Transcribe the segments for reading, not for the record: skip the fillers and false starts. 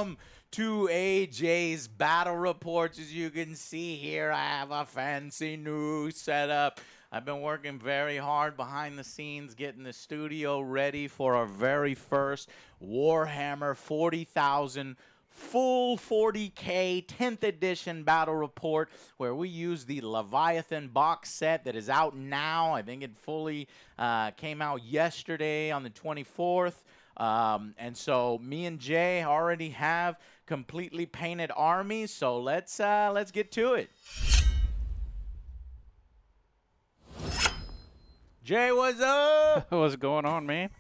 welcome to AJ's Battle Reports. As you can see here, I have a fancy new setup. I've been working very hard behind the scenes getting the studio ready for our very first Warhammer 40,000 full 40K 10th edition battle report, where we use the Leviathan box set that is out now. I think it fully came out yesterday on the 24th. And so me and Jay already have completely painted armies, so let's get to it. Jay, what's up? What's going on, man?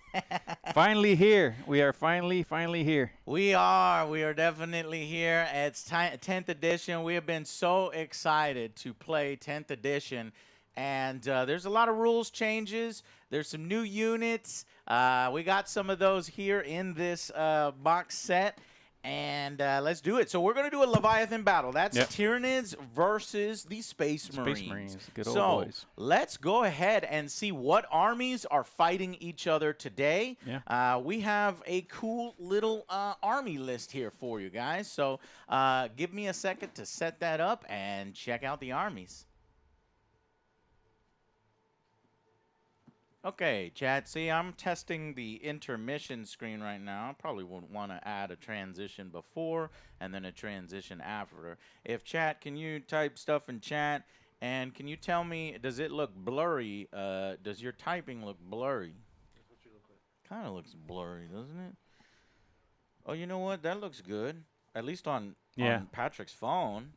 Finally here. We are finally here. We are definitely here. It's 10th edition. We have been so excited to play 10th edition. And there's a lot of rules changes. There's some new units. We got some of those here in this box set. And let's do it. So we're going to do a Leviathan battle. That's Tyrranids versus the Space Marines. Good old boys. Let's go ahead and see what armies are fighting each other today. Yeah. We have a cool little army list here for you guys. So give me a second to set that up and check out the armies. Okay, chat. See, I'm testing the intermission screen right now. I probably wouldn't want to add a transition before and then a transition after. If chat, can you type stuff in chat? And can you tell me, does it look blurry? Does your typing look blurry? That's what you look like. Kind of looks blurry, doesn't it? Oh, you know what? That looks good. At least on Patrick's phone.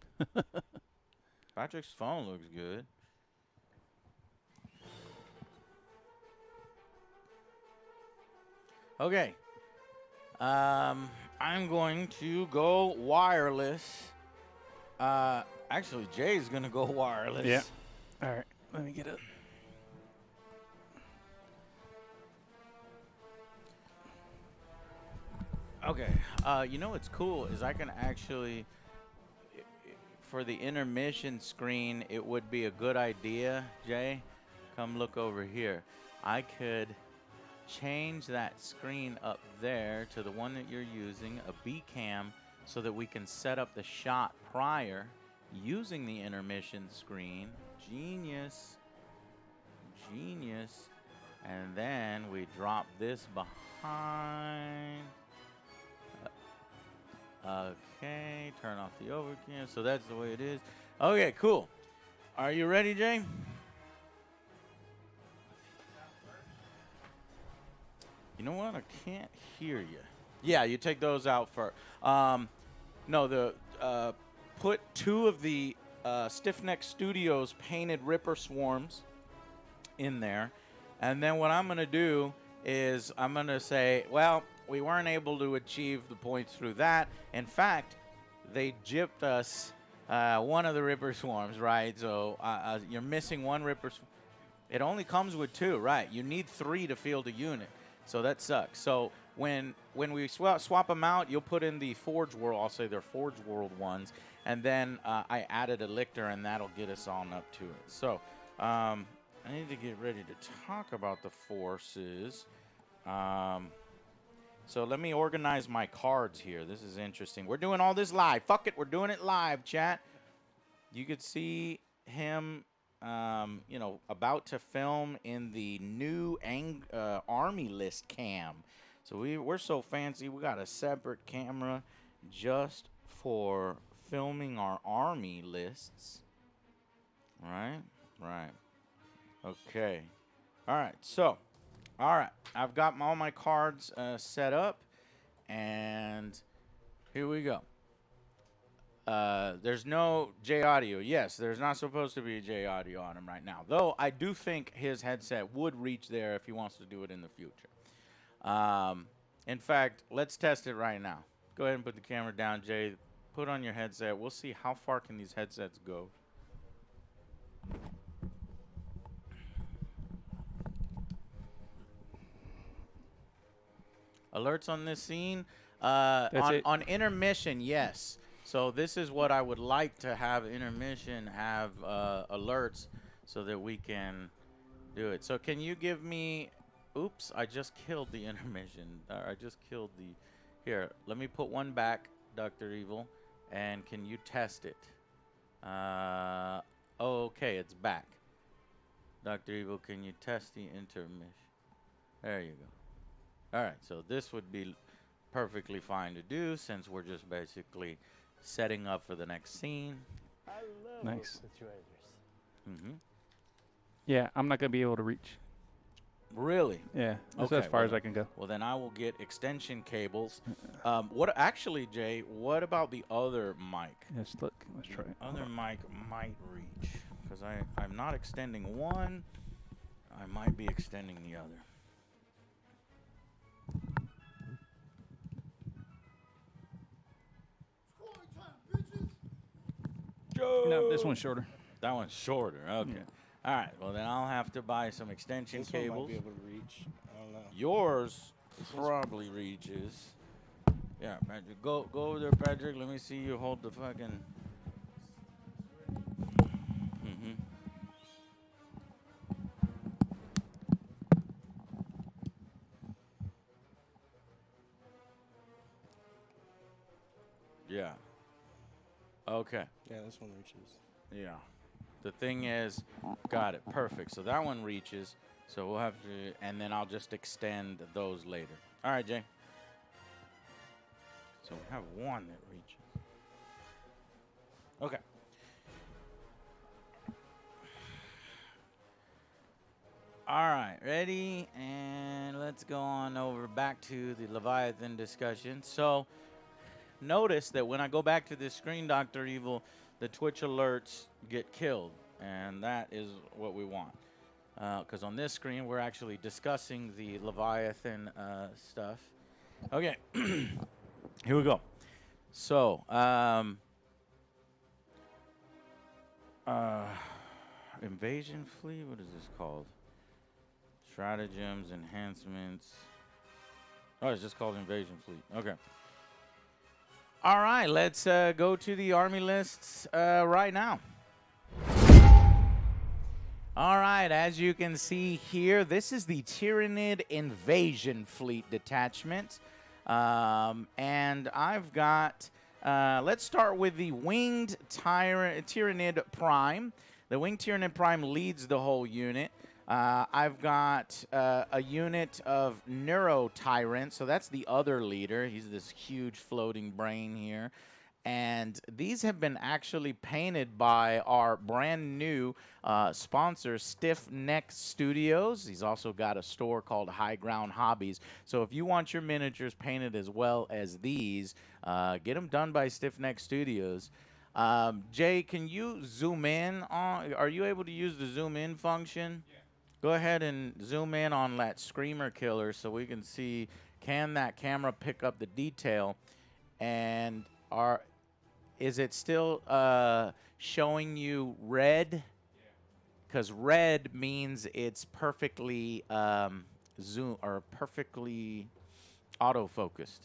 Patrick's phone looks good. Okay, I'm going to go wireless. Actually, Jay's gonna go wireless. Yeah. All right, let me get it. Okay. You know what's cool is I can actually, for the intermission screen, it would be a good idea, Jay. Come look over here. I could change that screen up there to the one that you're using, a B cam, so that we can set up the shot prior using the intermission screen. Genius. Genius. And then we drop this behind. Okay, turn off the overcam. So that's the way it is. Okay, cool. Are you ready, Jay? You know what? I can't hear you. Yeah, you take those out first. No, put 2 of the Stiffneck Studios painted Ripper Swarms in there. And then what I'm going to do is I'm going to say, well, we weren't able to achieve the points through that. In fact, they gypped us one of the Ripper Swarms, right? So you're missing 1 Ripper Swarm. It only comes with 2, right? You need 3 to field a unit. So that sucks. So when we swap them out, you'll put in the Forge World. I'll say they're Forge World ones. And then I added a Lictor, and that'll get us on up to it. So I need to get ready to talk about the forces. So let me organize my cards here. This is interesting. We're doing all this live. Fuck it. We're doing it live, chat. You could see him you know, about to film in the new army list cam. So we're so fancy. We got a separate camera just for filming our army lists. Right? Okay. All right. So, I've got all my cards set up, and here we go. There's no J audio. Yes, there's not supposed to be a J audio on him right now. Though I do think his headset would reach there if he wants to do it in the future. In fact, let's test it right now. Go ahead and put the camera down, Jay. Put on your headset. We'll see how far can these headsets go. Alerts on this scene. On intermission, yes. So this is what I would like to have intermission have alerts so that we can do it. So can you give me, oops, I just killed the intermission. I just killed the, here, let me put one back Dr. Evil, and can you test it? Okay, it's back. Dr. Evil, can you test the intermission? There you go. All right, so this would be perfectly fine to do since we're just basically setting up for the next scene. I love Nice. those situators. Mm-hmm. Yeah, I'm not gonna be able to reach. Really? Yeah, that's Okay, as far well as I can go. Well, then I will get extension cables. Actually, Jay, what about the other mic? Yes, look, let's try it. Other mic might reach, because I'm not extending one. I might be extending the other. No, this one's shorter. That one's shorter. Okay. All right. Well, then I'll have to buy some extension This one cables. might be able to reach. I don't know. Yours probably reaches. Yeah, Patrick. Go over there, Patrick. Let me see you hold the fucking. Mm-hmm. Yeah. Okay. Yeah, this one reaches. Yeah. The thing is, got it. Perfect. So that one reaches. So we'll have to, and then I'll just extend those later. All right, Jay. So we have one that reaches. Okay. All right, ready? And let's go on over back to the Leviathan discussion. So notice that when I go back to this screen, Dr. Evil, the Twitch alerts get killed. And that is what we want. Because on this screen, we're actually discussing the Leviathan stuff. Okay, here we go. So, invasion fleet, what is this called? Stratagems, enhancements. Oh, it's just called invasion fleet. Okay. All right, let's go to the army lists right now. All right, as you can see here, this is the Tyranid Invasion Fleet Detachment. And I've got, let's start with the Winged Tyranid Prime. The Winged Tyranid Prime leads the whole unit. I've got a unit of Neuro Tyrant, so that's the other leader. He's this huge floating brain here. And these have been actually painted by our brand new sponsor, Stiff Neck Studios. He's also got a store called High Ground Hobbies. So if you want your miniatures painted as well as these, get them done by Stiff Neck Studios. Jay, can you zoom in on? Are you able to use the zoom in function? Yeah. Go ahead and zoom in on that Screamer Killer so we can see, can that camera pick up the detail? And is it still showing you red? Because red means it's perfectly zoom or perfectly autofocused.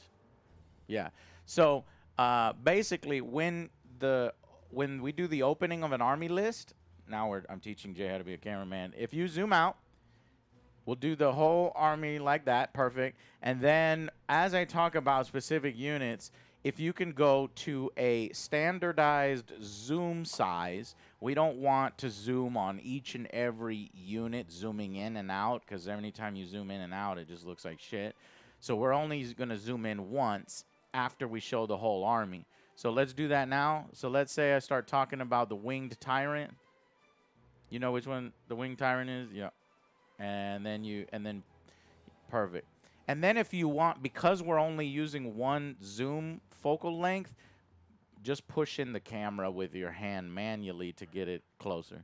Yeah. So basically, when we do the opening of an army list, now I'm teaching Jay how to be a cameraman. If you zoom out, we'll do the whole army like that, perfect. And then as I talk about specific units, if you can go to a standardized zoom size, we don't want to zoom on each and every unit zooming in and out, because anytime you zoom in and out, it just looks like shit. So we're only going to zoom in once after we show the whole army. So let's do that now. So let's say I start talking about the Winged Tyrant. You know which one the Winged Tyrant is? Yeah. And then perfect. And then if you want, because we're only using one zoom focal length, just push in the camera with your hand manually to get it closer.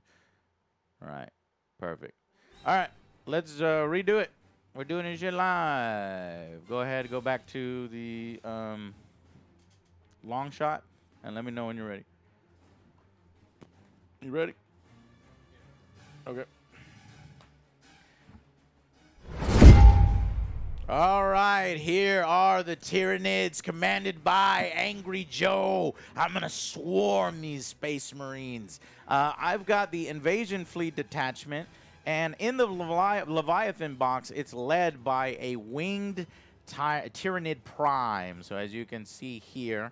All right. Perfect. All right. Let's redo it. We're doing this shit live. Go ahead. Go back to the long shot and let me know when you're ready. You ready? Okay. All right, here are the Tyranids commanded by Angry Joe. I'm going to swarm these Space Marines. I've got the Invasion Fleet Detachment, and in the Leviathan box, it's led by a Winged Tyranid Prime. So as you can see here,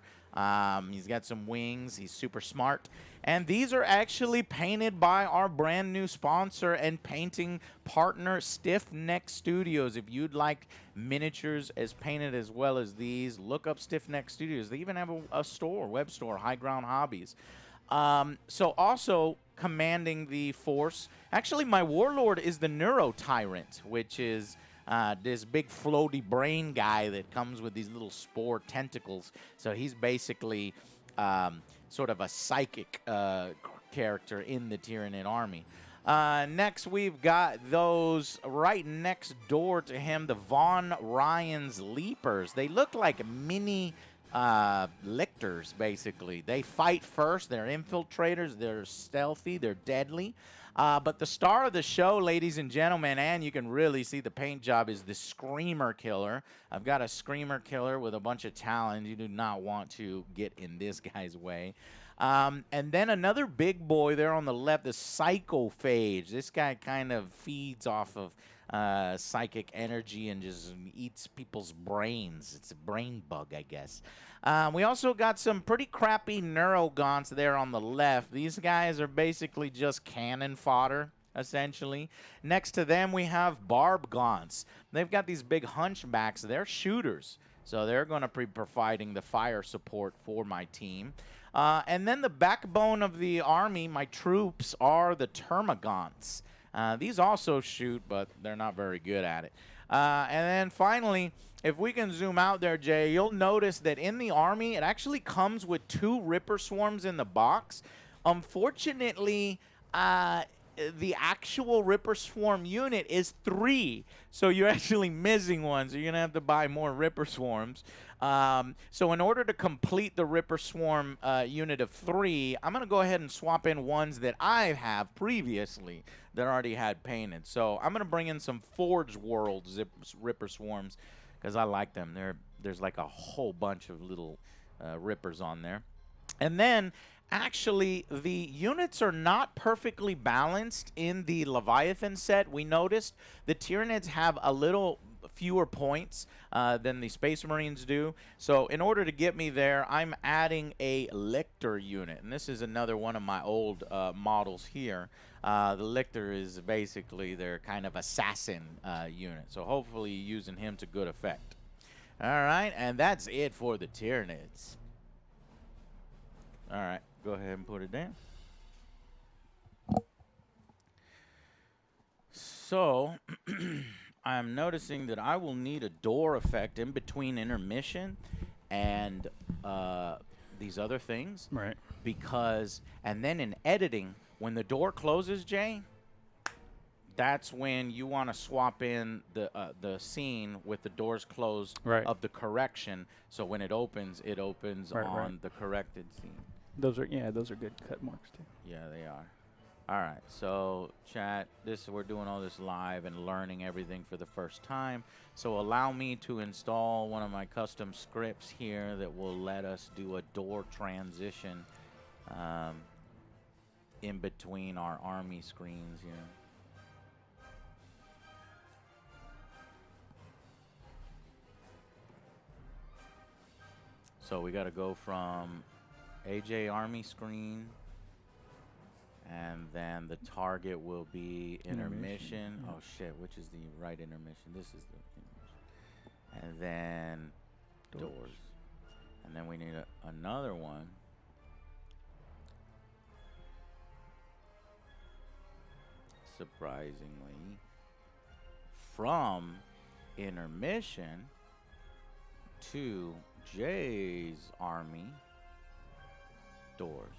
He's got some wings. He's super smart. And these are actually painted by our brand new sponsor and painting partner, Stiff Neck Studios. If you'd like miniatures as painted as well as these, look up Stiff Neck Studios. They even have a store, web store, High Ground Hobbies. So also commanding the force. Actually, my warlord is the Neuro Tyrant, which is this big floaty brain guy that comes with these little spore tentacles. So he's basically sort of a psychic character in the Tyranid army. Next, we've got those right next door to him, the Von Ryan's Leapers. They look like mini lictors, basically. They fight first. They're infiltrators. They're stealthy. They're deadly. But the star of the show, ladies and gentlemen, and you can really see the paint job, is the Screamer Killer. I've got a Screamer Killer with a bunch of talons. You do not want to get in this guy's way. And then another big boy there on the left, the Psychophage. This guy kind of feeds off of psychic energy and just eats people's brains. It's a brain bug, I guess. We also got some pretty crappy Neurogaunts there on the left. These guys are basically just cannon fodder, essentially. Next to them, we have Barb Gaunts. They've got these big hunchbacks. They're shooters, so they're going to be providing the fire support for my team. And then the backbone of the army, my troops, are the Termagants. These also shoot, but they're not very good at it. And then finally, if we can zoom out there, Jay, you'll notice that in the army, it actually comes with 2 Ripper Swarms in the box. Unfortunately, the actual Ripper Swarm unit is 3, so you're actually missing one, so you're going to have to buy more Ripper Swarms. So in order to complete the Ripper Swarm unit of 3, I'm going to go ahead and swap in ones that I have previously that already had painted. So I'm going to bring in some Forge World Ripper Swarms because I like them. There's like a whole bunch of little Rippers on there. And then actually, the units are not perfectly balanced in the Leviathan set. We noticed the Tyranids have a little fewer points than the Space Marines do. So in order to get me there, I'm adding a Lictor unit. And this is another one of my old models here. The Lictor is basically their kind of assassin unit. So hopefully using him to good effect. All right, and that's it for the Tyranids. All right, go ahead and put it down. So, I'm noticing that I will need a door effect in between intermission and these other things. Right. Because, and then in editing, when the door closes, Jay, that's when you want to swap in the scene with the doors closed of the correction. So when it opens on the corrected scene. Those are good cut marks too. Yeah, they are. All right, so chat, we're doing all this live and learning everything for the first time. So allow me to install one of my custom scripts here that will let us do a door transition in between our army screens here. So we got to go from AJ Army screen, and then the target will be intermission. Yeah. Oh shit, which is the right intermission? This is the intermission. And then doors. And then we need another one. Surprisingly, from intermission to Jay's army doors.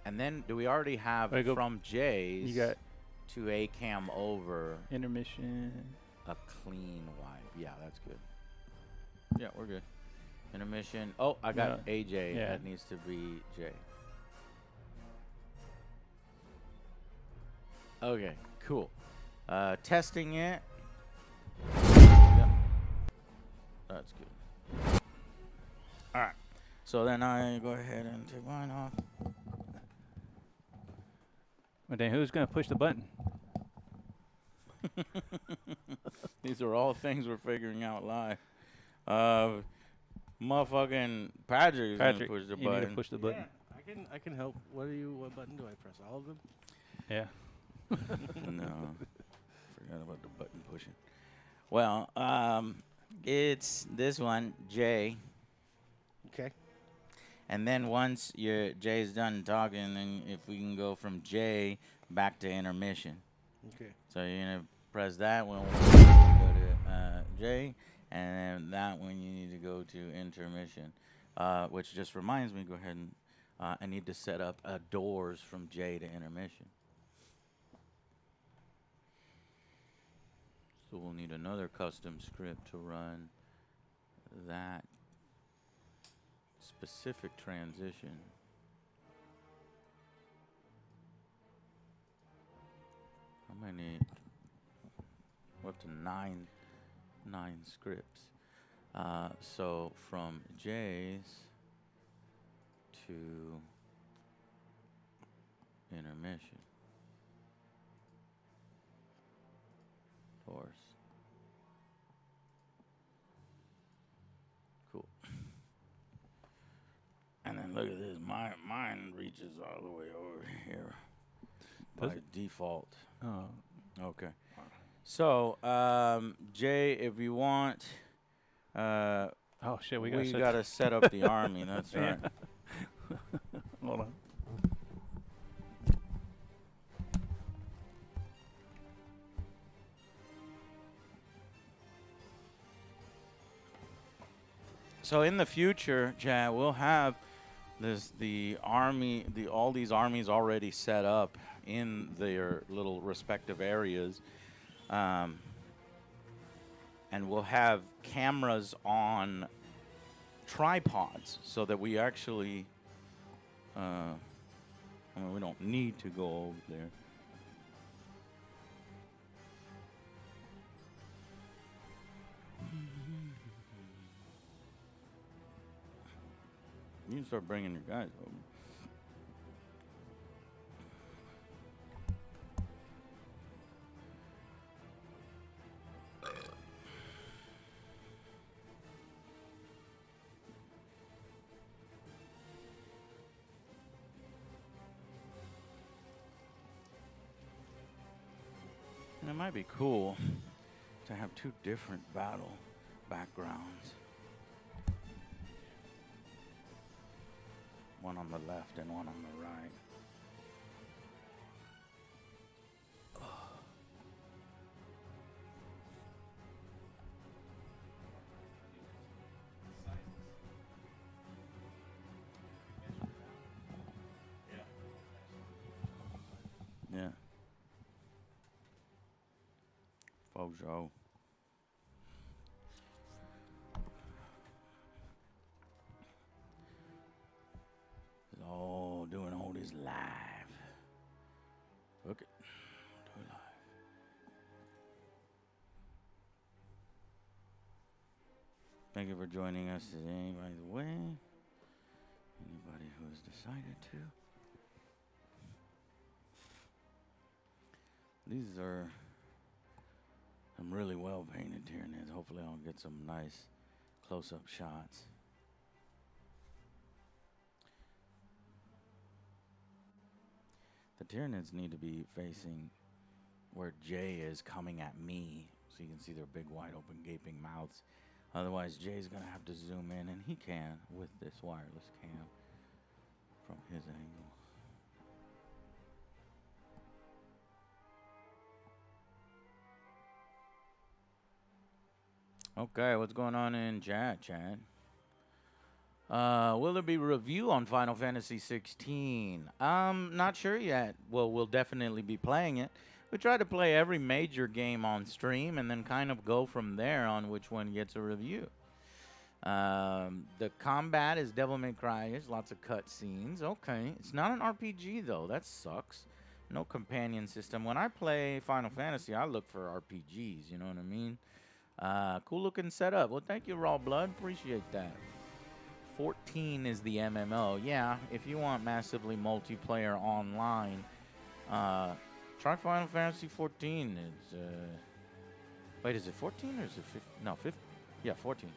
And then do we already have from Jay's to ACAM over intermission a clean wipe? Yeah, that's good. Yeah, we're good. Intermission. Oh, I got AJ. Yeah. That needs to be Jay. Okay, cool. Testing it. Yep. That's good. All right. So then I go ahead and take mine off. But then who's going to push the button? These are all things we're figuring out live. Motherfucking Patrick is Patrick, gonna push the you need to button. push the button. Yeah, I can help. What button do I press? All of them? Yeah. No, forgot about the button pushing. Well, it's this one, J. Okay. And then once your Jay's done talking, then if we can go from J back to intermission. Okay. So you're gonna press that one, go to J, and then that one you need to go to intermission. Which just reminds me, go ahead and I need to set up doors from J to intermission. So we'll need another custom script to run that specific transition. How many? We're up to nine scripts. So from J's to intermission. Doors. Cool. And then look at this. Mine reaches all the way over here by default. Oh. Okay. So, Jay, if you want, Oh shit, we we got gotta set up the army. That's right. Hold on. So in the future, Jay, we'll have all these armies already set up in their little respective areas. And we'll have cameras on tripods so that we actually, we don't need to go over there. You can start bringing your guys over. And it might be cool to have two different battle backgrounds. One on the left and one on the right. Yeah. Fojo. Oh, doing all this live. Look it. Do it live. Thank you for joining us today, by the way. Anybody who has decided to. These are some really well painted Tyranids. Hopefully I'll get some nice close-up shots. The Tyranids need to be facing where Jay is coming at me, so you can see their big wide open gaping mouths. Otherwise Jay's gonna have to zoom in, and he can with this wireless cam from his angle. Okay, what's going on in chat? Will there be review on Final Fantasy 16? Not sure yet. Well, we'll definitely be playing it. We try to play every major game on stream and then kind of go from there on which one gets a review. The combat is Devil May Cry. There's lots of cutscenes. Okay, it's not an RPG though. That sucks. No companion system. When I play Final Fantasy, I look for RPGs. You know what I mean? Cool looking setup. Well, thank you, Raw Blood. Appreciate that. 14 is the MMO. Yeah, if you want massively multiplayer online, try Final Fantasy 14. It's wait, is it 14 or is it 15? No, 15. Yeah, 14.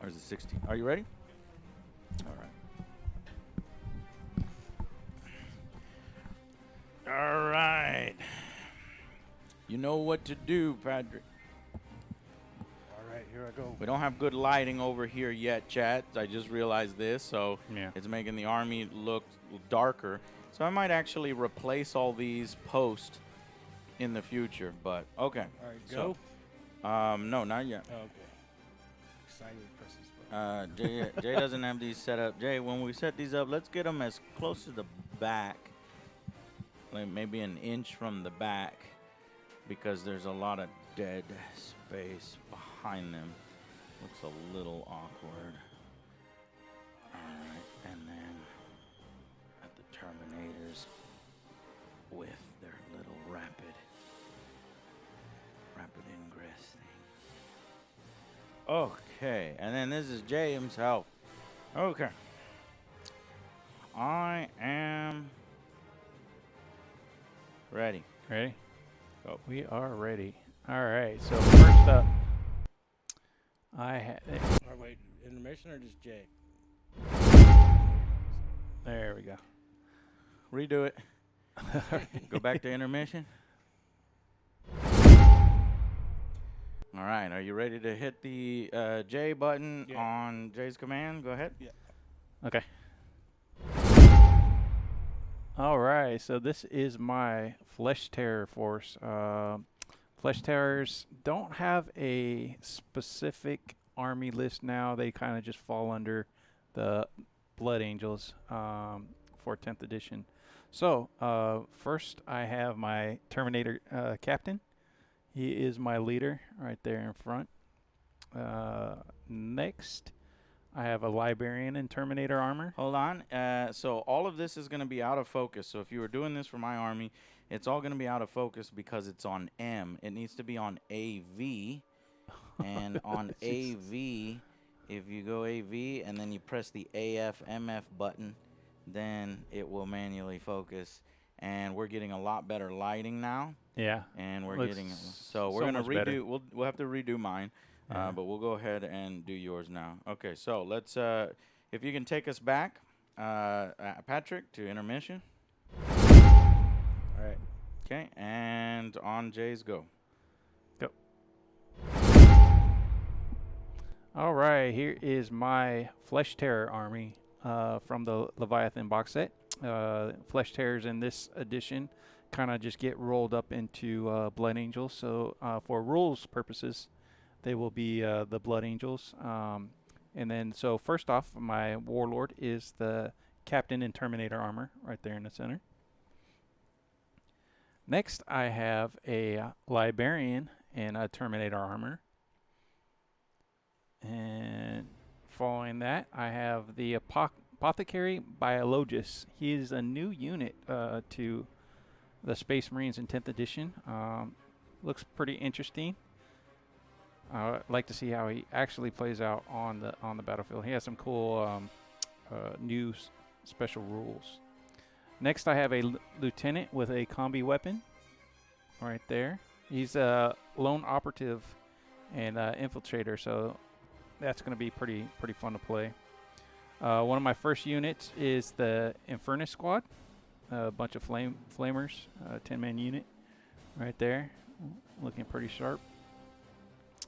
Or is it 16? Are you ready? All right. All right. You know what to do, Patrick. All right, here I go. We don't have good lighting over here yet, chat. I just realized this, so it's making the army look darker. So I might actually replace all these posts in the future, but okay. All right, go. No, not yet. Oh, okay. Excited to press this button. Jay doesn't have these set up. Jay, when we set these up, let's get them as close to the back, like maybe an inch from the back, because there's a lot of dead space behind them. Looks a little awkward. All right, and then at the Terminators with their little rapid ingress thing. Okay, and then this is Jay himself. Okay. I am ready. Ready? Go. We are ready. All right. So first up, I had. Or wait, intermission or just Jay? There we go. Redo it. Go back to intermission. All right. Are you ready to hit the J button on Jay's command? Go ahead. Yeah. Okay. All right. So this is my Flesh Terror force. Flesh Terrors don't have a specific army list now. They kind of just fall under the Blood Angels for 10th edition. So first I have my Terminator captain. He is my leader right there in front. Next, I have a Librarian in Terminator armor. Hold on. So all of this is going to be out of focus. So if you were doing this for my army, it's all going to be out of focus because it's on M. It needs to be on AV. And on AV, if you go AV and then you press the AF MF button, then it will manually focus. And we're getting a lot better lighting now. Yeah. And we're getting so we're gonna redo. We'll have to redo mine, but we'll go ahead and do yours now. Okay, so let's. If you can take us back, Patrick, to intermission. All right. Okay, and on Jay's go. Go. All right, here is my Flesh Terror army from the Leviathan box set. Flesh Terrors in this edition kind of just get rolled up into Blood Angels. So for rules purposes, they will be the Blood Angels. And then, so first off, my Warlord is the Captain in Terminator armor right there in the center. Next, I have a Librarian in a Terminator armor. And following that, I have the Apothecary Biologist. He is a new unit to the Space Marines in 10th edition. Looks pretty interesting. I'd like to see how he actually plays out on the battlefield. He has some cool new special rules. Next, I have a lieutenant with a combi weapon right there. He's a lone operative and infiltrator, so that's going to be pretty fun to play. One of my first units is the Infernus Squad, a bunch of flamers, 10-man unit right there, looking pretty sharp.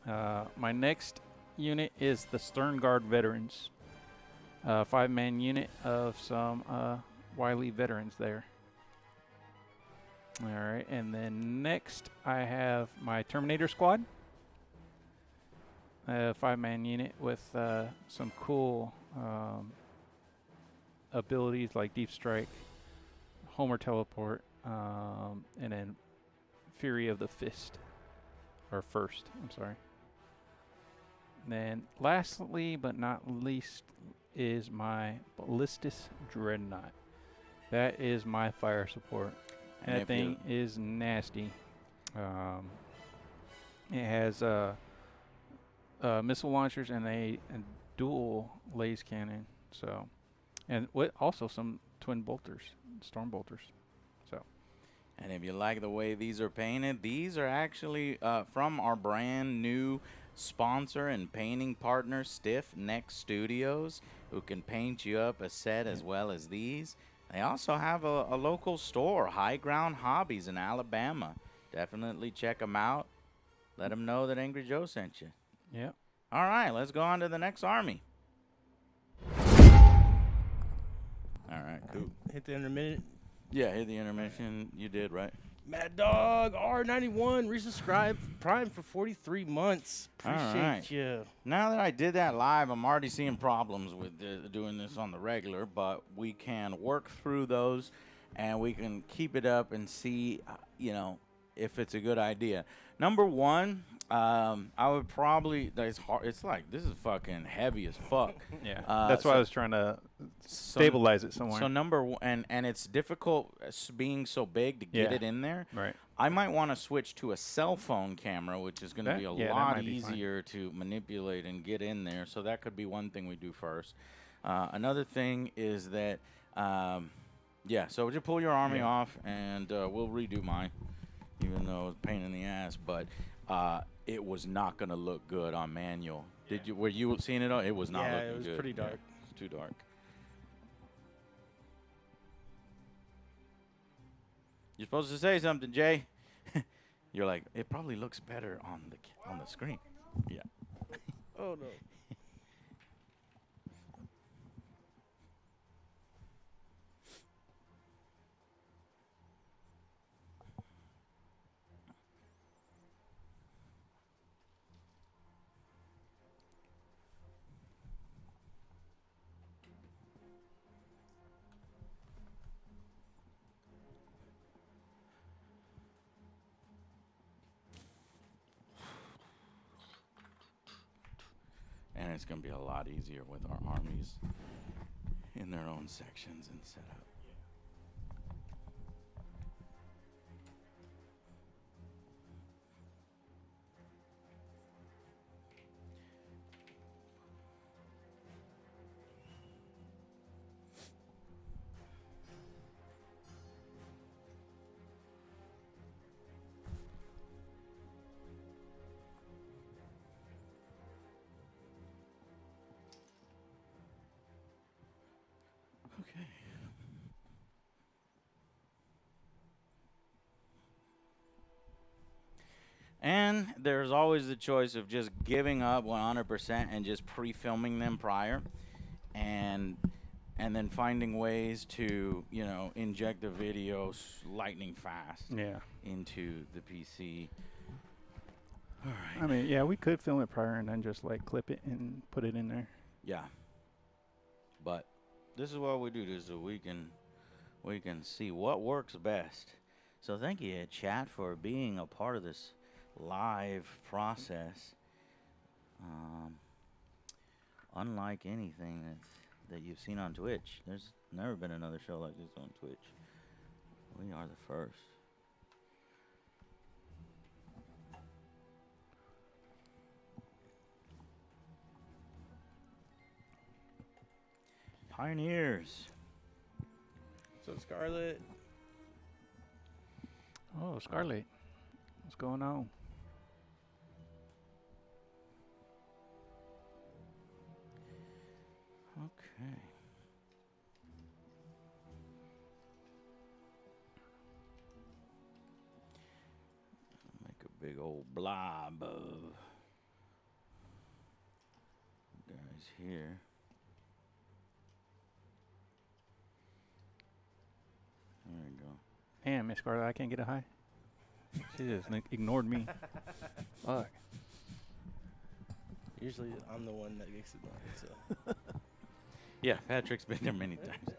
My next unit is the Stern Guard Veterans, 5-man unit of some wily veterans there. All right, and then next I have my Terminator Squad, a 5-man unit with some cool abilities like Deep Strike, Homer Teleport, and then Fury of the Fist, or First, I'm sorry. Then lastly but not least is my Ballistus Dreadnought. That is my fire support. And That thing is nasty. It has missile launchers and a dual laser cannon. So, and also some twin bolters, storm bolters. So, and if you like the way these are painted, these are actually from our brand new sponsor and painting partner, Stiff Neck Studios, who can paint you up a set as well as these. They also have a local store, High Ground Hobbies in Alabama. Definitely check them out. Let them know that Angry Joe sent you. Yeah. All right, let's go on to the next army. All right, cool. Hit the intermittent. Yeah, hit the intermission. You did, right? Mad Dog R91 resubscribed Prime for 43 months. Appreciate you. Now that I did that live, I'm already seeing problems with doing this on the regular, but we can work through those and we can keep it up and see, if it's a good idea. Number one, I would probably, it's like, this is fucking heavy as fuck. Yeah, that's why I was trying to stabilize it somewhere. So number one, and it's difficult being so big to get it in there. Right. I might want to switch to a cell phone camera, which is going to be a lot easier to manipulate and get in there. So that could be one thing we do first. Another thing is that, so just pull your army off, and we'll redo mine, even though it was a pain in the ass. But it was not going to look good on manual. Were you seeing it? It was not looking good. Yeah, it was pretty dark. It was too dark. You're supposed to say something, Jay. You're like, it probably looks better on the screen. Yeah. Oh no. And it's going to be a lot easier with our armies in their own sections and setup. Okay. And there's always the choice of just giving up 100% and just pre-filming them prior, and then finding ways to, inject the video lightning fast into the PC. All right. I mean, we could film it prior and then just clip it and put it in there. Yeah. But this is what we do. This is so we can see what works best. So thank you, chat, for being a part of this live process. Unlike anything that you've seen on Twitch, there's never been another show like this on Twitch. We are the first. Pioneers. So Scarlet. Oh, Scarlet. What's going on? Okay. Make a big old blob of guys here. There we go. Damn, Miss Scarlet, I can't get a high. She just ignored me. Fuck. Usually I'm the one that gets it done. So. Yeah, Patrick's been there many times.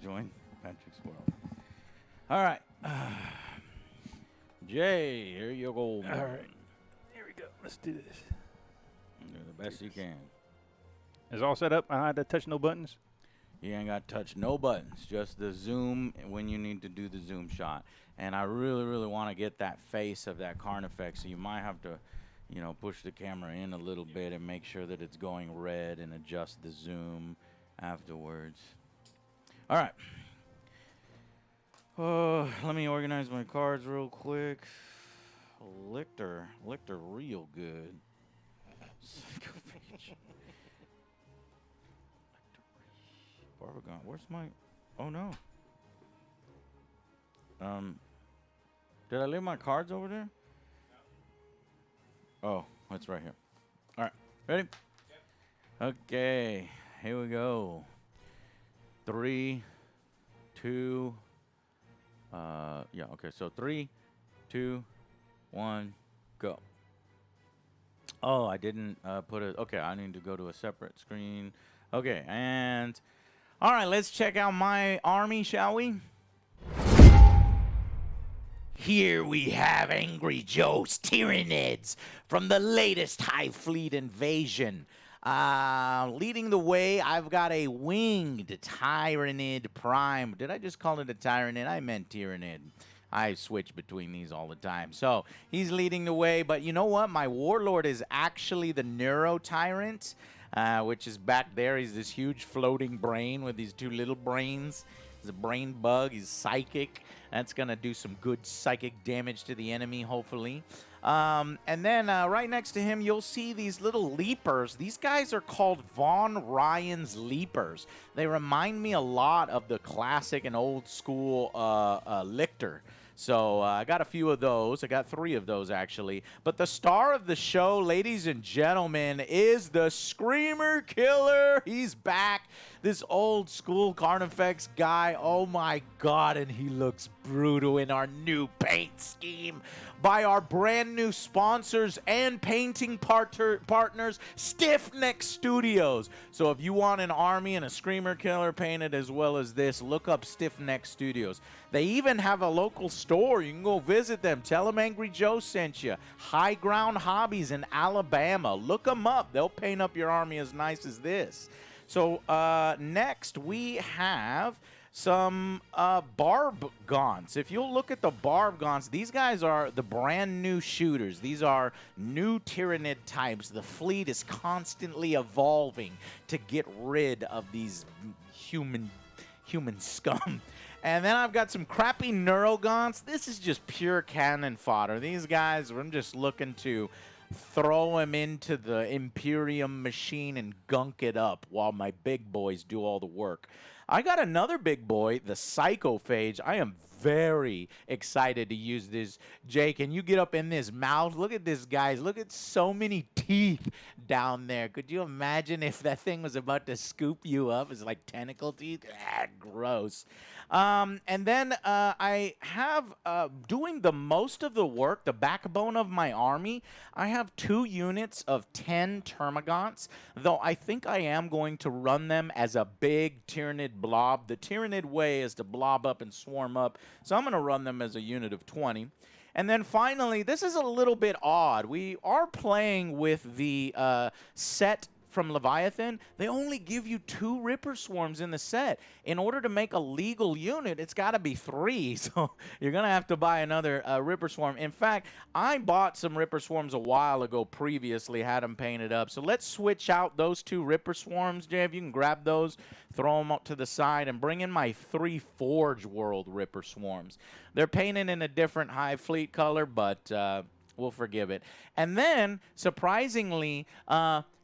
Join Patrick's world. All right. Jay, here you go. All right. Here we go. Let's do this. Do the best you can. Is it all set up? I had to touch no buttons? You ain't got to touch no buttons, just the zoom when you need to do the zoom shot. And I really, really want to get that face of that Carnifex, so you might have to, push the camera in a little bit and make sure that it's going red and adjust the zoom afterwards. All right. Let me organize my cards real quick. Lichter real good. Psychophage. Barbagon. Where's my... Oh, no. Did I leave my cards over there? Oh, it's right here. All right. Ready? Yep. Okay. Here we go. 3, 2... yeah, okay. So 3, 2, 1, go. Oh, I didn't put it. Okay, I need to go to a separate screen. Okay, and... All right, let's check out my army, shall we? Here we have Angry Joe's Tyrranids from the latest Hive Fleet invasion. Leading the way, I've got a winged Tyranid Prime. Did I just call it a Tyranid? I meant Tyrannid. I switch between these all the time. So he's leading the way, but you know what? My warlord is actually the Neuro Tyrant, which is back there. He's this huge floating brain with these 2 little brains. He's a brain bug. He's psychic. That's going to do some good psychic damage to the enemy, hopefully. And then right next to him, you'll see these little leapers. These guys are called Von Ryan's Leapers. They remind me a lot of the classic and old school Lictor. So I got a few of those. I got 3 of those, actually. But the star of the show, ladies and gentlemen, is the Screamer Killer. He's back. This old school Carnifex guy. Oh, my God. And he looks brutal in our new paint scheme by our brand new sponsors and painting partners, Stiff Neck Studios. So if you want an army and a Screamer Killer painted as well as this, look up Stiff Neck Studios. They even have a local store. You can go visit them. Tell them Angry Joe sent you. High Ground Hobbies in Alabama. Look them up. They'll paint up your army as nice as this. So next we have some Barb Gaunts. If you'll look at the Barb Gaunts, these guys are the brand new shooters. These are new Tyranid types. The fleet is constantly evolving to get rid of these human scum. And then I've got some crappy Neurogaunts. This is just pure cannon fodder. These guys, I'm just looking to throw them into the Imperium machine and gunk it up while my big boys do all the work. I got another big boy, the Psychophage. I am very excited to use this. Jay, can you get up in this mouth? Look at this, guys. Look at so many teeth down there. Could you imagine if that thing was about to scoop you up? It's like tentacle teeth. Ah, gross. And then I have, doing the most of the work, the backbone of my army, I have 2 units of 10 Termagants, though I think I am going to run them as a big Tyranid blob. The Tyranid way is to blob up and swarm up, so I'm going to run them as a unit of 20. And then finally, this is a little bit odd. We are playing with the set from Leviathan. They only give you 2 Ripper Swarms in the set. In order to make a legal unit, it's got to be 3. So you're going to have to buy another Ripper Swarm. In fact, I bought some Ripper Swarms a while ago previously, had them painted up. So let's switch out those 2 Ripper Swarms, Jay. If you can grab those, throw them up to the side, and bring in my 3 Forge World Ripper Swarms. They're painted in a different Hive Fleet color, but we'll forgive it. And then, surprisingly,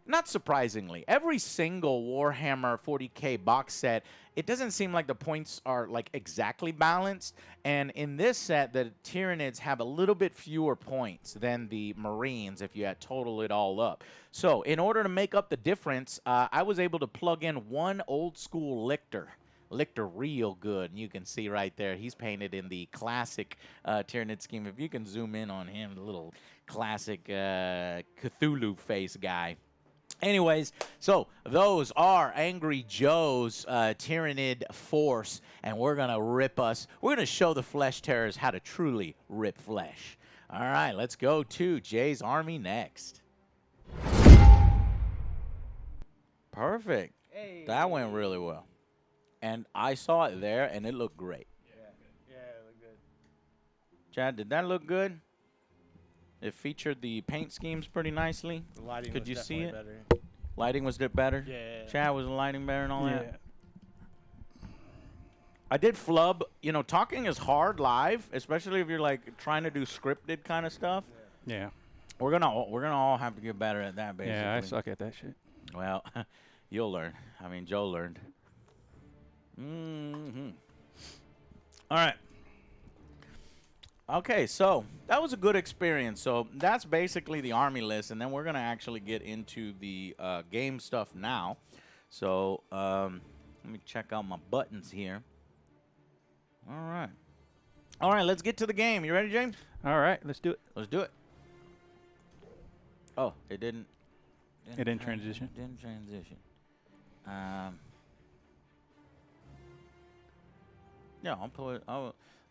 not surprisingly, every single Warhammer 40K box set, it doesn't seem like the points are like exactly balanced. And in this set, the Tyranids have a little bit fewer points than the Marines if you had total it all up. So in order to make up the difference, I was able to plug in 1 old school Lictor. Lictor real good. And you can see right there, he's painted in the classic Tyranid scheme. If you can zoom in on him, the little classic Cthulhu face guy. Anyways, so those are Angry Joe's Tyranid force, and we're going to show the Flesh Terrors how to truly rip flesh. All right, let's go to Jay's army next. Perfect. Hey. That went really well. And I saw it there, and it looked great. Yeah, it looked good. Chad, did that look good? It featured the paint schemes pretty nicely. The lighting Could was you see it? definitely better. Lighting was better? Yeah. Chad, was the lighting better and all Yeah. that? I did flub. You know, talking is hard live, especially if you're like trying to do scripted kind of stuff. Yeah. We're gonna all have to get better at that, basically. Yeah, I suck at that shit. Well, you'll learn. I mean, Joe learned. All right. Okay, so that was a good experience. So that's basically the army list, and then we're gonna actually get into the game stuff now. So let me check out my buttons here. All right. Let's get to the game. You ready, James? All right, let's do it. Let's do it. Oh, it didn't. It didn't transition. Didn't transition. Yeah, I'll pull it.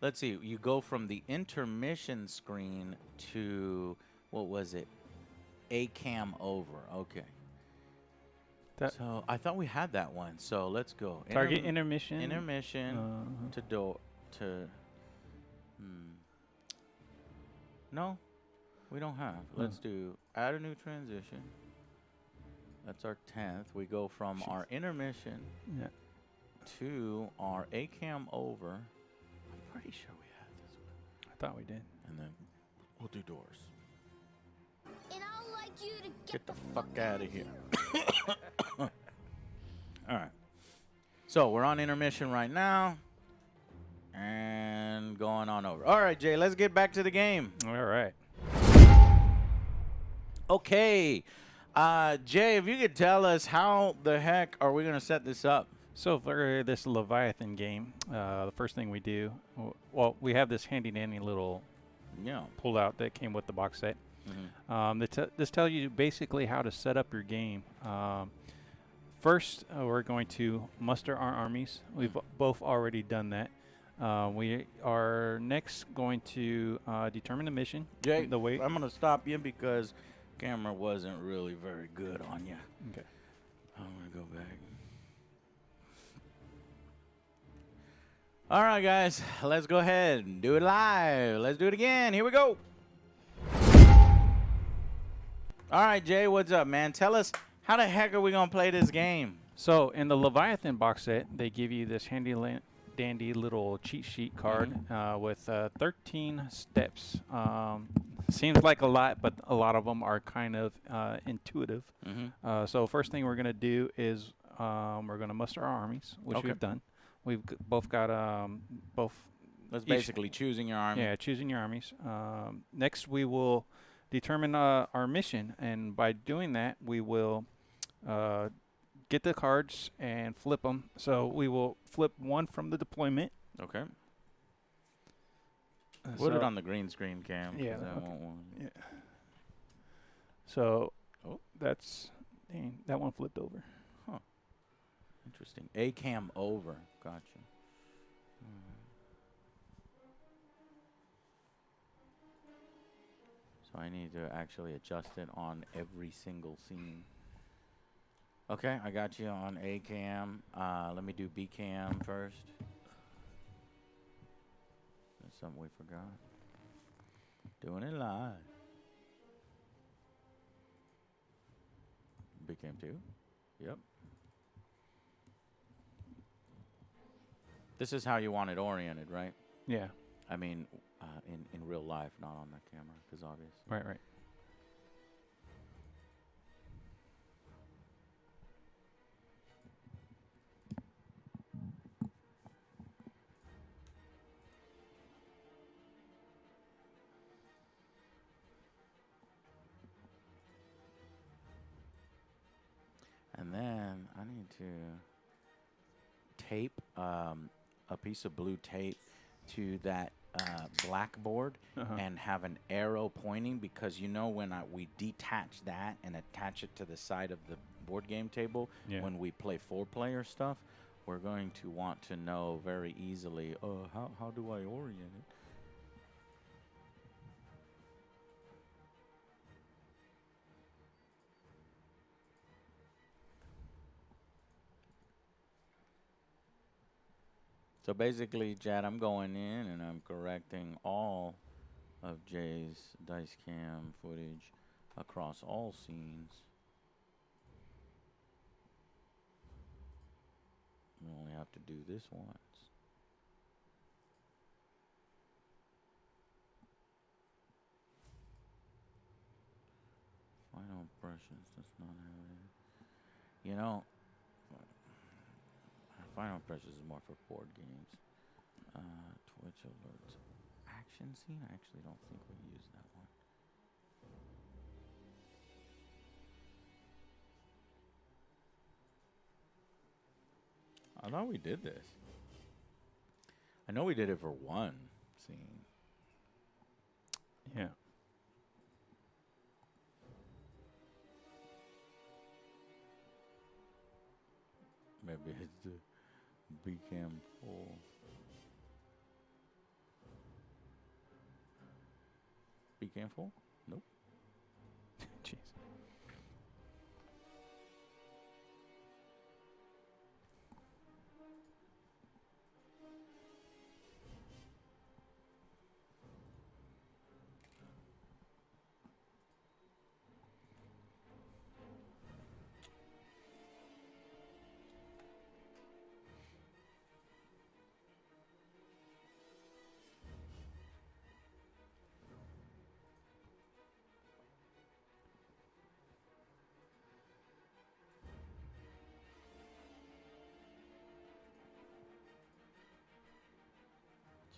Let's see. You go from the intermission screen to what was it? A cam over. Okay. So I thought we had that one. So let's go. Target intermission. Intermission to door to. No, we don't have. Let's do add a new transition. That's our 10th. We go from our intermission to our A cam over. I'm pretty sure we had this one. I thought we did. And then we'll do doors. And I'll like you to Get the fuck out of here. All right. So we're on intermission right now. And going on over. All right, Jay, let's get back to the game. All right. Okay. Jay, if you could tell us how the heck are we going to set this up? So for this Leviathan game, the first thing we do, well, we have this handy-dandy little pull-out that came with the box set. This tells you basically how to set up your game. First, we're going to muster our armies. We've both already done that. We are next going to determine the mission. Jay, the way I'm going to stop you because camera wasn't really very good on you. Okay. I'm going to go back. All right, guys, let's go ahead and do it live. Let's do it again. Here we go. All right, Jay, what's up, man? Tell us, how the heck are we going to play this game? So in the Leviathan box set, they give you this handy-dandy little cheat sheet card with 13 steps. Seems like a lot, but a lot of them are kind of intuitive. So first thing we're going to do is we're going to muster our armies, which we've done. We've both got both. That's basically choosing your army. Yeah, choosing your armies. Next, we will determine our mission, and by doing that, we will get the cards and flip them. So we will flip one from the deployment. Okay. Put it on the green screen cam. Yeah. I want one. Yeah. So that's that one flipped over. Huh. Interesting. A cam over. Gotcha. So I need to actually adjust it on every single scene. Okay, I got you on A cam. Let me do B cam first. That's something we forgot. Doing it live. B cam 2. Yep. This is how you want it oriented, right? Yeah. I mean, in real life, not on the camera, because obvious. Right. And then I need to tape a piece of blue tape to that blackboard and have an arrow pointing, because you know when we detach that and attach it to the side of the board game table, when we play 4-player stuff, we're going to want to know very easily, how do I orient it? So basically, Chad, I'm going in and I'm correcting all of Jay's dice cam footage across all scenes. We only have to do this once. impressions does not have it. You know, final impressions is more for board games. Twitch alerts. Action scene? I actually don't think we use that one. I thought we did this. I know we did it for one scene. Yeah. Maybe it's the B-cam full. B-cam full? Nope. Jeez.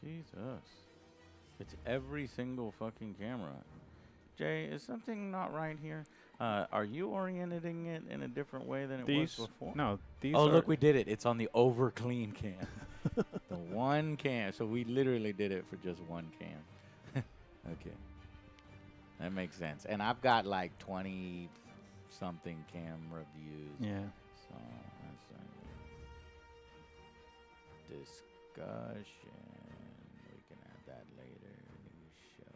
Jesus. It's every single fucking camera. Jay, is something not right here? Are you orienting it in a different way than it was before? No, these Oh, are look, we did it. It's on the over clean cam. The one cam. So we literally did it for just one cam. Okay. That makes sense. And I've got like 20 something camera views. Yeah. So that's discussion. We can add that later. New show.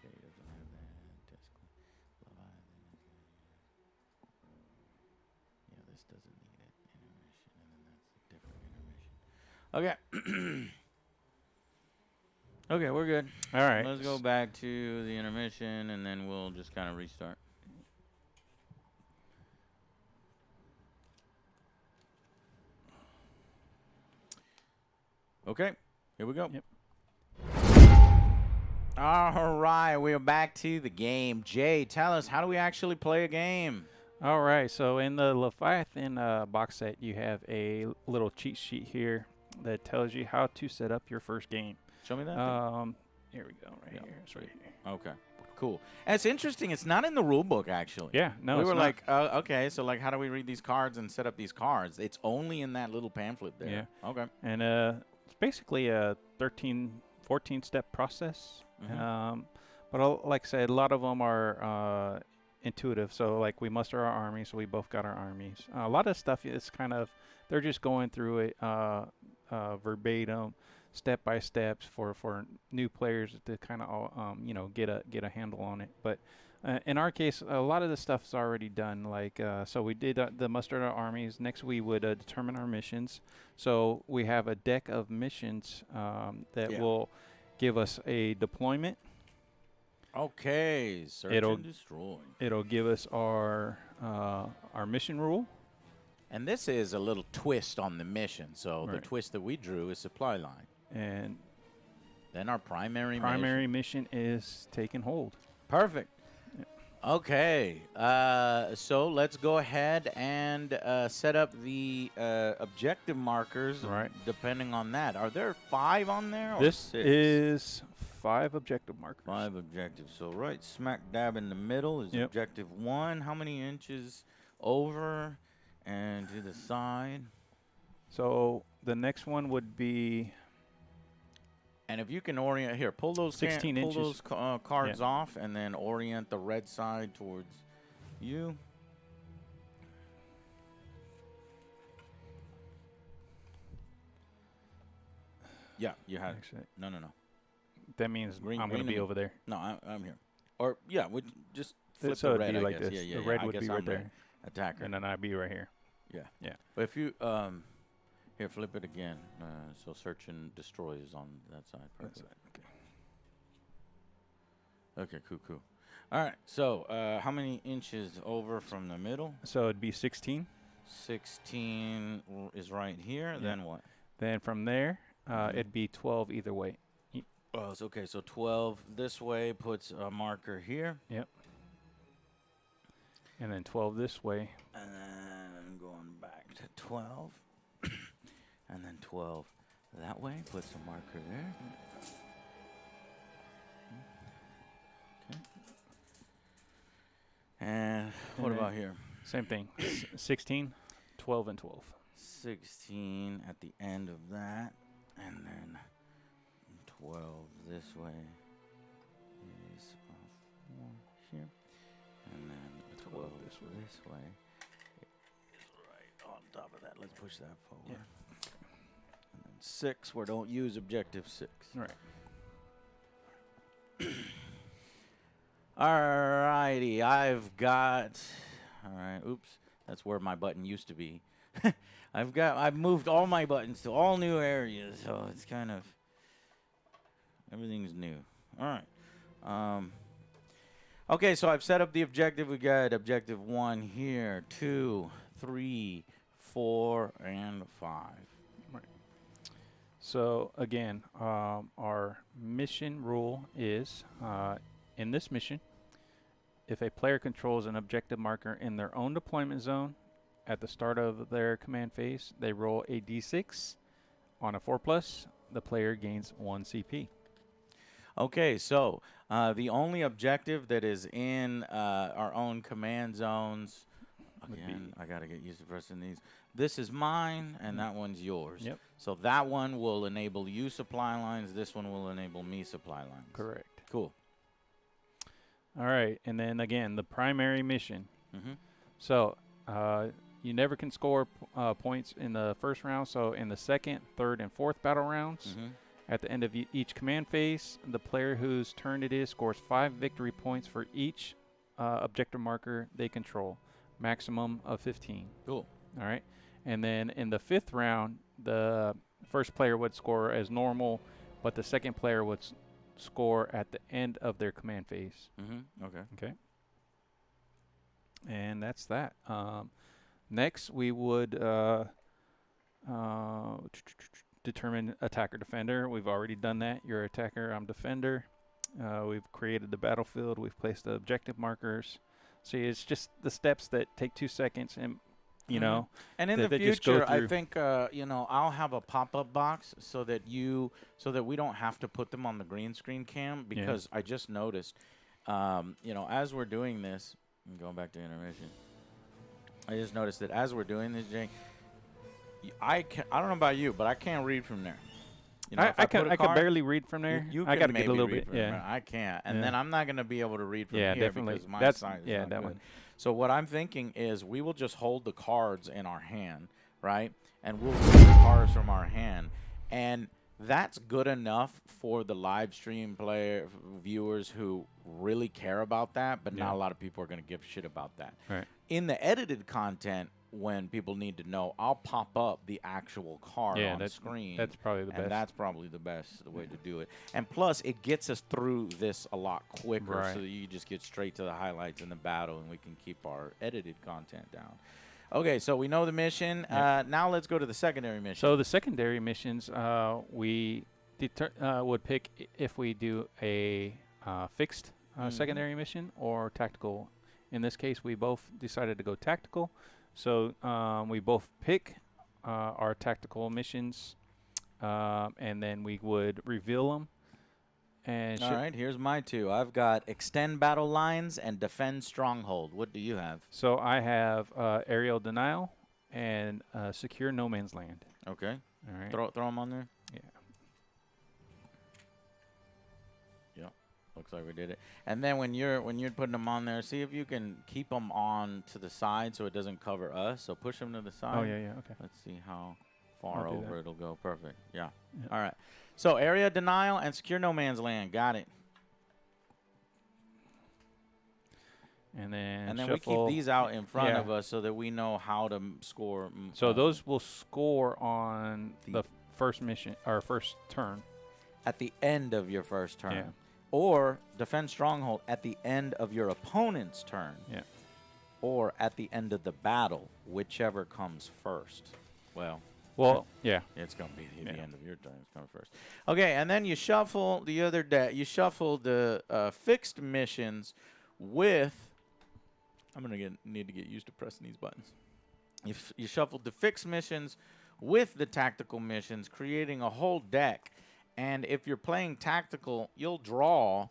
Jay doesn't have that. Leviathan. Yeah, this doesn't need it. Intermission, and then that's a different intermission. Okay. Okay, we're good. All right. Let's go back to the intermission, and then we'll just kind of restart. Okay, here we go. Yep. All right, we are back to the game. Jay, tell us, how do we actually play a game? All right. So in the Leviathan box set, you have a little cheat sheet here that tells you how to set up your first game. Show me that. Here we go. Right Yeah. here. It's right here. Okay, cool. And it's interesting. It's not in the rule book, actually. Yeah. No. we it's were not. like, okay, so like, how do we read these cards and set up these cards? It's only in that little pamphlet there. Yeah. Okay. And it's basically a 14 step process. Mhm. But like I said, a lot of them are intuitive. So like we muster our armies, so we both got our armies. A lot of stuff is kind of, they're just going through it verbatim, step by steps for new players to kind of get a handle on it. But in our case, a lot of the stuff is already done. Like so we did the muster our armies. Next we would determine our missions. So we have a deck of missions that will give us a deployment. Okay, search It'll- and destroy. It'll give us our mission rule. And this is a little twist on the mission. So the Right. twist that we drew is supply line. And Then our primary mission is taking hold. Perfect. Okay, so let's go ahead and set up the objective markers. Right. Depending on that, are there 5 on there? Or This 6? is 5 objective markers. 5 objectives. So right smack dab in the middle is Yep. objective 1. How many inches over and to the side? So the next one would be And if you can orient here, pull those 16 pull inches. those cards off, and then orient the red side towards you. Yeah, you had it. actually, No. that means Green- I'm going green to be and- over there. No, I'm here. Or yeah, we just flip So the it'd red. be I like guess. this. Yeah. The red I would guess be I'm right the there, attacker. and then I'd be right here. Yeah. Yeah. But if you here, flip it again. So search and destroy is on that side. Perfect. Okay, cool. All right. So how many inches over from the middle? So it'd be 16. 16 is right here. Yeah. Then what? Then from there, Mhm. it'd be 12 either way. Oh, it's okay. So 12 this way puts a marker here. Yep. And then 12 this way. And then going back to 12. And then 12 that way. Put some marker there. Okay. And what And about then here? Same thing. 16, 12, and 12. 16 at the end of that. And then 12 this way is here. And then 12 this way is right on top of that. Let's push that forward. Yeah. And then 6, we don't use objective 6. Right. Alrighty, I've got. Alright, oops, that's where my button used to be. I've moved all my buttons to all new areas, so it's kind of everything's new. Alright. Okay, so I've set up the objective. We got objective 1 here, 2, 3, 4, and 5. Right. So again, our mission rule is in this mission, if a player controls an objective marker in their own deployment zone at the start of their command phase, they roll a d6. On a 4+, the player gains 1 CP. Okay, so the only objective that is in our own command zones, again, I got to get used to pressing these. This is mine, and that one's yours. Yep. So that one will enable you supply lines. This one will enable me supply lines. Correct. Cool. All right, and then again, the primary mission. Mm-hmm. So you never can score points in the first round. So in the second, third, and fourth battle rounds, Mm-hmm. at the end of each command phase, the player whose turn it is scores 5 victory points for each objective marker they control, maximum of 15. Cool. All right, and then in the 5th round, the first player would score as normal, but the second player would score at the end of their command phase. Mm-hmm. Okay. Okay. And that's that. Next, we would determine attacker defender. We've already done that. You're attacker, I'm defender. We've created the battlefield. We've placed the objective markers. See, it's just the steps that take 2 seconds, and you know. And in the they just go future, I through. think I'll have a pop-up box so that we don't have to put them on the green screen cam, because I just noticed, as we're doing this, I'm going back to intermission. I just noticed that as we're doing this, Jay, I don't know about you, but I can't read from there. I can barely read from there. You I got to get a little bit. Yeah. I can't, and Yeah. then I'm not going to be able to read from Yeah, here definitely. because my That's- sight is yeah, not that good. one. So what I'm thinking is we will just hold the cards in our hand, right? And we'll read the cards from our hand, and that's good enough for the live stream viewers who really care about that, but not a lot of people are going to give a shit about that. Right. In the edited content, when people need to know, I'll pop up the actual card on screen. That's probably the best. And that's probably the best way to do it. And plus, it gets us through this a lot quicker, Right. so that you just get straight to the highlights in the battle, and we can keep our edited content down. Okay, so we know the mission. Yep. Now let's go to the secondary mission. So the secondary missions, we would pick if we do a fixed secondary mission or tactical. In this case, we both decided to go tactical. So we both pick our tactical missions, and then we would reveal them. And All right, here's my two. I've got extend battle lines and defend stronghold. What do you have? So I have aerial denial and secure no man's land. Okay. All right. Throw them on there. Yeah. Yep. Looks like we did it. And then when you're putting them on there, see if you can keep them on to the side so it doesn't cover us. So push them to the side. Oh yeah, yeah. Okay. Let's see how far I'll do over that. it'll go. Perfect. Yeah. Yeah. All right. So area denial and secure no man's land. Got it. And then And then we shuffle. keep these out in front Yeah. of us so that we know how to score. So those will score on The- the first mission or first turn. at the end of your first turn. Yeah. Or defend stronghold at the end of your opponent's turn. Yeah. Or at the end of the battle, whichever comes first. Well, Yeah. it's going to be the Yeah. end of your turn. It's coming first. Okay, and then you shuffle the other deck. You shuffle the fixed missions with I'm gonna need to get used to pressing these buttons. You shuffled the fixed missions with the tactical missions, creating a whole deck. And if you're playing tactical, you'll draw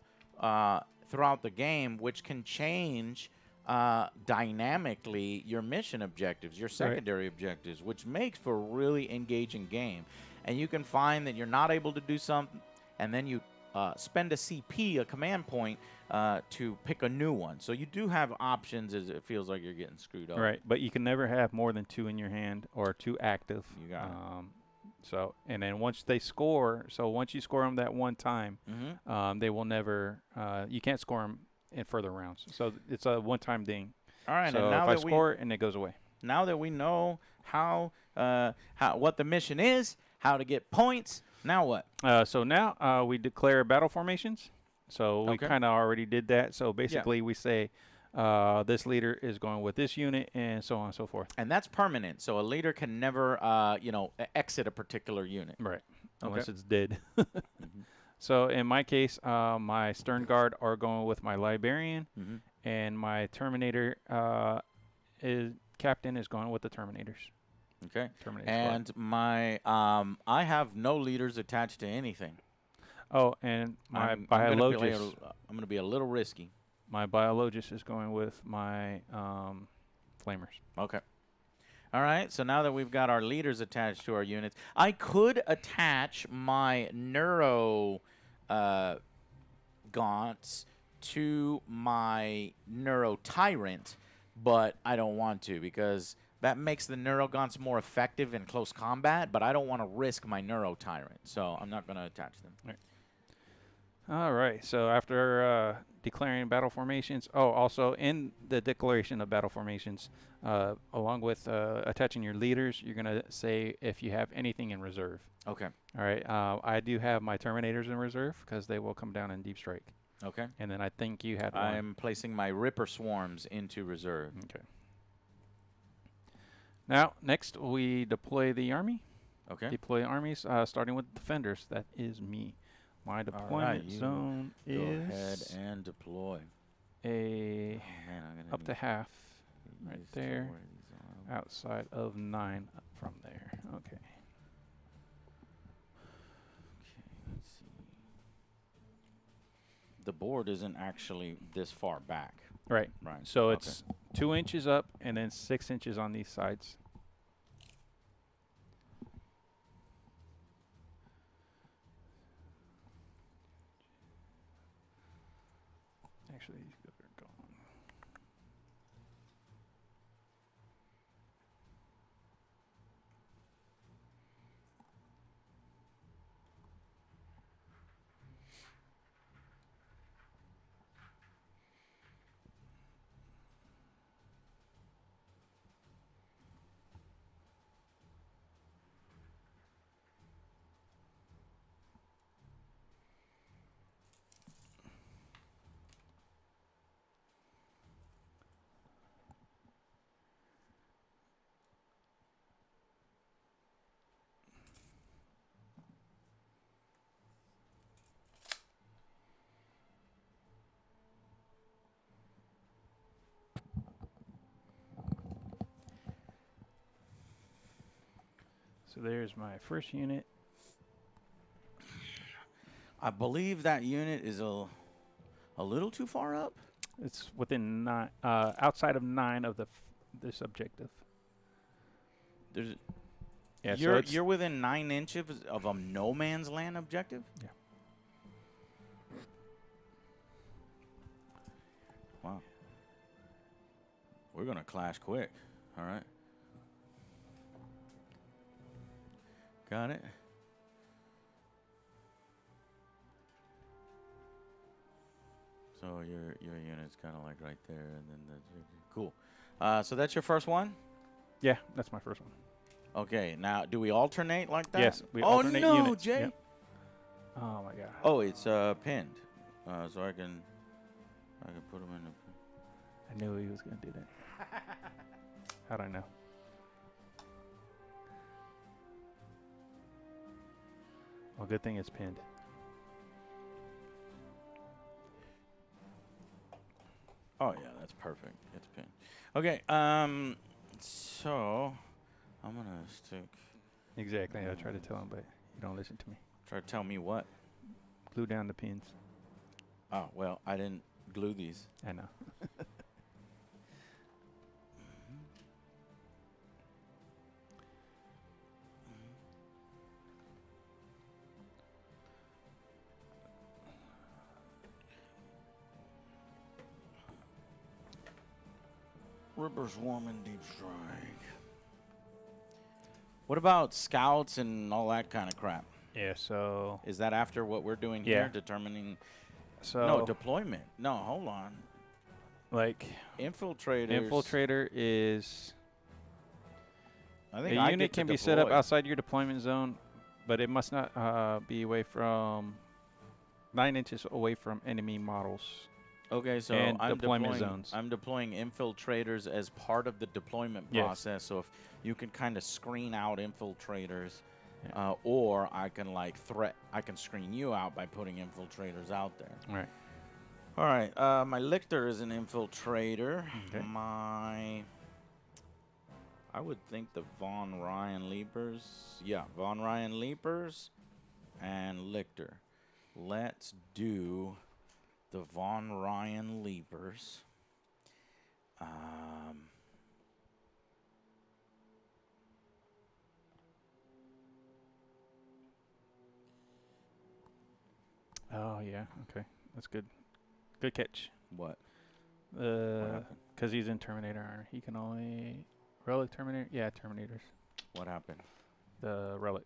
throughout the game, which can change dynamically your mission objectives, your secondary objectives, which makes for a really engaging game. And you can find that you're not able to do something, and then you spend a CP, a command point, to pick a new one. So you do have options as it feels like you're getting screwed up. Right, but you can never have more than 2 in your hand or 2 active. You got it. So, and then once they score, so once you score them that one time, they will never, you can't score them in further rounds. So it's a one-time thing. All right, So and now if I that score it, and it goes away. Now that we know what the mission is, how to get points, now what? So now we declare battle formations. So we kind of already did that. So basically we say this leader is going with this unit and so on and so forth. And that's permanent. So a leader can never, exit a particular unit. Right. Unless it's dead. So in my case, my Stern Guard are going with my Librarian, and my Terminator captain is going with the Terminators. Okay. Terminator and squad. my I have no leaders attached to anything. Oh, and my I'm Biologist. going to be a little risky. My Biologist is going with my Flamers. Okay. All right, so now that we've got our leaders attached to our units, I could attach my Neuro Gaunts to my Neuro Tyrant, but I don't want to because that makes the Neuro Gaunts more effective in close combat, but I don't want to risk my Neuro Tyrant, so I'm not going to attach them. All right, so after declaring battle formations, also in the declaration of battle formations, along with attaching your leaders, you're going to say if you have anything in reserve. Okay. All right, I do have my Terminators in reserve because they will come down in Deep Strike. Okay. And then I think you had one. I'm placing my Ripper Swarms into reserve. Okay. Now, next we deploy the army. Okay. Deploy armies, starting with defenders. That is me. My deployment zone is... Go ahead and deploy. Up to half right there. Outside of 9 from there. Okay. Let's see. The board isn't actually this far back. Right. Right. So it's 2 inches up and then 6 inches on these sides. Actually, these guys are gone. So there's my first unit. I believe that unit is a little too far up. It's within 9, outside of 9 of this objective. There's, Yeah, you're within 9 inches of a no man's land objective. Yeah. Wow. We're gonna clash quick. All right. Got it. So your unit's kind of like right there, and then cool. So that's your first one. Yeah, that's my first one. Okay. Now, do we alternate like that? Yes, we alternate no, units. Jay. Yep. Oh my god. Oh, it's pinned, so I can put them in. I knew he was gonna do that. How'd I know? Well, good thing it's pinned. Oh yeah, that's Perfect. It's pinned. Okay. So I'm gonna stick. Exactly. I try to tell him, but you don't listen to me. Try to tell me what? Glue down the pins. Oh well, I didn't glue these. I know. Ripper's warm and deep strike. What about scouts and all that kind of crap? Yeah. So. Is that after what we're doing Yeah. here, determining? So. No, deployment. No, hold on. Like. Infiltrators. Infiltrator is. I think A unit can be set up outside your deployment zone, but it must not be away from 9 inches away from enemy models. Okay, so and I'm deployment deploying, zones. I'm deploying infiltrators as part of the deployment Yes. process. So if you can kind of screen out infiltrators, Yeah. or I can like I can screen you out by putting infiltrators out there. Right. All right, my Lictor is an infiltrator. Okay. I would think the Von Ryan Leapers. Yeah, Von Ryan Leapers and Lictor. Let's do the Von Ryan Leapers. Oh yeah. Okay. That's good. Good catch. What? Because happened? he's in Terminator armor. He can only relic Terminator. Yeah, Terminators. What happened? The relic.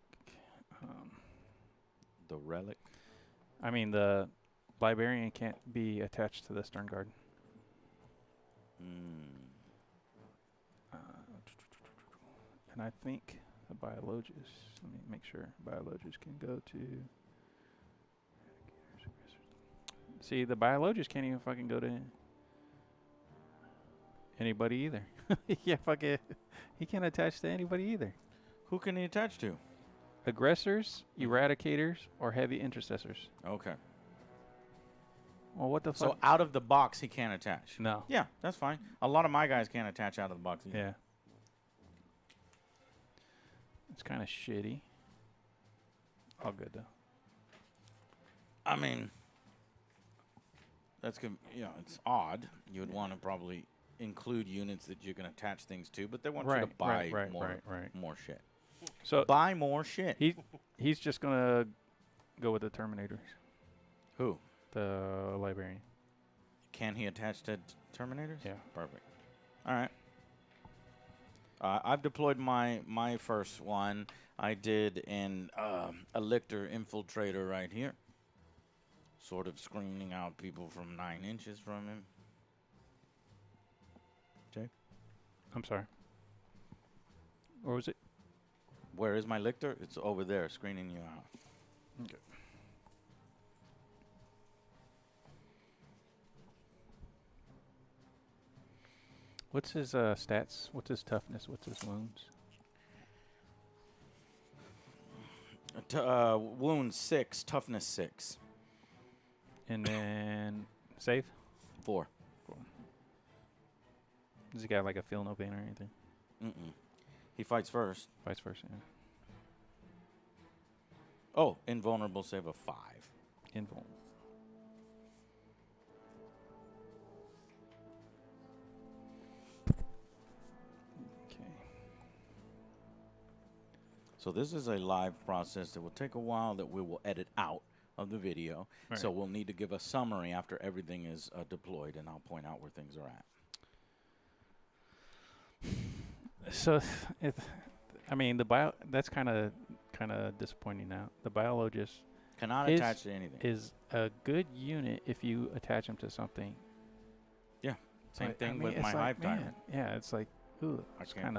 The relic? I mean the Librarian can't be attached to the Stern Guard. And I think the Biologist. Let me make sure Biologist can go to. See, the Biologist can't even fucking go to anybody either. Yeah, fuck it. He can't attach to anybody either. Who can he attach to? Aggressors, Eradicators, or Heavy Intercessors. Okay. Well, what the So fuck? out of the box, he can't attach. No. Yeah, that's fine. A lot of my guys can't attach out of the box either. Yeah. It's kind of shitty. All good though. I mean, it's odd. You would want to probably include units that you can attach things to, but they want you to buy more shit. So Buy more shit. he's just gonna go with the Terminators. Who? The Librarian. Can he attach to Terminators? Yeah. Perfect. All right. I've deployed my first one. I did in a Lictor infiltrator right here. Sort of screening out people from 9 inches from him. Jay? I'm sorry. Or was it? Where is my Lictor? It's over there, screening you out. Okay. What's his stats? What's his toughness? What's his wounds? Wound 6, toughness 6. And then save? 4. Cool. Does he got like a feel no pain or anything? Mm-mm. He fights first. Vice versa, yeah. Oh, invulnerable save of 5. Invulnerable. Okay. So this is a live process that will take a while that we will edit out of the video. Right. So we'll need to give a summary after everything is deployed, and I'll point out where things are at. So, I mean, that's kind of disappointing now. The Biologist Cannot attach to anything. is a good unit if you attach him to something. Yeah, same But, thing I mean, with it's my like, Hive Tyrant. man, yeah, it's like, ooh, I it's can't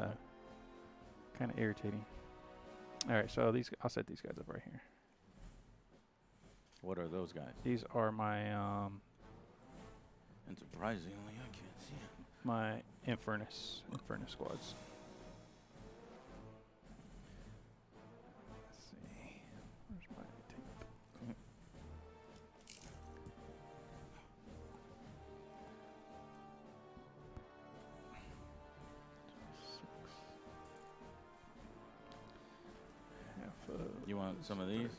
kind of irritating. All right, so I'll set these guys up right here. What are those guys? These are my And surprisingly, I can't see it. my Infernus squads. Let's see. Where's my tape? You want some of these?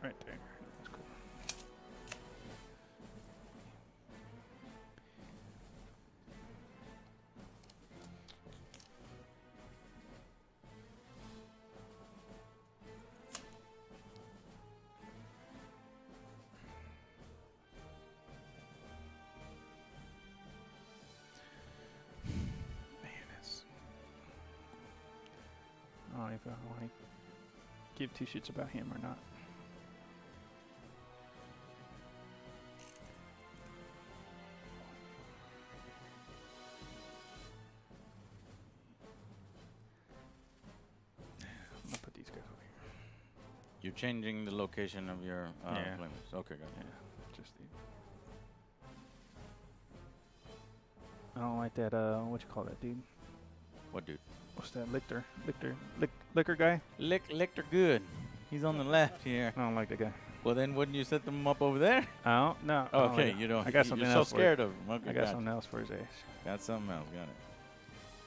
Right there. That's cool. Man, that's. I don't know if I want to give two shits about him or not. I'm gonna put these guys over here. You're changing the location of your Yeah. flames. Okay, got it. Yeah, just the. I don't like that. What you call that, dude? What, dude? What's that? Liquor guy? Lichter good. He's on the left here. I don't like that guy. Well, then wouldn't you set them up over there? I don't. No. I don't Okay, like you don't. I got something You're else so for it. scared of him. Okay, I got gotcha. something else for his ass. Got something else. Got it.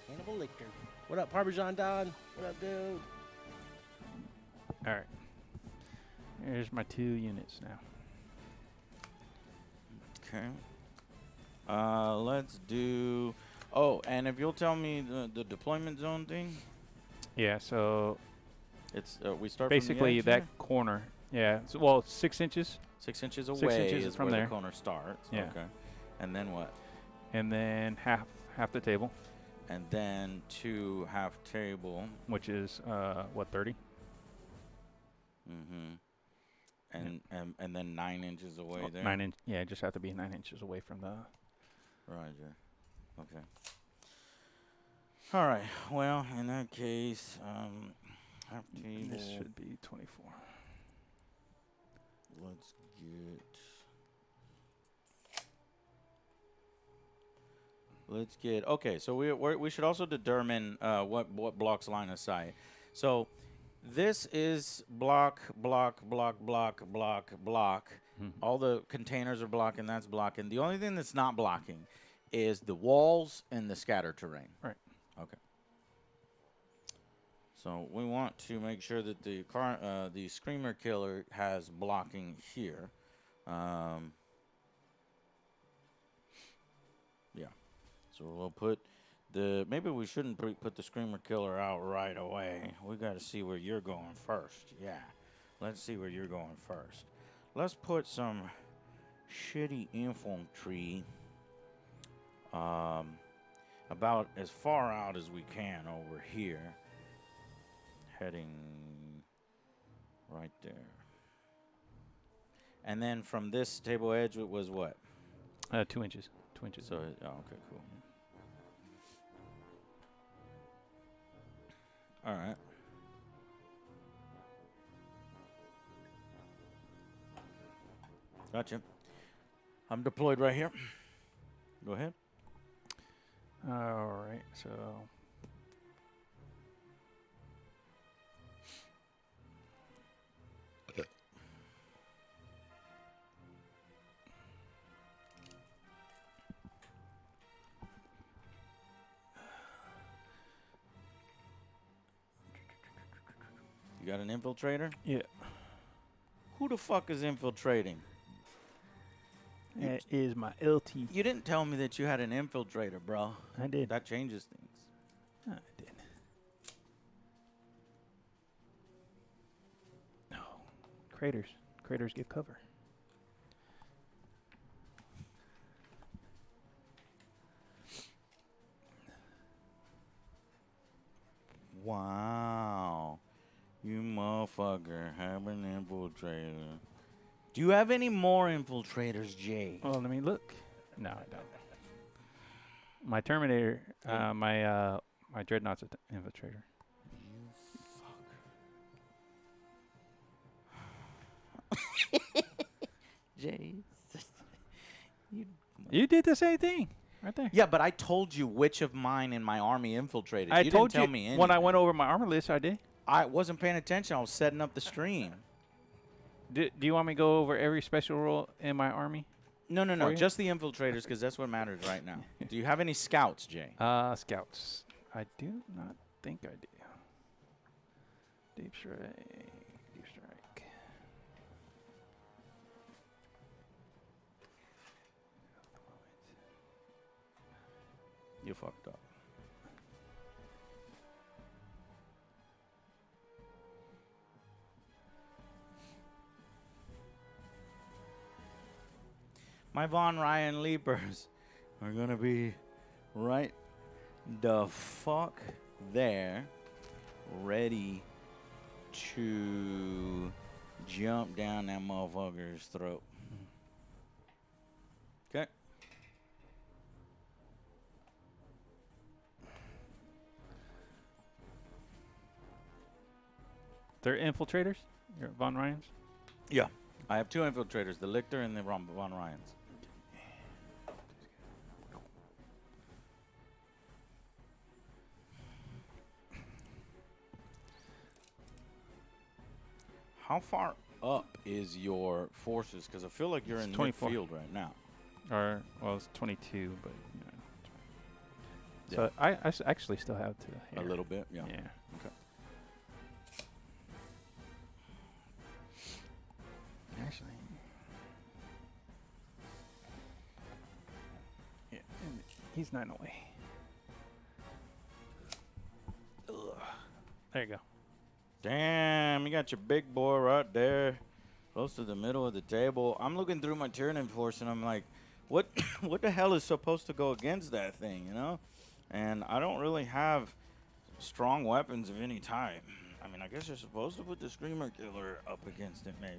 Hannibal Lecter. What up, Parmesan Don? What up, dude? All right. Here's my 2 units now. Okay. Let's do. Oh, and if you'll tell me the deployment zone thing, Yeah. So it's we start basically from the edge that corner. Yeah. So, well, 6 inches, here? 6 inches 6 away inches is from where there. the corner starts. Yeah. Okay. And then what? and then half the table, And then 2 half table. which is what 30. Mm-hmm. And then 9 inches away there. 9 inch. Yeah, just have to be 9 inches away from the. Roger. Okay. All right. Well, in that case, half table. This should be 24. Let's get. Okay, so we should also determine what blocks line of sight. So this is block. Mhm. All the containers are blocking. That's blocking. The only thing that's not blocking is the walls and the scatter terrain. Right. Okay. So we want to make sure that the Screamer Killer has blocking here. Yeah. So we'll put maybe we shouldn't put the Screamer Killer out right away. We got to see where you're going first. Yeah. Let's see where you're going first. Let's put some shitty infantry about as far out as we can over here. Heading right there. And then from this table edge, it was what? 2 inches. 2 inches. So, okay, cool. All right. Gotcha. I'm deployed right here. Go ahead. All right. So. You got an infiltrator? Yeah. Who the fuck is infiltrating? That is my LT. You didn't tell me that you had an infiltrator, bro. I did. That changes things. I did. No. Craters. Craters give cover. Wow. You motherfucker have an infiltrator. Do you have any more infiltrators, Jay? Well, let me look. No, I don't. My Terminator, my Dreadnought's an infiltrator. You fuck. Jay. You did the same thing, right there. Yeah, but I told you which of mine in my army infiltrated. I you told didn't tell you me when I anything. went over my armor list. I did. I wasn't paying attention. I was setting up the stream. Do you want me to go over every special role in my army? No, For you? just the infiltrators, because that's what matters right now. Do you have any scouts, Jay? Scouts. I do not think I do. Deep strike. Deep strike. You fucked up. My Von Ryan Leapers are gonna be right the fuck there, ready to jump down that motherfucker's throat. Okay. They're infiltrators? Your Von Ryans? Yeah. I have 2 infiltrators, the Lichter and the Von Ryans. How far up is your forces? Because I feel like you're It's in 24. midfield right now. Or, well, it's 22, but, you know. Yeah. So I actually still have to. A little bit, yeah. Yeah. Okay. Actually. Yeah, and he's 9 away. Ugh. There you go. Damn, you got your big boy right there, close to the middle of the table. I'm looking through my Tyranid force, and I'm like, what what the hell is supposed to go against that thing, you know? And I don't really have strong weapons of any type. I mean, I guess you're supposed to put the Screamer Killer up against it, maybe.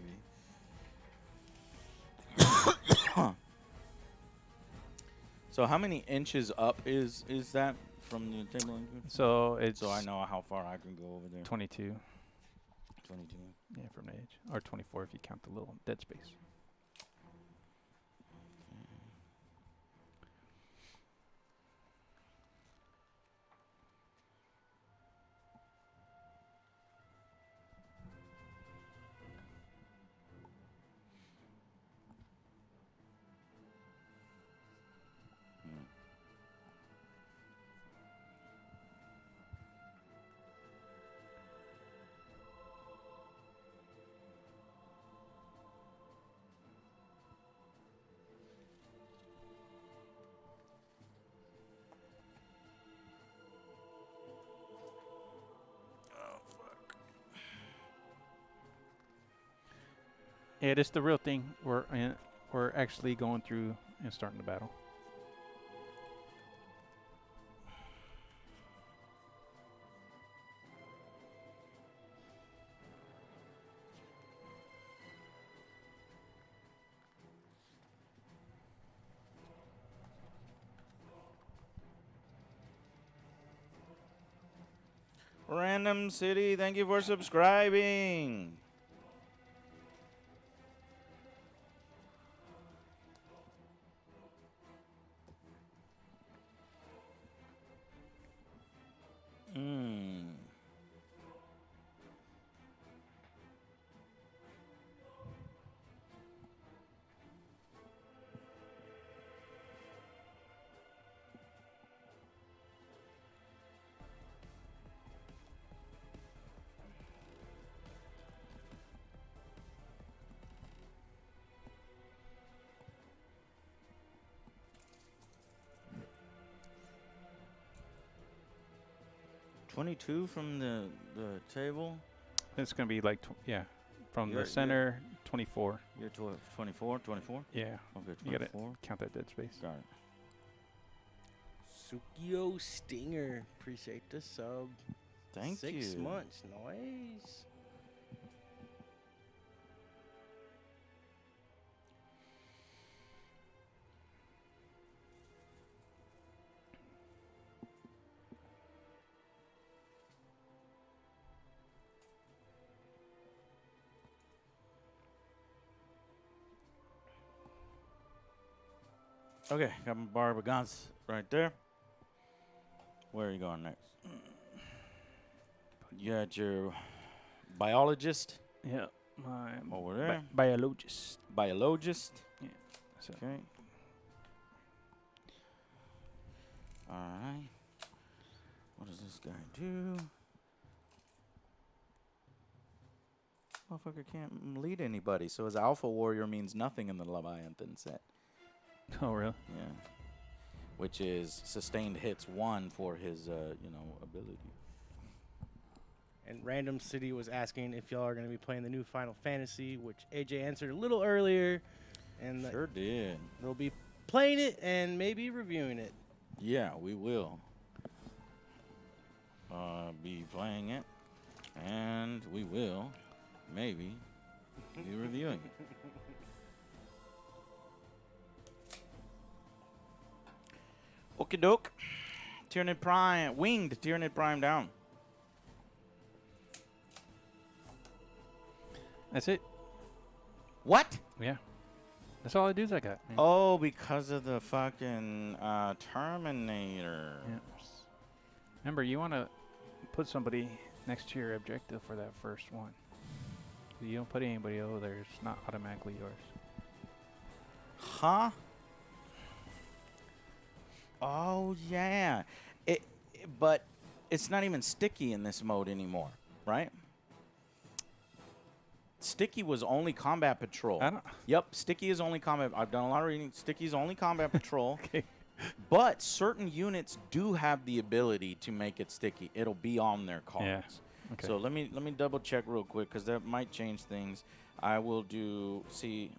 So how many inches up is that from the table? So it's So I know how far I can go over there. 22. 22. Yeah, from the edge. Or 24 if you count the little dead space. Yeah, it's the real thing. We're actually going through and starting the battle. Random City, thank you for subscribing. Mm. $22 from the table. It's going to be like, yeah, from You're- the center, 24. You're 24, 24? Yeah. Okay, You got to 24. count that dead space. Got it. Sukio Stinger. Appreciate the sub. Thank 6 you. months. Nice. Okay, got my bar of guns right there. Where are you going next? You got your biologist Yeah. My over there. biologist. Biologist. So Okay. All right. What guy do? Motherfucker can't lead anybody, so his Alpha Warrior means nothing in the Leviathan set. Oh, really? Yeah. Which is sustained hits 1 for his, ability. And Random City was asking if y'all are going to be playing the new Final Fantasy, which AJ answered a little earlier. And Sure did. they'll be playing it and maybe reviewing it. Yeah, we will be playing it, and we will maybe be reviewing it. Okie doke. Tyranid Prime, winged Tyranid Prime down. That's it. What? Yeah. That's all the dudes I got. Man. Oh, because of the fucking Terminator. Yeah. Remember, you want to put somebody next to your objective for that first one. You don't put anybody over there, it's not automatically yours. Huh? Oh, yeah. But it's not even sticky in this mode anymore, right? Sticky was only combat patrol. I don't. Yep, sticky is only combat. I've done a lot of reading. Sticky is only combat patrol. Okay. But certain units do have the ability to make it sticky. It'll be on their cards. Yeah. Okay. So let me double check real quick because that might change things. I will do. See.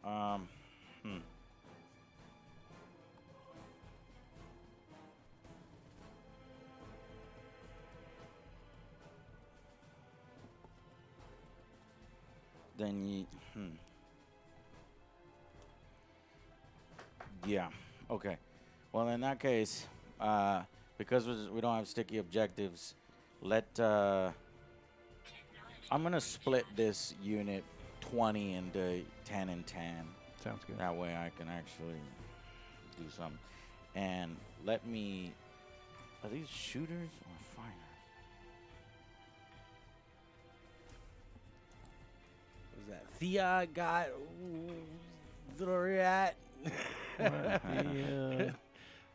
Then you. Yeah. Okay. Well, in that case, because we don't have sticky objectives, I'm gonna split this unit 20 into 10 and 10. Sounds good. That way I can actually do something. And let me. Are these shooters or fighters? Was that Thea got Doriat?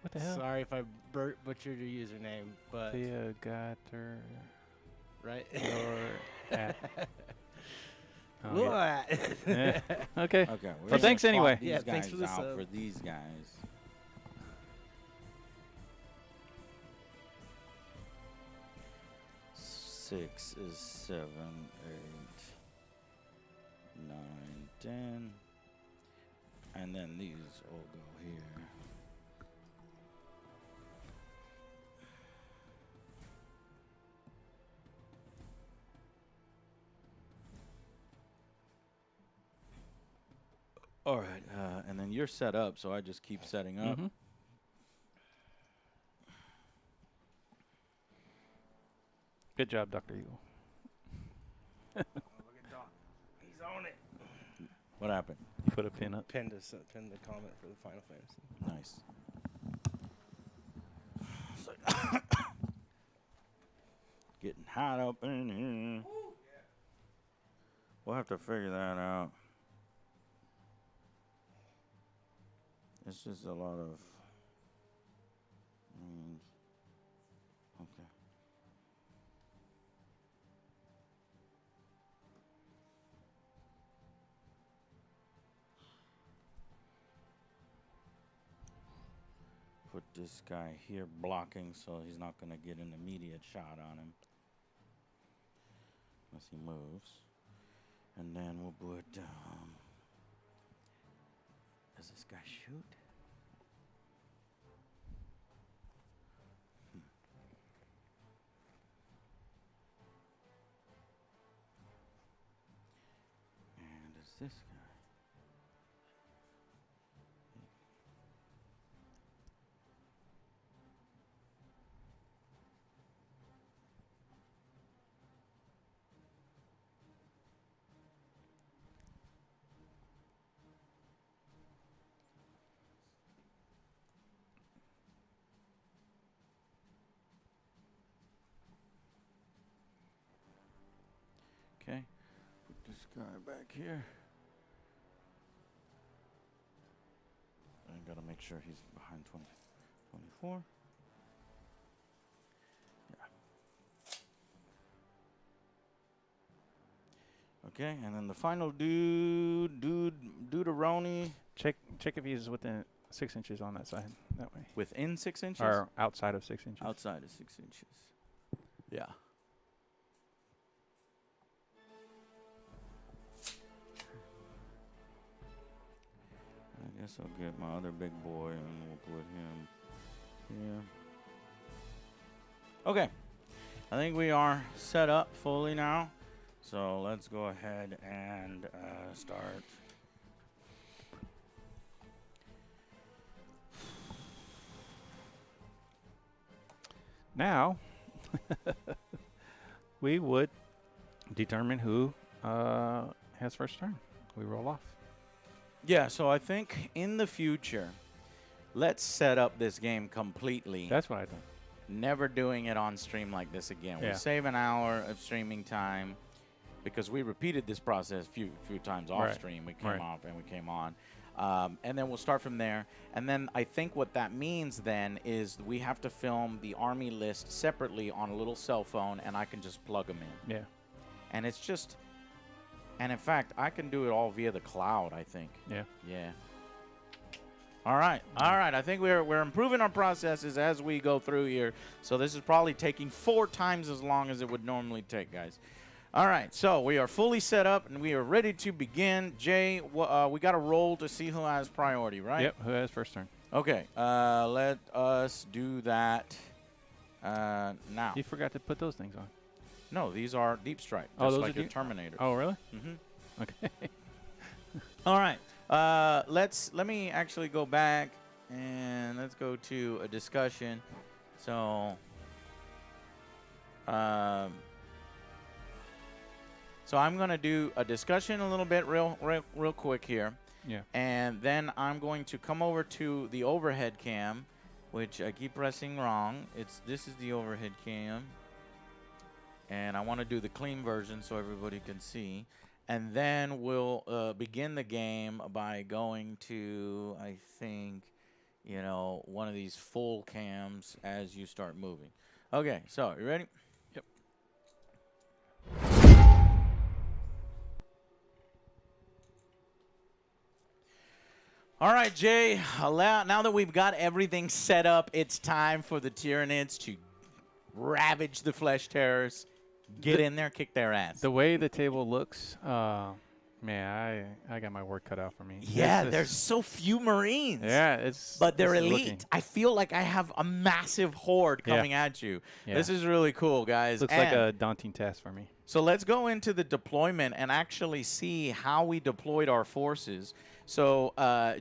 What the hell? Sorry if I butchered your username, but The Gator. right. Or at. Oh, What? yeah. Okay. Okay. we're Well, gonna thanks swap anyway. These Yeah, guys thanks for the out sub. for these guys. Six is 7, 8, 9, 10, and then these all go here. All right, and then you're set up, so I just keep setting up. Mhm. Good job, Dr. Eagle. Look at Doc. He's on it. What happened? You put a pin up. Pinned the comment for the Final Fantasy. Nice. Getting hot up in here. We'll have to figure that out. It's just a lot of. Okay. Put this guy here blocking so he's not going to get an immediate shot on him. Unless he moves. And then we'll put, does this guy shoot? And does this guy? Okay, put this guy back here. I gotta make sure he's behind 24. Yeah. Okay, and then the final duderoni. Check if he's within 6 inches on that side. That way. Within 6 inches? Or outside of 6 inches. Outside of 6 inches. Yeah. I guess I'll get my other big boy and we'll put him here. Okay. I think we are set up fully now. So let's go ahead and start. Now, we would determine who has first turn. We roll off. Yeah, so I think in the future, let's set up this game completely. That's what I done. Never doing it on stream like this again. Yeah. We save an hour of streaming time because we repeated this process a few times off Right. stream. We came Right. off and we came on. And then we'll start from there. And then I think what that means then is we have to film the army list separately on a little cell phone, and I can just plug them in. Yeah. And it's just... And in fact, I can do it all via the cloud, I think. Yeah. Yeah. All right. All right. I think we're improving our processes as we go through here. So this is probably taking 4 times as long as it would normally take, guys. All right. So we are fully set up, and we are ready to begin. Jay, we got to roll to see who has priority, right? Yep. Who has first turn? Okay. Let us do that now. You forgot to put those things on. No, these are deep strike, Oh, just those like are your Terminators. Oh, really? Mm-hmm. Okay. All right. Let me actually go back and let's go to a discussion. So, so I'm gonna do a discussion a little bit real quick here, Yeah. and then I'm going to come over to the overhead cam, which I keep pressing wrong. This is the overhead cam, and I want to do the clean version so everybody can see. And then we'll begin the game by going to, I think, one of these full cams as you start moving. Okay, so you ready? Yep. All right, Jay. Now that we've got everything set up, it's time for the Tyranids to ravage the flesh terrors. Get in there, kick their ass. The way the table looks, man, I got my work cut out for me. Yeah, It's there's just- so few Marines. Yeah, it's. But they're it's elite. looking- I feel like I have a massive horde Yeah. coming at you. Yeah. This is really cool, guys. Looks like And a daunting task for me. so let's go into the deployment and actually see how we deployed our forces. So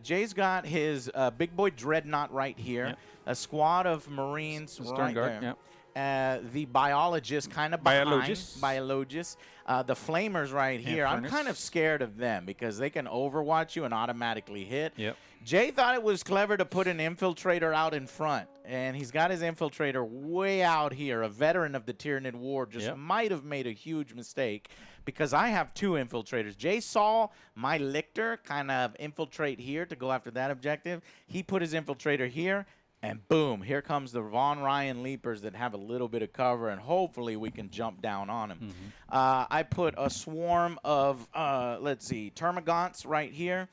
Jay's got his big boy dreadnought right here, Yep. a squad of Marines Stern right guard. there. Yep. The biologist kind of behind. Biologist. Biologist. The flamers right here. I'm furnace. kind of scared of them because they can overwatch you and automatically hit. Yep. Jay thought it was clever to put an infiltrator out in front, and he's got his infiltrator way out here. A veteran of the Tyranid War just Yep. might have made a huge mistake because I have 2 infiltrators. Jay saw my Lictor kind of infiltrate here to go after that objective. He put his infiltrator here, and boom, here comes the Von Ryan Leapers that have a little bit of cover, and hopefully we can jump down on him. I put a swarm of, let's see, Termagants right here.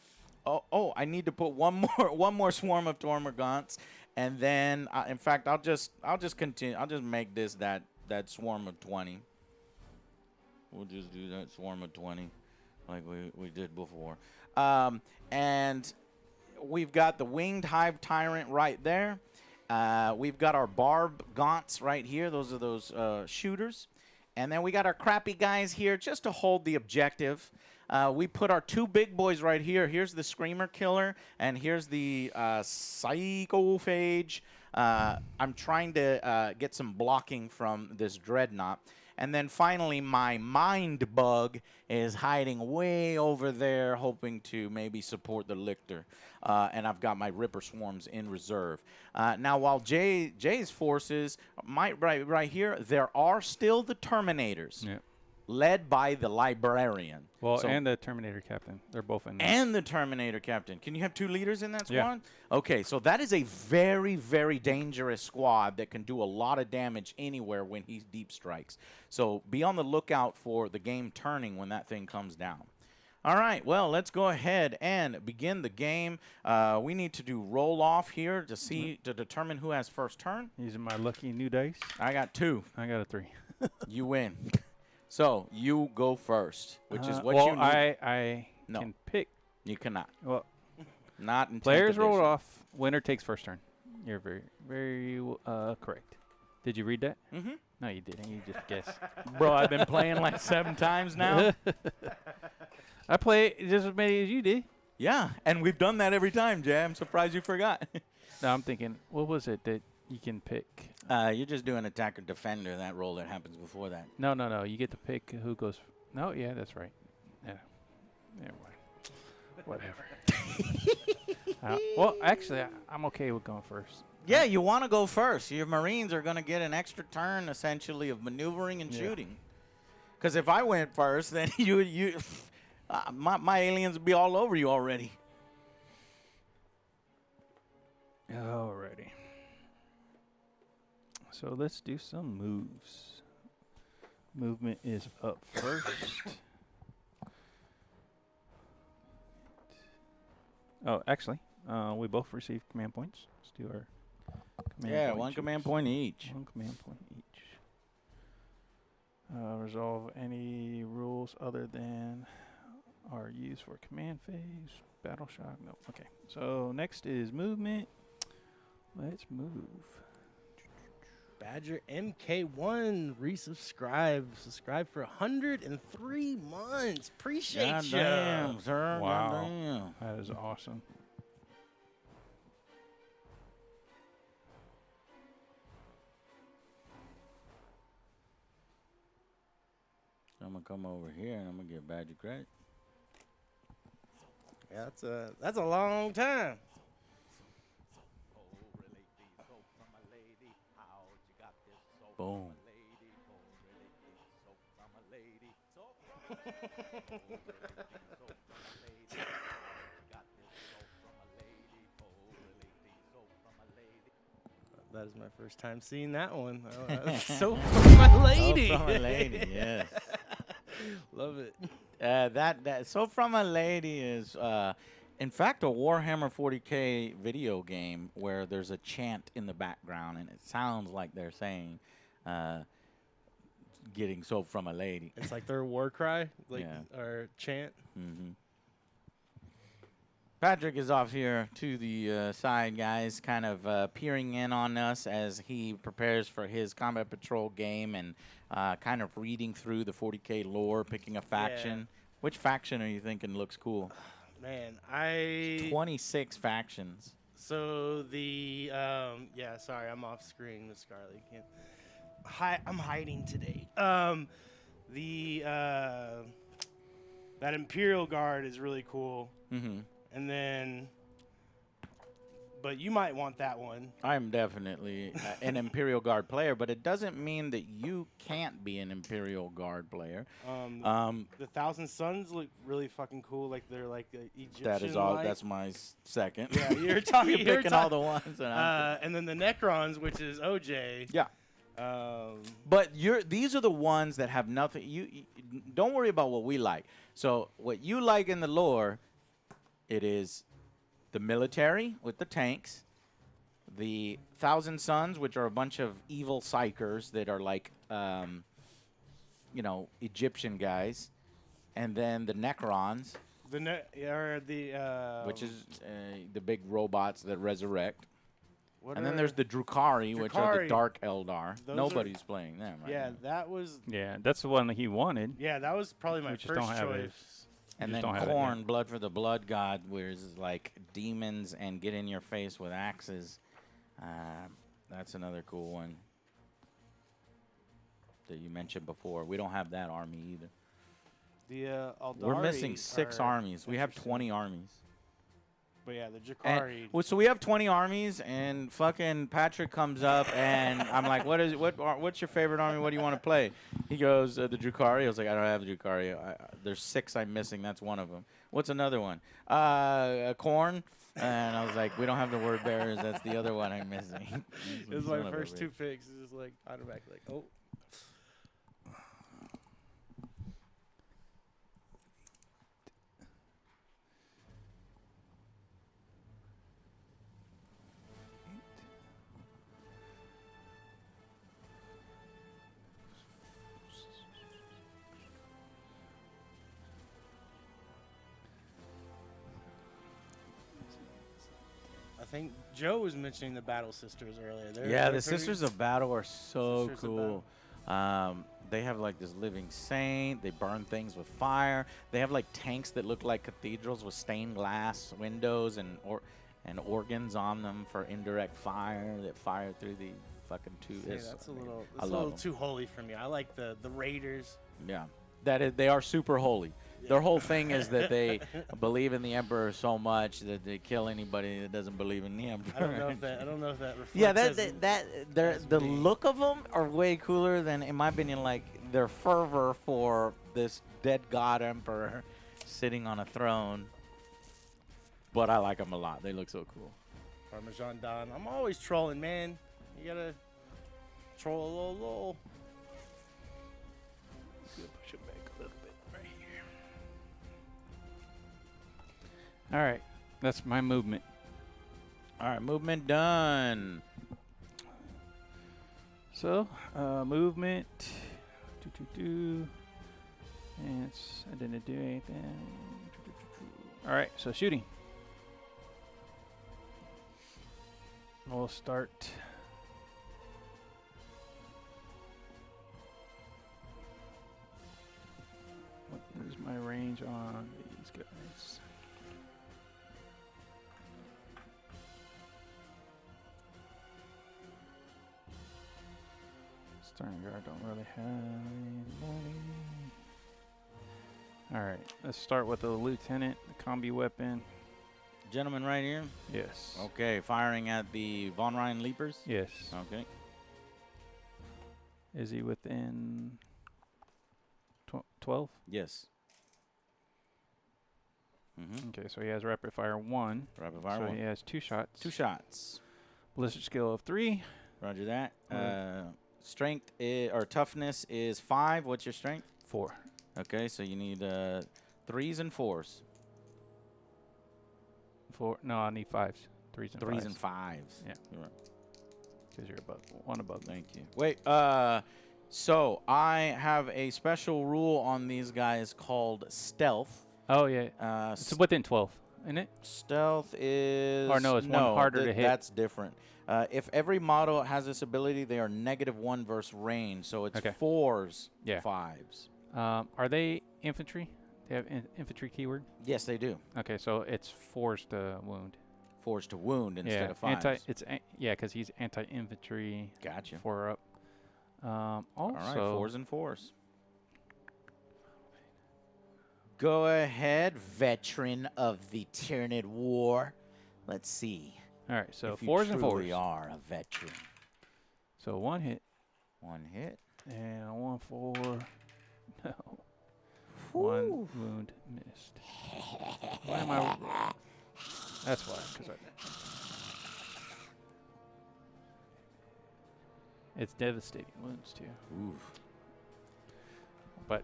Oh, I need to put one more swarm of Termagants, and then, in fact, I'll just continue. I'll just make this that swarm of 20. We'll just do that swarm of 20, like we did before. And we've got the Winged Hive Tyrant right there. We've got our Barb Gaunts right here. Those are those shooters. And then we got our crappy guys here just to hold the objective. We put our 2 big boys right here. Here's the Screamer Killer, and here's the Psychophage. I'm trying to get some blocking from this Dreadnought. And then finally, my Mind Bug is hiding way over there, hoping to maybe support the Lictor. And I've got my Ripper Swarms in reserve. Now, while Jay's forces, right here, there are still the Terminators. Yeah. led by the librarian. Well, So- and the Terminator captain. They're both in there. and the Terminator captain. Can you have 2 leaders in that Yeah. squad? Okay, so that is a very, very dangerous squad that can do a lot of damage anywhere when he deep strikes. So be on the lookout for the game turning when that thing comes down. All right, well, let's go ahead and begin the game. We need to do roll off here to determine who has first turn. Using my lucky new dice. I got 2. I got a 3. You win. So you go first, which is what well, you need. I No. can pick. You cannot. Well, Not in 10th players roll edition. off. Winner takes first turn. You're very, very correct. Did you read that? Mm-hmm. No, you didn't. You just guessed. Bro, I've been playing like 7 times now. I play just as many as you did. Yeah, and we've done that every time, Jay. I'm surprised you forgot. No, I'm thinking, what was it that you can pick? You're just doing attacker defender, that role that happens before that. No. You get to pick who goes. No, yeah, that's right. Yeah. Never mind. Whatever. Well, actually, I'm okay with going first. Yeah, you want to go first. Your Marines are going to get an extra turn, essentially, of maneuvering and Yeah. shooting. Because if I went first, then my aliens would be all over you already. Alrighty. So let's do some moves. Movement is up first. Oh, actually, we both received command points. Let's do our command point 1 checks. command point each. 1 command point each. Resolve any rules other than are used for command phase. Battle shock. No. Okay. So next is movement. Let's move. Badger MK1 resubscribe. Subscribe for 103 months. Appreciate God you. damn, sir. Wow. God damn. That is awesome. I'm going to come over here and I'm going to give Badger credit. Yeah, that's a long time. Boom. That is my first time seeing that one. So from my lady. Oh, from a lady, yes. Love it. That So From a Lady is, in fact, a Warhammer 40K video game where there's a chant in the background, and it sounds like they're saying, getting soap from a lady. It's like their war cry, like Yeah. our chant. Mm-hmm. Patrick is off here to the side, guys, kind of peering in on us as he prepares for his combat patrol game and kind of reading through the 40K lore, picking a faction. Which faction are you thinking looks cool? Man, 26 factions. So the yeah, sorry, I'm off screen with Scarlet. You can't. I'm hiding today. That Imperial Guard is really cool. Mm-hmm. And then, but you might want that one. I'm definitely an Imperial Guard player, but it doesn't mean that you can't be an Imperial Guard player. The Thousand Suns look really fucking cool. Like they're like Egyptian. That is all. That's my second. Yeah, you're talking. You're you're picking all the ones. and then the Necrons, which is OJ. Yeah. But these are the ones that have nothing. You don't worry about what we like. So what you like in the lore, it is the military with the tanks, the Thousand Suns, which are a bunch of evil psychers that are like, Egyptian guys, and then the Necrons, which is the big robots that resurrect. And then there's the Drukhari, which are the Dark Eldar. Those Nobody's playing them right yeah, now. that was. Yeah, that's the one that he wanted. Yeah, that was probably my We just first don't have it. choice. And just then don't have it Khorne, yet. Blood for the Blood God, where it's like demons and get in your face with axes. That's another cool one that you mentioned before. We don't have that army either. The Aldari We're missing 6 are armies. We have interesting. 20 armies. But yeah, the And, Drakari. well, so we have 20 armies, and fucking Patrick comes up, and I'm like, what's your favorite army? What do you want to play? He goes, the Drakari. I was like, I don't have the Drakari. There's 6 I'm missing. That's one of them. What's another one? Corn. And I was like, we don't have the word bearers. That's the other one I'm missing. It was my first 2 picks. It's just like automatically like, oh. I think Joe was mentioning the Battle Sisters earlier. Yeah, they're the Sisters of Battle are so Sisters of cool. They have like this living saint. They burn things with fire. They have like tanks that look like cathedrals with stained glass windows and organs on them for indirect fire that fire through the fucking tube. Yeah, that's a little too holy for me. I like the Raiders. Yeah, they are super holy. Their whole thing is that they believe in the Emperor so much that they kill anybody that doesn't believe in the Emperor. I don't know if that reflects. Yeah, the me. look of them are way cooler than, in my opinion, like their fervor for this dead god Emperor sitting on a throne. But I like them a lot. They look so cool. Parmesan Don. I'm always trolling, man. You gotta troll a little. Push it back a little bit right here. All right, that's my movement. All right, movement done. So, movement. And I didn't do anything. All right, so shooting. We'll start. What is my range on these guys? Starting guard don't really have anybody. Alright, let's start with the lieutenant, the combi weapon. Gentleman right here. Yes. Okay, firing at the Von Ryan Leapers. Yes. Okay. Is he within 12? Yes. Mm-hmm. Okay, so he has rapid fire 1. Rapid fire so 1. he has 2 shots. 2 shots. Ballistic skill of 3. Roger that. Right. Strength or toughness is 5. What's your strength? 4. Okay, so you need 3s and 4s. 4. No, I need 5s. 3s and 5s. 3s and 5s. Yeah. You're right. Because you're above 1 above. Thank you. Wait, so I have a special rule on these guys called stealth. Oh, yeah. It's within 12, isn't it? Stealth is... Or no, it's one harder to hit. That's different. If every model has this ability, they are -1 versus range. So it's Okay. 4s, Yeah. 5s. Are they infantry? They have infantry keyword? Yes, they do. Okay, so it's 4s to wound. 4s to wound instead of 5s. Yeah, because he's anti-infantry. Gotcha. 4 up. Also, All right, 4s and 4s. Go ahead, veteran of the Tyranid War. Let's see. all right, so if you 4s and truly 4s. are a veteran. So 1 hit 1 hit. and 1 4. No. 1 wound missed. Why am I? That's why. Because it's devastating wounds too. Oof. But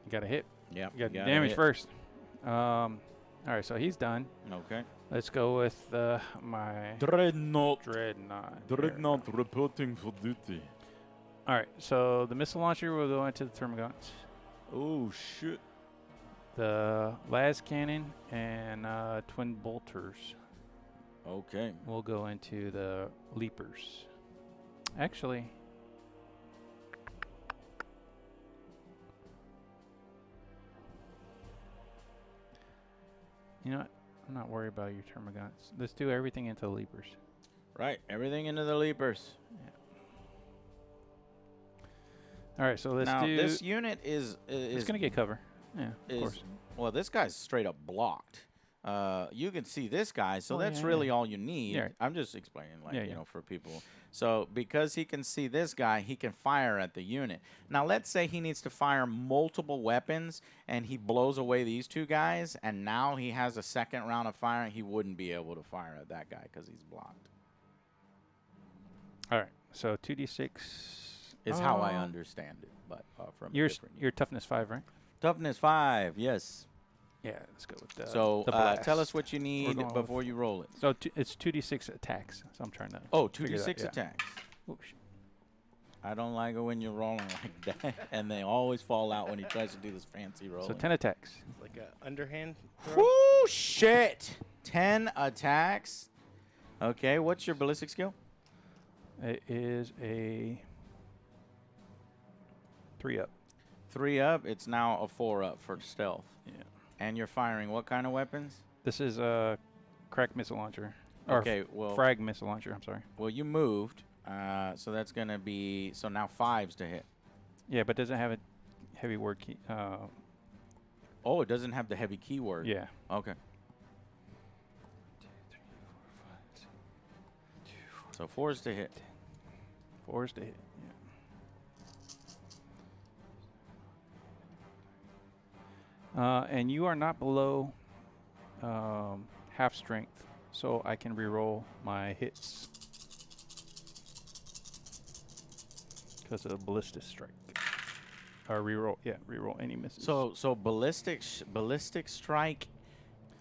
you got to hit. Yep. You got the damage first. All right, so he's done. Okay. Let's go with my Dreadnought. dreadnought. Dreadnought reporting for duty. All right, so the missile launcher will go into the Termagants. Oh shit. The las cannon and twin bolters Okay. will go into the leapers. Actually, you know what? I'm not worried about your Termagants. Let's do everything into the leapers. Right. Everything into the leapers. All right, so let's now, do. this unit is it's gonna get cover. Yeah, of is course. well, this guy's straight up blocked. you can see this guy, so Oh, that's yeah, really yeah. all you need. Yeah. I'm just explaining, like, Yeah, you yeah. know, for people. So because he can see this guy, he can fire at the unit. Now, let's say he needs to fire multiple weapons, and he blows away these two guys, and now he has a second round of firing. He wouldn't be able to fire at that guy because he's blocked. All right. So 2d6 Is how I understand it, but from Your different. your toughness 5, right? Toughness 5, yes. Yeah. Let's go with the. So the tell us blast. what you need going before with- you roll it. So it's 2d6 attacks. So I'm trying to. Oh, figure that, 2d6 yeah. attacks. Oh, shit. I don't like it when you're rolling like that, and they always fall out when he tries to do this fancy roll. So 10 attacks. It's like a underhand throw. Whoo, shit! 10 attacks. Okay, what's your ballistic skill? It is a 3 up. 3 up. It's now a 4 up for stealth. Yeah. And you're firing what kind of weapons? This is a crack missile launcher. Or Okay, well, frag missile launcher. I'm sorry. well, you moved, so that's gonna be now 5s to hit. Yeah, but doesn't have a heavy word key. Oh, it doesn't have the heavy keyword. Yeah. Okay. So 4s to hit. 4s to hit. Yeah. And you are not below half strength, so I can reroll my hits because of the ballistic strike. Or reroll, yeah, reroll any misses. So ballistic strike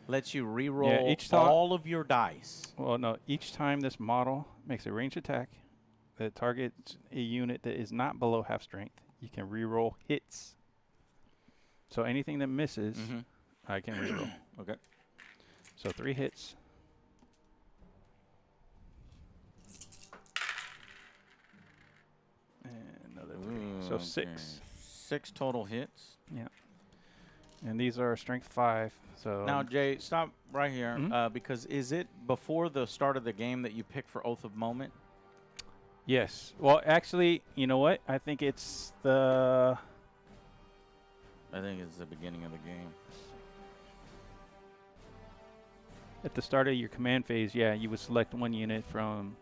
lets you reroll each time- all of your dice. well, no, each time this model makes a ranged attack that targets a unit that is not below half strength, you can reroll hits. So anything that misses, Mhm. I can reroll. Okay. So 3 hits. And another 3. So Ooh, 6. okay. 6 total hits. Yeah. And these are strength 5. So Now, Jay, stop right here, Mhm. because is it before the start of the game that you pick for Oath of Moment? yes. Well, actually, you know what? I think it's the I think it's the beginning of the game. at the start of your command phase. Yeah, you would select one unit from.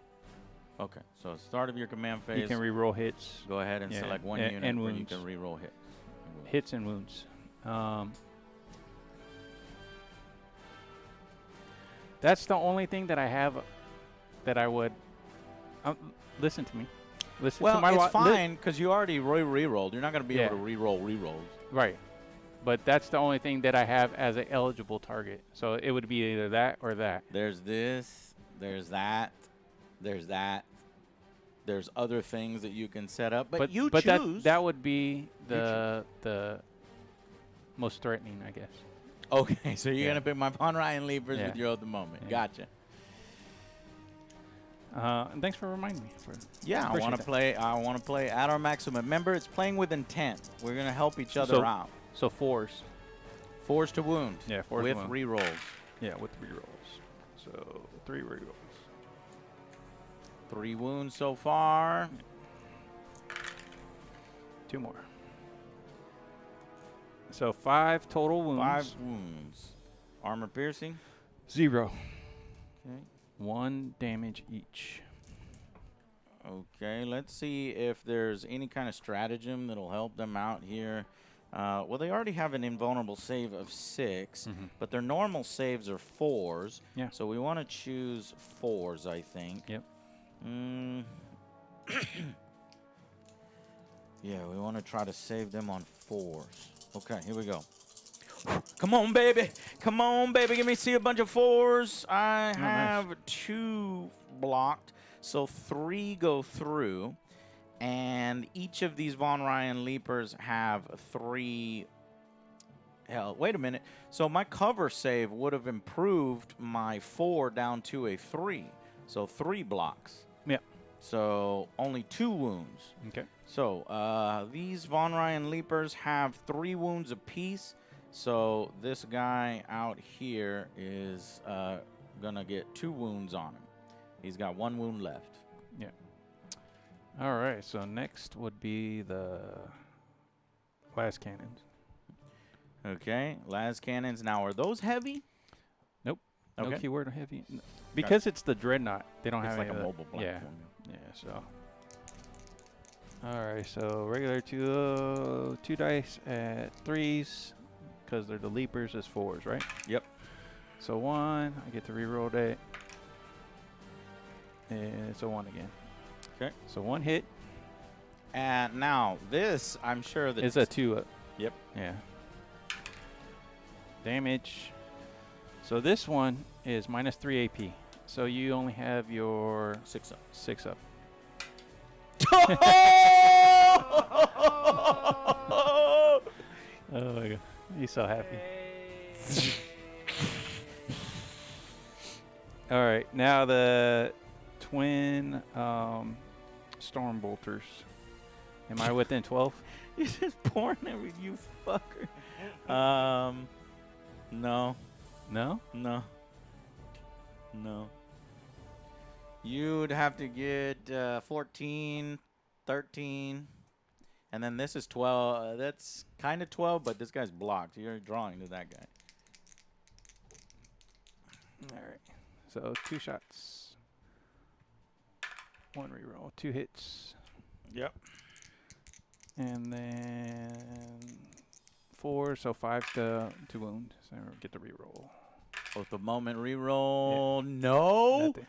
Okay, so start of your command You phase. can reroll hits, Go ahead and Yeah, select one a- unit and where you wounds. can reroll hits. hits and wounds. That's the only thing that I have that I would. Listen to me. Listen Well, to my it's fine because you already rerolled. You're not going to be Yeah. able to reroll rerolls. Right. But that's the only thing that I have as an eligible target. So it would be either that or that. There's this. There's that. There's that. There's other things that you can set up, but you choose. that would be the most threatening, I guess. Okay, so you're Yeah. gonna pick my Von Ryan Leapers Yeah. with your other moment. Yeah. Gotcha. And thanks for reminding me. Yeah, I Appreciate want to that. play. I want to play at our maximum. Remember, it's playing with intent. We're gonna help each other So- out. So 4s. 4s to wound. Yeah, 4s to with wound. rerolls. Yeah, with rerolls. So 3 rerolls. 3 wounds so far. 2 more. So 5 total wounds. 5 wounds. Armor piercing. 0. Okay. 1 damage each. Okay, let's see if there's any kind of stratagem that'll help them out here. Well, they already have an invulnerable save of 6, Mhm. but their normal saves are 4s. Yeah. So we want to choose 4s, I think. Yep. Yeah, we want to try to save them on 4s. Okay, here we go. Come on, baby. Come on, baby. Give me see a bunch of 4s. I nice. have 2 blocked, so 3 go through. And each of these Von Ryan Leapers have 3. Hell, wait a minute. So my cover save would have improved my 4 down to a 3. So 3 blocks. Yeah. So only 2 wounds. Okay. So these Von Ryan Leapers have 3 wounds apiece. So this guy out here is going to get 2 wounds on him. He's got 1 wound left. Yeah. All right. So next would be the las cannons. Okay, las cannons. Now, are those heavy? No Okay. keyword heavy. Because it's the Dreadnought, they don't It's have like a any of mobile that. Yeah. platform. Yeah, so. Alright, so regular two dice at 3s, because they're the leapers as 4s, right? Yep. So 1, I get to reroll that. And it's a 1 again. Okay. So 1 hit. And now this, I'm sure that It's a 2 up. Yep. Yeah. Damage. So this one is minus 3 AP. So you only have your 6 up. 6 up. Oh my god. He's so happy. Alright, now the twin storm bolters. Am I within 12? You're just pouring every you fucker. No. No? No. No. You'd have to get 14, 13, and then this is 12. That's kind of 12, but this guy's blocked. You're drawing to that guy. Alright. So 2 shots. 1 reroll. 2 hits. Yep. And then 4, so 5 to wound. So get the reroll. Both the moment reroll. No. Nothing.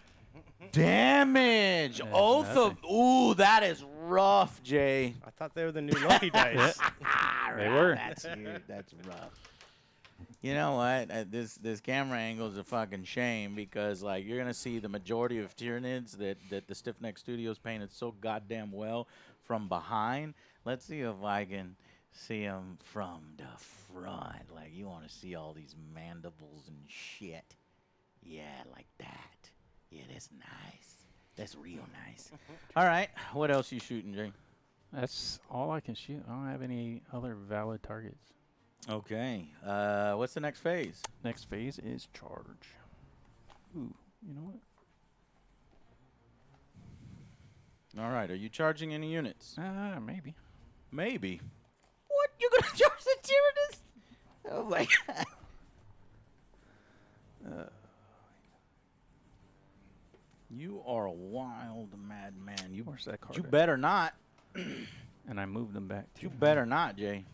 Damage. That's Oath of. Ooh, that is rough, Jay. I thought they were the new lucky dice. They were. That's huge. That's rough. You know what? This camera angle is a fucking shame because like you're gonna see the majority of Tyrranids that the Stiff Neck Studios painted so goddamn well from behind. Let's see if I can see them from the front. Like you want to see all these mandibles and shit. Yeah, like that. Yeah, that's nice. That's real nice. All right, what else you shooting, Jay? That's all I can shoot. I don't have any other valid targets. Okay. What's the next phase? Next phase is charge. Ooh, you know what? All right. Are you charging any units? Maybe. Maybe. What? You gonna charge the Tyranids? Oh my god. You are a wild madman. You Where's that card? You at? better not. And I moved them back. You too. better not, Jay.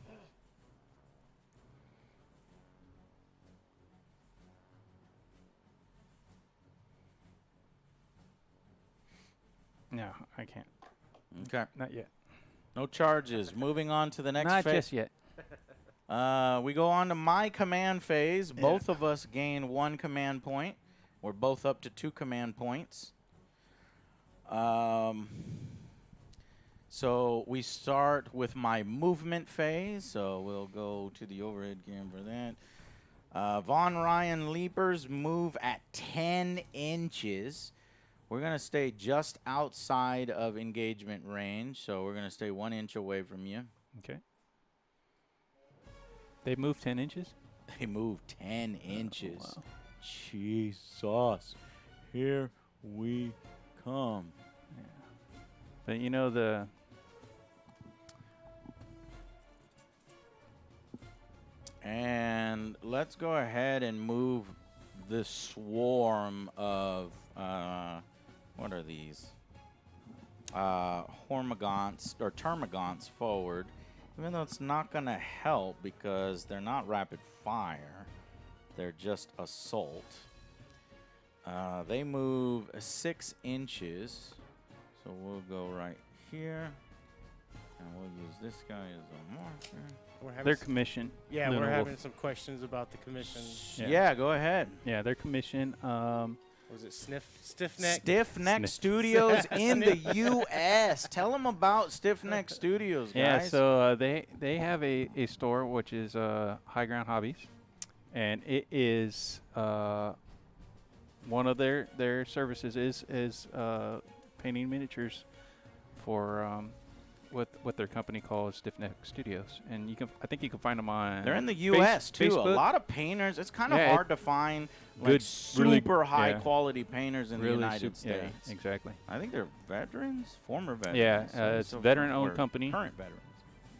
No, I can't. Okay. Not yet. No charges. Moving on to the next Not phase. just yet. We go on to my command phase. Both of us gain 1 command point. We're both up to 2 command points. So we start with my movement phase. So we'll go to the overhead cam for that. Von Ryan Leapers move at 10 inches. We're going to stay just outside of engagement range. So we're going to stay 1 inch away from you. Okay. They moved 10 inches? They move 10 inches. wow. Jesus. Here we come. But you know the... And let's go ahead and move this swarm of, what are these? Hormagaunts, or Termagants forward. Even though it's not going to help because they're not rapid fire. They're just assault. They move 6 inches. So we'll go right here. And we'll use this guy as a marker. We're having Their s- commission. yeah, Lunar we're Wolf. having some questions about the commission. Yeah. Yeah, go ahead. Yeah, their commission. Was it Stiff Neck? Stiff Neck Sniff. Studios in the U.S. Tell them about Stiff Neck Studios, guys. Yeah, so they have a store which is High Ground Hobbies, and it is one of their services is painting miniatures for what their company calls Stiff Neck Studios, and I think you can find them on. They're in the U.S. too. Facebook. A lot of painters. It's kind of Yeah, hard to find like good, really- super high yeah. quality painters in the United Yeah, States. exactly. I think they're veterans, former veterans. Yeah, it's a veteran-owned or company. Current veterans.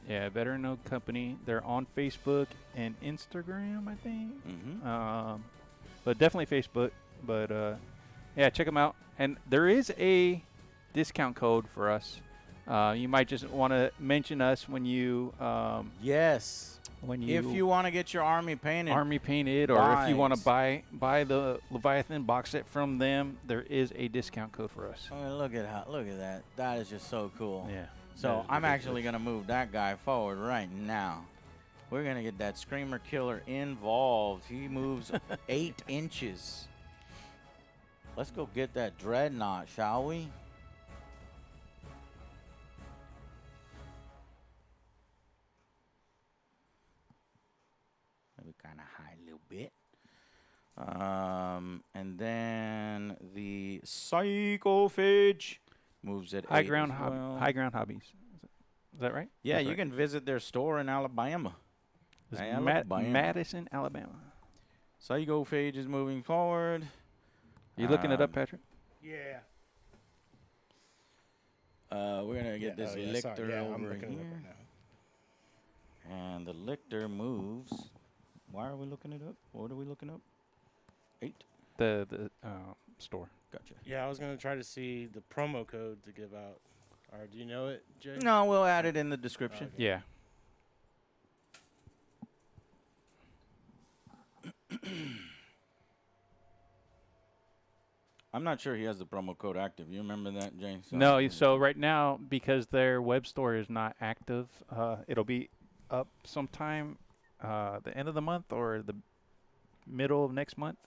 Yeah, veteran-owned company. They're on Facebook and Instagram, I think. Mm-hmm. but definitely Facebook. But yeah, check them out. And there is a discount code for us. You might just want to mention us when you Yes. If you want to get your army painted, or if you want to buy the Leviathan box set from them, there is a discount code for us. Oh, look at that. That is just so cool. Yeah. So I'm actually gonna move that guy forward right now. We're gonna get that Screamer Killer involved. He moves 8 inches. Let's go get that Dreadnought, shall we? Maybe kind of high a little bit. And then the Psychophage moves at 8 as well. High Ground Hobbies. Is that right? Yeah, That's you right. can visit their store in Alabama. It's Alabama. Madison, Alabama. Psychophage is moving forward. You looking it up, Patrick? Yeah. We're gonna get this Lictor I'm over looking it up here, right now. and the Lictor moves. Why are we looking it up? What are we looking up? 8. The store. Gotcha. Yeah, I was gonna try to see the promo code to give out. Or do you know it, Jay? No, we'll add it in the description. Okay. Yeah. I'm not sure he has the promo code active. You remember that, James? No, so right now, because their web store is not active, it'll be up sometime the end of the month or the middle of next month,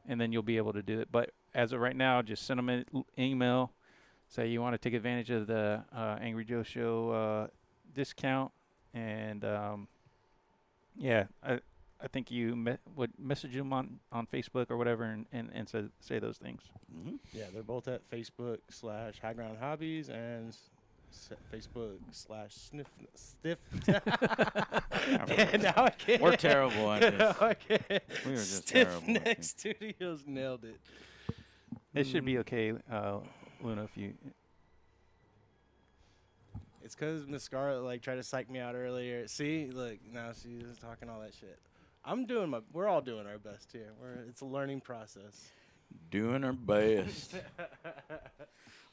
and then you'll be able to do it. But as of right now, just send them an email, say you want to take advantage of the Angry Joe Show discount, and yeah, I think you would message them on Facebook or whatever and say those things. Mm-hmm. Yeah, they're both at Facebook/High Ground Hobbies and Facebook/Stiff. Yeah, now I can't. We're terrible at this. Now I can't. We are just Stiff terrible. Neck Studios nailed it. It should be okay, Luna, if you. It's because Miss Scarlett tried to psych me out earlier. See, look, now she's talking all that shit. We're all doing our best here. It's a learning process. Doing our best.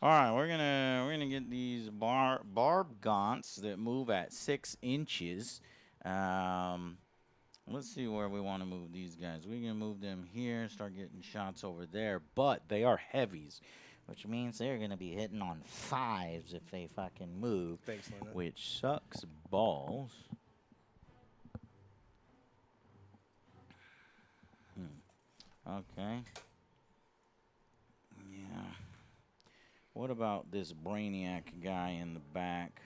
All right, we're gonna get these barb gaunts that move at 6 inches. Let's see where we want to move these guys. We're gonna move them here, start getting shots over there, but they are heavies, which means they're gonna be hitting on 5s if they fucking move. Thanks, Luna. Which sucks balls. Okay. Yeah. What about this Brainiac guy in the back?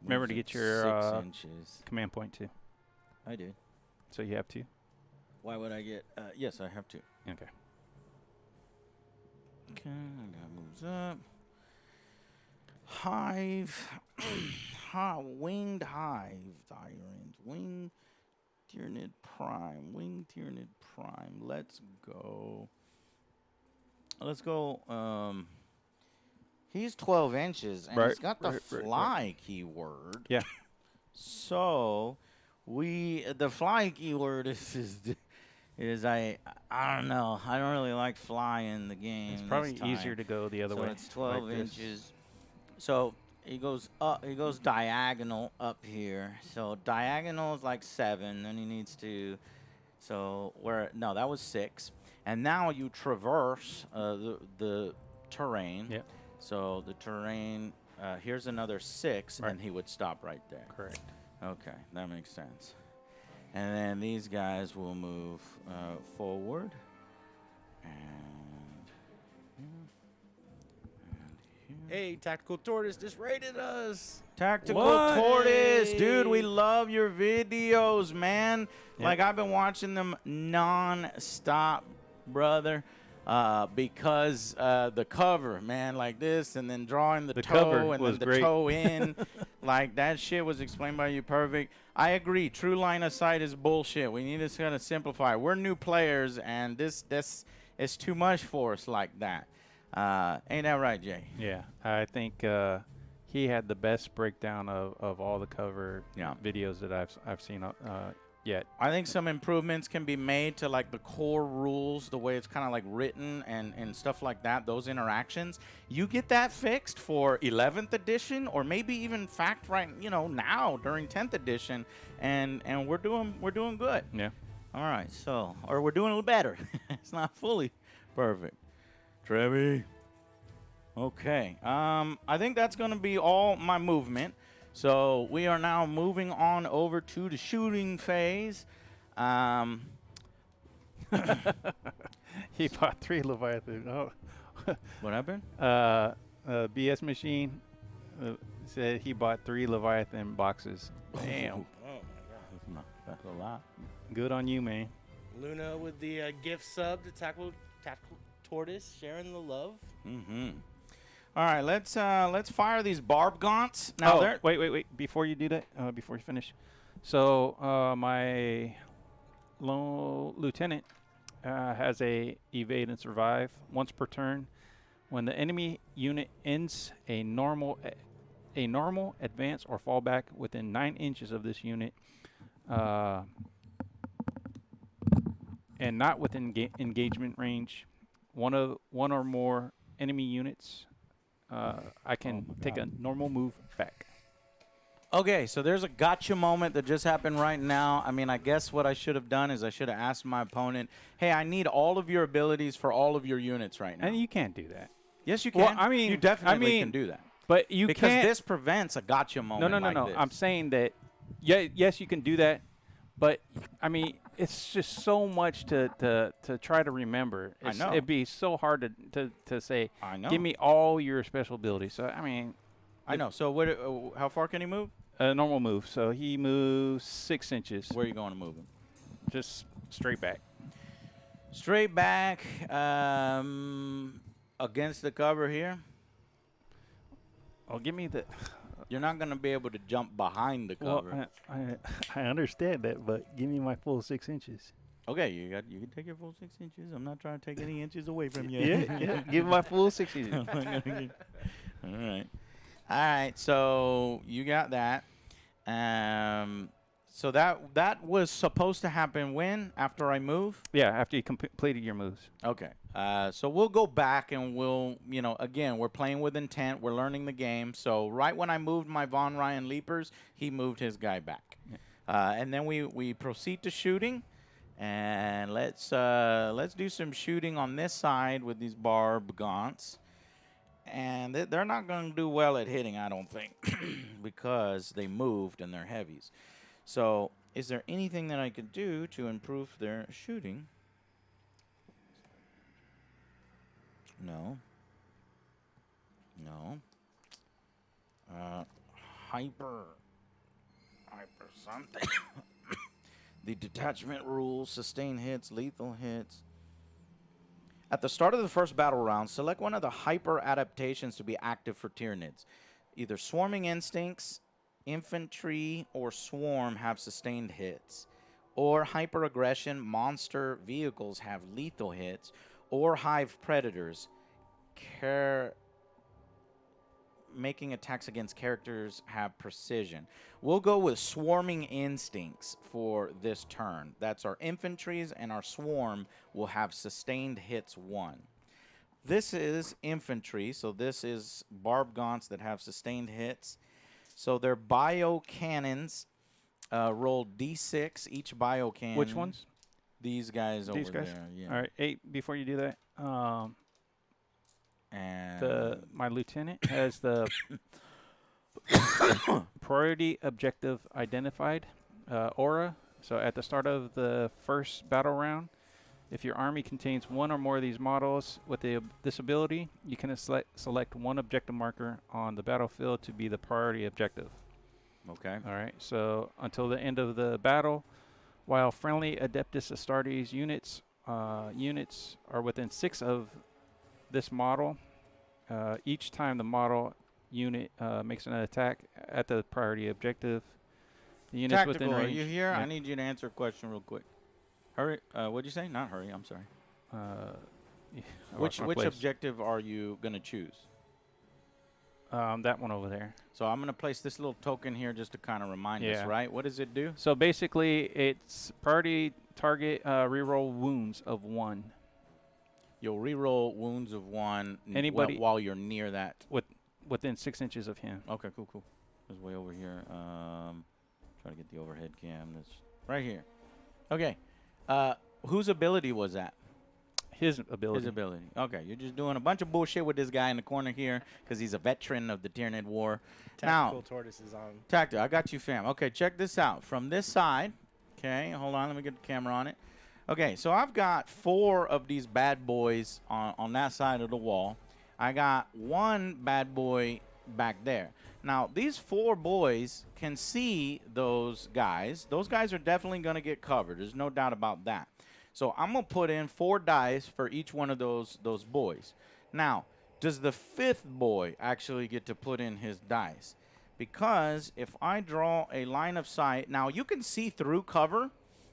Remember to Moves get at your 6 inches. command point too. I did. So you have to. Why would I get? Yes, I have to. Okay. Okay, that moves up. Hive, winged hive, Tyranids, winged Tyranid Prime, winged Tyranid Prime. Let's go. Let's go. He's 12 inches, and he's got the fly keyword. Yeah. So the fly keyword is I don't know. I don't really like fly in the game. It's probably easier to go the other way. So it's 12 like this. inches. So he goes up. He goes diagonal up here. So diagonal is like 7. Then he needs to. So no, that was 6. And now you traverse the terrain. Yep. So the terrain. Here's another 6, Right. and he would stop right there. Correct. Okay, that makes sense. And then these guys will move forward. And here. Hey, Tactical Tortoise just raided us. Tactical What? Tortoise, Hey. dude, we love your videos, man. Yeah. Like, I've been watching them non-stop, brother. Because the cover, man, like this, and then drawing the cover toe, and was then the great. toe in, like that shit was explained by you perfect. I agree. True line of sight is bullshit. We need to kind of simplify. We're new players, and this is too much for us like that. Ain't that right, Jay? Yeah, I think he had the best breakdown of all the cover Yeah. videos that I've seen yet. I think some improvements can be made to like the core rules, the way it's kind of like written and stuff like that, those interactions. You get that fixed for 11th edition or maybe even fact right, now during 10th edition and we're doing good. Yeah. All right. So, or we're doing a little better. It's not fully perfect. Trevi. Okay. I think that's going to be all my movement. So we are now moving on over to the shooting phase. He bought 3 Leviathan. Oh. What happened? BS Machine said he bought 3 Leviathan boxes. Damn. Oh my god. That's a lot. Good on you, man. Luna with the gift sub to Tactical Tortoise, sharing the love. Mm-hmm. All right, let's fire these barb gaunts. Now, wait. Before you do that, before you finish. So, my lieutenant has a evade and survive once per turn. When the enemy unit ends a normal, advance, or fallback within 9 inches of this unit, and not within engagement range, one or more enemy units, I can take a normal move back. Okay, so there's a gotcha moment that just happened right now. I mean, I guess what I should have done is I should have asked my opponent, hey, I need all of your abilities for all of your units right now. And you can't do that. Yes, you can. Well, I mean, you definitely can do that. But you because can't. this prevents a gotcha moment. No. This. I'm saying that, yes, you can do that. But, I mean, it's just so much to try to remember. I know. It'd be so hard to say, I know. give me all your special abilities. So, I mean. I know. So how far can he move? A normal move. So he moves 6 inches. Where are you going to move him? Just straight back. Straight back against the cover here. Oh, give me the. You're not going to be able to jump behind the cover. Well, I understand that, but give me my full 6 inches. Okay, you can take your full 6 inches. I'm not trying to take any inches away from you. Yeah, give me my full 6 inches. All right. So you got that. So that was supposed to happen when? After I move? Yeah, after you completed your moves. Okay. So we'll go back and we'll, again, we're playing with intent. We're learning the game. So right when I moved my Von Ryan Leapers, he moved his guy back. Yeah. And then we proceed to shooting. And let's do some shooting on this side with these barb gaunts. And they're not going to do well at hitting, I don't think, because they moved and they're heavies. So is there anything that I could do to improve their shooting? No. Hyper something. The detachment rules, sustain hits, lethal hits. At the start of the first battle round, select one of the hyper adaptations to be active for Tyranids. Either swarming instincts, infantry, or swarm have sustained hits. Or hyper aggression, monster vehicles have lethal hits. Or hive predators, making attacks against characters have precision. We'll go with swarming instincts for this turn. That's our infantries, and our swarm will have sustained hits 1. This is infantry, so this is barb gaunts that have sustained hits. So they're bio cannons. Roll D6 each bio cannon. Which ones? These guys over there. Yeah. All right. Hey, before you do that, and my lieutenant has the priority objective identified aura. So at the start of the first battle round, if your army contains one or more of these models with this ability, you can select one objective marker on the battlefield to be the priority objective. Okay. All right. So until the end of the battle, while friendly Adeptus Astartes units are within 6 of this model, each time the model unit makes an attack at the priority objective, the units Tactical, within range. are you here? Yeah. I need you to answer a question real quick. Hurry. What'd you say? Not hurry. I'm sorry. Yeah, Which place. objective are you going to choose? That one over there. So I'm going to place this little token here just to kind of remind us, Yeah. right? What does it do? So basically, it's priority target reroll wounds of 1 You'll reroll wounds of 1 Anybody- while you're near that. within 6 inches of him. Okay, cool. It's way over here. Try to get the overhead cam. That's right here. Okay. Whose ability was that? His ability. His ability. Okay, you're just doing a bunch of bullshit with this guy in the corner here because he's a veteran of the Tyranid War. Tactical Now, tortoise is on. Tactic, I got you, fam. Okay, check this out. From this side, okay, hold on, let me get the camera on it. Okay, so I've got 4 of these bad boys on that side of the wall. I got 1 bad boy back there. Now, these 4 boys can see those guys. Those guys are definitely going to get covered. There's no doubt about that. So I'm going to put in 4 dice for each one of those boys. Now, does the 5th boy actually get to put in his dice? Because if I draw a line of sight, now you can see through cover,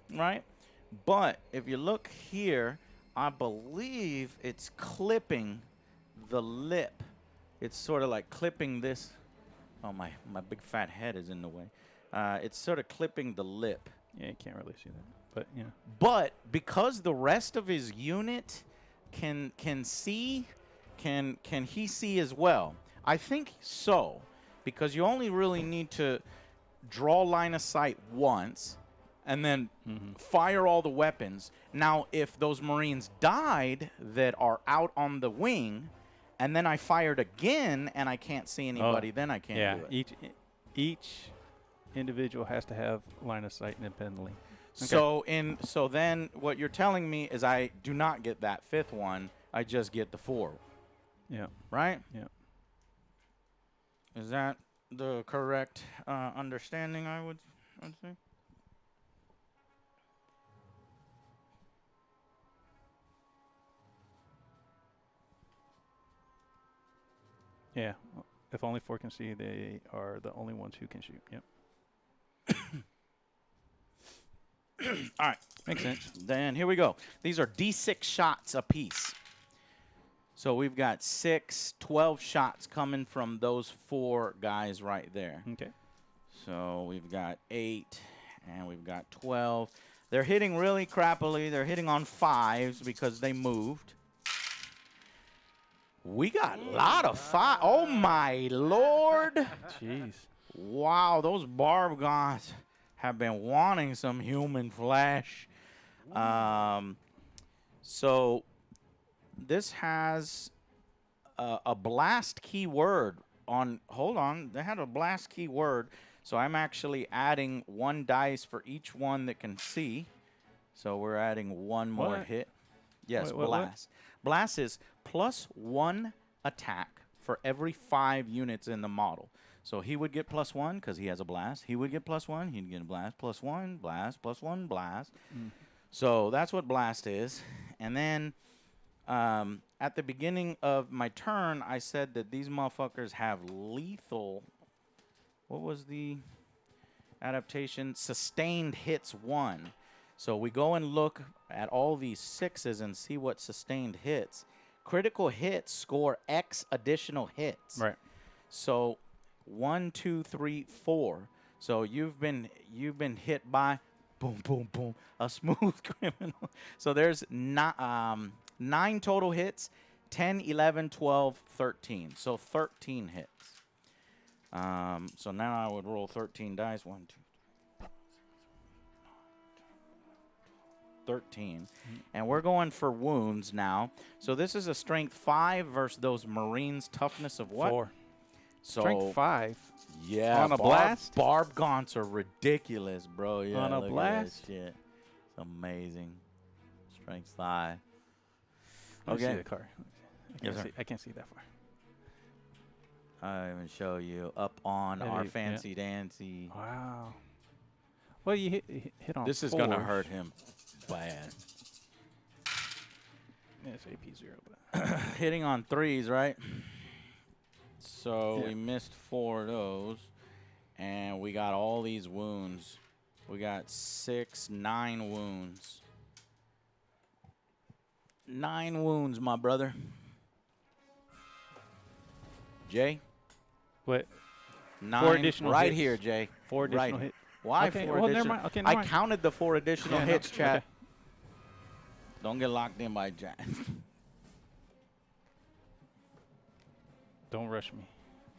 right? But if you look here, I believe it's clipping the lip. It's sort of like clipping this. Oh, my big fat head is in the way. It's sort of clipping the lip. Yeah, you can't really see that. But, yeah. But because the rest of his unit can see, can he see as well? I think so, because you only really need to draw line of sight once and then fire all the weapons. Now, if those Marines died that are out on the wing, and then I fired again and I can't see anybody, then I can't do it. Each individual has to have line of sight independently. Okay. So then what you're telling me is I do not get that 5th one. I just get the 4. Yeah. Right? Yeah. Is that the correct understanding, I would say? Yeah. If only 4 can see, they are the only ones who can shoot. Yep. All right. Makes sense. Then here we go. These are D6 shots apiece. So we've got 12 shots coming from those 4 guys right there. Okay. So we've got 8 and we've got 12. They're hitting really crappily. They're hitting on 5s because they moved. We got a lot of 5. Oh, my Lord. Jeez. Wow, those barb guns have been wanting some human flesh. So this has a blast keyword on. Hold on, they had a blast keyword. So I'm actually adding 1 dice for each one that can see. So we're adding 1 more What? hit. Yes, What? blast. Blast is +1 attack for every 5 units in the model. So he would get +1 because he has a blast. He would get +1. He'd get a blast. +1, blast, +1, blast. So that's what blast is. And then at the beginning of my turn, I said that these motherfuckers have lethal. What was the adaptation? Sustained hits 1. So we go and look at all these 6s and see what sustained hits. Critical hits score X additional hits. Right. So 1, 2, 3, 4. So you've been hit by boom, boom, boom, a smooth criminal. So there's 9 total hits, 10, 11, 12, 13. So 13 hits. So now I would roll 13 dice. 1, 2, 13. And we're going for wounds now. So this is a strength 5 versus those Marines toughness of what? 4. So Strength 5. yeah, On a blast? Barb gaunts are ridiculous, bro. Yeah, On a look at blast? that shit. It's amazing. Strength 5. Let me see Okay. the car. Yes, sir. I can't see that far. I'll even show you up on Maybe, our yeah. fancy dancy. Wow. Well, you hit on. This is 4. gonna hurt him bad. Yeah, it's AP0, but Hitting on 3s, right? So Yeah. we missed 4 of those, and we got all these wounds. We got 9 wounds. 9 wounds, my brother. Jay, What? 9 additional right hits. here, Jay. 4 additional Right. hits. Why Okay, 4 well, never additional? mind. Okay, never I mind. counted the 4 additional Yeah, no, hits, chat. okay. Don't get locked in by Jack. Don't rush me.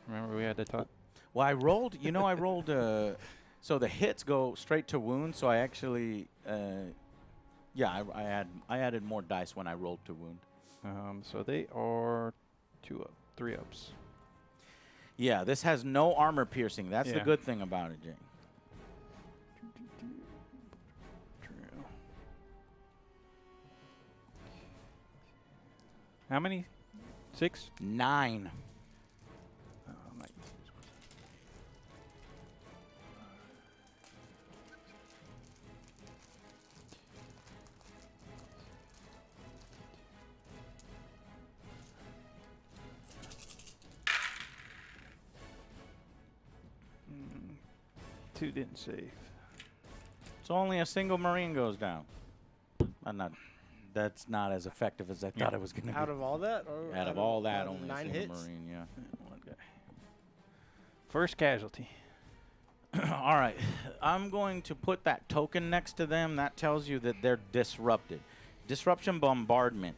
Remember, we had to talk. Well, I rolled. You know, I rolled. So the hits go straight to wound. So I actually, yeah, I added more dice when I rolled to wound. So they are 3 ups. Yeah, this has no armor piercing. That's the Yeah. good thing about it, Jay. How many? 6? 9. Two didn't save. So only a single Marine goes down. That's not as effective as I thought it was going to be. Out of all that? Or Out of all that, only a 9 single hits? Marine, yeah. One guy. First casualty. All right. I'm going to put that token next to them. That tells you that they're disrupted. Disruption bombardment.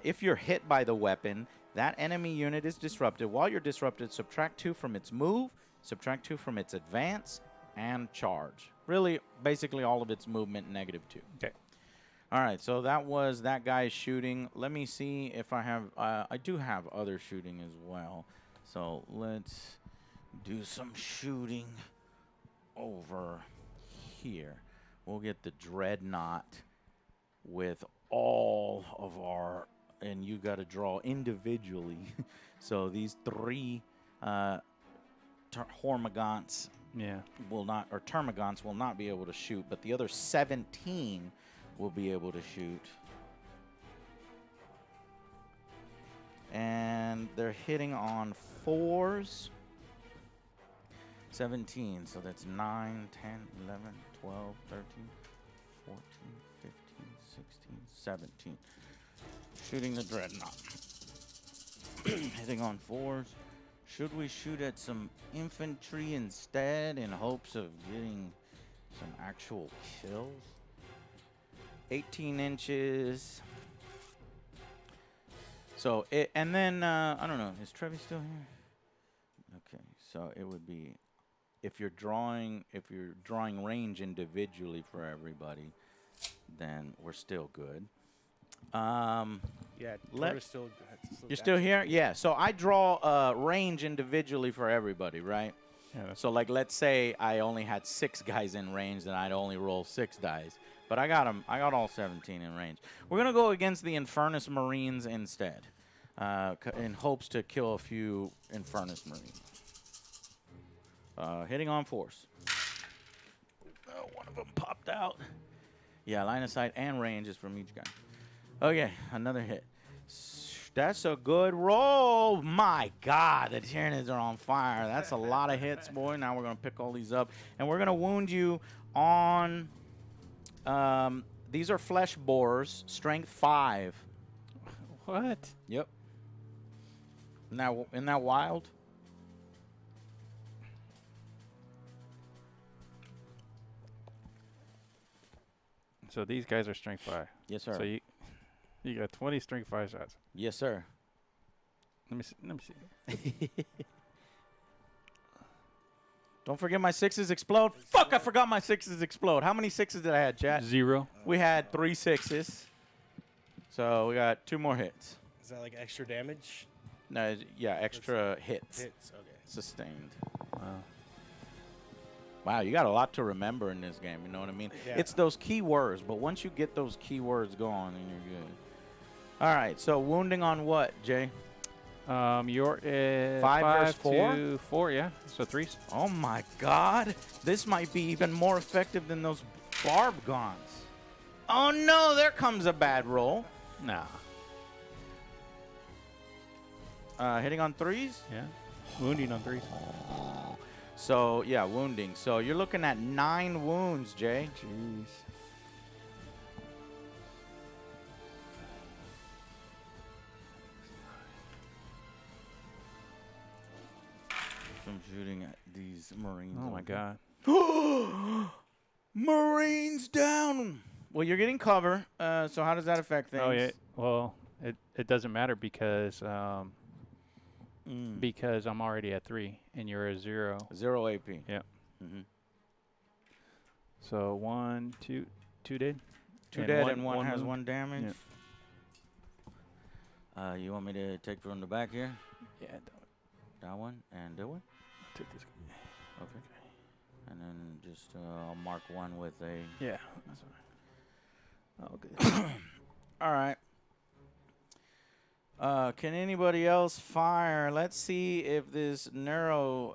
If you're hit by the weapon, that enemy unit is disrupted. While you're disrupted, subtract 2 from its move, subtract 2 from its advance, and charge. Really, basically all of its movement, -2. Okay. All right, so that was that guy's shooting. Let me see if I have, I do have other shooting as well. So let's do some shooting over here. We'll get the Dreadnought with all of our, and you got to draw individually. So these 3 Hormagaunts Yeah. will not, or Termagants will not be able to shoot, but the other 17 will be able to shoot. And they're hitting on 4s. 17, so that's 9, 10, 11, 12, 13, 14, 15, 16, 17. Shooting the Dreadnought. Hitting on 4s. Should we shoot at some infantry instead in hopes of getting some actual kills? 18 inches. So, and then, I don't know, is Trevi still here? Okay, so it would be, if you're drawing range individually for everybody, then we're still good. Yeah, Let- still. You're still here? Yeah, so I draw range individually for everybody, right? Yeah. That's So, like, let's say I only had 6 guys in range, then I'd only roll 6 dice. But I got them. I got all 17 in range. We're going to go against the Infernus Marines instead, in hopes to kill a few Infernus Marines. Hitting on force. Oh, one of them popped out. Yeah, line of sight and range is from each guy. Okay, another hit. That's a good roll. My God, the Tyranids are on fire. That's a lot of hits, boy. Now we're going to pick all these up. And we're going to wound you on... these are flesh borers, strength 5. what? Yep. Isn't that wild? So these guys are strength 5. Yes, sir. So you got 20 strength 5 shots. Yes, sir. Let me see. Don't forget my 6s explode. Fuck, I forgot my 6s explode. How many 6s did I have, chat? 0. We had 3 6s. So we got 2 more hits. Is that like extra damage? No, yeah, extra hits. Hits. Okay. Sustained. Wow. Wow, you got a lot to remember in this game, you know what I mean? Yeah. It's those key words, but once you get those key words going, then you're good. All right, so wounding on what, Jay? You're at 5 versus 4? to 4, yeah. So 3s. Oh my God, this might be even more effective than those barb gaunts. Oh no, there comes a bad roll. Nah. Hitting on 3s? Yeah. Wounding on 3s. So, yeah, wounding. So you're looking at 9 wounds, Jay. Jeez. From shooting at these Marines. Oh my god. Marines down. Well, you're getting cover. So how does that affect things? Oh yeah. Well, it doesn't matter because because I'm already at 3 and you're at 0. 0 AP. Yeah. Mm-hmm. So 1, 2 dead. 2 And dead and one has wound. 1 damage. Yeah. You want me to take from the back here? Yeah. That one and that one? Take this guy. Okay. And then just I'll mark 1 with a... Yeah. That's all right. Oh, good. All right. Can anybody else fire? Let's see if this narrow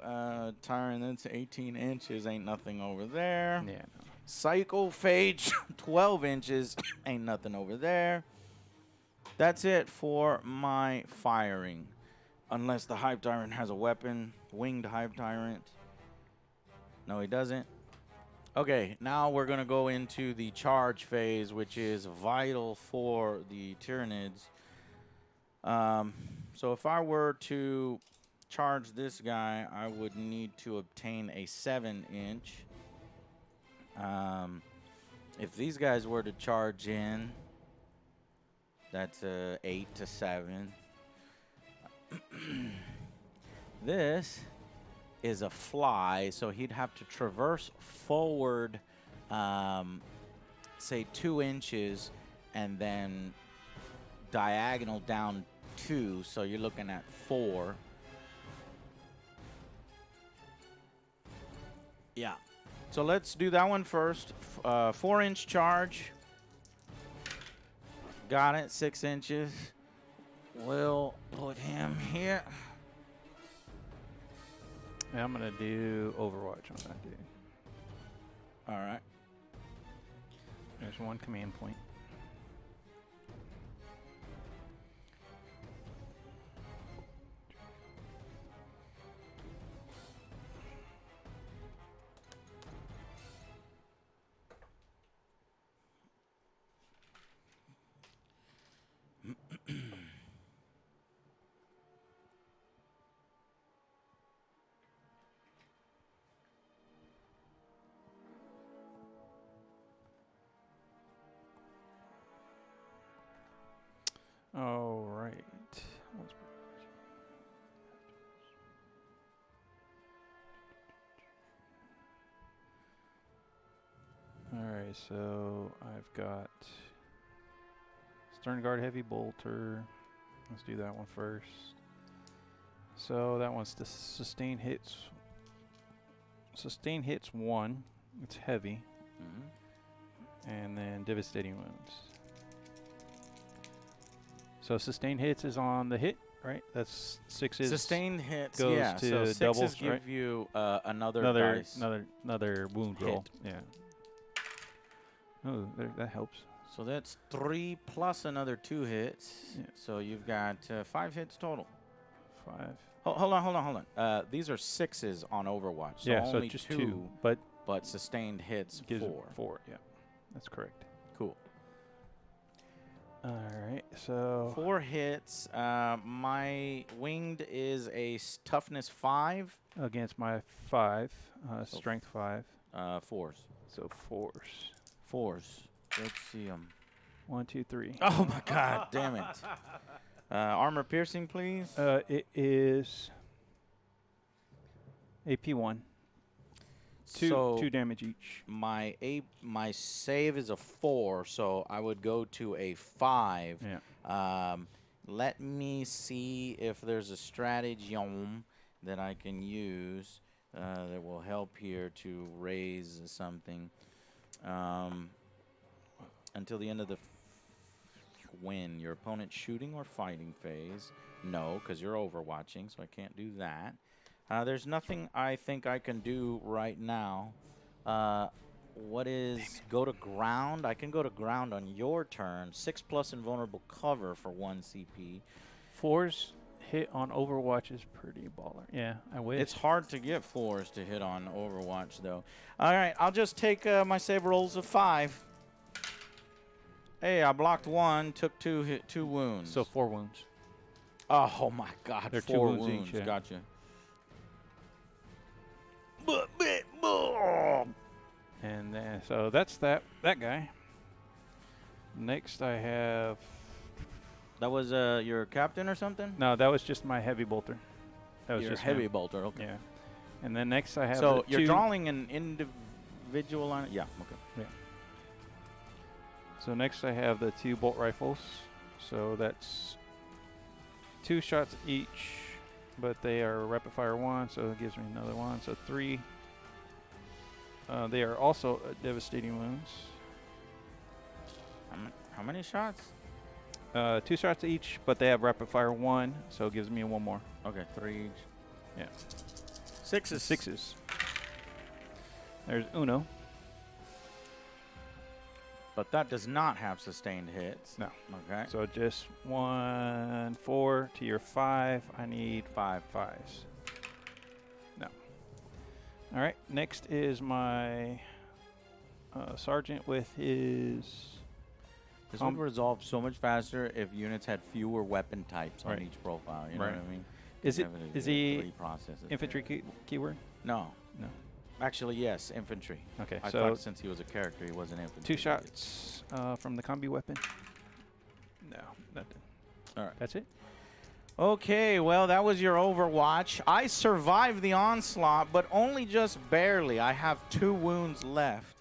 Tyranid that's 18 inches ain't nothing over there. Yeah. No. Psychophage 12 inches ain't nothing over there. That's it for my firing. Unless the Hive Tyrant has a weapon. Winged Hive Tyrant. No, he doesn't. Okay, now we're going to go into the charge phase, which is vital for the Tyranids. So if I were to charge this guy, I would need to obtain a 7-inch. If these guys were to charge in, that's a 8 to 7. This is a fly, so he'd have to traverse forward, say 2 inches, and then diagonal down 2, so you're looking at 4. Yeah. So let's do that one first. 4-inch charge. Got it. 6 inches. We'll put him here. Yeah, I'm gonna do Overwatch on that dude. All right. There's 1 command point. All right. All right, so I've got Stern Guard Heavy Bolter. Let's do that one first. So that one's the sustain hits. Sustain hits 1. It's heavy. And then devastating wounds. So sustain hits is on the hit, right? That's 6s. Sustained hits, goes yeah. to So 6s doubles, give right? you another dice. Another wound Hit. roll. Yeah. Oh, that helps. So that's 3 plus another 2 hits. Yeah. So you've got 5 hits total. 5. Hold on. These are 6s on Overwatch. So Yeah, so only just 2, 2, but but sustained hits gives 4. 4. Yeah, that's correct. Cool. All right, so 4 hits. My winged is a toughness 5. against my 5, So strength 5, 4s. so 4s. 4s. Let's see them. 1, 2, 3. Oh my God! Damn it. Armor piercing, please. It is AP 1. So 2 damage each. my save is a 4, so I would go to a 5. Yeah. Let me see if there's a stratagem that I can use that will help here to raise something. Until the end of the win, your opponent's shooting or fighting phase. No, because you're overwatching, so I can't do that. There's nothing I think I can do right now. What is go to ground? I can go to ground on your turn. 6+ invulnerable cover for 1 CP. 4s hit on Overwatch is pretty baller. Yeah, I wish. It's hard to get 4s to hit on Overwatch, though. All right, I'll just take my save rolls of 5. Hey, I blocked 1, took 2 wounds. So 4 wounds. Oh my God, They're 4 2 wounds wounds. each, yeah. Gotcha. so that's that guy. Next I have That was your captain or something? no, that was just my heavy bolter. That was Your just heavy him. bolter, okay. Yeah. And then next I have So the you're two, drawing an individual on it? Yeah, okay. So next I have the 2 bolt rifles. So that's 2 shots each, but they are rapid fire 1, so it gives me another 1, so 3. They are also devastating wounds. How many shots? 2 shots each, but they have rapid fire 1, so it gives me 1 more. Okay, 3 each. Yeah. 6s. 6s. There's Uno. But that does not have sustained hits. No. Okay. So just 1, 4 to your 5. I need 5 5s. No. All right. Next is my sergeant with his. This would resolve so much faster if units had fewer weapon types on Right. each profile. You know Right. what I mean? Is it? Have it Is to he reprocess it. infantry keyword? No. No. Actually, yes, infantry. Okay. I so thought since he was a character, he wasn't infantry. 2 shots from the combi weapon. No, nothing. All right. That's it. Okay, well, that was your Overwatch. I survived the onslaught, but only just barely. I have 2 wounds left.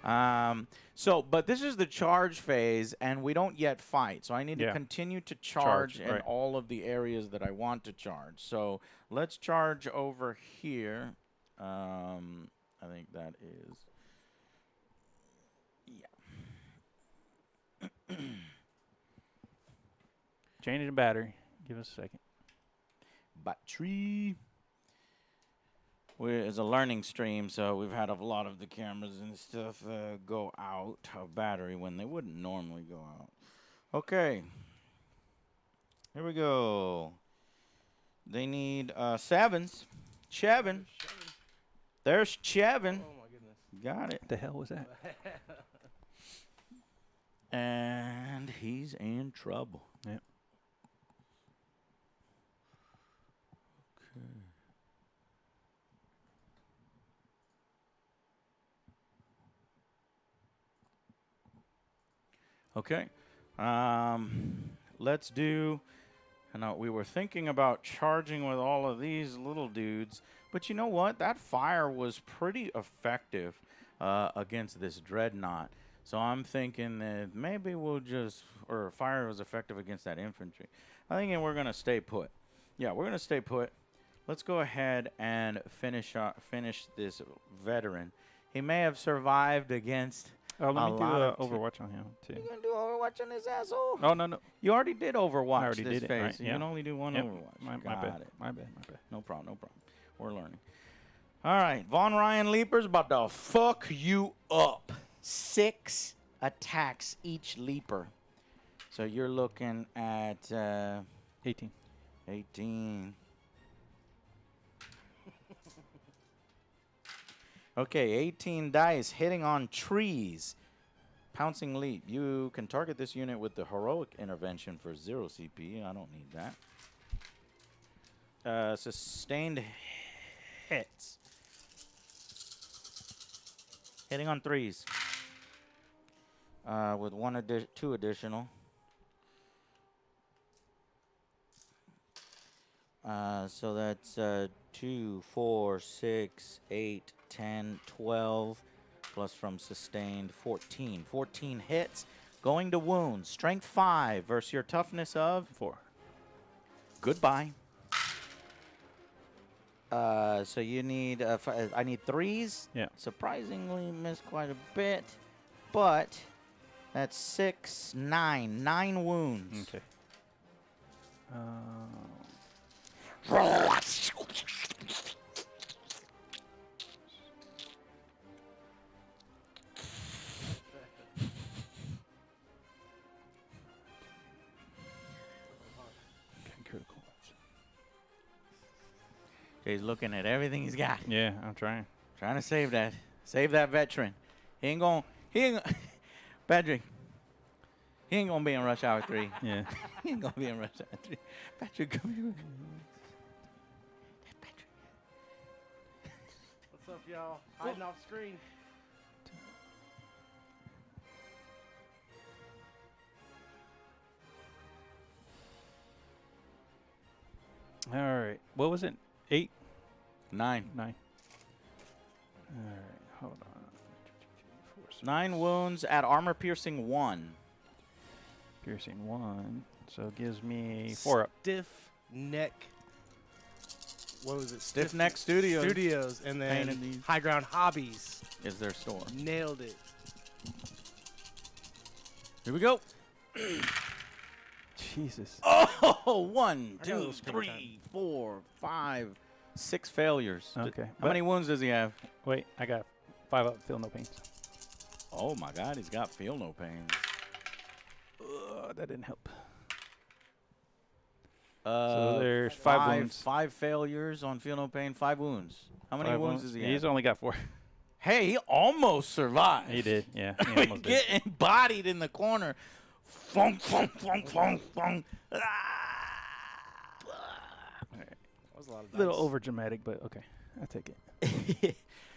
But this is the charge phase, and we don't yet fight. So I need to continue to charge in right. all of the areas that I want to charge. So let's charge over here. I think that is... Yeah. Changing the battery. Give us a second. Battery. It's a learning stream, so we've had a lot of the cameras and stuff go out of battery when they wouldn't normally go out. Okay. Here we go. They need 7s. Chevin. There's Chevin. Oh my goodness. Got it. What the hell was that? And he's in trouble. Yep. Okay. Let's do... Now, we were thinking about charging with all of these little dudes, but you know what? That fire was pretty effective against this dreadnought. So I'm thinking that maybe we'll just... Or fire was effective against that infantry. I think we're going to stay put. Yeah, we're going to stay put. Let's go ahead and finish this veteran. He may have survived against... Oh, let me do lot of Overwatch on him too. You gonna do Overwatch on this asshole? Oh no. You already did Overwatch I already this did it, phase. right, So you yeah. can only do one Yep. Overwatch. My Got bad. it. My bad. No problem. We're learning. All right, Von Ryan Leapers about to fuck you up. 6 attacks each Leaper. So you're looking at 18. 18. Okay, 18 dice hitting on trees. Pouncing Leap. You can target this unit with the Heroic Intervention for 0 CP. I don't need that. Sustained hits. Hitting on 3s. With 2 additional. So that's 2, 4, 6, 8, 10, 12, plus from sustained 14. 14 hits, going to wounds. Strength 5 versus your toughness of 4. Goodbye. So you need, I need 3s. Yeah. Surprisingly missed quite a bit, but that's 6, 9. 9 wounds. Okay. Critical. Jay's looking at everything he's got. Yeah, I'm trying. Trying to save that. Save that veteran. He ain't Patrick. He ain't gonna be in Rush Hour 3. Yeah. He ain't gonna be in Rush Hour 3. Patrick, come here. What's up, y'all? Hiding off screen. What was it? 8? 9. 9. All right, hold on. 9 wounds at armor piercing 1. Piercing 1, so it gives me 4 up. Stiff neck. What was it? Stiff Neck Studios. Studios, and then Painted these. High Ground Hobbies. Is their store. Nailed it. Here we go. Jesus. Oh, 1, I got a little 2, screen 3, 4, 5, 6 failures. Okay. How many wounds does he have? Wait, I got 5 up. Feel no pains. Oh my God, he's got feel no pain. That didn't help. So there's 5 wounds. 5 failures on feel no pain. 5 wounds. How many 5 wounds does he have? He's only got 4. Hey, he almost survived. He did, yeah. He We almost get did. embodied in the corner. Funk, funk, funk, funk, funk. That was a lot of A little dice. over dramatic, but okay. I'll take it.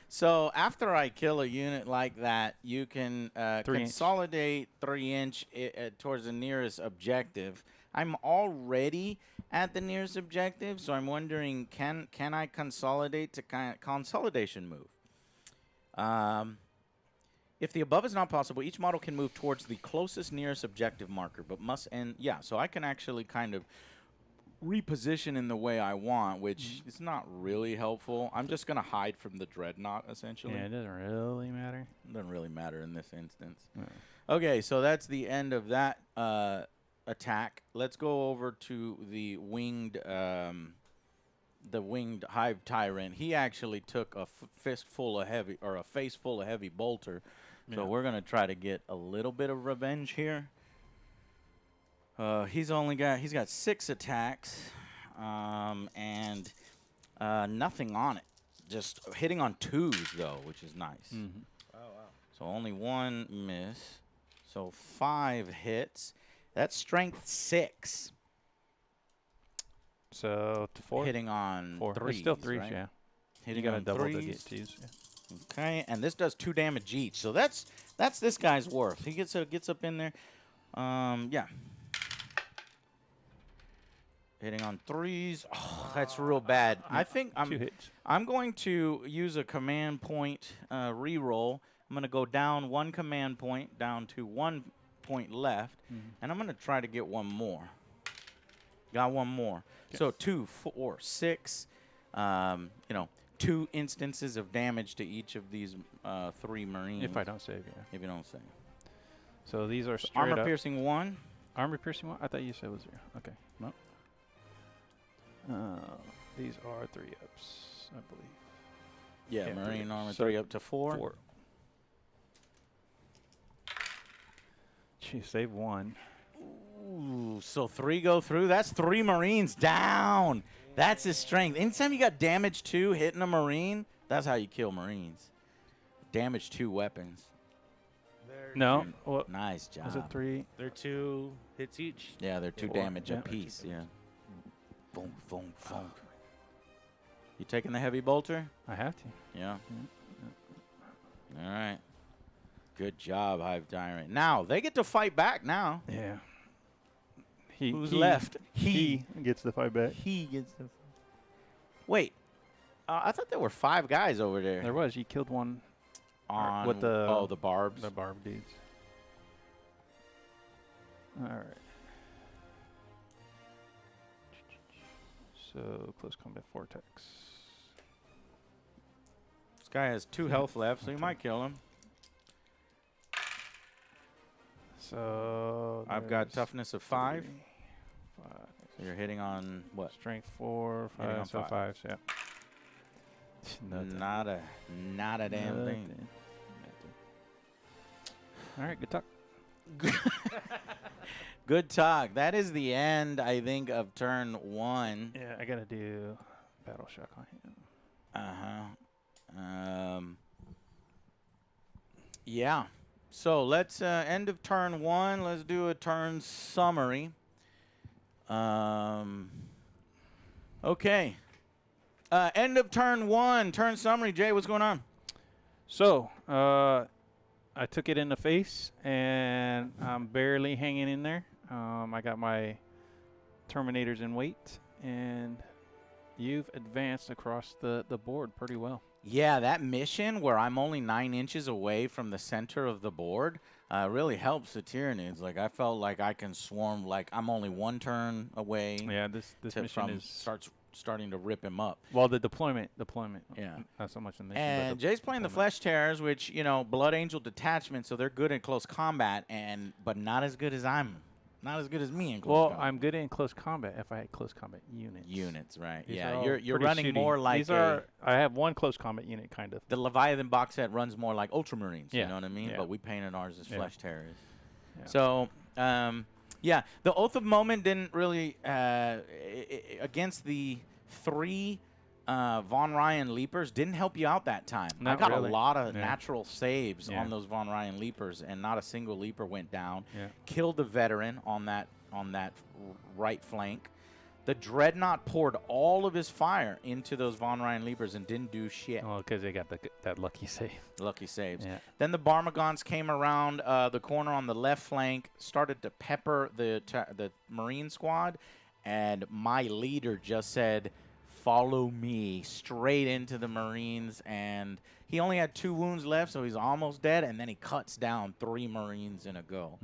So after I kill a unit like that, you can 3-inch. consolidate 3-inch towards the nearest objective. I'm already at the nearest objective, so I'm wondering, can I consolidate to consolidation move? If the above is not possible, each model can move towards the closest nearest objective marker, but must end. Yeah, so I can actually kind of reposition in the way I want, which is not really helpful. I'm just going to hide from the dreadnought, essentially. Yeah, it doesn't really matter. It doesn't really matter in this instance. No. Okay, so that's the end of that attack. Let's go over to the winged hive tyrant. He actually took a face full of heavy bolter. So Yeah. we're gonna try to get a little bit of revenge here. He's got 6 attacks, and nothing on it. Just hitting on 2s though, which is nice. Mm-hmm. Oh, wow. So only 1 miss. So 5 hits. That's strength 6. So to 4. Hitting on 4. 3s. It's still 3s, right? yeah. Hitting You got on to double 3s. to get 2s. Yeah. Okay, and this does 2 damage each. So that's this guy's worth. He gets up in there. Yeah. Hitting on 3s. Oh, that's real bad. I think 2 hits. I'm going to use a command point reroll. I'm going to go down 1 command point, down to 1 point left, and I'm going to try to get 1 more. Got 1 more. Okay. So 2, 4, 6. 2 instances of damage to each of these 3 Marines. If I don't save, yeah. If you don't say. So these are straight Armor up. piercing 1. Armor piercing 1? I thought you said it was 0. Okay. No. These are 3-ups, I believe. Yeah, Yeah, Marine 3. armor So 3 up to 4. 4. Jeez, save 1. Ooh, so 3 go through. That's 3 Marines down. That's his strength. Anytime you got damage 2 hitting a Marine, that's how you kill Marines. Damage 2 weapons. No. What? Nice job. Was it 3? They're 2 hits each. Yeah, they're 2 4. damage Yeah. apiece. Yeah. Boom, boom, boom. You taking the heavy bolter? I have to. Yeah. All right. Good job, Hive Tyrant. Now, they get to fight back now. Yeah. Who's left? He gets the fight back. He gets the... Wait. I thought there were 5 guys over there. There was. He killed one. On with the the barbs. The barb dudes. All right. So close combat vortex. This guy has 2 health left, so you might kill him. So I've got there's toughness of 5. 3, 5. So you're hitting on what? Strength 4, Hitting 5. on So 5. 5s, yeah. Nothing. Not a damn thing. Nothing. All right, good talk. Good talk. That is the end, I think, of turn 1. Yeah, I gotta do battle shock on him. Yeah. So let's end of turn 1. Let's do a turn summary. Okay. End of turn 1. Turn summary. Jay, what's going on? So, I took it in the face, and I'm barely hanging in there. I got my Terminators in weight, and you've advanced across the board pretty well. Yeah, that mission where I'm only 9 inches away from the center of the board really helps the Tyranids. Like, I felt like I can swarm, like I'm only 1 turn away Yeah, this mission from is starting to rip him up. well, the deployment. Yeah. Not so much the mission. And but Jay's playing the deployment. Flesh Tearers, which, you know, Blood Angel detachment, so they're good in close combat, but not as good as not as good as me in close Well, combat. I'm good in close combat if I had close combat units. Units, right? These are Yeah, all you're pretty running shooty. more like These are. I have 1 close combat unit, kind of. the Leviathan box set runs more like Ultramarines. You Yeah. know what I mean? Yeah. But we painted ours as Yeah. Flesh Tearers. Yeah. So, yeah, the Oath of Moment didn't really against the 3 Von Ryan Leapers didn't help you out that time. I Not got really. a lot of Yeah. natural saves Yeah. on those Von Ryan Leapers, and not a single Leaper went down. Yeah. Killed the veteran on that right flank. The Dreadnought poured all of his fire into those Von Ryan Leapers and didn't do shit. Oh, because they got that lucky save. Lucky saves. Yeah. Then the Barmagons came around the corner on the left flank, started to pepper the Marine squad, and my leader just said, "Follow me," straight into the Marines, and he only had 2 wounds left, so he's almost dead, and then he cuts down 3 Marines in a go.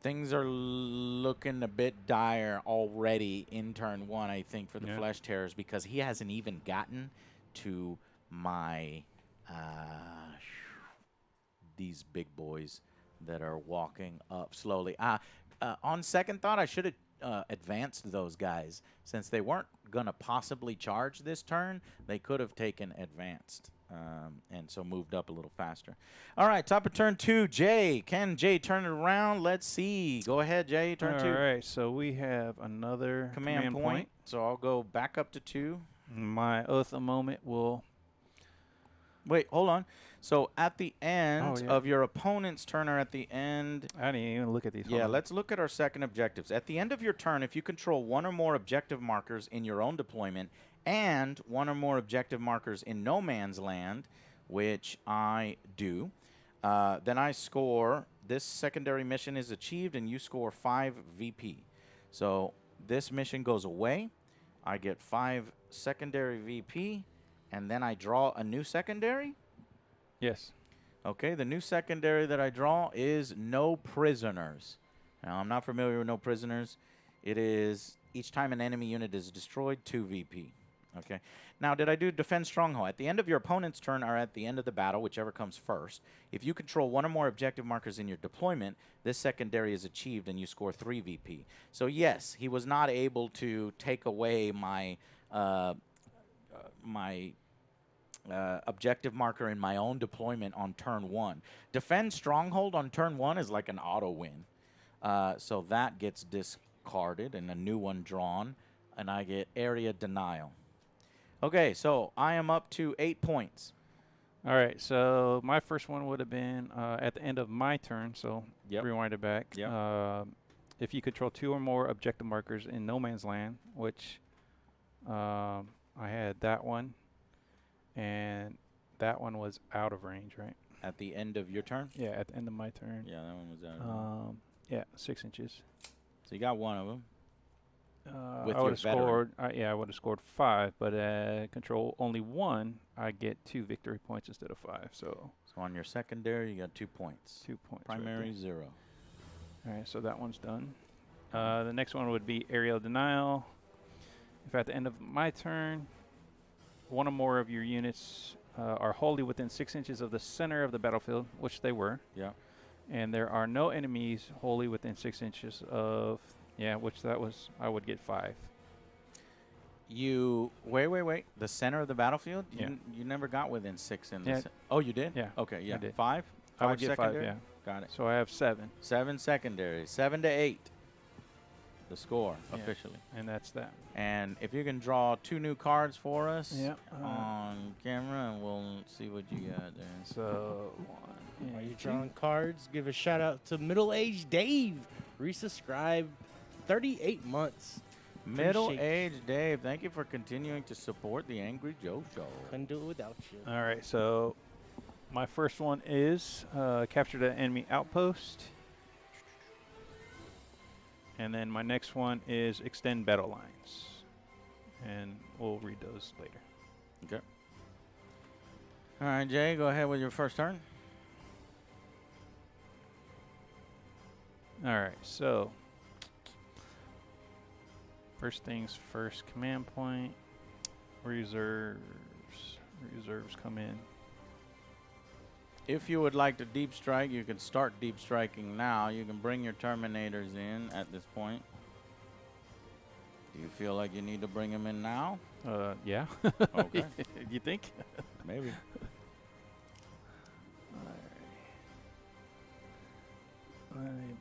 Things are looking a bit dire already in turn 1, I think, for the Yeah. Flesh Tearers, because he hasn't even gotten to my these big boys that are walking up slowly. On second thought, I should have advanced those guys. Since they weren't going to possibly charge this turn, they could have taken advanced. And so moved up a little faster. All right, top of turn 2, Jay. Can Jay turn it around? Let's see. Go ahead, Jay. Turn 2. All right, so we have another Command point. So I'll go back up to 2. My Oath of Moment will. Wait, hold on. So at the end Oh, yeah. of your opponent's turn, or at the end... I didn't even look at these. Yeah, let's look at our second objectives. At the end of your turn, if you control 1 or more objective markers in your own deployment and 1 or more objective markers in no man's land, which I do, then I score, this secondary mission is achieved, and you score 5 VP. So this mission goes away. I get 5 secondary VP, and then I draw a new secondary. Yes. Okay, the new secondary that I draw is No Prisoners. Now, I'm not familiar with No Prisoners. It is each time an enemy unit is destroyed, 2 VP. Okay. Now, did I do Defend Stronghold? At the end of your opponent's turn or at the end of the battle, whichever comes first, if you control 1 or more objective markers in your deployment, this secondary is achieved and you score 3 VP. So, yes, he was not able to take away my objective marker in my own deployment on turn 1. Defend Stronghold on turn 1 is like an auto win. So that gets discarded and a new one drawn, and I get Area Denial. Okay, so I am up to 8 points. All right, so my first one would have been at the end of my turn, so Yep. rewind it back. Yep. If you control 2 or more objective markers in no man's land, which I had that one, and that one was out of range, right? At the end of your turn? Yeah, at the end of my turn. Yeah, that one was out of range. Yeah, 6 inches. So you got one of them. With I your would have veteran. scored. I would have scored 5, but control only 1. I get 2 victory points instead of 5. So So on your secondary, you got 2 points. 2 points. right Primary, there. 0. All right, so that one's done. The next one would be aerial denial. If at the end of my turn, 1 or more of your units are wholly within 6 inches of the center of the battlefield, which they were, Yeah. and there are no enemies wholly within 6 inches of, which that was, I would get 5. You wait. The center of the battlefield? Yeah. You never got within 6 in Yeah. the Oh, you did? Yeah, Okay, yeah. did. 5? I would get 5, secondary? yeah. Got it. So I have 7, 7 secondary. 7 to 8. The score, Yeah. officially. and that's that. And if you can draw 2 new cards for us Yeah, on camera, and we'll see what you got there. So 1. While and you're 2. drawing cards, give a shout out to Middle Aged Dave. Resubscribed 38 months. Middle-aged Dave, thank you for continuing to support the Angry Joe Show. Couldn't do it without you. All right, so my first one is capture the enemy outpost. And then my next one is extend battle lines. and we'll read those later. Okay. All right, Jay, go ahead with your first turn. All right, so first things first, command point, reserves come in. If you would like to deep strike, you can start deep striking now. You can bring your Terminators in at this point. Do you feel like you need to bring them in now? Yeah. Okay. You think? Maybe. Let me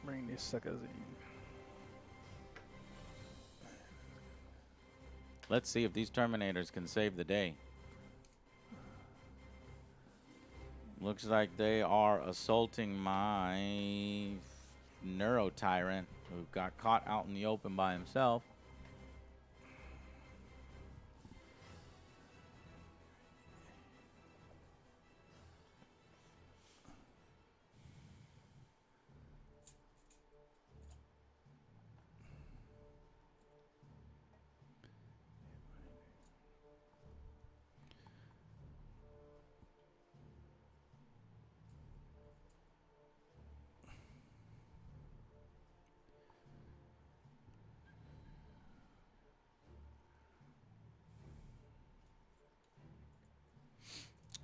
bring these suckers in. Let's see if these Terminators can save the day. Looks like they are assaulting my Neuro Tyrant, who got caught out in the open by himself.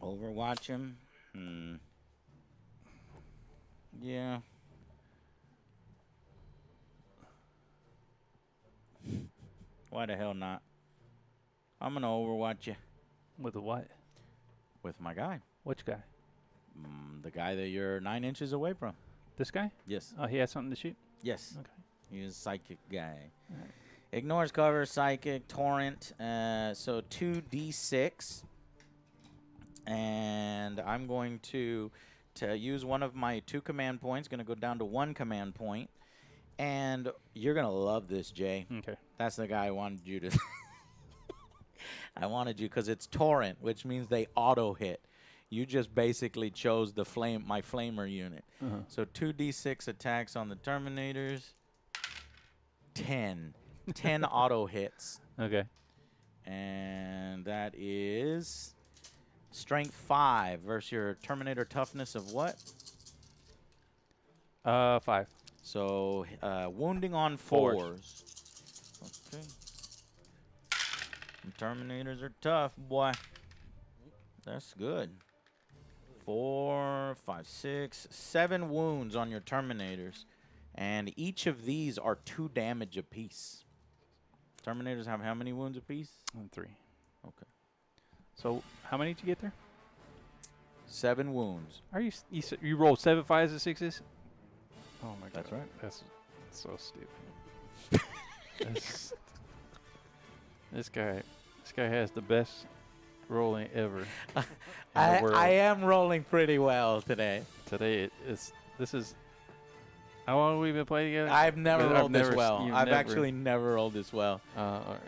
Overwatch him? Yeah. Why the hell not? I'm gonna overwatch you With the what? with my guy. Which guy? The guy that you're 9 inches away from. This guy? Yes. Oh, he has something to shoot? Yes. Okay. He's a psychic guy. Alright. Ignores cover, psychic, torrent. So 2d6. And I'm going to use one of my 2 command points. Going to go down to 1 command point. And you're going to love this, Jay. Okay. That's the guy I wanted you to. I wanted you because it's torrent, which means they auto hit. You just basically chose the my flamer unit. So 2d6 attacks on the Terminators. 10 auto hits. Okay. And that is strength 5 versus your Terminator toughness of what? 5. So wounding on Fours. 4s. Okay. Terminators are tough, boy. That's good. 4, 5, 6, 7 wounds on your Terminators. And each of these are 2 damage apiece. Terminators have how many wounds apiece? 3. Okay. So how many did you get there? 7 wounds. Are you rolled 7 5s and 6s? Oh my god. That's right. That's so stupid. This guy has the best rolling ever. in the world. I am rolling pretty well today. Today this is how long have we been playing together? I've never rolled this well. you've I've never- actually never rolled this well. all right.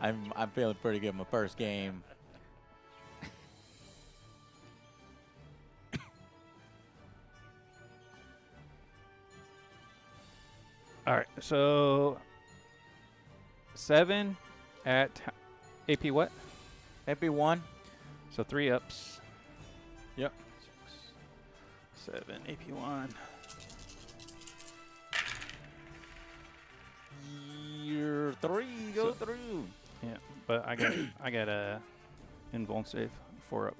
I'm feeling pretty good my first game. All right. So 7 at AP what? Happy 1. So 3 ups. Yep. 7 AP1. Year 3 go through. Yeah, but I got a invuln save 4 up.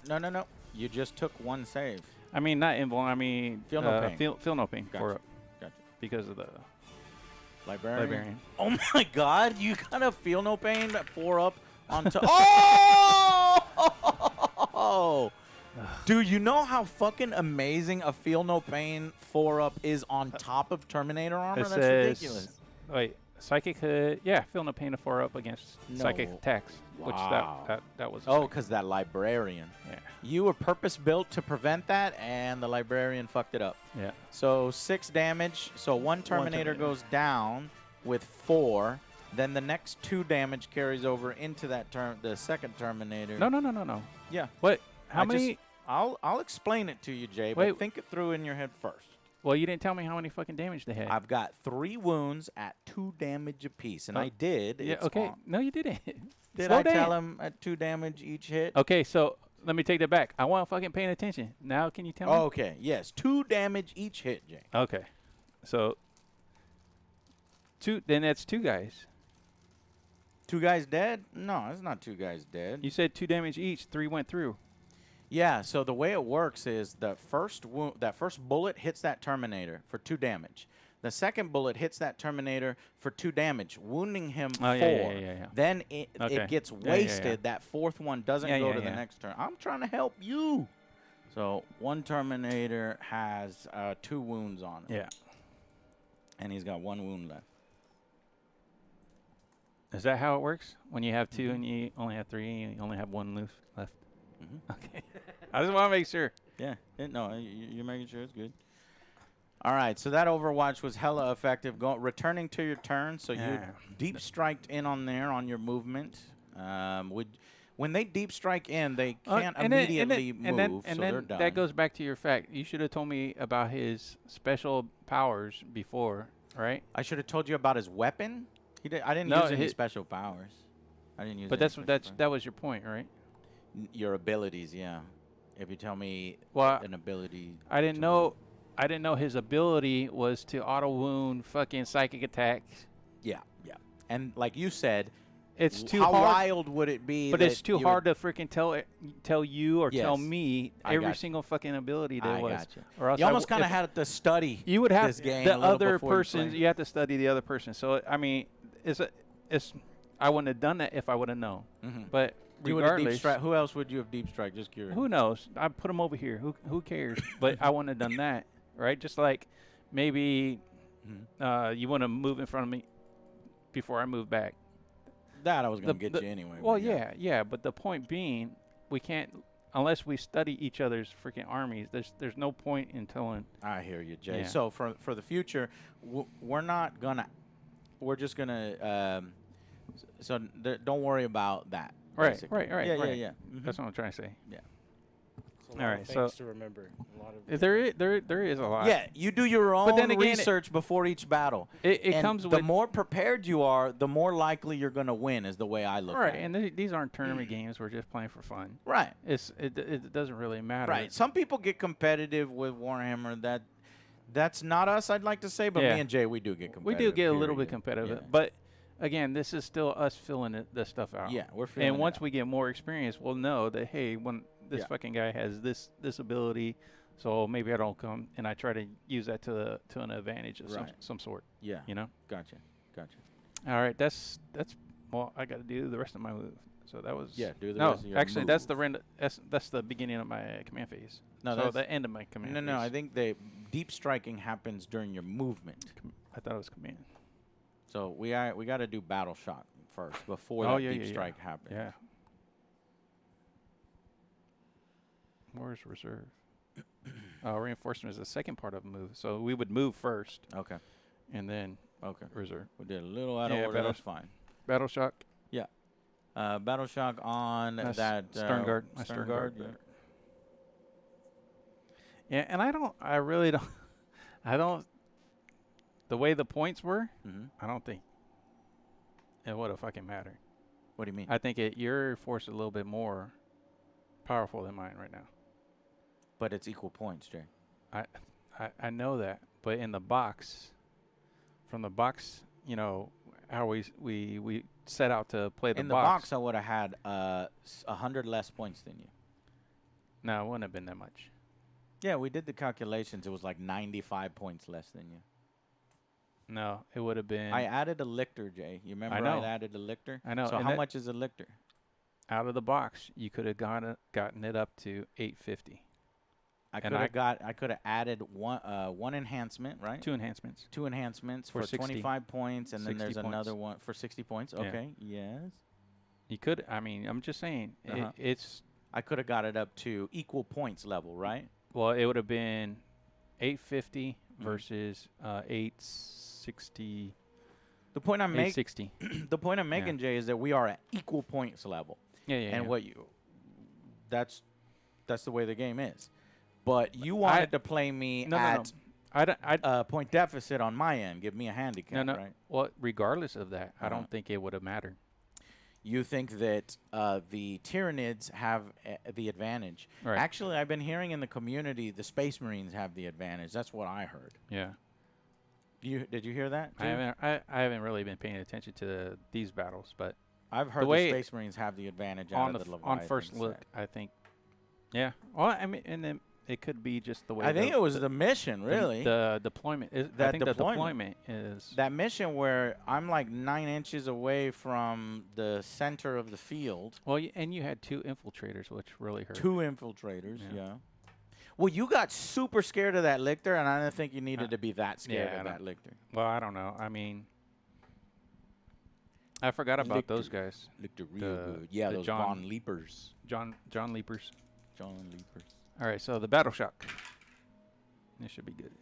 No. You just took 1 save. I mean not invuln. I mean Feel no pain. Feel no pain. Gotcha. 4 up Gotcha. because of the Librarian. Oh my God! You gotta feel no pain at 4 up on top. Oh! Dude, you know how fucking amazing a feel no pain 4 up is on top of Terminator armor? It That's says- ridiculous. Wait, psychic. Feel no pain to 4 up against psychic No. attacks. Which Wow. that was. Oh, because that librarian. Yeah. You were purpose built to prevent that, and the librarian fucked it up. Yeah. So 6 damage. So 1 Terminator Terminator. goes down with 4. Then the next 2 damage carries over into that the second Terminator. No. Yeah. What? How I many? I'll explain it to you, Jay. Wait. But think it through in your head first. Well, you didn't tell me how many fucking damage they had. I've got 3 wounds at 2 damage apiece, and I did. Yeah, It's okay. on- No, you didn't. Did Slow I tell down. him at 2 damage each hit? Okay, so let me take that back. I wasn't fucking paying attention. Now can you tell me? Okay, yes. 2 damage each hit, Jay. Okay. So, then that's 2 guys. 2 guys dead? No, it's not 2 guys dead. You said 2 damage each. 3 went through. Yeah, so the way it works is that first bullet hits that Terminator for 2 damage. The second bullet hits that Terminator for 2 damage, wounding him 4. Yeah. Then it Okay. gets Yeah, yeah, wasted. That 4th one doesn't go to the yeah. next turn. I'm trying to help you. So 1 Terminator has 2 wounds on him. Yeah. And he's got 1 wound left. Is that how it works? When you have 2 and you only have 3 and you only have 1 loose left? Okay. I just want to make sure. Yeah. No, you're making sure it's good. All right, so that Overwatch was hella effective. Returning to your turn, so you Yeah. deep striked in on there on your movement. When they deep strike in, they can't immediately move, so they're done. That goes back to your fact. You should have told me about his special powers before, right? I should have told you about his weapon. I didn't No, use any his- special powers. I didn't use. But any special powers. that was your point, right? Your abilities, yeah. If you tell me Well, an ability, I didn't know his ability was to auto wound fucking psychic attacks. Yeah. And like you said, It's too how hard. wild would it be? But that it's too you hard to freaking tell you or tell Yes. me I every got you. single fucking ability there I was. gotcha. Or else You I almost w- kind of if- had to study. You would have this game the a little other before you person. play. You have to study the other person. So I mean, I wouldn't have done that if I would have known. Mhm. But You would've deep regardless, strike. Who else would you have deep strike? Just curious. who knows? I put him over here. Who cares? But I wouldn't have done that, right? Just like maybe Mhm. you want to move in front of me before I move back. That I was gonna The- get the- you anyway. Well, but yeah. But the point being, we can't unless we study each other's freaking armies. There's no point in telling. I hear you, Jay. Yeah. So for the future, we're not gonna. We're just gonna. Don't worry about that. Right. basically. Yeah. Yeah. Mhm. That's what I'm trying to say. It's a lot All of right, so- things to remember. A lot of There is a lot. Yeah, you do your own then again, research before each battle. It And comes the with more prepared you are, the more likely you're gonna win. Is the way I look right, at it. and these aren't tournament games. We're just playing for fun. Right. It doesn't really matter. Right. Some people get competitive with Warhammer. That's not us, I'd like to say, but Yeah. me and Jay, we do get competitive. We do get a little bit period. competitive, Yeah. but again, this is still us filling the stuff out. Yeah, we're feeling And it once out. we get more experience, we'll know that hey, when this Yeah. fucking guy has this ability, so maybe I don't come and I try to use that to an advantage of Right. some sort. Yeah. You know. Gotcha. All right, that's well, I got to do the rest of my move. So that was Yeah, do the no, rest of your actually that's move. that's the beginning of my command phase. No, so that's the end of my command. No, I phase. think the deep striking happens during your movement. I thought it was command. So we got to do battle shock first before Oh, that yeah, deep yeah, yeah. strike happens. Yeah. Where's reserve? Reinforcement is the second part of a move. So we would move first Okay. and then Okay. reserve. We did a little out of Yeah, order. battle- That's fine. Battle shock. Battle shock on That's that stern guard. My Stern guard. Yeah. Yeah, and I really don't. The way the points were, Mm-hmm. I don't think it would have fucking mattered. What do you mean? I think your force is a little bit more powerful than mine right now. But it's equal points, Jay. I know that, but in the box, from the box, you know how we set out to play the In the box, I would have had 100 less points than you. No, it wouldn't have been that much. Yeah, we did the calculations. It was like 95 points less than you. No, it would have been I added a lictor, Jay. You remember know. I added a lictor? I know, So and how that- much is a lictor? out of the box. You could have gotten it up to 850. I And could have added one enhancement, right? 2 enhancements. 2 enhancements For for 60. 25 points, and then 60 there's another points. one for 60 points. Yeah. Okay, yes. You could. I mean, I'm just saying. Uh-huh. It's I could have got it up to equal points level, right? well, it would have been 850 Mhm. versus 860. The point I'm making, 860. the point I'm making, Jay, is that we are at equal points level, Yeah, yeah. and yeah. that's the way the game is. But you wanted to play me No, at point deficit on my end, give me a handicap, no. right? Well, regardless of that, I Uh-huh. don't think it would have mattered. You think that the Tyranids have the advantage. Right. Actually, I've been hearing in the community the Space Marines have the advantage. That's what I heard. Yeah. Did you hear that, too? I haven't really been paying attention to these battles, but I've heard the way Space Marines have the advantage on out the of the on Leviathan first look, set. I think. Yeah. Well, I mean, and then it could be just the way. I think it was the mission, really. The deployment. I That think deployment. the deployment is. That mission where I'm like 9 inches away from the center of the field. Well, and you had 2 infiltrators, which really hurt. 2 infiltrators, Yeah. yeah. Well, you got super scared of that Lictor, and I didn't think you needed to be that scared yeah, of I that Lictor. Well, I don't know. I mean, I forgot about those Lictor. guys. Lictor real The- good. Yeah, the those John- Von Leapers. John Leapers. John Leapers. All right, so the battle shock. This should be good.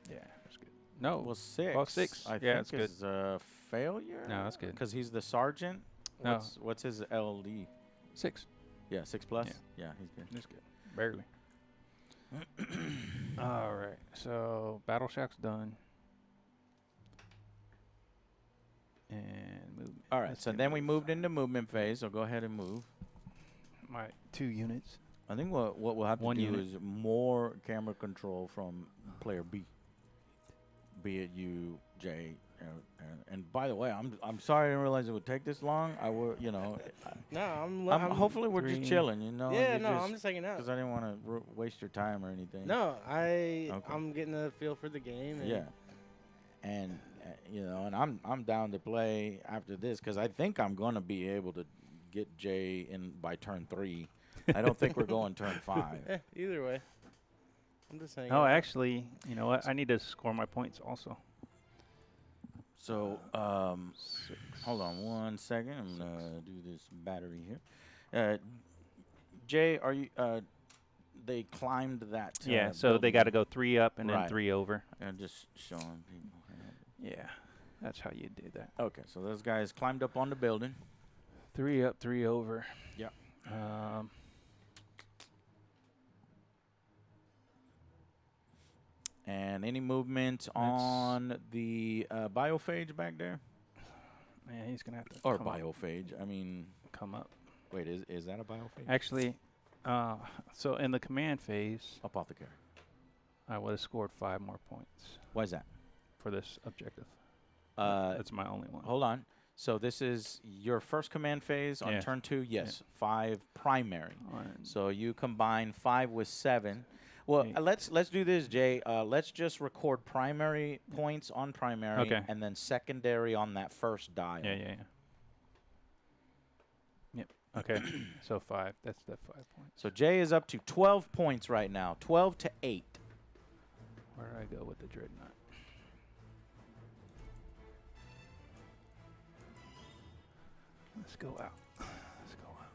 Yeah, that's good. No, Well, 6. Well, 6. I Yeah, think that's good. is a failure. No, that's good. Because he's the sergeant. No. What's his LD? 6. Yeah, 6 plus. Yeah. Yeah, he's good. That's good. Barely. All right, so battle shock's done. And movement. All right, Let's so get then we move. moved into movement phase. So go ahead and move. My 2 units. I think what we'll have to One do unit. is more camera control from player B, be it you, Jay, and by the way, I'm sorry I didn't realize it would take this long. I will, you know, No, I'm hopefully we're just 3. chilling, you know. Yeah, no, I'm just hanging out. because I didn't want to waste your time or anything. No, Okay. I'm getting a feel for the game. And Yeah, and you know, and I'm down to play after this because I think I'm gonna be able to get Jay in by turn 3. I don't think we're going turn 5. Either way, I'm just hanging Oh, out. actually, you know what? I need to score my points also. So, 6. hold on 1 second. I'm gonna do this battery here. Jay, are you? They climbed that. Yeah, so they got to building. go 3 up and then Right. 3 over. I'm just showing people. Yeah, that's how you do that. Okay, so those guys climbed up on the building. 3 up, 3 over. Yep. And any movement on the biophage back there? Man, he's gonna have to Or come up, biophage? I mean, come up. wait, is that a biophage? Actually, so in the command phase, Apothecary. I would have scored 5 more points Why is that? for this objective. Uh, That's my only one. Hold on. So this is your first command phase on Yeah. turn 2. Yes, 5 primary. On- So you combine 5 with 7. Well, Eight. let's do this, Jay. Let's just record primary points on primary, Okay. and then secondary on that first dial. yeah. Yep. Okay. So 5. That's the 5 points. So Jay is up to 12 points right now. 12 to 8. Where do I go with the dreadnought? Let's go out. Let's go out.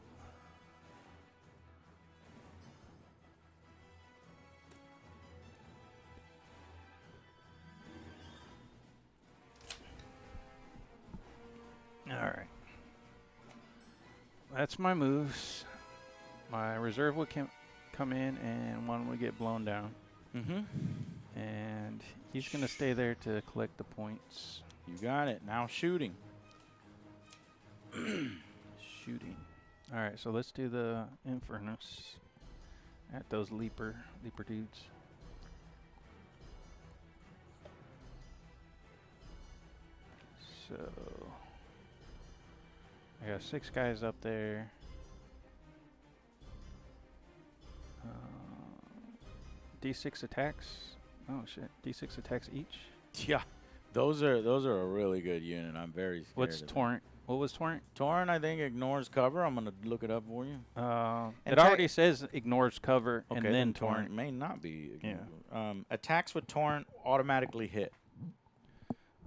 All right. That's my moves. My reserve would come in, and one would get blown down. Mm-hmm. And he's going to stay there to collect the points. You got it. Now shooting. Shooting. All right, so let's do the Infernus at those leaper dudes. So I got 6 guys up there. D6 attacks. Oh shit! D6 attacks each. Yeah, those are a really good unit. I'm very scared. What's of them. Torrent? What was Torrent? Torrent, I think, ignores cover. I'm gonna look it up for you. It And already says ignores cover Okay, and then Torrent. may not be. Yeah. Attacks with Torrent automatically hit.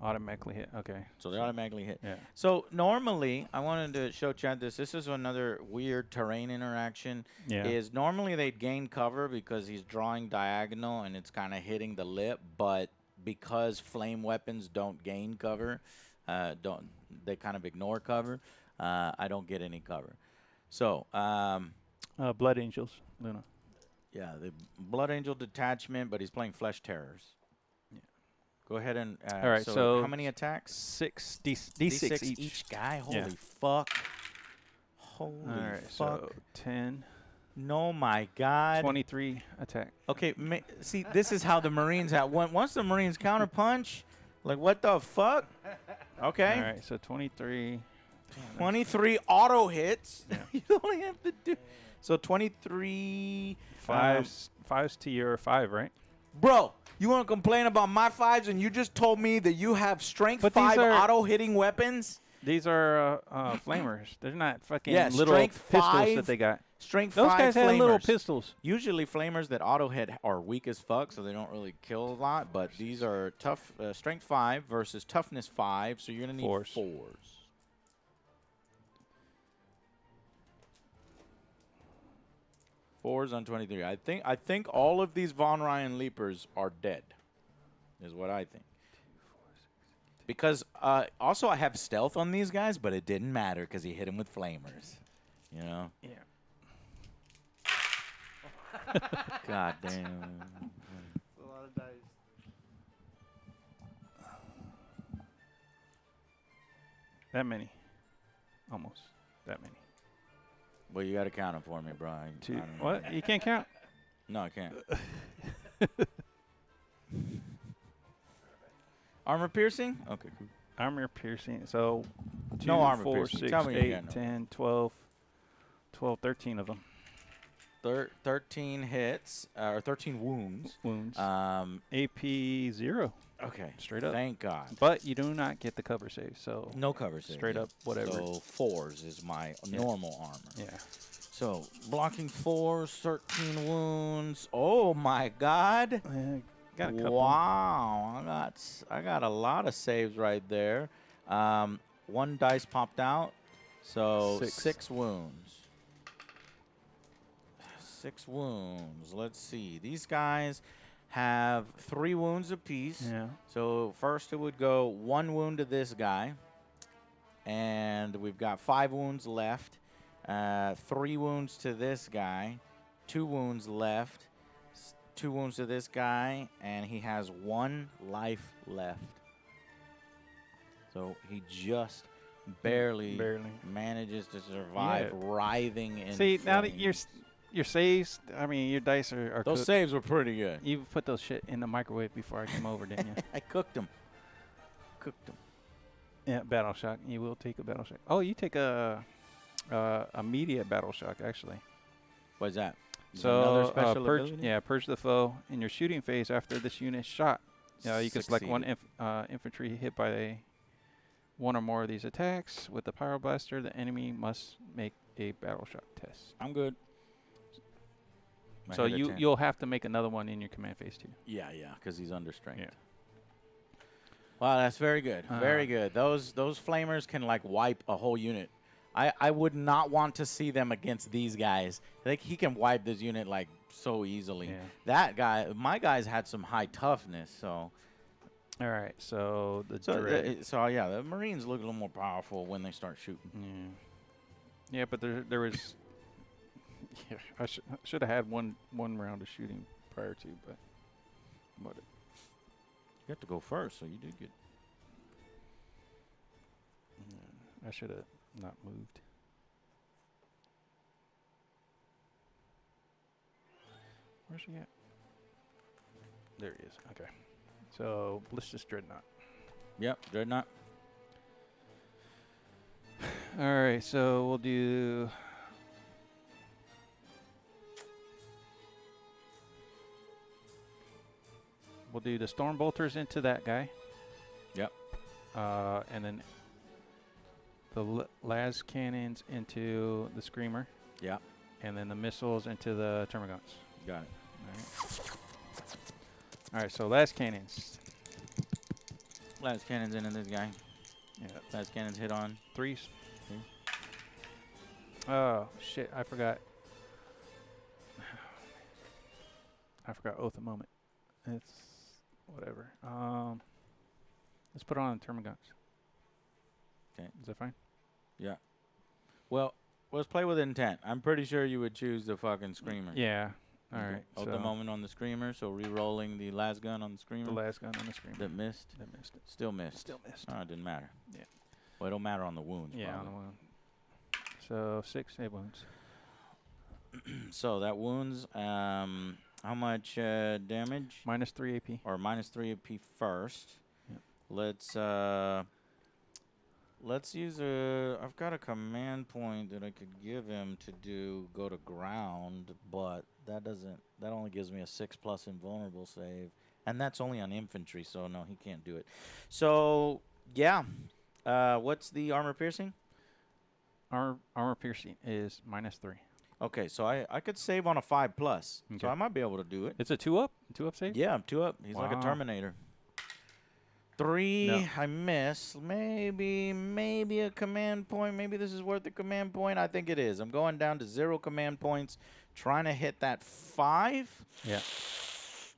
Automatically hit. Okay. So they automatically hit. Yeah. So normally, I wanted to show Chad this. This is another weird terrain interaction. Yeah. Is normally they'd gain cover because he's drawing diagonal and it's kind of hitting the lip, but because flame weapons don't gain cover, they kind of ignore cover. I don't get any cover. So Blood Angels, Luna. Yeah, the Blood Angel detachment, but he's playing Flesh Terrors. Yeah. Go ahead and. All right, so how many attacks? 6 D6 each guy. Holy Yeah. fuck! Holy All right, fuck! so 10, No, my God. 23 attack. Okay, see, this is how the Marines have. Once the Marines counterpunch, like what the fuck? Okay. All right, so 23. 23 auto hits. Yeah. You only have to do. So 23. Fives to your 5, right? Bro, you want to complain about my 5s and you just told me that you have strength But 5 these are- auto hitting weapons? These are flamers. They're not fucking Yeah, little strength pistols 5. that they got. Strength Those 5 guys flamers. had little pistols. Usually flamers that auto hit are weak as fuck, so they don't really kill a lot. But these are tough. Strength 5 versus toughness 5, so you're gonna need 4s. 4s. Fours on 23. I think all of these Von Ryan Leapers are dead. Is what I think. Because also I have stealth on these guys, but it didn't matter because he hit him with flamers. You know. Yeah. God damn. A lot of dice. That many. Almost. That many. Well, you got to count them for me, bro. I Two. don't know. What? You can't count? No, I can't. Armor piercing? Okay, cool. Armor piercing. So 2, No armor 4, piercing. 6, Tell me you 8, got no. 10, 12, 13 of them. 13 hits, or 13 wounds. Wounds. Um, AP 0. okay. Straight up. Thank God. But you do not get the cover save, so No cover save. straight up whatever. So 4s is my Yeah. normal armor. Yeah. So blocking 4s, 13 wounds. Oh my God. Got a couple. Wow. I got a lot of saves right there. 1 dice popped out. So 6. 6 wounds. 6 wounds. Let's see. These guys have 3 wounds apiece. Yeah. So first it would go 1 wound to this guy. And we've got 5 wounds left. 3 wounds to this guy. 2 wounds left. 2 wounds to this guy. And he has 1 life left. So he just barely manages to survive, Yeah. writhing in See, now that flames. your saves, I mean, your dice are Those cooked. saves were pretty good. You put those shit in the microwave before I came over, didn't you? I cooked them. Cooked them. Yeah, battle shock. You will take a battle shock. Oh, you take a immediate battle shock actually. What's that? Is So another special purge, ability? yeah, purge the foe in your shooting phase after this unit shot. You can select one Succeeded. infantry hit by one or more of these attacks with the pyroblaster. The enemy must make a battle shock test. I'm good. I So hit a 10. you'll have to make another one in your command phase too. Yeah, because he's under strength. Yeah. Wow, that's very good. Very good. Those flamers can like wipe a whole unit. I would not want to see them against these guys. Like he can wipe this unit like so easily. Yeah. That guy, my guys had some high toughness, so All right. So the so dread. yeah, the Marines look a little more powerful when they start shooting. Yeah, but there was. Yeah, I should have had one round of shooting prior to, but You have to go first, so you did good. I should have not moved. Where's she at? There he is. Okay. So Ballistus Dreadnought. Yep, Dreadnought. All right, so we'll do. We'll do the Storm Bolters into that guy. Yep. And then the las cannons into the Screamer. Yep. And then the missiles into the Termagants. Got it. All right, so las cannons. Las cannons into this guy. Yeah, Las cannons hit on. 3s. Oh, shit, I forgot. I forgot Oath of Moment. It's whatever. Let's put it on the Termagants. Okay. Is that fine? Yeah. Well, let's play with intent. I'm pretty sure you would choose the fucking Screamer. Yeah. All right. Hold So the moment on the screamer. So re-rolling the las gun on the screamer. the last gun on the screen. That missed. That missed it. Still missed. Still missed. Oh, it didn't matter. Yeah. Well, it'll matter on the wounds. Yeah, on the probably. wound. So 6 hit wounds. So that wounds. How much damage? Minus 3 AP. Or minus 3 AP first. Yep. Let's use I've got a command point that I could give him to go to ground, but that only gives me a 6+ invulnerable save, and that's only on infantry, so no, he can't do it. So yeah, what's the armor piercing? Armor piercing is minus 3. Okay, so I could save on a 5+, Okay. so I might be able to do it. It's a 2-up? 2-up save? Yeah, I'm 2 up. He's like a Wow. Terminator. 3, No. I miss. Maybe a command point. Maybe this is worth a command point. I think it is. I'm going down to 0 command points, trying to hit that 5. Yeah.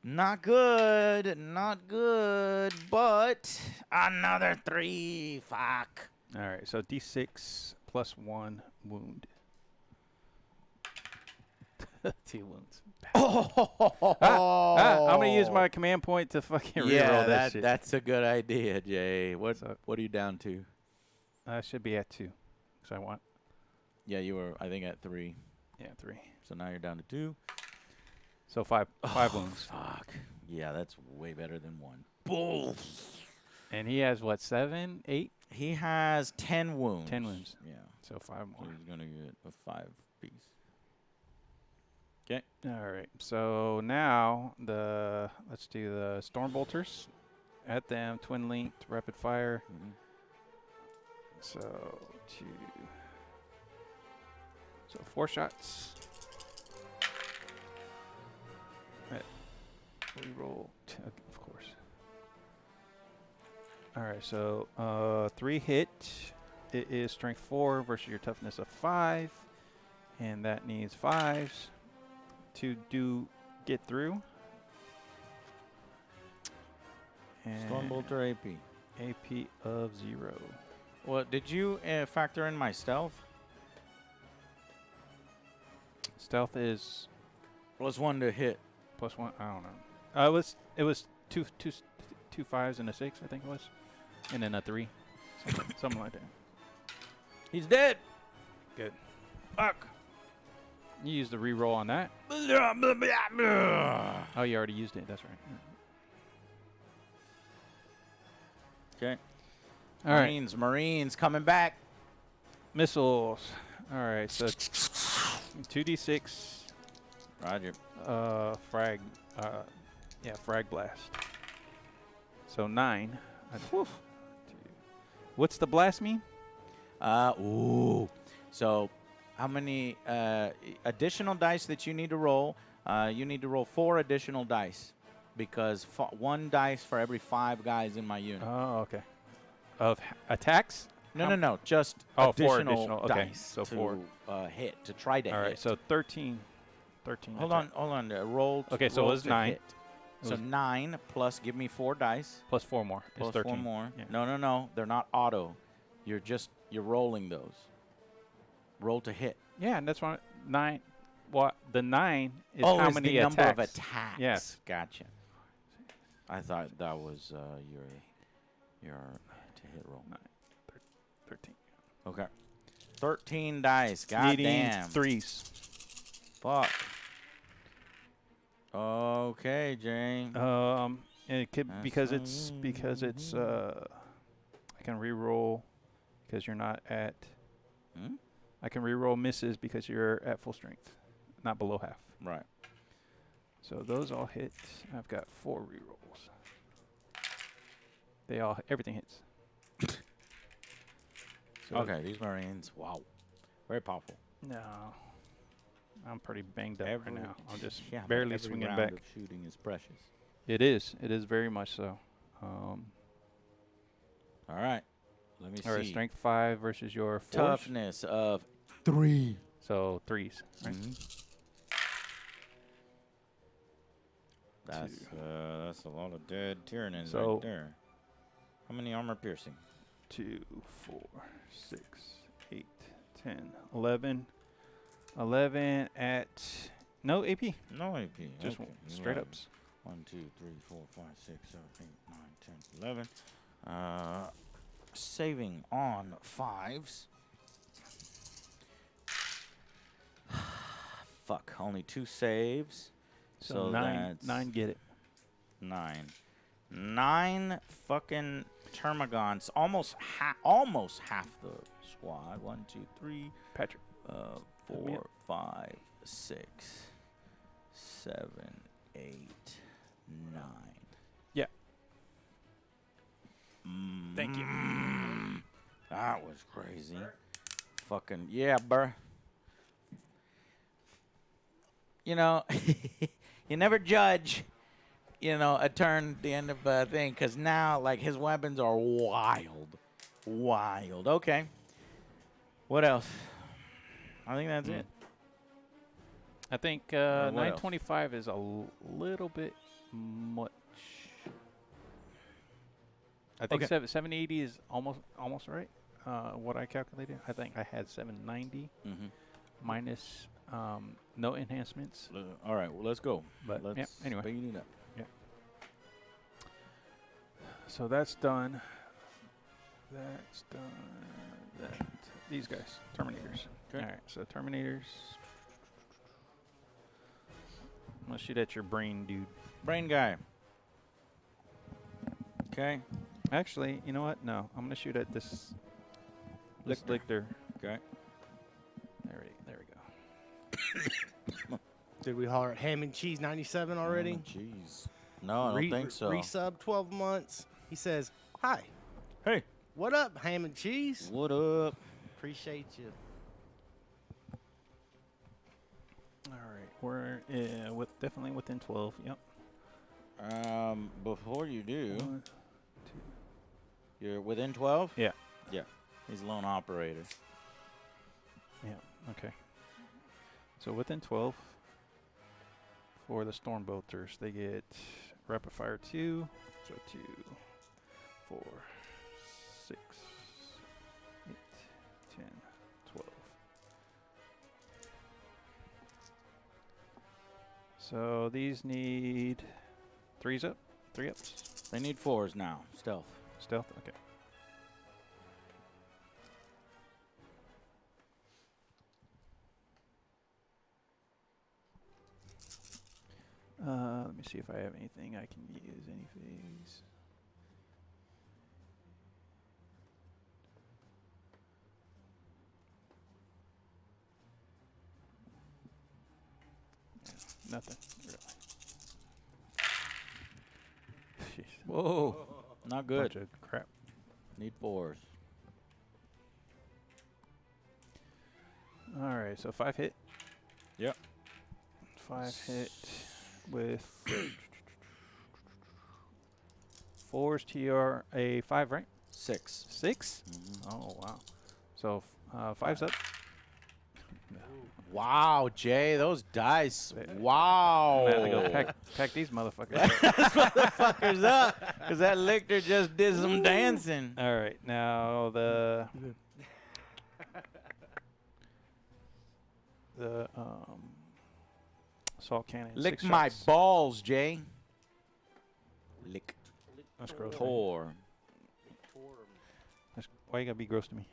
Not good. Not good. But another 3. Fuck. All right. So D6 plus 1 wound. 2 wounds. I'm going to use my command point to fucking reroll that shit. That's a good idea, Jay. What So- are you down to? I should be at 2. So I want, Yeah, you were, I think, at 3. 3. So now you're down to 2. So 5 wounds. Fuck. Yeah, that's way better than 1. Bull. And he has what, 7, 8? He has 10 wounds. 10 wounds. Yeah. So 5 So more. he's going to get a 5 piece. All right. So now let's do the storm bolters. At them, twin linked, rapid fire. Mhm. So 4 shots. Reroll, of course. All right. So 3 hit. It is strength 4 versus your toughness of 5, and that needs 5s to get through. And Stormbolter AP. AP of 0. Well, did you factor in my stealth? Stealth is +1 to hit. +1. I don't know. It was two 5s and a 6, I think it was, and then a 3, something like that. He's dead. Good. Fuck. You used the reroll on that. Oh, you already used it. That's right. Okay. All right. Marines coming back. Missiles. All right. So 2d6. Roger. Frag. Frag blast. So 9. What's the blast mean? So how many additional dice that you need to roll? You need to roll 4 additional dice because 1 dice for every 5 guys in my unit. Oh, okay. Of attacks? No. Just 4 additional additional. Okay. dice So to 4. Hit, to try to All hit. right. So 13. 13. Hold on. Roll. Okay, so it roll was to 9. hit. So 9 plus give me 4 dice. Plus 4 more. Plus It's 13. 4 more. Yeah. No. They're not auto. You're rolling those. Roll to hit. Yeah, and that's why 9. What the 9 is Oh, how it's many the number of attacks? attacks. Yes. Gotcha. I thought that was your to hit roll. 13. Okay. 13 dice. God Needing damn. 3s. Fuck. Okay, Jay. And it could That's because it's I can reroll because you're not at. Hmm? I can reroll misses because you're at full strength, not below half. Right. So those all hit. I've got 4 rerolls. Everything hits. So Okay, these Marines. Wow. Very powerful. No, I'm pretty banged up Every- right now. I'm just Yeah, but barely every swinging round back. of shooting is precious. It is. It is very much so. All right. Let me All right, see. strength 5 versus your 4. Toughness of 3. So 3s. Right? That's a lot of dead Tyrranids So- right there. How many armor piercing? 2, 4, 6, 8, 10, 11. 11 at No AP. No AP. Just okay. straight 11. ups. 1, 2, 3, 4, 5, 6, 7, 8, 9, 10, 11. Saving on 5s. Fuck, only 2 saves. So, that's nine get it. 9. 9 fucking Termagants. Almost half the squad. 1, 2, 3, Patrick. 4, 5, 6, 7, 8, 9. Yeah. Thank you. That was crazy. Fucking yeah, bruh. You know, you never judge, a turn at the end of a thing, because now, like, his weapons are wild. Wild. Okay. What else? I think that's it. I think what else? 925 is a little bit much. I think Okay. 780 is almost right. What I calculated, I think I had 790 minus no enhancements. All right, well, let's go. But, let's yeah, anyway. speed it up. So that's done. That's done. These guys, Terminators. Okay. All right, so Terminators. I'm gonna shoot at your brain, dude. Brain guy. Okay. Actually, you know what? No, I'm gonna shoot at this Lictor. Okay. There we go. Did we holler at Ham and Cheese 97 already? Jeez. No, I don't think so. Resub 12 months. He says, "Hi, Hey. what up, Ham and Cheese? What up? Appreciate you." All right, we're definitely within 12. Yep. Before you do, 1, 2. you're within 12? Yeah. Yeah. He's a lone operator. Yeah. Okay. So within 12 for the Storm Bolters, they get Rapid Fire 2. So 2, 4, 6, 8, 10, 12. So these need 3s up, 3 ups. They need 4s now. Stealth. Stealth. Okay. Let me see if I have anything I can use. Any phase. Yeah, nothing, really. Jeez. Whoa. Not good. Bunch of crap. Need 4s. All right, so 5 hit. Yep. 5 hit with 4s TR a 5, right? 6. 6? Oh, wow. So 5's up. Wow, Jay, those dice. Yeah. Wow. I'm going to have to go pack these motherfuckers up. Motherfuckers up. Because that lictor just did some dancing. All right, now the assault cannon. Lick 6 my shots. balls, Jay. Lick. That's gross. right? Tor. Why you gotta be gross to me?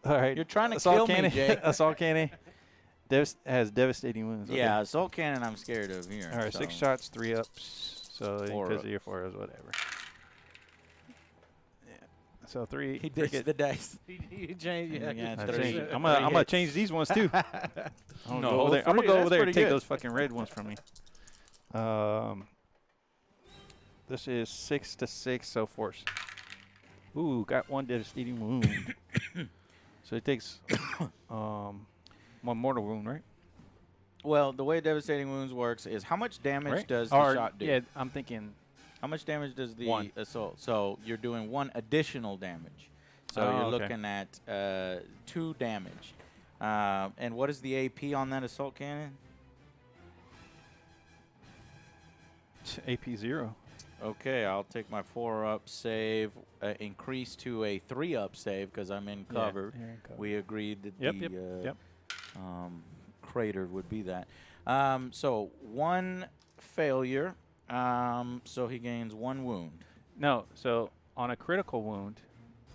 All right. You're trying to assault kill cannon. me, Jay. Assault cannon has devastating wounds. Okay. Yeah, assault cannon I'm scared of here. All right, so. 6 shots, 3 ups. So 4 because of ups. your 4s, whatever. Yeah. So 3. He ditched the dice. You change, Yeah, yeah. I three. changed it. I'm Three gonna hits. change these ones too. I'm No, gonna go over there. I'm gonna three, go over that's there and pretty take good. those fucking red ones from me. This is 6 to 6, so force. Ooh, got 1 devastating wound. So it takes 1 mortal wound, right? Well, the way devastating wounds works is how much damage Right? does Or, the shot do? Yeah, I'm thinking. How much damage does the 1. assault? So you're doing 1 additional damage. So Oh, you're okay. looking at 2 damage. And what is the AP on that assault cannon? AP 0. Okay, I'll take my 4-up save, increase to a 3-up save because I'm in cover. Yeah, you're in cover. We agreed that Yep, the yep. crater would be that. So 1 failure. So he gains 1 wound. No, so on a critical wound,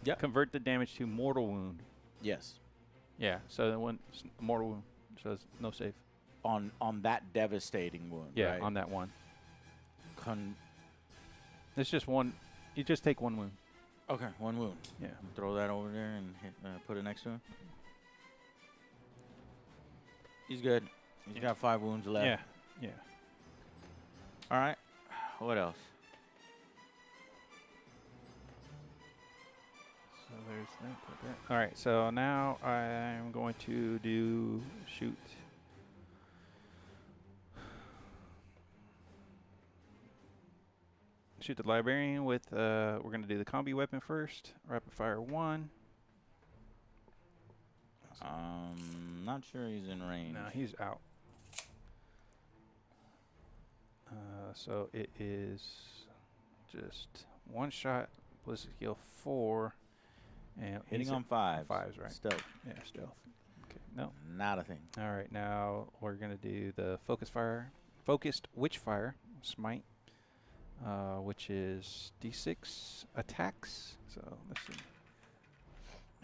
Yep. convert the damage to mortal wound. Yes. Yeah, so then one mortal wound, so it's no save. On that devastating wound. Yeah, right? on that one. It's just one. You just take 1 wound. Okay, 1 wound. Yeah. Throw that over there and put it next to him. He's good. He's got 5 wounds left. Yeah. Yeah. All right. What else? So there's that. Put that. All right. So now I'm going to do shoot. Shoot the librarian with. We're going to do the combi weapon first. Rapid fire 1. Not sure he's in range. No, he's out. So it is just 1 shot, ballistic skill 4, and Hitting he's on 5s. 5s, right? Stealth. Yeah, stealth. Okay, no. Not a thing. All right, now we're gonna do the focused witch fire, smite, which is D6 attacks. So let's see.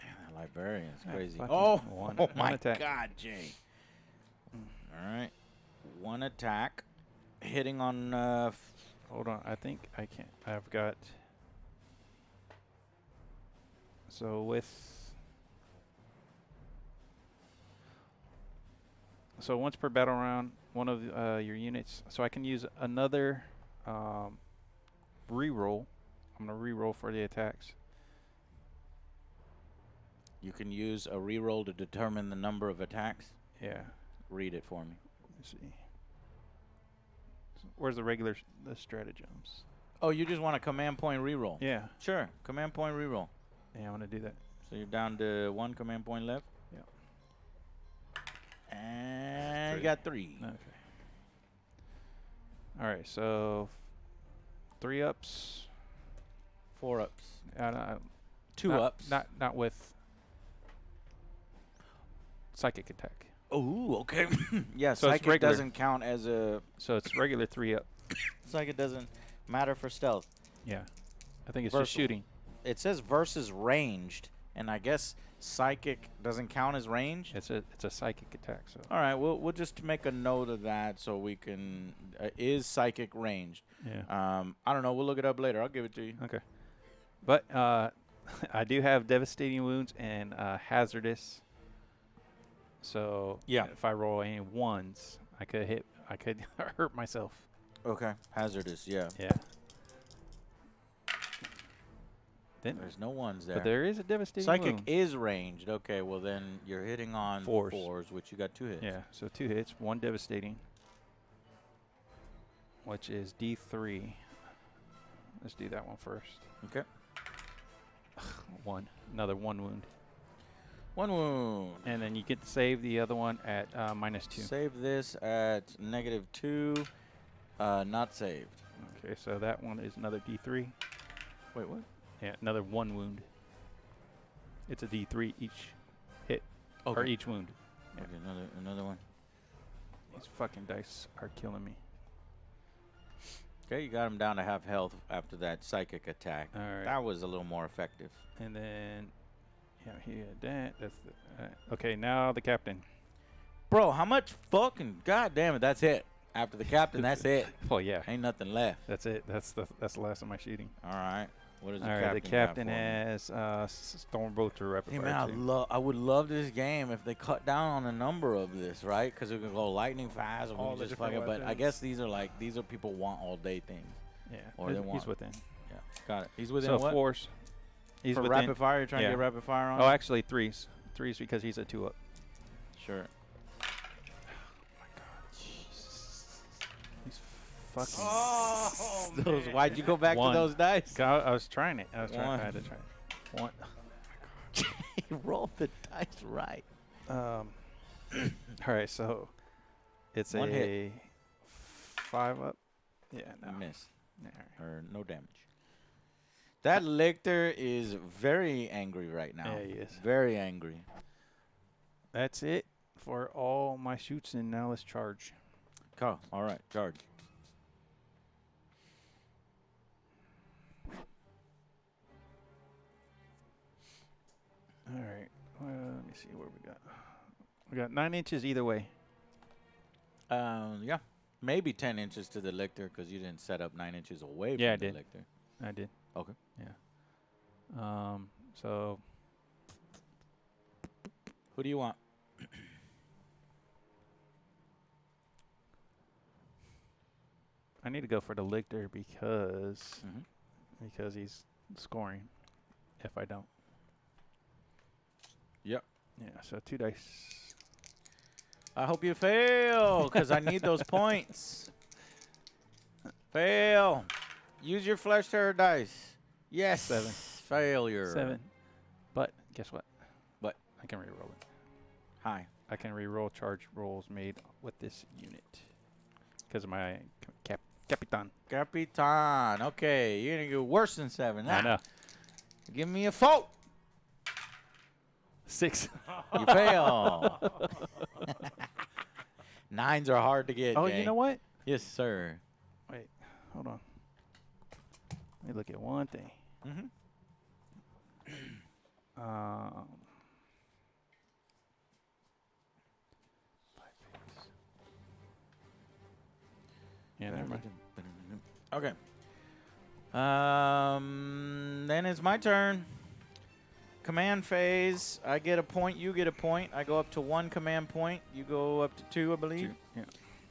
Man, that librarian is Yeah, crazy. fucking Oh, one my attack. God, Jay. All right. 1 attack. Hitting on... Hold on, I think I can't. I've got. So once per battle round, one of your units. So I can use another reroll. I'm gonna reroll for the attacks. You can use a reroll to determine the number of attacks. Yeah. Read it for me. Let's see. Where's the regular the stratagems? Oh, you just want a command point reroll? Yeah. Sure. Command point reroll. Yeah, I want to do that. So you're down to 1 command point left? Yeah. And 3. you got 3. Okay. All right, so 3 ups. 4 ups. 2 not, ups. Not with psychic attack. Oh, okay. Yeah, So it's psychic regular. doesn't count as a... So it's regular 3 up. Psychic doesn't matter for stealth. Yeah. I think it's Versatile. just shooting. It says versus ranged, and I guess psychic doesn't count as range. It's a psychic attack. So All right, we'll just make a note of that so we can... is psychic ranged? yeah. I don't know. We'll look it up later. I'll give it to you. Okay. But I do have devastating wounds and hazardous. So Yeah. if I roll any 1s, I could hurt myself. Okay. Hazardous, yeah. Yeah. Then There's no 1s there. but there is a devastating Psychic wound. is ranged. Okay, well then you're hitting on 4s. which you got 2 hits. Yeah, so 2 hits, 1 devastating, which is D3. Let's do that one first. Okay. 1, another 1 wound. 1 wound. And then you get to save the other one at -2. Save this at -2. Not saved. Okay, so that one is another D3. Wait, what? Yeah, another 1 wound. It's a D3 each hit, or Okay. each wound. Yeah. Okay, another one. These fucking dice are killing me. Okay, you got him down to half health after that psychic attack. All right. That was a little more effective. And then, yeah, he had that. That's the, okay, now the captain. Bro, how much fucking... God damn it, that's it. After the captain, that's it. Well, yeah, Ain't nothing left. that's it. That's the last of my shooting. All right. What is the All right, captain the got captain for me? has Stormbolter rapid Hey fire man, too. I would love this game if they cut down on the number of this, right? Because we can go lightning fast, or we All can the just different fucking. But I weapons. guess these are people want all day things. Yeah, or they he's want- within. Yeah, got it. He's within So what? 4s. He's For within. rapid fire, you're trying yeah. to get rapid fire on. Oh, actually 3s. 3s because he's a 2 up. Sure. He's fucking. Oh, Those, why'd you go back 1. to those dice? I was trying it. I One. had to try it. 1. He rolled the dice right. All right, so it's One a hit. 5 up. Yeah, I no. missed, All right. or no damage. That lictor is very angry right now. Yeah, he is. Very angry. That's it for all my shoots, and now let's charge. Cool. All right, charge. All right. Let me see where we got. We got 9 inches either way. Yeah. Maybe 10 inches to the lictor because you didn't set up 9 inches away Yeah, I from the did. lictor. I did. Okay. Yeah. So Who do you want? I need to go for the lictor because Mm-hmm. he's scoring. If I don't. Yep. Yeah. So 2 dice. I hope you fail because I need those points. Fail. Use your flesh terror dice. Yes. 7. Failure. 7. But guess what? What? I can re-roll it. Hi. I can re-roll charge rolls made with this unit because of my Capitan. Capitan. Okay, you're going to go worse than 7. I know. Give me a 4. 6. You fail. 9s are hard to get. Oh, Jay. you know what? Yes, sir. Wait, hold on. Let me look at one thing. Mm-hmm. Yeah, never mind. Okay. Then it's my turn. Command phase. I get a point. You get a point. I go up to 1 command point. You go up to 2, I believe. 2. Yeah.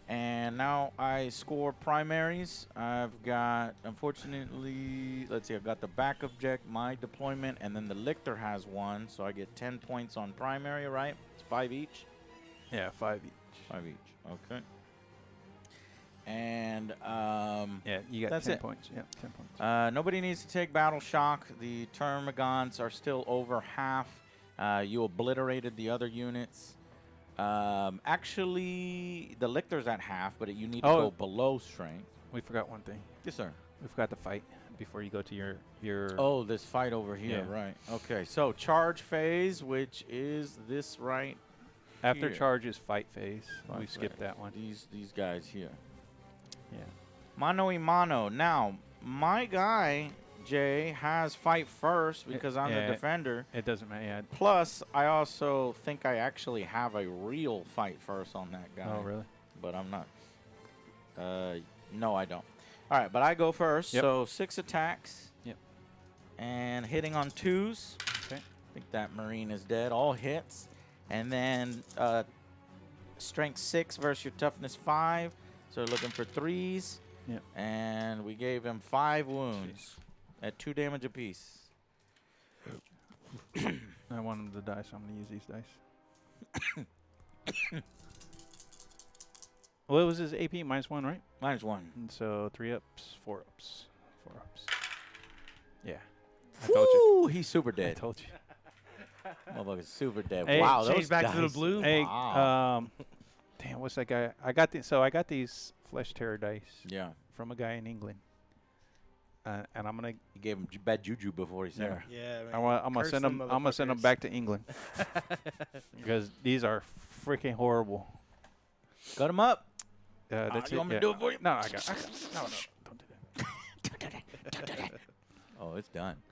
And now I score primaries. I've got, unfortunately, let's see, I've got the back object, my deployment, and then the lictor has 1. So I get 10 points on primary, right? It's 5 each. Yeah, 5 each. 5 each. Okay. And Yeah, you got that's 10 it. points. Yeah, 10 points. Nobody needs to take battle shock. The Termagants are still over half. You obliterated the other units. Actually, the Lictor's at half, but you need to Oh. go below strength. We forgot one thing. Yes, sir. We forgot to fight before you go to your. Oh, this fight over here, Yeah. right. Okay, so charge phase, which is this right After here. charge is fight phase. We Fight skipped phase. that one. These guys here. Yeah. Mano y mano. Now, my guy, Jay, has fight first because I'm yeah, the defender. It doesn't matter. Yeah. Plus, I also think I actually have a real fight first on that guy. Oh, really? But I'm not. No, I don't. All right, but I go first. Yep. So 6 attacks. Yep. And hitting on 2s. Okay. I think that Marine is dead. All hits. And then strength 6 versus your toughness 5. So we're looking for 3s. Yep. And we gave him 5 wounds at 2 damage apiece. I want him to die, so I'm going to use these dice. What was his AP? -1, right? -1. And so 3 ups, 4 ups, 4 ups. Yeah. I told you. Woo! He's super I dead. told you. Motherfucker's super dead. Hey, wow, change those back to the dice. blue. Hey, Wow. damn, what's that guy? I got these flesh terror dice Yeah. from a guy in England. And I'm gonna He gave him bad juju before he sent Yeah. her. Yeah, man. I'm gonna Curse send them. I'm gonna send them motherfuckers. back to England because these are freaking horrible. Cut him up. That's you it. want me Yeah. to do it for you? No, I got. No, don't do that. Oh, it's done.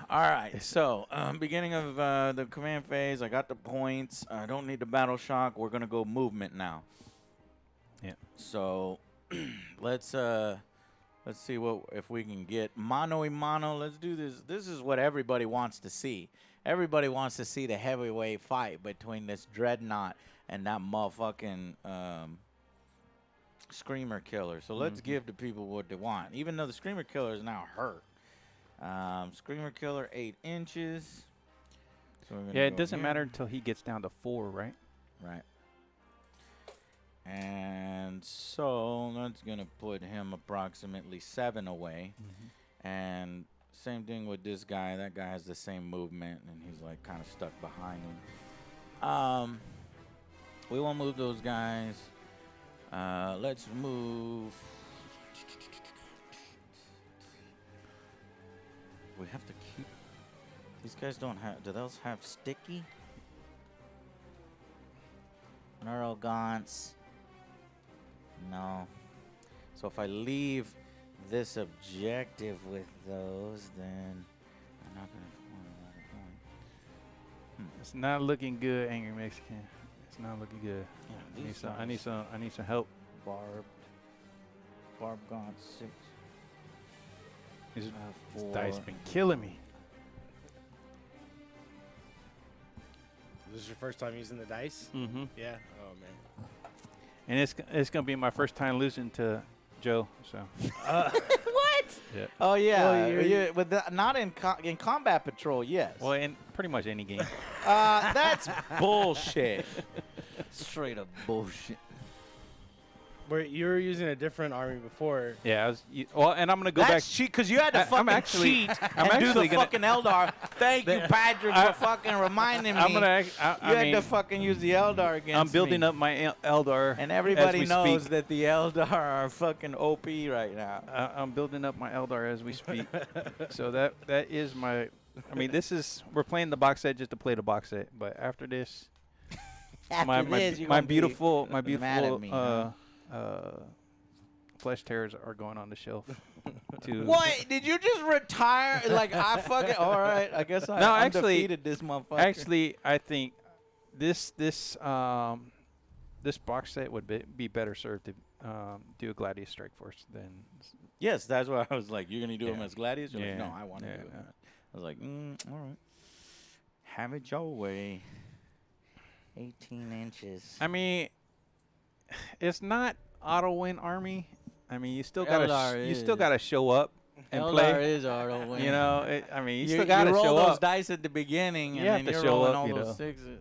All right. So, beginning of the command phase, I got the points. I don't need the battle shock. We're gonna go movement now. Yeah. So, let's see if we can get mano y mano. Let's do this. This is what everybody wants to see. Everybody wants to see the heavyweight fight between this dreadnought and that motherfucking screamer killer. So let's give the people what they want. Even though the screamer killer is now hurt. Screamer killer 8 inches. So we're gonna Yeah, it go doesn't here. matter until he gets down to 4, right? Right. And so that's going to put him approximately 7 away. And same thing with this guy. That guy has the same movement, and he's like kind of stuck behind him. We won't move those guys. Let's move. We have to keep. These guys don't have. Do those have sticky? Neurogons. No. So if I leave this objective with those, then I'm not going to perform a lot of point. It's not looking good, Angry Mexican. It's not looking good. Yeah, I need some help. Barb gone 6. This 4. dice been killing me. This is your first time using the dice? Mm-hmm. Yeah. Oh man. And it's gonna be my first time losing to Joe. So. What? Yeah. Oh yeah, Well, but not in in Combat Patrol. Yes. Well, in pretty much any game. That's bullshit. Straight up bullshit. Where you were using a different army before. Yeah. Well, and I'm gonna go back. That's cheat because you had to I'm fucking actually- cheat I'm and do actually the gonna- fucking Eldar. Thank you, Patrick, for fucking reminding me. I'm gonna. you I had mean, to fucking use the Eldar against I'm building me. up my Eldar. And as everybody we knows speak. that the Eldar are fucking OP right now. I'm building up my Eldar as we speak. So that is my. I mean, we're playing the box set just to play the box set. But after this, my beautiful mad at me, huh? flesh tears are going on the shelf. To What? Did you just retire? Like, I fucking. All right. I guess I No, actually- undefeated this motherfucker. Actually, I think this box set would be better served to do a Gladius Strike Force than. Yes, that's why I was like, you're going to do them Yeah. as Gladius? You're like, Yeah. no, I want to Yeah, do it. yeah. I was like, all right. Have it your way. 18 inches. I mean, it's not auto win army. I mean, you still Eldar gotta show up and play. is auto win. You know, I mean, you you still gotta roll show those up. dice at the beginning, You and have then to you're show rolling up, all you those know. sixes.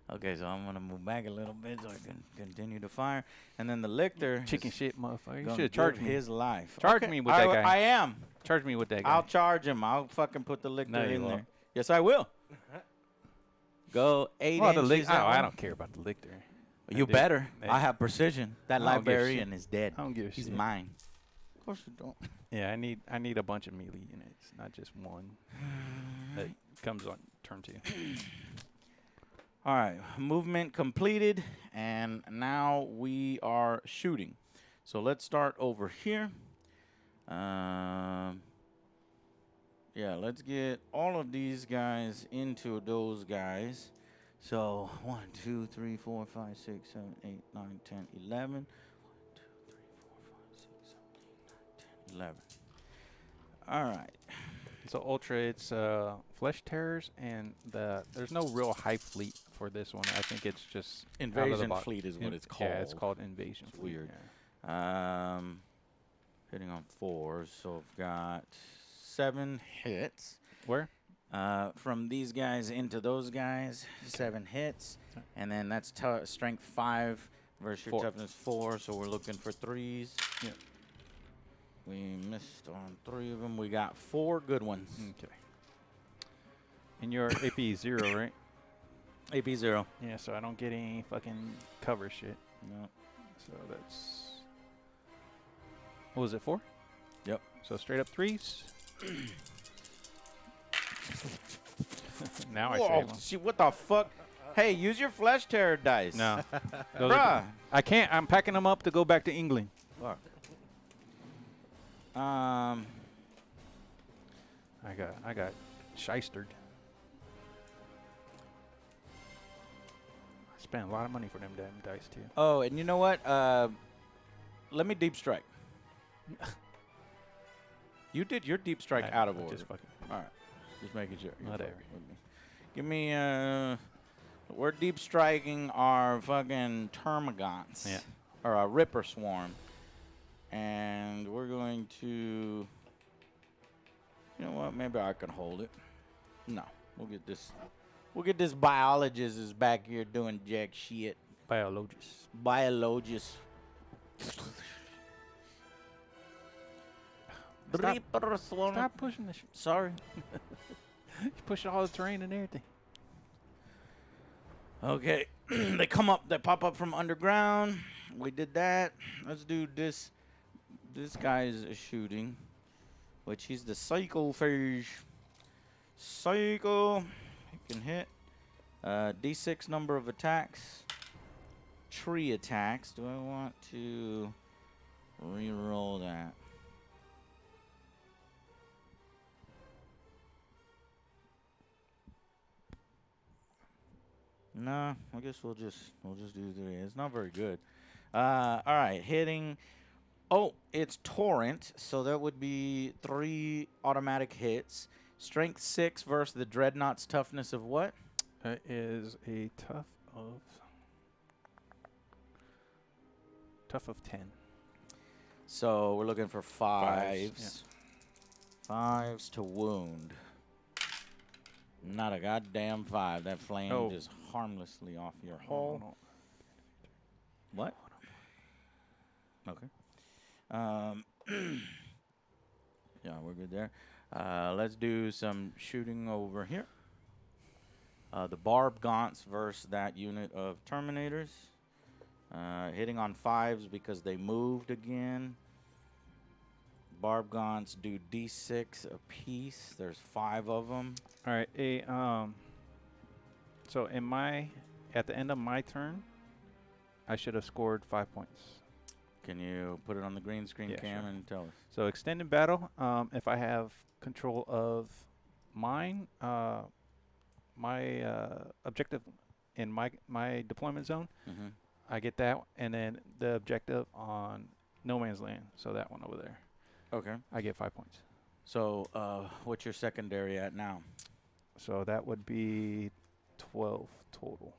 Okay, so I'm going to move back a little bit so I can continue to fire. And then the Lictor Chicken is shit, motherfucker. You gonna should have charged give me. his life. Charge me with that guy. I am. Charge me with that guy. I'll charge him. I'll fucking put the Lictor No, you in won't. there. Yes, I will. Go 8 Oh, inches. out. I don't care about the Lictor. You do. better. Hey. I have precision. That I don't give a librarian shit. is dead. I don't give a He's shit. mine. Of course you don't. Yeah, I need a bunch of melee units, not just one that comes on turn 2. All right, movement completed, and now we are shooting. So let's start over here. Yeah, let's get all of these guys into those guys. So 1, 2, 3, 4, 5, 6, 7, 8, 9, 10, 11. 1, 2, 3, 4, 5, 6, 7, 8, 9, 10, 11. All right. So Ultra, it's Flesh Terrors, and there's no real high fleet for this one. I think it's just out of the Invasion box. fleet is what it's called. Yeah, it's called Invasion It's Fleet. weird. Yeah. Hitting on 4s, so I've got 7 hits. Where? From these guys into those guys, 7 hits, and then that's strength 5 versus your 4. toughness 4. So we're looking for 3s. Yeah. We missed on 3 of them. We got 4 good ones. Okay. And your AP 0, right? AP 0. Yeah, so I don't get any fucking cover shit. No. So that's. What was it, 4? Yep. So straight up 3s. Now I Whoa, save them. see what the fuck? Hey, use your flesh terror dice. No. Bruh. I can't. I'm packing them up to go back to England. Fuck. I got shystered. I spent a lot of money for them damn dice too. Oh, and you know what? Let me deep strike. You did your deep strike out of order. Just fucking. All right. Just making sure. You're Whatever. fucking with me. Give me, we're deep striking our fucking termagants. Yeah. Or a Ripper Swarm. And we're going to, you know what? Maybe I can hold it. No. We'll get this. We'll get this biologist is back here doing jack shit. Biologist. Biologist. Stop. Ripper Swarm. Stop pushing the shit. Sorry. You push all the terrain and everything. Okay, they come up, they pop up from underground. We did that. Let's do this. This guy is shooting, which he's the cycle phase. Cycle, he can hit. D6 number of attacks. tree attacks. Do I want to re-roll that? No, I guess we'll just do 3. It's not very good. All right, hitting. Oh, it's torrent, so that would be 3 automatic hits. Strength 6 versus the dreadnought's toughness of what? That is a tough of 10. So we're looking for 5s. Fives, 5s to wound. Not a goddamn 5. That flame just harmlessly off your hull. No. What? Okay. Yeah, we're good there. Let's do some shooting over here. The Barb Gaunts versus that unit of Terminators. Hitting on 5s because they moved again. Barb Gaunts do D6 apiece. There's 5 of them. All right. So at the end of my turn, I should have scored 5 points. Can you put it on the green screen cam sure. and tell us? So extended battle. If I have control of mine, my objective in my deployment zone, Mm-hmm. I get that, and then the objective on no man's land. So that one over there, Okay. I get 5 points. So what's your secondary at now? So that would be 12 total.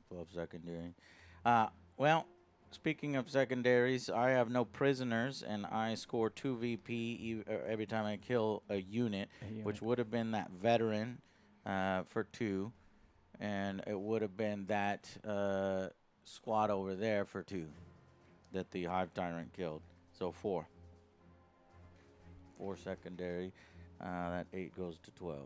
12 secondary. Well, speaking of secondaries, I have no prisoners, and I score 2 VP every time I kill a unit, which would have been that veteran for 2, and it would have been that squad over there for 2 that the Hive Tyrant killed. So 4. 4 secondary. That 8 goes to 12.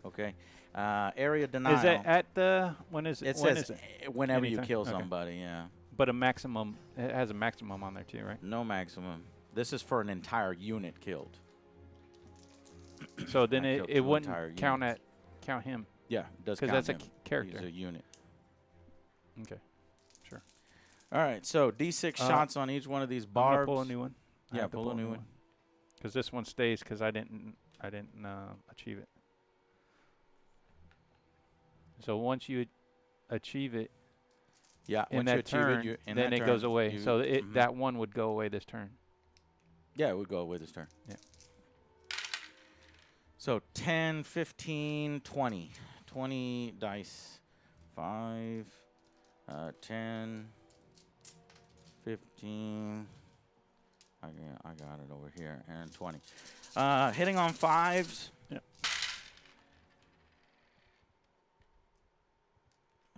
Okay. Area denial. Is it at the when is it? It when says is it? whenever Anytime? you kill Okay. somebody, yeah. But a maximum. It has a maximum on there too, right? No maximum. This is for an entire unit killed. So then I it killed it 2 wouldn't entire count him Yeah, it does because count that's a him. character. He's a unit. Okay. Sure. All right, so D6 shots on each one of these I'm gonna barbs. pull a new one. I Yeah, have to pull a new one. Because this one stays because I didn't achieve it. So once you achieve it Yeah, in once you that achieve turn, it, in then that it turn, goes away. you- So mhm. that one would go away this turn. Yeah, it would go away this turn. Yeah. So 10, 15, 20. 20 dice. 5, 10, 15. I got it over here. And 20. Hitting on 5s. Yeah.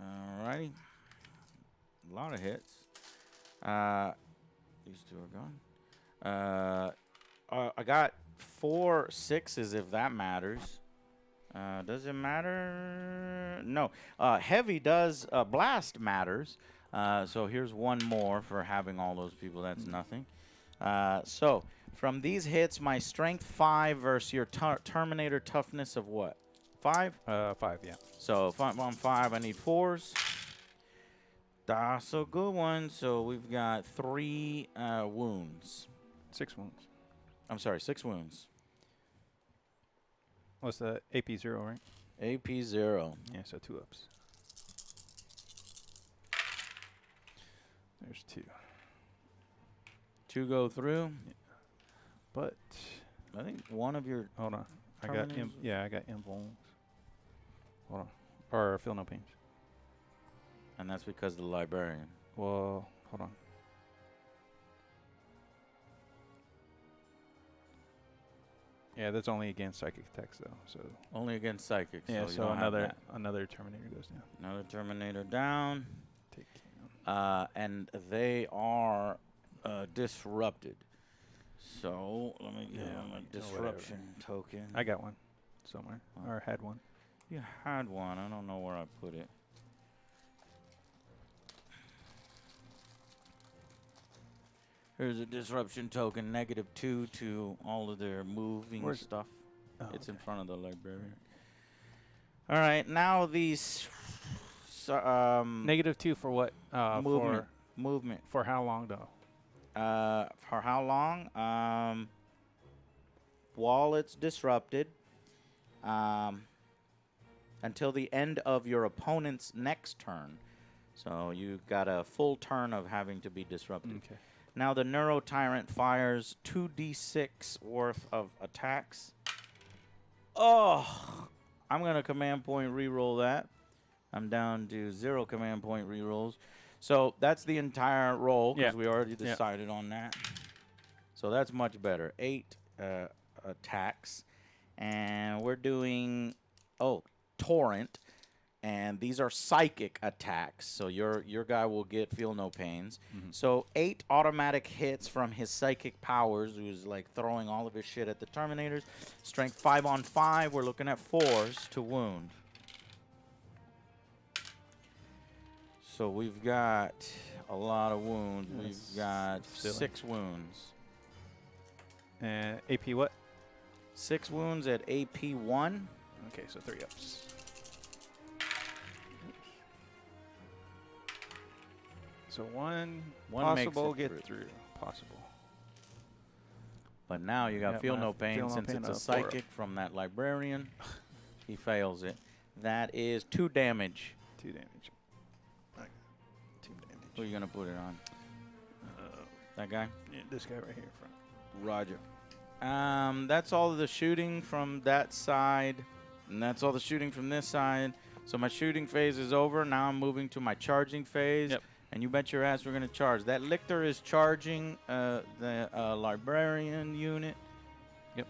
Alrighty. A lot of hits. These 2 are gone. I got 4 6s if that matters. Does it matter? No. Heavy does. Blast matters. So here's 1 more for having all those people. That's nothing. So from these hits, my strength 5 versus your Terminator toughness of what? 5? 5, yeah. So if I'm on 5, I need 4s. That's a good one. So we've got 3 wounds. 6 wounds. I'm sorry, 6 wounds. What's the AP 0, right? AP 0. Yeah, so 2 ups. There's 2. 2 go through. But I think one of your hold on. I got invulns. Hold on. Or feel no pains. and that's because of the librarian. Well, hold on. Yeah, that's only against psychic attacks though. So Only against psychics. yeah, so, you so don't have that. another Terminator goes down. Another Terminator down. Take him. And they are disrupted. So let me give them a disruption token. I got one somewhere, Oh. or had one. You had one. I don't know where I put it. Here's a disruption token, -2 to all of their moving Where's- stuff. Oh, It's in okay. front of the librarian. All right, now these -2 for what? Movement. For how long though? For how long? While it's disrupted, until the end of your opponent's next turn. So you've got a full turn of having to be disrupted. Okay. Now the Neuro Tyrant fires 2d6 worth of attacks. Oh, I'm going to command point reroll that. I'm down to 0 command point rerolls. So that's the entire roll because we already decided on that. So that's much better. 8 attacks. And we're doing, Torrent. And these are psychic attacks. So your guy will get feel no pains. So 8 automatic hits from his psychic powers, who's like throwing all of his shit at the Terminators. Strength 5 on 5. We're looking at 4s to wound. So we've got a lot of wounds. We've got 6 wounds. And AP what? 6 wounds at AP 1. Okay, so 3 ups. So one possible makes it get through. Possible. But now you got feel no pain feel no since pain it's a of 4 psychic from that librarian. He fails it. That is 2 damage. 2 damage. Okay. 2 damage. Who are you gonna put it on? That guy? Yeah, this guy right here in front. Roger. That's all of the shooting from that side, and that's all the shooting from this side. So my shooting phase is over. Now I'm moving to my charging phase. Yep. And you bet your ass we're going to charge. That Lictor is charging the librarian unit. Yep.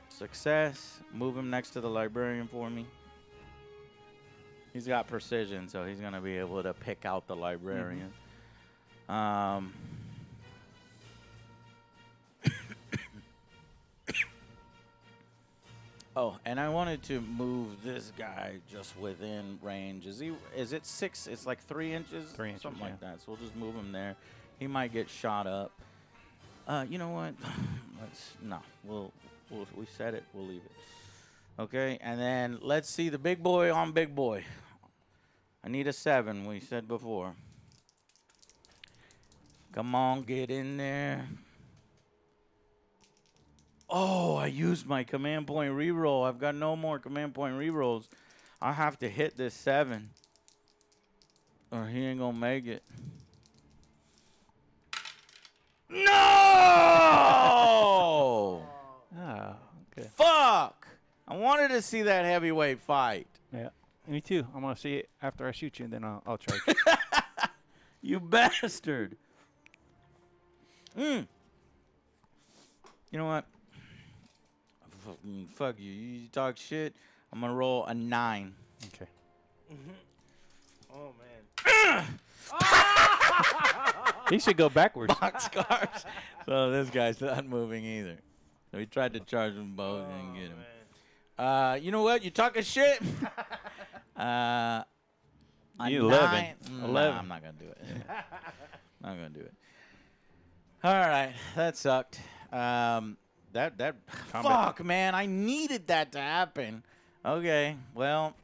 Success. Move him next to the librarian for me. He's got precision, so he's going to be able to pick out the librarian. Oh, and I wanted to move this guy just within range. Is it 6? It's like 3 inches? 3 inches, something like that. So we'll just move him there. He might get shot up. You know what? We said it. We'll leave it. Okay, and then let's see the big boy on big boy. I need a 7, we said before. Come on, get in there. Oh, I used my command point reroll. I've got no more command point rerolls. I have to hit this 7, or he ain't gonna make it. No! Ah, okay. Fuck! I wanted to see that heavyweight fight. Yeah. Me too. I'm gonna see it after I shoot you, and then I'll charge. You bastard! You know what? Fuck you. You talk shit. I'm gonna roll a 9. Okay. Oh man. He should go backwards. Box scars. So this guy's not moving either. So he tried to charge them both and get him. You know what? You talking shit? A 11. 9. 11. Nah, I'm not gonna do it. Not gonna do it. All right, that sucked. Fuck, man, I needed that to happen. Okay, well,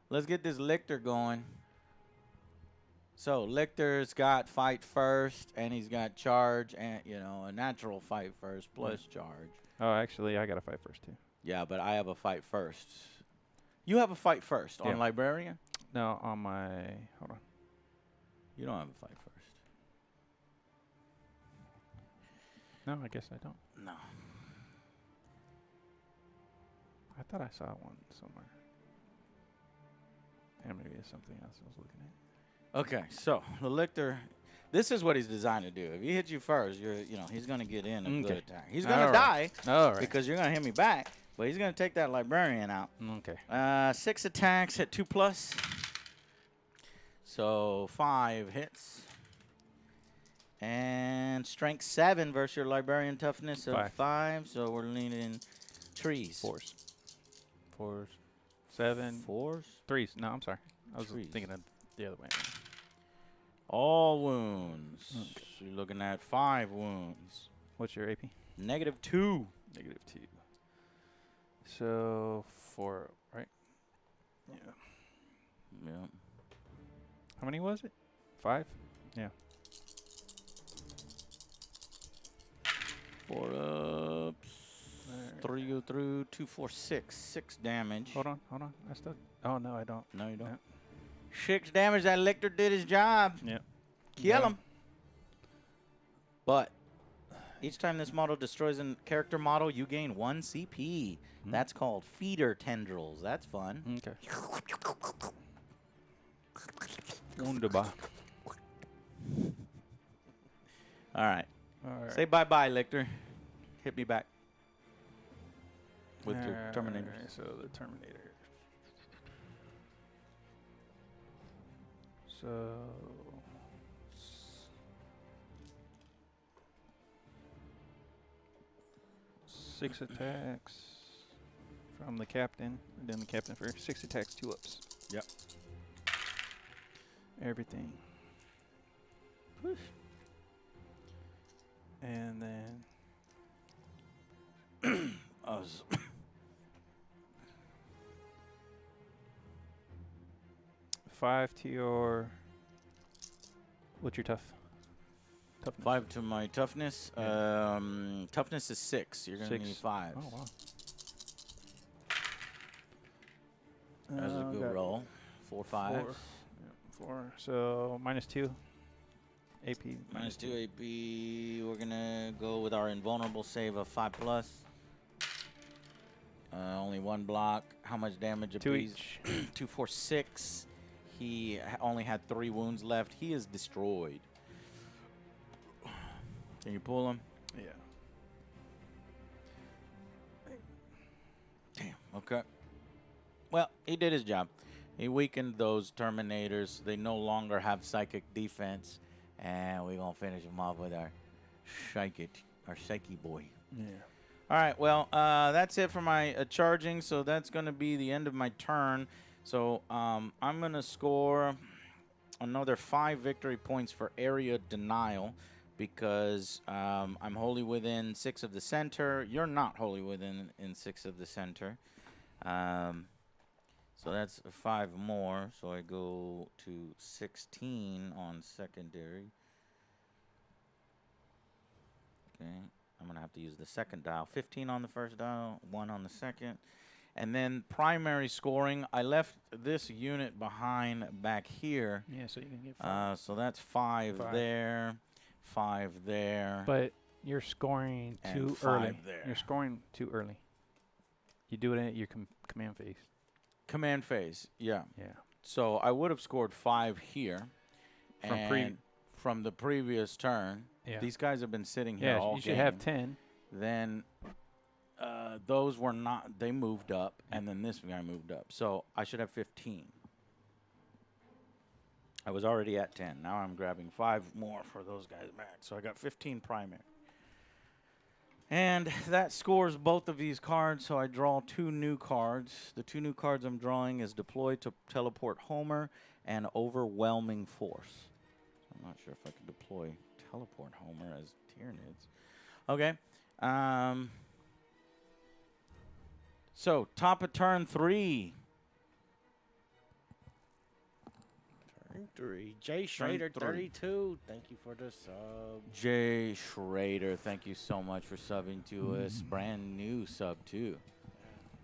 let's get this Lictor going. So Lictor's got fight first, and he's got charge, and a natural fight first plus charge. Oh, actually, I got to fight first too. Yeah, but I have a fight first. You have a fight first on librarian? No, on my. Hold on. You don't have a fight first. No, I guess I don't. No. I thought I saw one somewhere. And maybe it's something else I was looking at. Okay, so the Lictor, this is what he's designed to do. If he hits you first, he's going to get in a good attack. He's going to die because you're going to hit me back, but he's going to take that librarian out. Okay. 6 attacks at 2+. So 5 hits. And strength 7 versus your librarian toughness of 5. So we're leaning trees. 4s. 4s. 7. 4s? 3s. No, I'm sorry. I was 3s. thinking of the other way. All wounds. Okay. So you're looking at 5 wounds. What's your AP? -2. -2. So 4, right? Yeah. How many was it? 5? Yeah. 4 ups. 3 go through. 2, 4, 6. 6 damage. Hold on. I still. Oh no, I don't. No, you don't. Yeah. 6 damage. That Lictor did his job. Yep. Kill him. But each time this model destroys a character model, you gain 1 CP. That's called feeder tendrils. That's fun. Okay. Wunderbar. All right. All right. Say bye-bye, Lictor. Hit me back. With your Terminators. Alright, so the Terminator. So 6 attacks from the captain. Then the captain first. 6 attacks, 2 ups. Yep. Everything. Push. And then 5 to your. What's your tough? Toughness. 5 to my toughness. Yeah. Toughness is 6. You're gonna 6. need 5. Oh wow. That's a good got roll. 4 5. 4. Yeah, 4. So -2 AP. -2 AP. We're gonna go with our invulnerable save of 5+. Only 1 block. How much damage? 2 apiece? each. 2, 4, 6. He only had 3 wounds left. He is destroyed. Can you pull him? Yeah. Damn. Okay. Well, he did his job. He weakened those Terminators. They no longer have psychic defense, and we're gonna finish them off with our psyche boy. Yeah. All right. Well, that's it for my charging. So that's gonna be the end of my turn. So I'm gonna score another 5 victory points for area denial. Because I'm wholly within 6 of the center. You're not wholly within 6 of the center. So that's 5 more. So I go to 16 on secondary. Okay. I'm going to have to use the second dial. 15 on the first dial, 1 on the second. And then primary scoring, I left this unit behind back here. Yeah, so you can get 5. So that's 5 5. there. 5 there. But you're scoring And too 5 early. there. You're scoring too early. You do it at your command phase. Command phase, yeah. Yeah. So I would have scored 5 here. From from the previous turn. Yeah. These guys have been sitting here all Yeah, you should have game. 10. Then those were not, they moved up, and then this guy moved up. So I should have 15. I was already at 10. Now I'm grabbing 5 more for those guys back. So I got 15 primary. And that scores both of these cards, so I draw 2 new cards. The 2 new cards I'm drawing is Deploy to Teleport Homer and Overwhelming Force. So I'm not sure if I can deploy Teleport Homer as Tyrranids. Okay. So, top of turn 3. Turn 3. Jay Schrader, Turn 3. 32. Thank you for the sub. Jay Schrader, thank you so much for subbing to us. Brand new sub, too.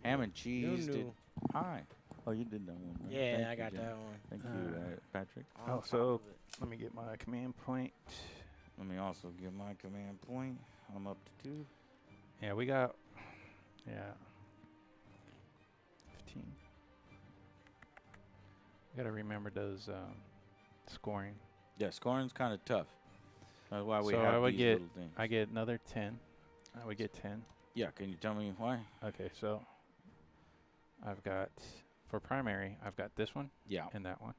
Ham and cheese. New. Hi. Oh, you did that one. Right? Yeah, Thank I you, got Jay. that one. Thank you, Patrick. On Oh, top so of it. let me get my command point. Let me also get my command point. I'm up to 2. Yeah, we got. Yeah. 15. Gotta remember those scoring. Yeah, scoring's kind of tough. That's why we So have I would these get. little things. I get another 10. I would get 10. Yeah, can you tell me why? Okay, so I've got for primary. I've got this one Yeah, and that one.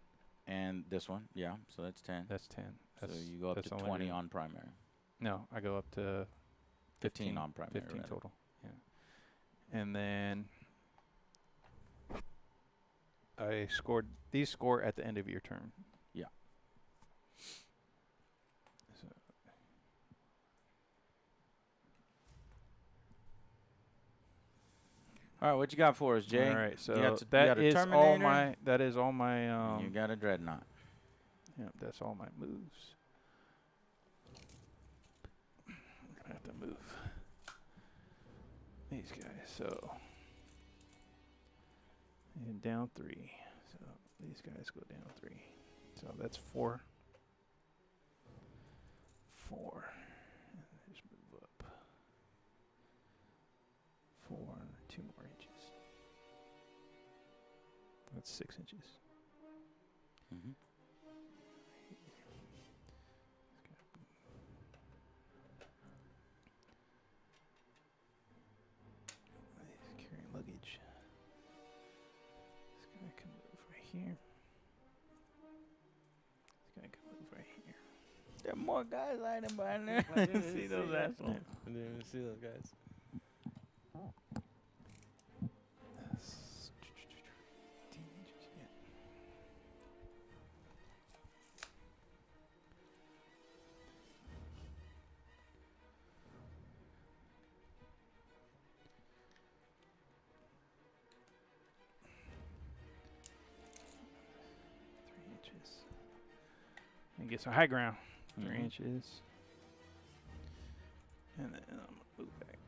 and this one. Yeah, so that's 10. That's 10. That's, so you go up that's to only 20 real- on primary. No, I go up to 15 on primary. 15 rather. total. Yeah. And then I scored. These score at the end of your turn. Yeah. So All right, what you got for us, Jay? all right, so got a that is all Terminator? my. That is all my. You got a Dreadnought. Yep, that's all my moves. I have to move these guys. So and down 3. So these guys go down 3. So that's 4. 4. And then just move up. 4. 2 more inches. That's 6 inches. Mm-hmm. He's carrying luggage. This guy can move right here. This guy can move right here. There are more guys hiding behind there. I didn't See see those that. assholes. I didn't even see those guys. That's 15 inches, yeah. And get some high ground. 3 Mhm. inches. And then I'm going to move back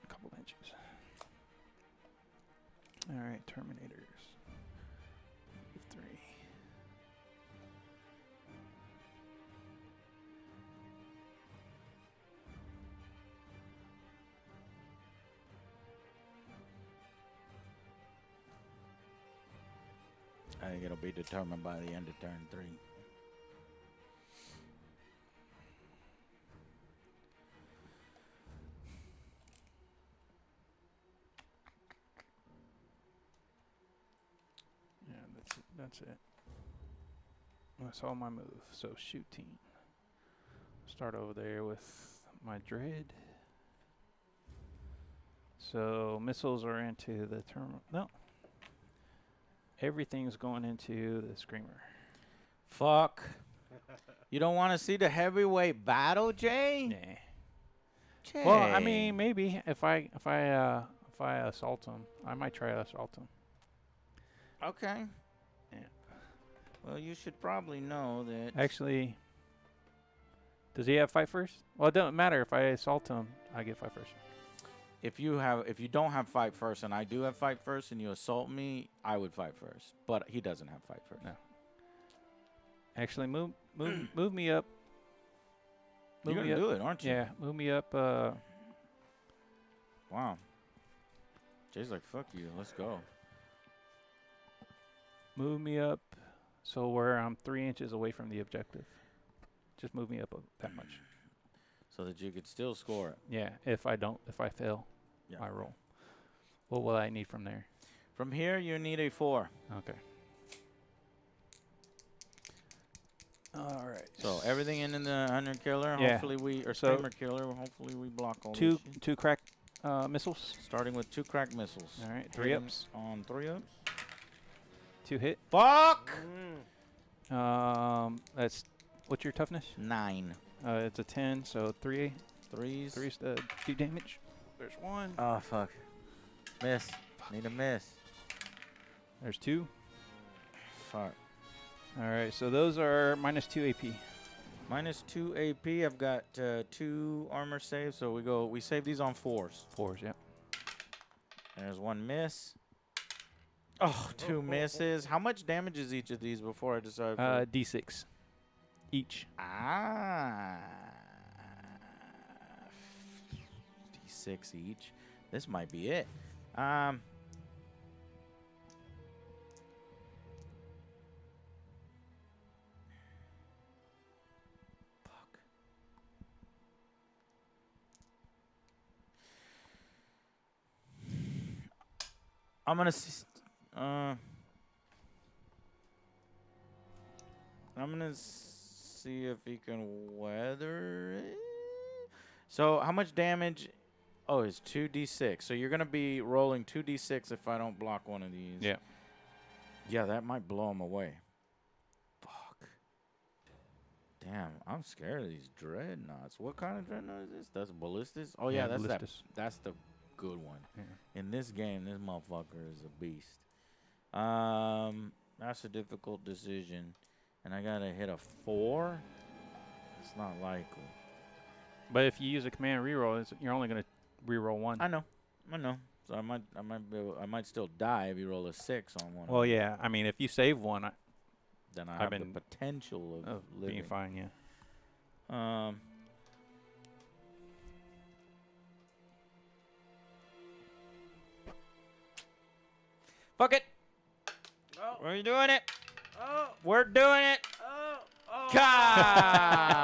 a couple inches. All right, Terminators. 3. I think it'll be determined by the end of turn 3. Yeah, that's it. That's it. That's all my moves. So shooting. Start over there with my dread. So missiles are into the terminal. No. Everything's going into the screamer. Fuck. You don't want to see the heavyweight battle, Jay? Nah. Jay. Well, I mean, maybe if I assault him, I might try to assault him. Okay. Yeah. Well, you should probably know that. Actually, does he have fight first? Well, it doesn't matter if I assault him. I get fight first. If you don't have fight first and I do have fight first and you assault me, I would fight first. But he doesn't have fight first. No. Actually, move me up. You're Move gonna me up. do it, aren't you? Yeah, move me up. Wow. Jay's like, fuck you, let's go. Move me up, so where I'm 3 inches away from the objective. Just move me up that much. So that you could still score it. Yeah. If I fail, Yeah. my roll. What will I need from there? From here, you need a 4. Okay. All right. So everything in the hunter killer, Yeah. hopefully or So- screamer killer, hopefully we block all two this shit. two crack missiles. Starting with 2 crack missiles. All right. 3 Hitting ups. On 3 ups. 2 hit. Fuck! That's what's your toughness? 9. It's a 10, so 3. 3s. 3's do damage. There's 1. Oh, fuck. Miss. Need a miss. There's 2. Fuck. All right, so those are -2 AP. Minus 2 AP. I've got 2 armor saves, so we save these on 4s. 4s, yeah. There's 1 miss. Oh, 2 misses. How much damage is each of these before I decide? D6 each. D6 each. This might be it. Fuck. I'm gonna see if he can weather it. So how much damage? Oh, it's 2d6. So you're gonna be rolling 2d6 if I don't block one of these. Yeah. Yeah, that might blow him away. Fuck. Damn, I'm scared of these dreadnoughts. What kind of dreadnought is this? That's ballistas. Oh yeah, that's ballistas. That's the good one. Yeah. In this game, this motherfucker is a beast. That's a difficult decision. and I gotta hit a 4. It's not likely. But if you use a command reroll, you're only gonna reroll 1. I know. So I might still die if you roll a 6 on one. Well, yeah. I mean, if you save 1, Then I I've have the been potential of living. being fine. Yeah. Fuck it. Oh, We're doing it. oh, We're doing it. oh. Ka!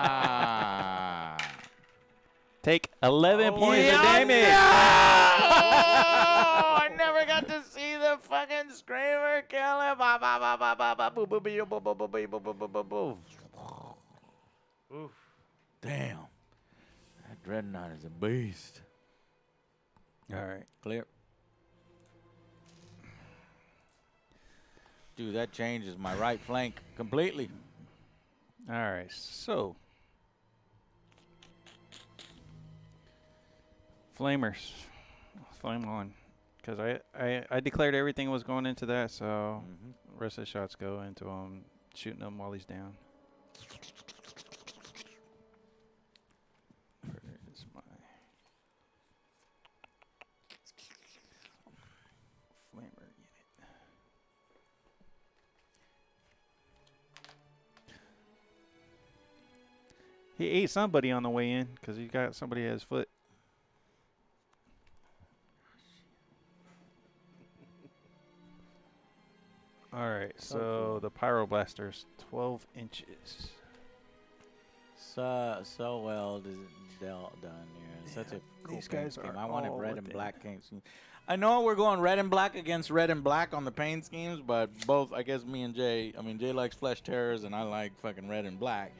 Take 11 points Yeah, of damage. no! I never got to see the fucking screamer kill him. Ba, ba, ba, ba, ba, ba, boo, boo, boo, boo, boo, boo, boo, boo, boo, boo, boo. Oof. Damn. That Dreadnought is a beast. All right. Clear. Dude, that changes my right flank completely. All right. So, Flamers, flame on, because I declared everything was going into that. So, rest of the shots go into him, shooting him while he's down. Where is my flamer unit? He ate somebody on the way in because he got somebody at his foot. All right, so the Pyroblaster's 12 inches. So well done here. Such a cool these guys paint scheme. are I wanted all red and within. black paint scheme. I know we're going red and black against red and black on the paint schemes, but both, I guess me and Jay, Jay likes Flesh Terrors and I like fucking red and black.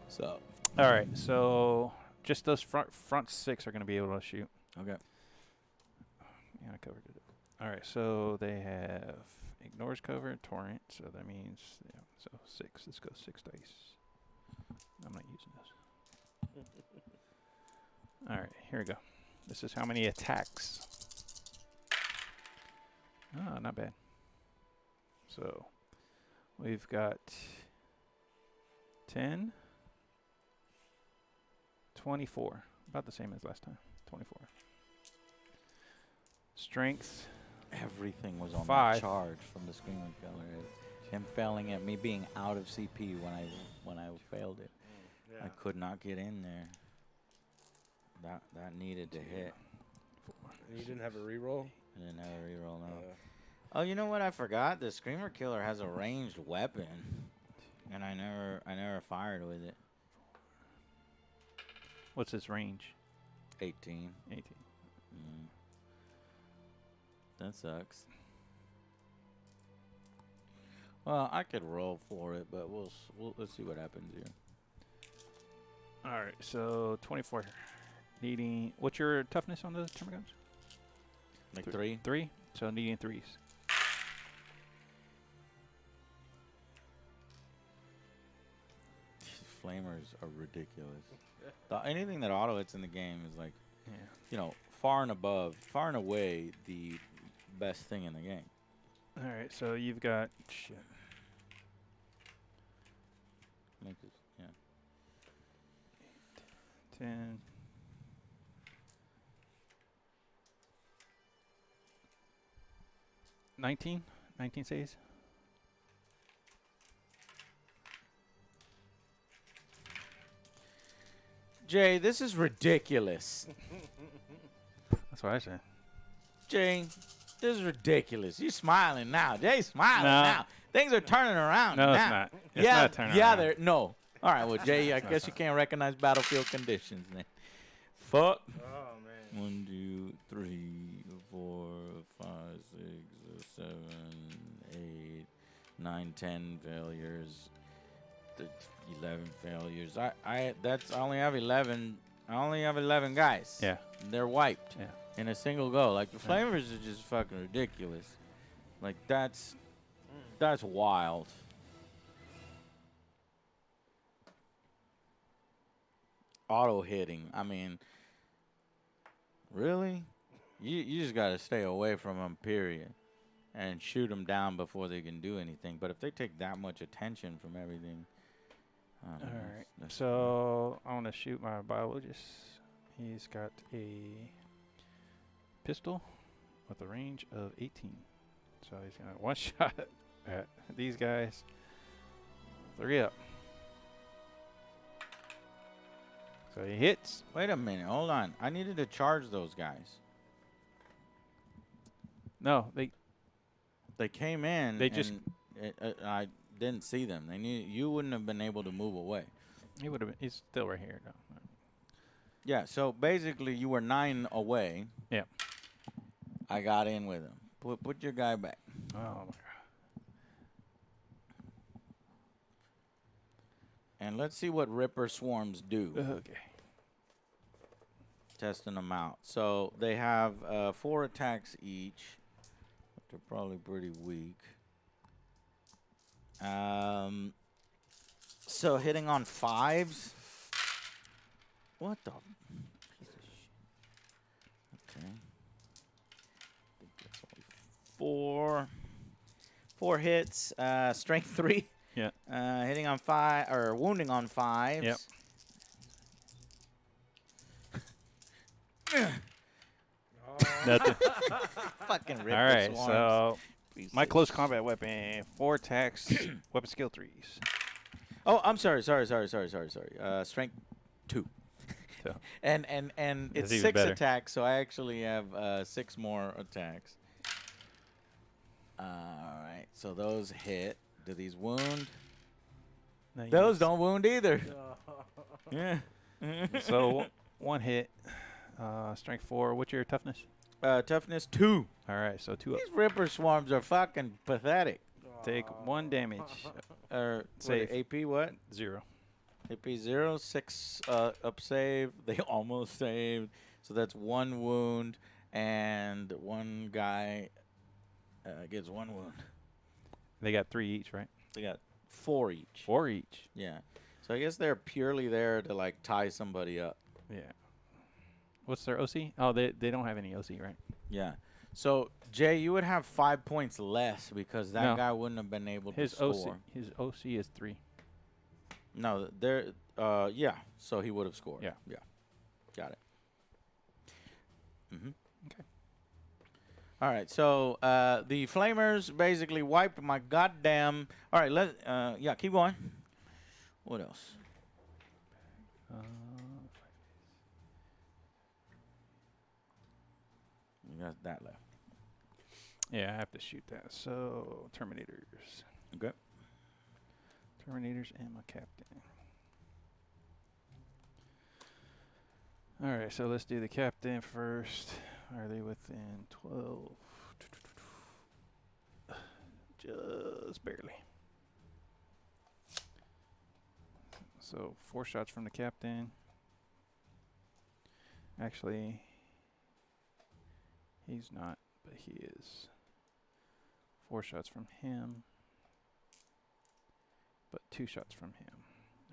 So. All right, so just those front 6 are going to be able to shoot. Okay. Yeah, I covered it. All right, so they have ignores cover, torrent, so that means, yeah, so 6. Let's go 6 dice. I'm not using this. All right, here we go. This is how many attacks. Oh, not bad. So we've got 10, 24, about the same as last time, 24. Strength. Everything was on 5. that charge from the Screamer Killer. Him failing at me being out of CP when I failed it. Yeah. I could not get in there. That needed to hit. You didn't have a reroll? I didn't have a reroll, no. Oh, you know what I forgot? The Screamer Killer has a ranged weapon, and I never fired with it. What's its range? 18. 18. That sucks. Well, I could roll for it, but let's see what happens here. All right, so 24. Needing, what's your toughness on the termagants? Like 3? 3. So needing 3s. These flamers are ridiculous. Anything that auto hits in the game is like, far and away the best thing in the game. All right, so you've got shit. Make this, 10. 19 saves. Jay, this is ridiculous. That's what I said. Jay, this is ridiculous. You're smiling now. Jay's smiling now. Things are turning around No, now. it's not. It's not turning yeah, around. they're no. All right, well, Jay, I guess you can't recognize battlefield conditions then. Fuck. Oh, man. 1, 2, 3, 4, 5, 6, 7, 8, 9, 10 failures. 11 failures. I only have 11. I only have 11 guys. Yeah. They're wiped. Yeah. In a single go. Like the flamers are just fucking ridiculous. Like that's wild. Auto hitting. I mean, really? You just gotta stay away from them, period. and shoot them down before they can do anything. But if they take that much attention from everything, I don't know, All right. that's- So I want to shoot my biologist. He's got a pistol with a range of 18. So he's gonna one shot at these guys. 3 up. So he hits. Wait a minute, hold on. I needed to charge those guys. No, They came in. They just- and I didn't see them. They knew you wouldn't have been able to move away. he would have been. He's still right here. No. Yeah. So basically, you were 9 away. Yeah. I got in with him. Put your guy back. Oh my god. And let's see what Ripper Swarms do. Okay. Testing them out. So they have 4 attacks each. But they're probably pretty weak. So hitting on 5s. What the piece of shit. Okay. I think that's only 4. 4 hits. Strength 3. Yeah. Hitting on 5 or wounding on 5s. Yep. Nothing. Fucking Ripper All right. Swarms. So Piece my of close combat weapon, 4 attacks, weapon skill 3s. Oh, I'm sorry. Strength 2. So And That's it's even 6 better. attacks, so I actually have 6 more attacks. All right, so those hit. Do these wound? now you Those just- don't wound either. Yeah. So 1 hit, strength 4. What's your toughness? Toughness 2. All right. So 2 up. These Ripper Swarms are fucking pathetic. Take 1 damage. Or Save. AP what? 0. AP 0, 6 up save. They almost saved. So that's 1 wound, and 1 guy gets 1 wound. They got 3 each, right? They got 4 each. 4 each. Yeah. So I guess they're purely there to like tie somebody up. Yeah. What's their OC? Oh, they don't have any OC, right? Yeah. So Jay, you would have 5 points less because that No. guy wouldn't have been able His to score. his OC is 3. No, there. Yeah. So he would have scored. Yeah. Yeah. Got it. Okay. All right. So the flamers basically wiped my goddamn. All right. Yeah. Keep going. What else? You got that left. Yeah, I have to shoot that. So Terminators. Okay. Terminators and my captain. All right, so let's do the captain first. Are they within 12? Just barely. So 4 shots from the captain. Actually, he's not, but he is. 4 shots from him, but 2 shots from him.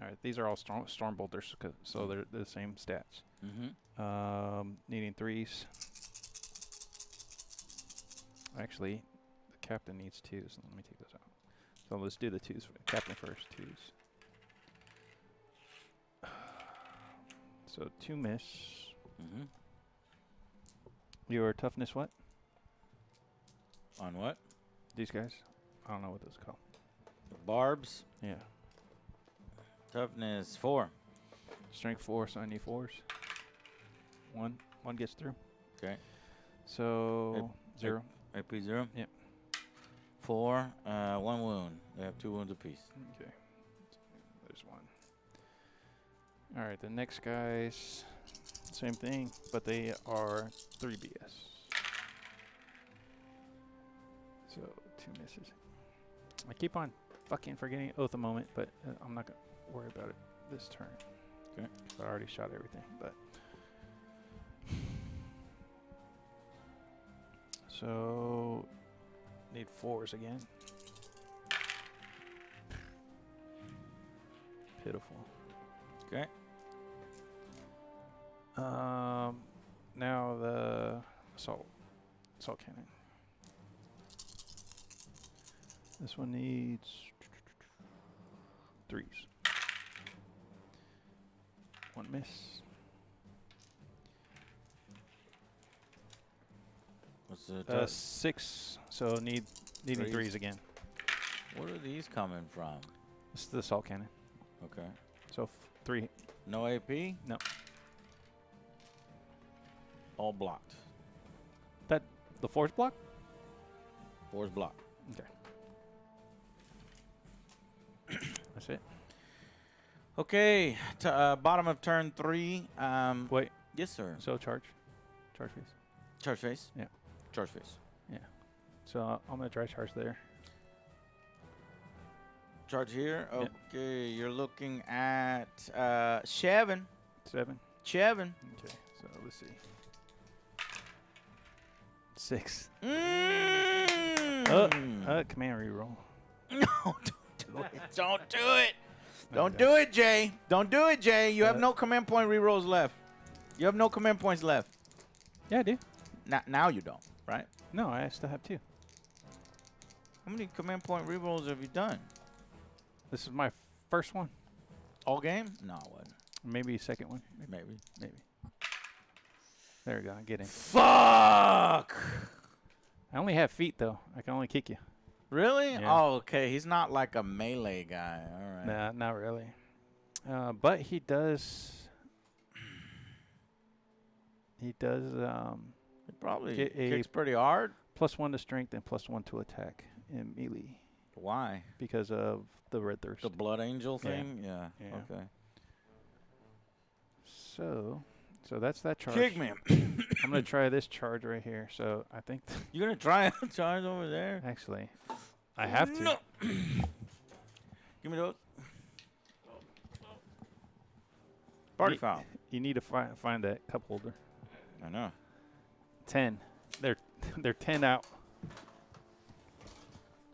All right, these are all storm bolters, so they're the same stats. Mm-hmm. Needing 3s. Actually, the captain needs 2s. Let me take those out. So let's do the 2s for the captain first. 2s. So 2 miss. Mm-hmm. Your toughness what? On what? These guys? I don't know what those are called. Barbs. Yeah. Toughness 4. Strength 4, so I need 4s. One gets through. Okay. So 0. AP 0. Yep. 4. 1 wound. They have 2 wounds apiece. Okay. There's 1. All right, the next guys, same thing, but they are 3 BS. So 2 misses. I keep on fucking forgetting Oath a moment, but I'm not gonna worry about it this turn. Okay. I already shot everything, but. So, need 4s again. Pitiful. Okay. Now the assault cannon. This one needs 3s. One miss. What's the 6. So needing 3s again. Where are these coming from? This is the assault cannon. Okay. So 3. No AP? No. All blocked. That the force block? Force block. Okay. That's it. Okay. Bottom of turn 3. Wait. Yes, sir. So charge phase. Charge face? Yeah. Charge face. Yeah. So I'm gonna try charge there. Charge here. Yeah. Okay. You're looking at 7. 7. 7. Okay. So let's see. 6. Command reroll. No, don't do it. Don't do it. Don't do it, Jay. Don't do it, Jay. You have no command point rerolls left. You have no command points left. Yeah, I do. Now you don't, right? No, I still have 2. How many command point rerolls have you done? This is my first one. All game? No, it wasn't. Maybe second one. Maybe. There we go. I get in. Fuck! I only have feet though. I can only kick you. Really? Yeah. Oh, okay. He's not like a melee guy. All right. Nah, not really. But he does. He Probably get a- kicks pretty hard. +1 to strength and +1 to attack in melee Why? because of the red thirst. The Blood Angel Yeah. thing? Yeah. Yeah. Okay. So that's that charge. Kick me. I'm gonna try this charge right here. So I think You gonna try a charge over there? actually I have to. No. Give me those. Party foul. You need to find that cup holder. I know. 10. They're 10 out.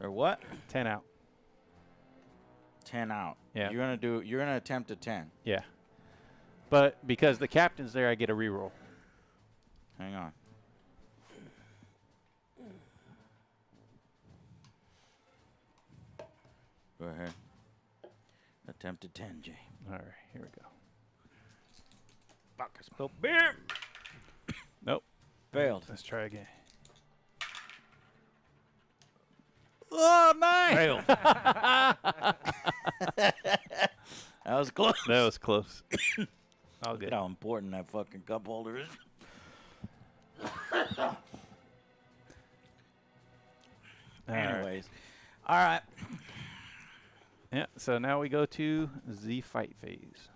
Or what? 10 out. 10 out. Yeah. You're gonna attempt a 10. Yeah. But because the captain's there, I get a reroll. Hang on. Go ahead. Attempt a 10, Jay. All right, here we go. Fuck, I spilled beer. Nope. Failed. Let's try again. Oh, nice. Failed. That was close. That was close. All Look good. at how important that fucking cup holder is. All right. Anyways. All right. Yeah, so now we go to the fight phase.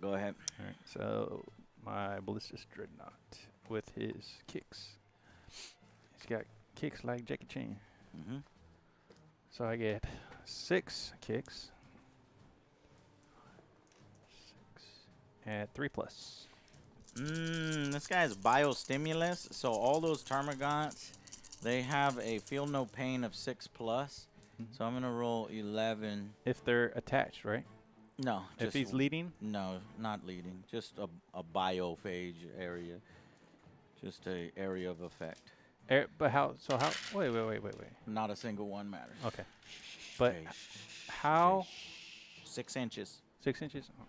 Go ahead. All right, so my Ballistic Dreadnought with his kicks. He's got kicks like Jackie Chan. Mm-hmm. So I get 6 kicks. 6 and 3+. This guy's biostimulus. So all those Termagants, they have a feel no pain of 6+. So I'm gonna roll 11. If they're attached, right? No. If he's leading? No, not leading. Just a biophage area. Just a area of effect. But how? So how? Wait. Not a single one matters. Okay. But Okay, how? 6 inches. 6 inches? Oh,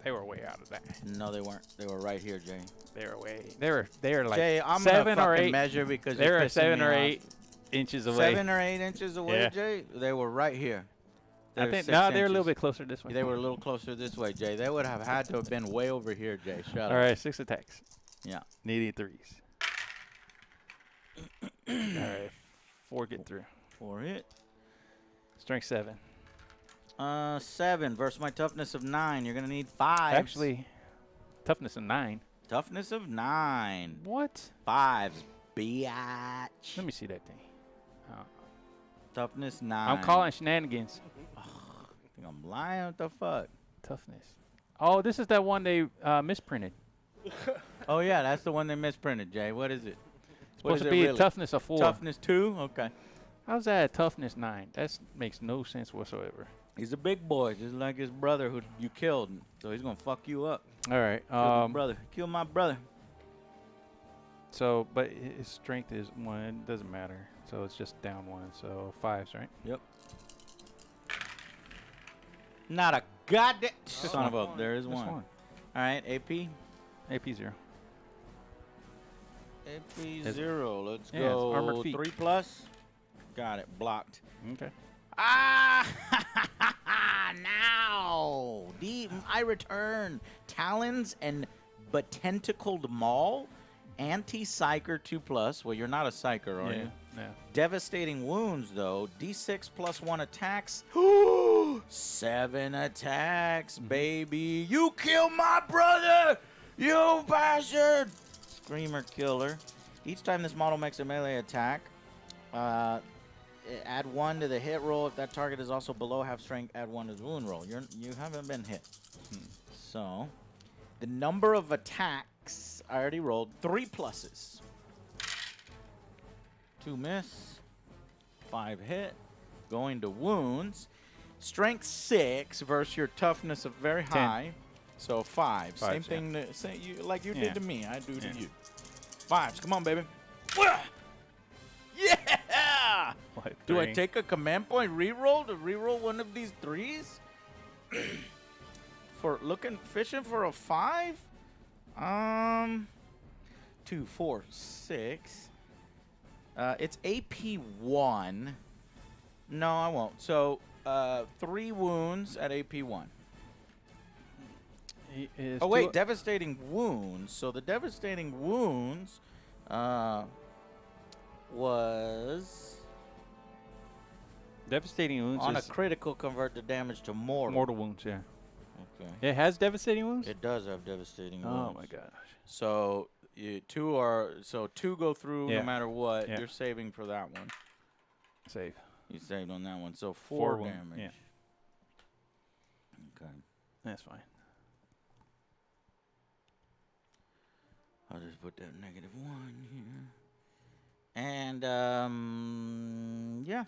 they were way out of that. No, they weren't. They were right here, Jay. They were way. They were like Jay, I'm 7 gonna or fucking 8. measure because They you're were pissing 7 me or off. 8 inches away. 7 or 8 inches away, Yeah. Jay. They were right here. I They're think 6 no, they're a little inches. bit closer this way. They were a little closer this way, Jay. They would have had to have been way over here, Jay. Shut up. All right, 6 attacks. Yeah. Needing 3s. All right, 4 get through. 4 hit. Strength 7. 7 versus my toughness of 9. You're gonna need 5. Actually, toughness of 9. Toughness of 9. What? 5s, biatch. Let me see that thing. Toughness 9. I'm calling shenanigans. I think I'm lying. What the fuck? Toughness. Oh, this is that one they misprinted. Oh yeah, that's the one they misprinted, Jay. What is it? Supposed to be a really? toughness of 4. Toughness 2? Okay. How's that a toughness 9? That makes no sense whatsoever. He's a big boy, just like his brother who you killed. So he's gonna fuck you up. All right. Kill my brother. Kill my brother. So, but his strength is 1. It doesn't matter. So it's just down 1. So 5s, right? Yep. Not a goddamn Just son of a. one. There is Just one. 1. All right, AP. AP 0. AP It's- 0. Let's yeah, it's go. armored feet. 3+. Got it. Blocked. Okay. Ah! Now, I return Talons and Tentacled Maul, Anti-Psyker 2+. Well, you're not a Psyker, are you? Yeah. Devastating Wounds, though. D6 +1 attacks. 7 attacks, baby. You killed my brother, you bastard! Screamer Killer. Each time this model makes a melee attack, add 1 to the hit roll. If that target is also below half strength, add 1 to the wound roll. You haven't been hit. So, the number of attacks I already rolled 3 pluses. 2 miss, 5 hit, going to wounds. Strength 6 versus your toughness of very 10. high, so 5. Same Fives, yeah. thing like you Yeah. did to me. I do to Yeah. you. 5s, come on, baby. Yeah! Like Do I 3. take a command point reroll to reroll one of these 3s? For fishing for a 5? 2, 4, 6. It's AP 1. No, I won't. So, 3 wounds at AP 1. Oh, wait, devastating wounds. So the devastating wounds was Devastating wounds on a is critical convert the damage to mortal. mortal wounds, yeah. Okay. It has devastating wounds? It does have devastating wounds. Oh my gosh. So 2 go through Yeah. no matter what. Yeah. You're saving for that one. Save. You saved on that one. So 4 4 wound, damage. yeah. Okay. That's fine. I'll just put that -1 here. And yeah,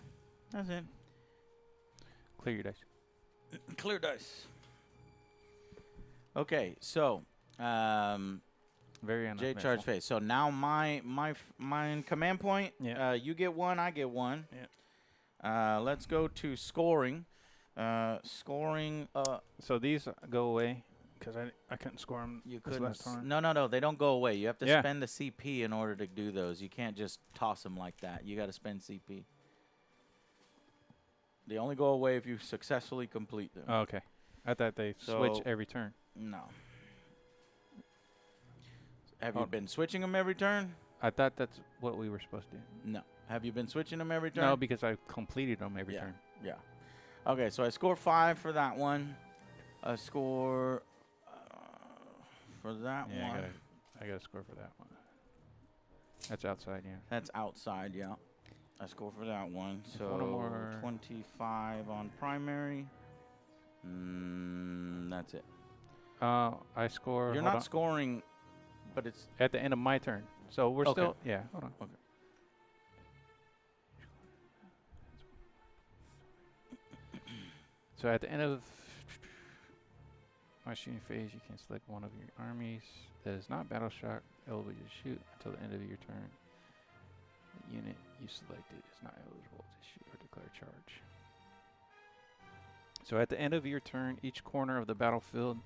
that's it. Clear your dice. Clear dice. Okay, so Very J uneventful. charge phase. So now my command point. Yeah. You get 1, I get 1. Yeah. Let's go to scoring. Scoring. So these go away because I couldn't score them You this couldn't. last time. No. They don't go away. You have to Yeah. spend the CP in order to do those. You can't just toss them like that. You got to spend CP. They only go away if you successfully complete them. Oh, okay. I thought they switch every turn. No. Have Oh. you been switching them every turn? I thought that's what we were supposed to do. No. Have you been switching them every turn? No, because I completed them every Yeah. turn. Yeah. Okay, so I score 5 for that one. I score for that Yeah, one. I got to score for that one. That's outside, yeah. That's outside, yeah. I score for that one. If So one more- 25 on primary. That's it. I score. You're hold not on, scoring, but it's at the end of my turn. So we're Okay. still. Yeah, hold on. Okay. So at the end of my shooting phase, you can select one of your armies that is not battle shock eligible to shoot until the end of your turn. The unit you selected is not eligible to shoot or declare charge. So at the end of your turn, each corner of the battlefield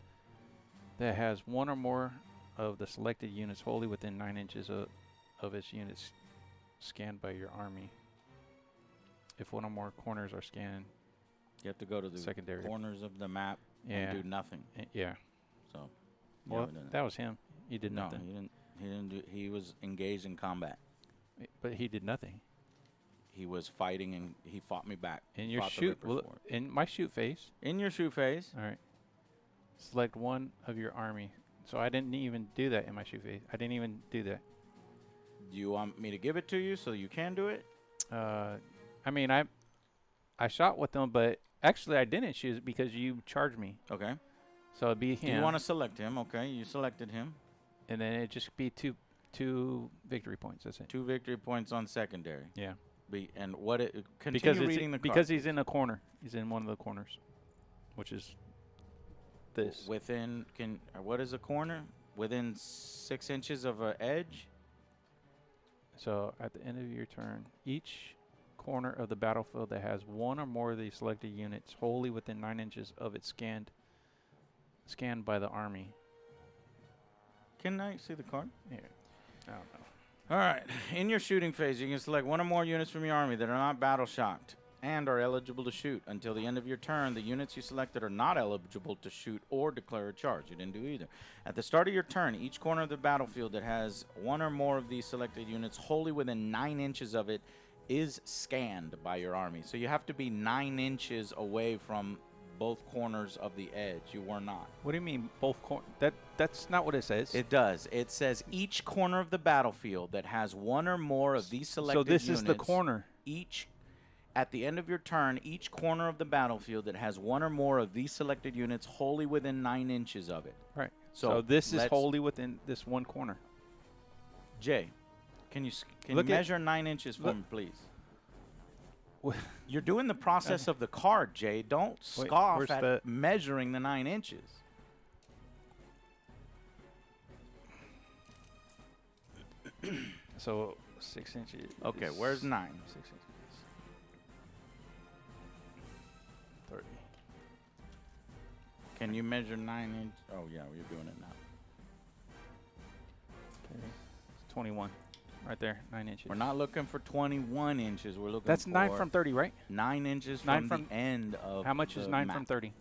that has one or more of the selected units wholly within 9 inches of its units scanned by your army. If one or more corners are scanned, you have to go to the secondary. corners of the map Yeah. and do nothing. Yeah. So you Well, haven't done it. that was him. He did No, nothing. he didn't. He didn't do. He was engaged in combat. But he did nothing. He was fighting and he fought me back. In your Fought the shoot, Rippers well, for it. in my shoot phase. In your shoot phase. All right. Select one of your army. So I didn't even do that in my shoot phase. I didn't even do that. Do you want me to give it to you so you can do it? I mean, I shot with them, but actually I didn't shoot it because you charged me. Okay. So it'd be Do him. you want to select him? Okay, you selected him. And then it'd just be two victory points. That's it. 2 victory points on secondary. Yeah. And what it continue Because reading the card. because he's in a corner. He's in one of the corners, which is this. Within what is a corner? Within 6 inches of an edge. So at the end of your turn, each corner of the battlefield that has one or more of these selected units wholly within 9 inches of it scanned by the army. Can I see the card? Here, I don't know. All right. In your shooting phase, you can select one or more units from your army that are not battle shocked and are eligible to shoot. Until the end of your turn, the units you selected are not eligible to shoot or declare a charge. You didn't do either. At the start of your turn, each corner of the battlefield that has one or more of these selected units wholly within 9 inches of it is scanned by your army. So you have to be 9 inches away from both corners of the edge. You were not. What do you mean both corners? That's not what it says. It does. It says each corner of the battlefield that has one or more of these selected so this units. is the corner. At the end of your turn, each corner of the battlefield that has one or more of these selected units wholly within 9 inches of it. Right. So So this is wholly within this one corner. Jay, can you Look at- measure 9 inches for look- me, please? Wh- You're doing the process of the card, Jay. Don't Wait, scoff where's at the- measuring the 9 inches. So 6 inches. Okay, where's 9? 6 inches. 30. Can you measure 9 inches? Oh, yeah, you're doing it now. Okay. It's 21. Right there, 9 inches. We're not looking for 21 inches. We're looking That's for 9 from 30, right? 9 inches 9 from the from- end of How much is the 9 map. from 30?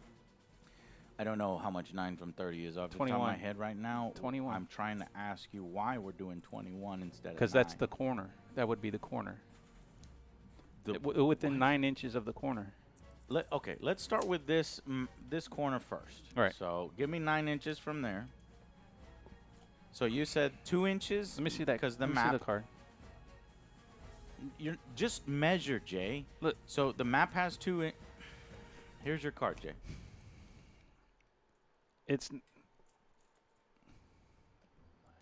I don't know how much 9 from 30 is off the top of my 21. head right now. 21. I'm trying to ask you why we're doing 21 instead of 9. Because that's the corner. That would be the corner. The- Within 9 inches of the corner. Okay, let's start with this this corner first. All right. So give me 9 inches from there. So you said 2 inches? Let me see that. Because the Let me map. see the card. You're just measure, Jay. Look. So the map has 2 Here's your card, Jay. It's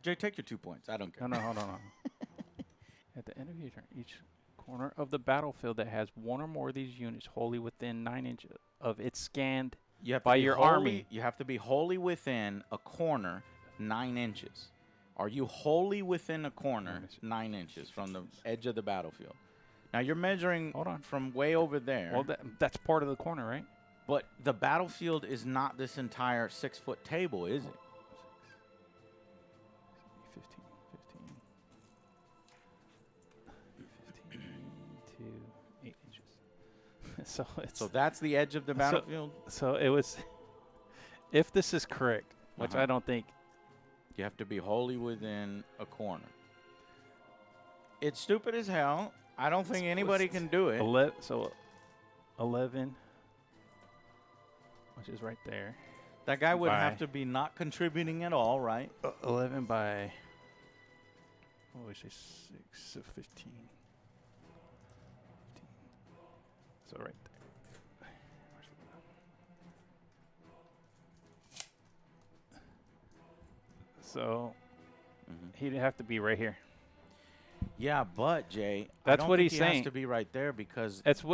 Jay, take your 2 points. I don't care. no, hold on. At the end of your turn, each corner of the battlefield that has one or more of these units wholly within 9 inches of it scanned You have to by be your wholly- army. You have to be wholly within a corner 9 inches. Are you wholly within a corner 9 inches from the edge of the battlefield? Now you're measuring Hold on. from way over there. Well, that's part of the corner, right? But the battlefield is not this entire 6-foot table, is it? 15 to 8 inches. So it's So that's the edge of the battlefield? so it was. If this is correct, which Uh-huh. I don't think. You have to be wholly within a corner. It's stupid as hell. I don't think anybody can do it. 11, which is right there. That guy would have By- to be not contributing at all, right? 11 by. What would we say? 6, so 15. So right there. Where's the- So he'd have to be right here. Yeah, but Jay, I That's don't what think he's he has saying. to be right there because That's the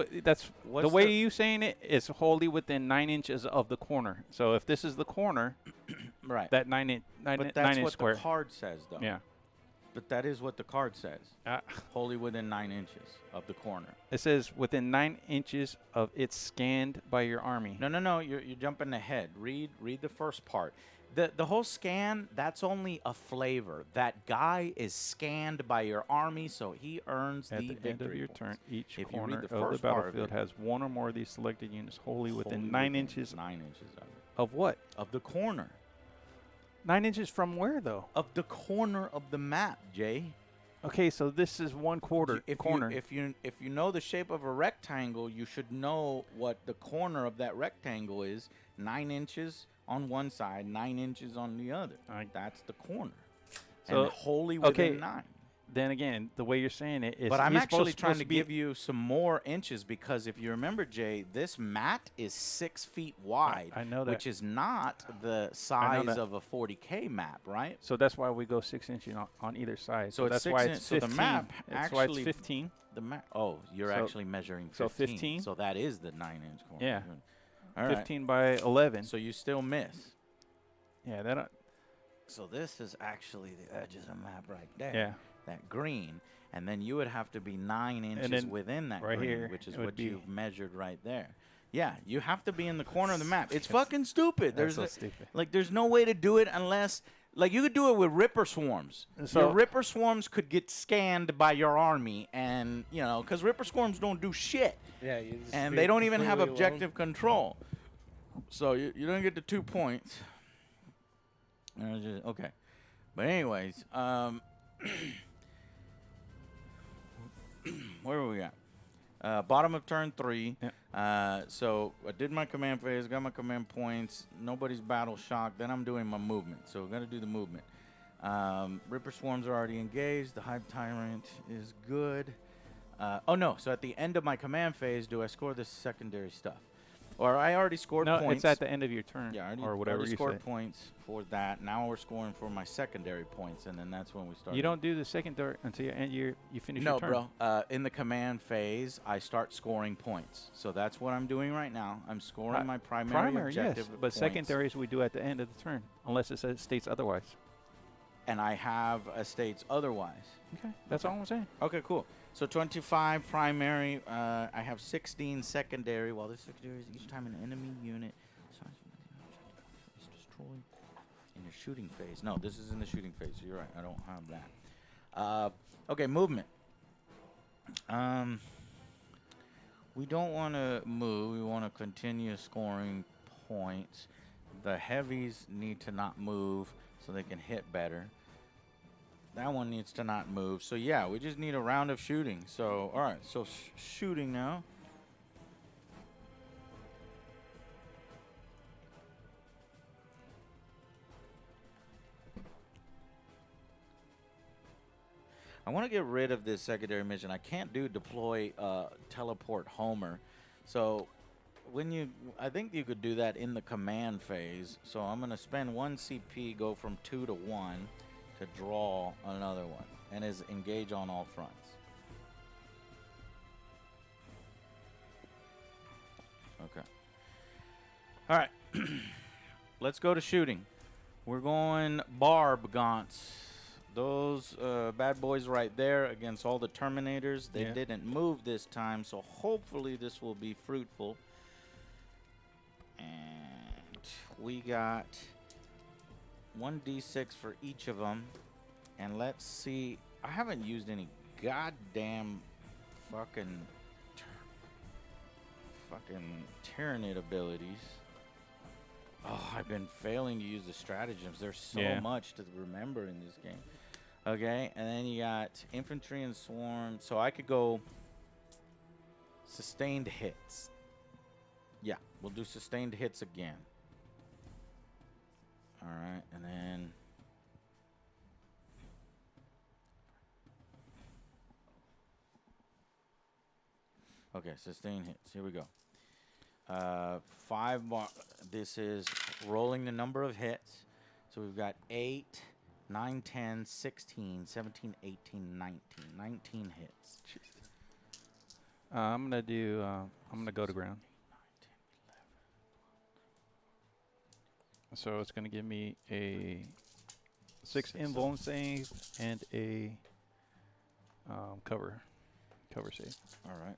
What's way the- you saying it is wholly within 9 inches of the corner. So if this is the corner, right. that 9 inch but that's 9 inch what square. the card says, though. Yeah. But that is what the card says. Uh, Wholly within 9 inches of the corner. it says within 9 inches of it scanned by your army. No. You're jumping ahead. Read the first part. The whole scan, that's only a flavor. That guy is scanned by your army, so he earns At the the victory end of your points. turn, each If you read corner the of the first part of battlefield it- has one or more of these selected units wholly within Wholly 9 within inches 9 inches of it. of what? Of the corner. 9 inches from where, though? Of the corner of the map, Jay. Okay, so this is one quarter corner. If you know the shape of a rectangle, you should know what the corner of that rectangle is. 9 inches on one side, 9 inches on the other. That's the corner. So, and wholly okay, within 9. Then again, the way you're saying it is. But I'm he's actually supposed trying to be- give you some more inches because if you remember, Jay, this mat is 6 feet wide. I know that. Which is not the size that. of a 40K map, right? So that's why we go 6 inches on either side. So it's that's 6 why in- it's so the 15. map That's why it's actually- 15. The map. Oh, you're So- actually measuring 15. so 15? So that is the 9-inch corner. Yeah. All right. 15 by 11. So you still miss. Yeah, that. So this is actually the edge of the map right there. Yeah. That green. and then you would have to be 9 inches then within that right green, here, which is it would what be- you've measured right there. Yeah, you have to be in the corner of the map. It's fucking stupid. That's so There's stupid. like there's no way to do it unless like you could do it with Ripper swarms. So- Your Ripper swarms could get scanned by your army, and you know, because Ripper swarms don't do shit, Yeah, you just and be they don't even have completely alone. objective control. So you don't get the 2 points. Okay, but anyways, where were we at? Bottom of turn 3. Yep. So I did my command phase, got my command points. Nobody's battle shocked. Then I'm doing my movement. So we're gonna do the movement. Ripper swarms are already engaged. The Hive Tyrant is good. Oh no! So at the end of my command phase, do I score this secondary stuff? Or I already scored No, points. it's at the end of your turn. Yeah, I already, or whatever already you scored said. points for that. Now we're scoring for my secondary points, and then that's when we start. You don't do the secondary until you end you finish No, your turn. bro. In the command phase, I start scoring points. So that's what I'm doing right now. I'm scoring my primary objective yes, but points. secondaries we do at the end of the turn, unless it says states otherwise. And I have a states otherwise. Okay, that's all I'm saying. Okay, cool. So 25 primary. I have 16 secondary. While this secondary is each time an enemy unit is destroyed in your shooting phase. No, this is in the shooting phase. So you're right. I don't have that. Okay, movement. We don't want to move. We want to continue scoring points. The heavies need to not move so they can hit better. That one needs to not move. So, yeah, we just need a round of shooting. So, all right. So, shooting now. I want to get rid of this secondary mission. I can't do deploy teleport Homer. So, I think you could do that in the command phase. So, I'm going to spend 1 CP, go from 2 to 1 to draw another one. And is engage on all fronts. Okay. All right. Let's go to shooting. We're going Barb Gaunts. Those bad boys right there against all the Terminators. They didn't move this time, so hopefully this will be fruitful. And we got 1d6 for each of them. And let's see. I haven't used any goddamn fucking Tyranid abilities. Oh, I've been failing to use the stratagems. There's so much to remember in this game. Okay, and then you got infantry and swarm. So I could go sustained hits. Yeah, we'll do sustained hits again. All right, and then okay, sustained hits. Here we go. 5 more. This is rolling the number of hits. So we've got 8, 9, 10, 16, 17, 18, 19. 19 hits. I'm gonna go to ground. So it's gonna give me a 6 invuln save and a cover save. All right.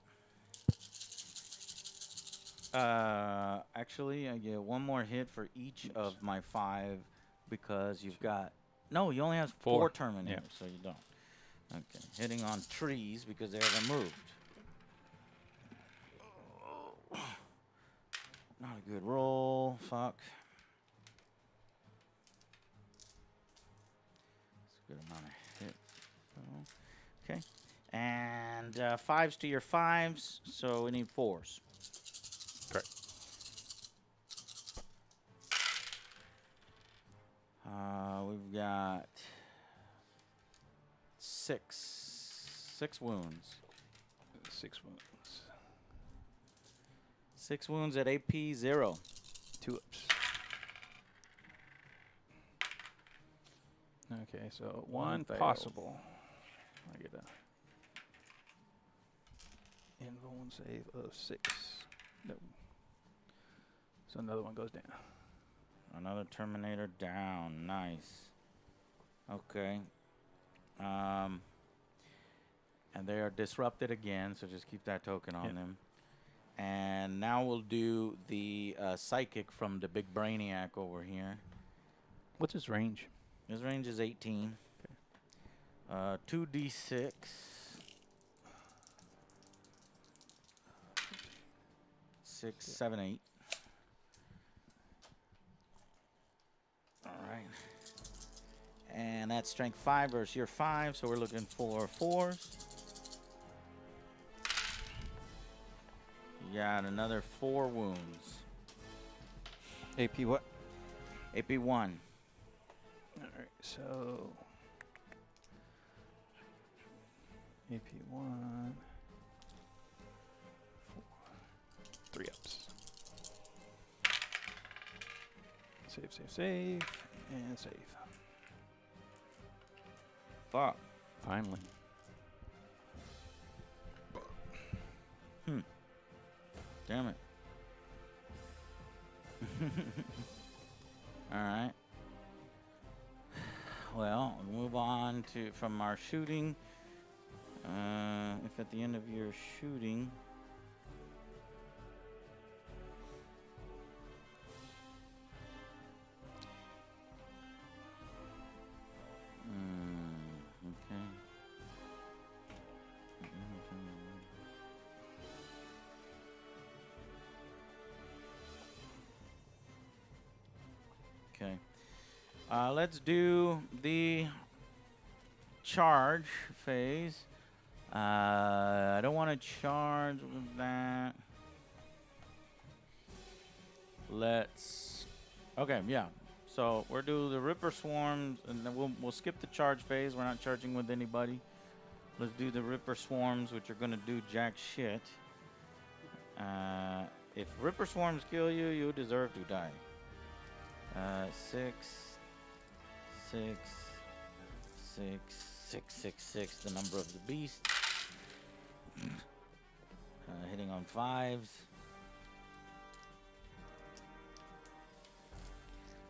Actually, I get 1 more hit for each of my 5 because you've got... No, you only have 4 Terminators, so you don't. Okay, hitting on trees because they haven't moved. Not a good roll. Fuck. That's a good amount of hits. Okay. And 5s to your 5s, so we need 4s. Correct. We've got 6 wounds. 6 wounds. 6 wounds at AP 0. 2 ups. Okay, so 1 fail. possible. I get a invuln save of 6. No. So another one goes down. Another Terminator down. Nice. Okay. And they are disrupted again, so just keep that token on Yep. them. And now we'll do the Psychic from the Big Brainiac over here. What's his range? His range is 18. 2d6. 6, 7, 8. All right. And that's strength 5 versus your 5, so we're looking for 4s. You got another 4 wounds. AP what? AP 1. All right, so AP 1, 4, 3 ups. Save, save, save, and save. Fuck. Finally. Damn it. All right. Well, we'll move on to from our shooting. If at the end of your shooting, okay. Okay. Let's do the charge phase. I don't want to charge with that. Let's. Okay, yeah. So we'll do the Ripper Swarms, and then we'll skip the charge phase. We're not charging with anybody. Let's do the Ripper Swarms, which are gonna do jack shit. If Ripper Swarms kill you, you deserve to die. 6, 6, 6, 6, 6, 6, the number of the beast. Hitting on 5s.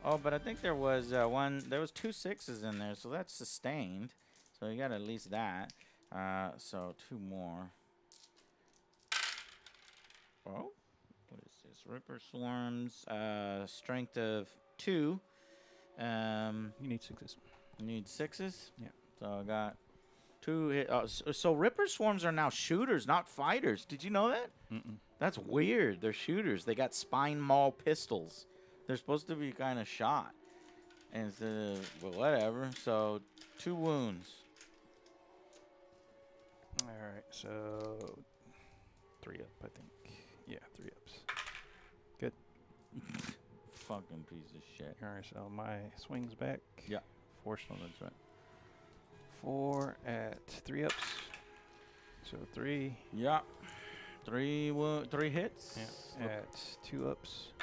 Oh, but I think there was there was 2 6s in there, so that's sustained. So you got at least that. So 2 more. Oh, what is this? Ripper Swarms, strength of 2. You need 6s. You need 6s? Yeah. So I got 2 hit. So Ripper Swarms are now shooters, not fighters. Did you know that? Mm-mm. That's weird. They're shooters. They got spine maul pistols. They're supposed to be kind of shot. Instead of, well, whatever. So 2 wounds. All right, so 3 up, I think. Yeah, 3 ups. Good. Fucking piece of shit. All right, so my swing's back. Yeah. 4 that's right. 4 at 3 ups. So 3. Yeah. 3 hits. Yeah. At 2 ups.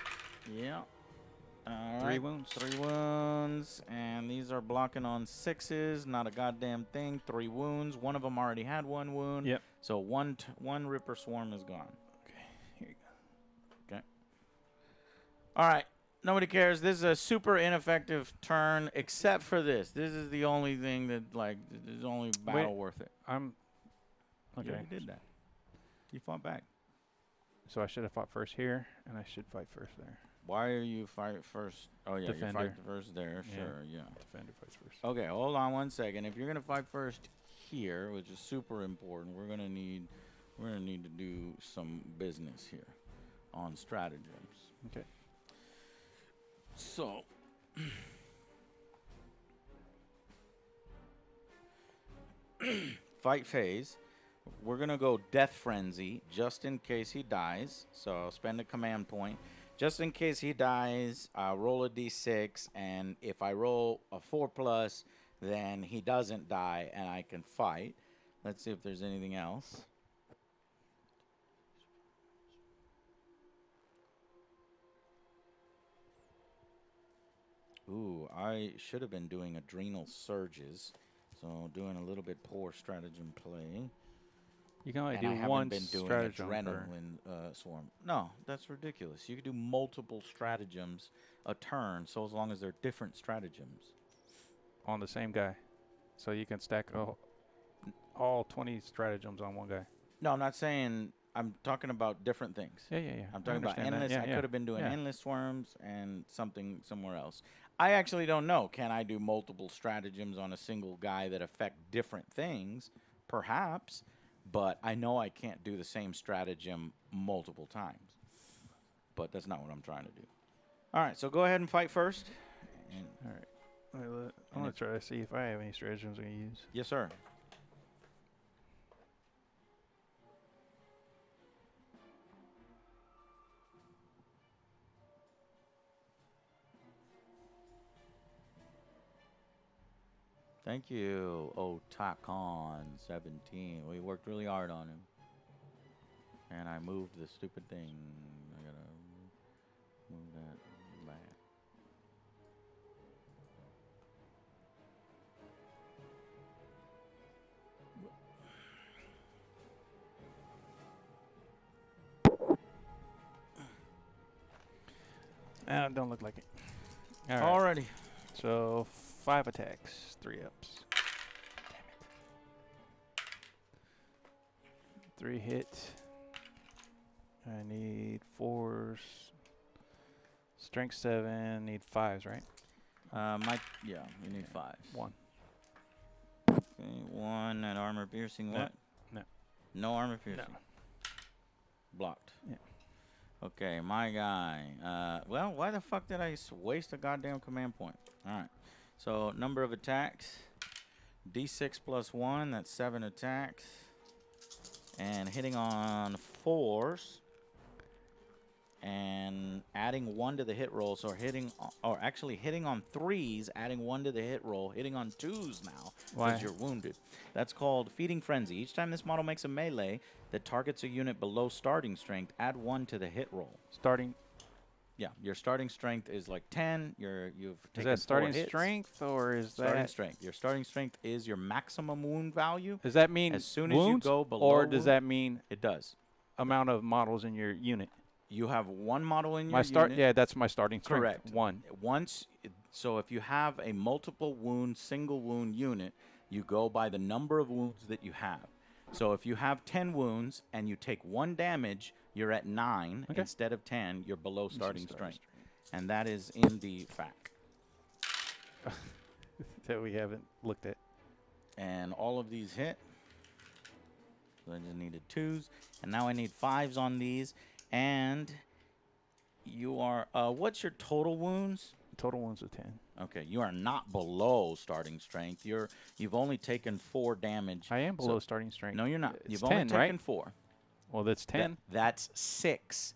Yeah. All 3 right. wounds. 3 wounds, and these are blocking on 6s. Not a goddamn thing. 3 wounds. One of them already had 1 wound. Yep. So one Ripper Swarm is gone. Okay, here you go. Okay. All right. Nobody cares. This is a super ineffective turn, except for this. This is the only thing that, like, is the only battle worth it. I'm You okay. already did that. You fought back. So I should have fought first here, and I should fight first there. Why are you fight first? Oh, yeah, you Defender. fight first there. Yeah. Sure, yeah. Defender fights first. Okay, hold on one second. If you're gonna fight first here, which is super important, we're gonna need to do some business here on stratagems. Okay. So, fight phase. We're gonna go Death Frenzy just in case he dies. So I'll spend a command point. Just in case he dies, I'll roll a d6, and if I roll a 4+, then he doesn't die, and I can fight. Let's see if there's anything else. Ooh, I should have been doing adrenal surges, so doing a little bit poor stratagem play. You can only And I do haven't one been doing stratagem per- adrenaline swarm. No, that's ridiculous. You can do multiple stratagems a turn, so as long as they're different stratagems. on the same guy, so you can stack. Oh, all 20 stratagems on one guy. No, I'm not saying. I'm talking about different things. Yeah. I'm I talking about understand that. endless. Yeah, I yeah. could have been doing Yeah. endless swarms and something somewhere else. I actually don't know. Can I do multiple stratagems on a single guy that affect different things? Perhaps. But I know I can't do the same stratagem multiple times. But that's not what I'm trying to do. All right, so go ahead and fight first. And All right. I'm going to try to see if I have any stratagems I can use. yes, sir. Thank you, Otakon17. We worked really hard on him. And I moved the stupid thing. I gotta move that back. Don't look like it. All right. Alrighty. So 5 attacks, 3 ups. Damn it. 3 hit. I need 4s. Strength 7. Need 5s, right? Yeah, we need 5. 1. Okay, 1 at armor piercing. No, What? no. No armor piercing. Blocked. Yeah. Okay, my guy. Well, why the fuck did I waste a goddamn command point? All right. So number of attacks, D6 plus 1. That's 7 attacks, and hitting on 4s. And adding 1 to the hit roll, so actually hitting on 3s, adding 1 to the hit roll, hitting on 2s now Why? because you're wounded. That's called Feeding Frenzy. Each time this model makes a melee that targets a unit below starting strength, add 1 to the hit roll. Starting. Yeah, your starting strength is like 10. You've taken Is that 4 starting hits. strength or is Starting that strength. Your starting strength is your maximum wound value. Does that mean As soon as you wounds, go below or does wound- that mean It does. amount of models in your unit? You have 1 model in your My start. unit. Yeah, that's my starting strength. Correct. 1. So if you have a multiple wound, single wound unit, you go by the number of wounds that you have. So if you have 10 wounds and you take 1 damage, you're at 9 Okay. instead of 10. You're below starting strength, and that is in the FAQ. That we haven't looked at. And all of these hit. So I just needed 2s, and now I need 5s on these. And you are. What's your total wounds? Total wounds of 10. Okay, you are not below starting strength. You've only taken 4 damage. I am So- below starting strength. No, you're not. It's You've 10, only taken right? 4. Well, that's 10. That's 6.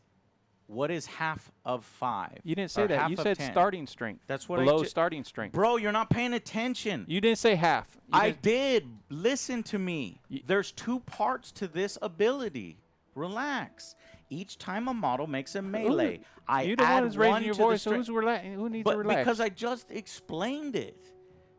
What is half of 5? You didn't say Or that. half You of said 10? starting strength. That's what I below ju- starting strength. Bro, you're not paying attention. You didn't say half. You I didn't- did. Listen to me. Y- There's 2 parts to this ability. Relax. Each time a model makes a melee, I you the one add who's 1 raising your to the voice. strength. Who needs to But relax? because I just explained it.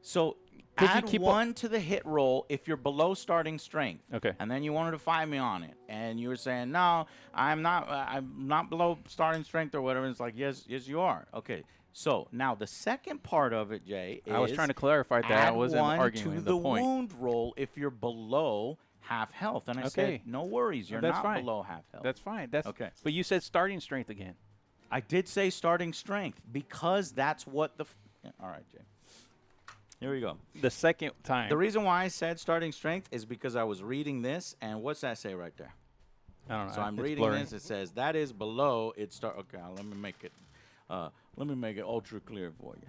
So 'Cause you add keep 1 to the hit roll if you're below starting strength. Okay. And then you wanted to fight me on it, and you were saying, "No, I'm not below starting strength or whatever." It's like, yes, you are. Okay. So now the second part of it, Jay, is I was trying to clarify that. I add wasn't 1 arguing to the the point. wound roll if you're below half health. And I Okay. said, "No worries, you're That's not fine. below half health." That's fine. That's Okay. But you said starting strength again. I did say starting strength because that's what the. All right, Jay. Here we go. The second time. The reason why I said starting strength is because I was reading this, and what's that say right there? I don't know. So I'm it's reading blurry. this. It says that is below. It start. Okay, let me make it. Ultra clear for you.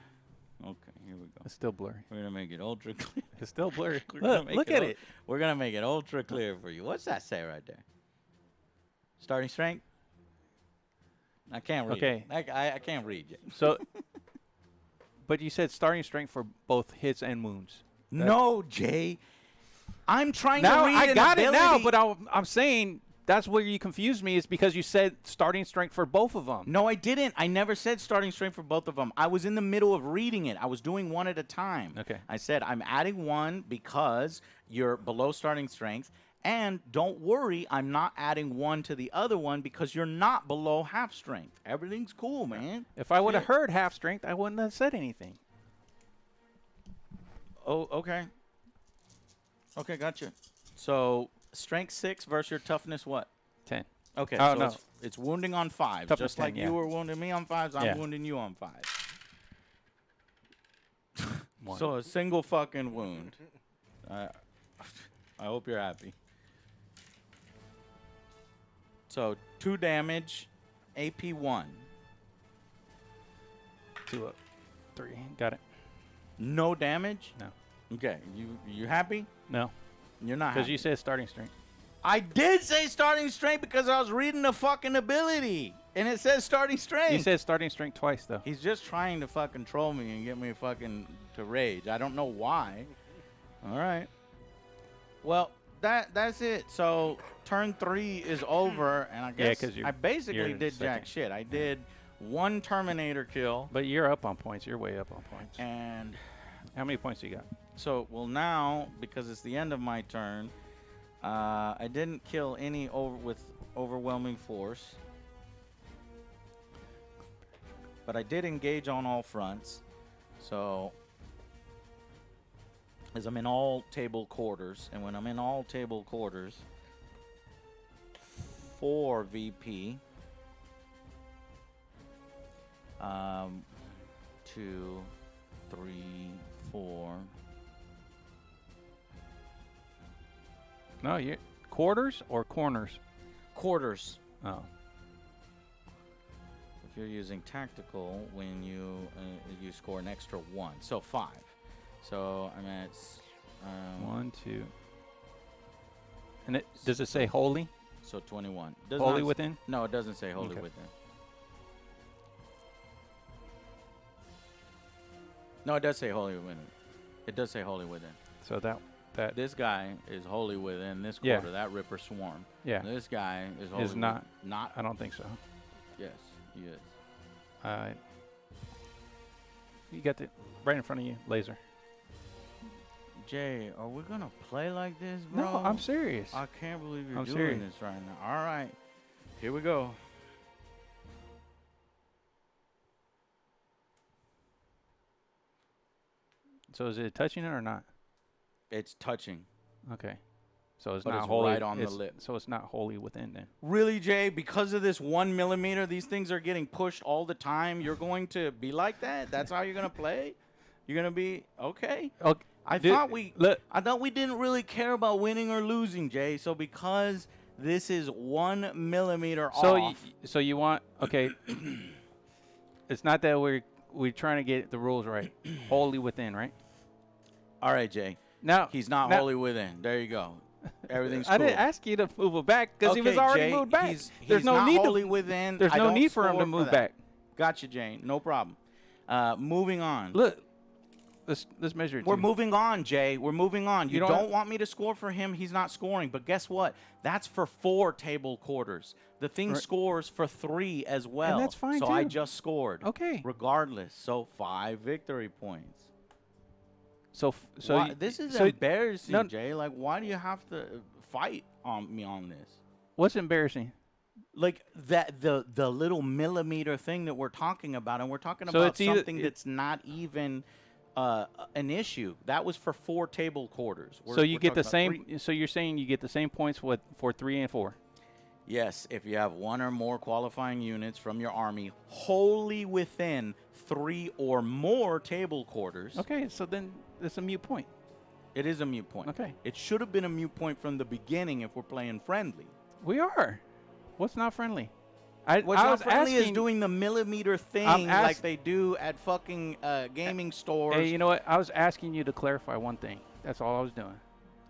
Okay, here we go. It's still blurry. We're gonna make it ultra clear. It's still blurry. We're gonna Look, make look at ul- it. We're gonna make it ultra clear for you. What's that say right there? Starting strength. I can't read. Okay. It. I can't read it. So, but you said starting strength for both hits and wounds. No, Jay. I'm trying Now to read I an got it now, ability. but I'm saying that's where you confused me is because you said starting strength for both of them. No, I didn't. I never said starting strength for both of them. I was in the middle of reading it. I was doing one at a time. Okay. I said I'm adding 1 because you're below starting strength. And don't worry, I'm not adding 1 to the other one because you're not below half strength. Everything's cool, man. If I would have Shit. heard half strength, I wouldn't have said anything. Oh, okay. Okay, gotcha. So strength 6 versus your toughness what? 10. Okay, Oh, so no. it's wounding on 5s. Toughness Just like 10, yeah. you were wounding me on 5s, I'm Yeah. wounding you on 5s. One. So a single fucking wound. I hope you're happy. So 2 damage, AP 1. 2 up. 3. Got it. No damage? No. Okay, you happy? No. You're not Because happy. you said starting strength. I did say starting strength because I was reading the fucking ability. And it says starting strength. You said starting strength twice, though. He's just trying to fucking troll me and get me fucking to rage. I don't know why. All right. Well, that's it. So turn 3 is over, and I guess 'cause I basically you're did jack second. shit. I did 1 Terminator kill, But you're up on points. You're way up on points. and How many points do you got? so well now because it's the end of my turn, I didn't kill any with overwhelming force. But I did engage on all fronts. So, as I'm in all table quarters, and when I'm in all table quarters, 4 VP, 2, 3, 4. No, you quarters or corners? Quarters. Oh. If you're using tactical, when you score an extra 1, so 5. So I'm at 1, 2. And does it say holy? so 21. Does Holy not within? No, it doesn't say holy Okay. within. No, it does say holy within. It does say holy within. So that This guy is holy within this Yeah. quarter. That Ripper Swarm. yeah, This guy is holy. is not. Not. I don't think so. Yes, he is. You got the right in front of you, laser. Jay, are we gonna play like this, bro? No, I'm serious. I can't believe you're I'm doing serious. this right now. All right, here we go. So is it touching it or not? It's touching. Okay. So it's But not it's holy. right on the lip. So it's not holy within then. Really, Jay? Because of this 1 millimeter, these things are getting pushed all the time. You're going to be like that? That's how you're gonna play? You're gonna be okay? Okay. I Dude, thought we didn't really care about winning or losing, Jay. So because this is 1 millimeter off. So you want okay? It's not that we're trying to get the rules right. Holy within, right? All right, Jay. Now He's not now- wholly within. There you go. Everything's I cool. didn't ask you to move it back because he was already Jay, moved back. He's There's no not need wholly to. within. There's I no don't need for him score to move that. back. Gotcha, Jane. No problem. Moving on. Look, let's measure it. We're too. moving on, Jay. We're moving on. You don't don't have- want me to score for him. He's not scoring. But guess what? That's for 4 table quarters. The thing Right. scores for 3 as well. that's fine, So I too. just scored. Okay. Regardless. So 5 victory points. So Why- this is so embarrassing, no- Jay. Like, why do you have to fight on me on this? what's embarrassing? Like that the little millimeter thing that we're talking about, and we're talking So about it's either- something that's not even an issue. That was for 4 table quarters. So you We're get the talking about same. 3. So you're saying you get the same points for 3 and 4. Yes, if you have 1 or more qualifying units from your army wholly within 3 or more table quarters. Okay, so then it's a mute point. It is a mute point. Okay. It should have been a mute point from the beginning if we're playing friendly. We are. What's not friendly? What's I not was friendly asking, is doing the millimeter thing I'm like they do at fucking gaming stores. Hey, you know what? I was asking you to clarify one thing. That's all I was doing.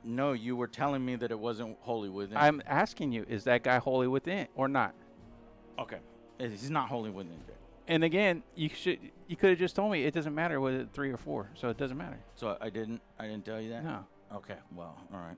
No, you were telling me that it wasn't wholly within. I'm asking you, is that guy holy within or not? Okay. He's not wholly within, Jay. And again, you could have just told me it doesn't matter whether it's 3 or 4, so it doesn't matter. So I didn't tell you that? No. Okay, well, all right.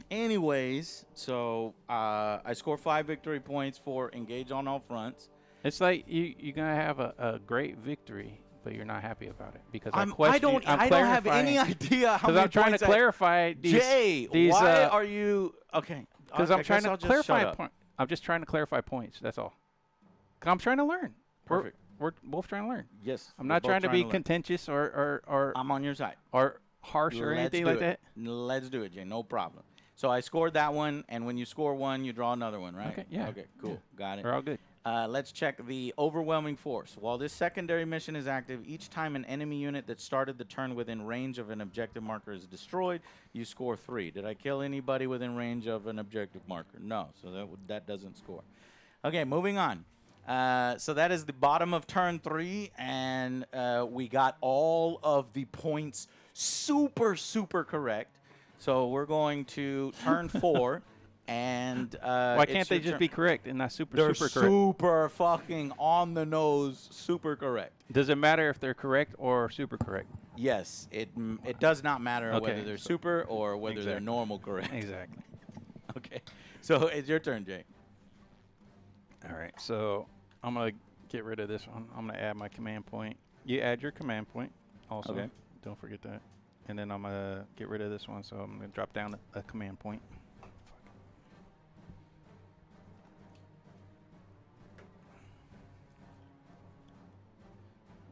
Anyways, so I score 5 victory points for engage on all fronts. It's like you're gonna have a great victory, but you're not happy about it because I don't have any idea how Because many I'm trying to points clarify these. Jay, these, why are you okay? Because I I'm trying guess to I'll just clarify. shut up. I'm just trying to clarify points. That's all. 'Cause I'm trying to learn. Perfect. We're both trying to learn. Yes. I'm we're not both trying to be learn. contentious or I'm on your side. harsh or Let's anything do like it. that. Let's do it, Jay. No problem. So I scored that one, and when you score one, you draw another one, right? Okay, yeah. Okay, cool. Got it. We're all good. Let's check the overwhelming force. While this secondary mission is active, each time an enemy unit that started the turn within range of an objective marker is destroyed, you score 3. Did I kill anybody within range of an objective marker? No, so that doesn't score. Okay, moving on. So that is the bottom of turn 3, and we got all of the points super, super correct. So we're going to turn 4, and Why can't they just be correct and not super they're correct? super fucking on the nose, super correct. Does it matter if they're correct or super correct? Yes, it does not matter Okay, whether they're so- super or whether they're Exactly. normal correct. Exactly. Okay, so it's your turn, Jay. All right, so I'm going to get rid of this one. I'm going to add my command point. You add your command point also. Okay. Don't forget that. And then I'm going to get rid of this one, so I'm going to drop down a command point.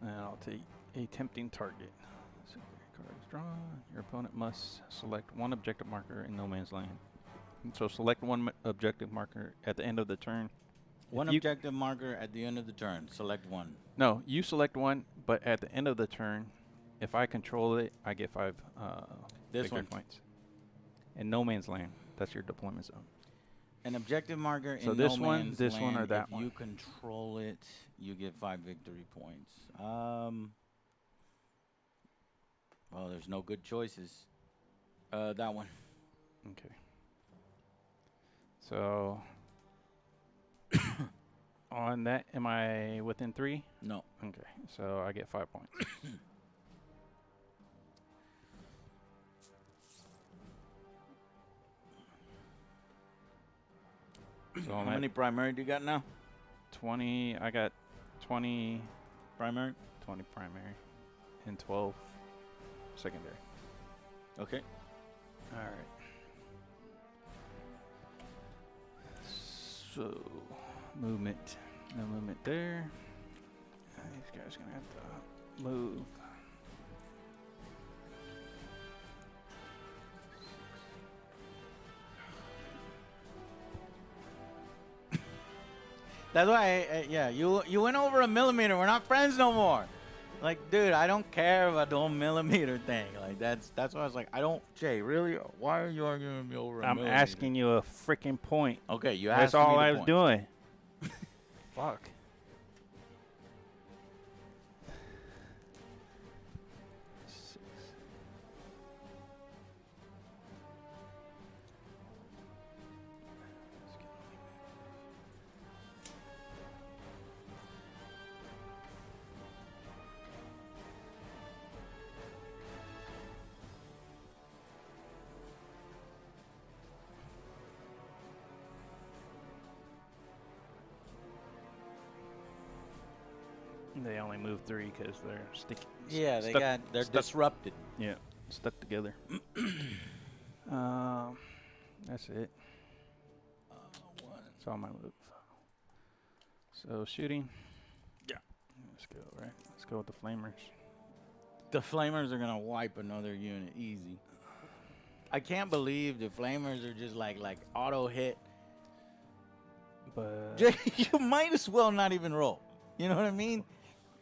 And I'll take a tempting target. Secondary card is drawn. Your opponent must select one objective marker in no man's land. And so select one objective marker at the end of the turn. One you- objective marker at the end of the turn. Select one. No, you select one, but at the end of the turn, if I control it, I get 5 This victory one. points. In no man's land, that's your deployment zone. An objective marker So in this no one, man's this one, land, or that if one? you control it, you get 5 victory points. Well, there's no good choices. That one. Okay. So on that, am I within 3? No. Okay, so I get 5 points. So How I'm at many primary do you got now? 20. I got 20 Primary. primary and 12 secondary. Okay. All right. So movement, no movement there. These guys gonna have to move. That's why, yeah, you went over a millimeter. We're not friends no more. Like, dude, I don't care about the whole millimeter thing. Like, that's why I was like, I don't, Jay, really? Why are you arguing with me over a I'm millimeter? asking you a freaking point. Okay, you That's asked me all the I was point. doing. Fuck. They only move 3 because they're sticky. Yeah, they're stuck- disrupted. Yeah, stuck together. That's it. That's all my move. So shooting. Yeah. Let's go, right? Let's go with the flamers. The flamers are gonna wipe another unit easy. I can't believe the flamers are just like auto hit. But Jay, you might as well not even roll. You know what I mean?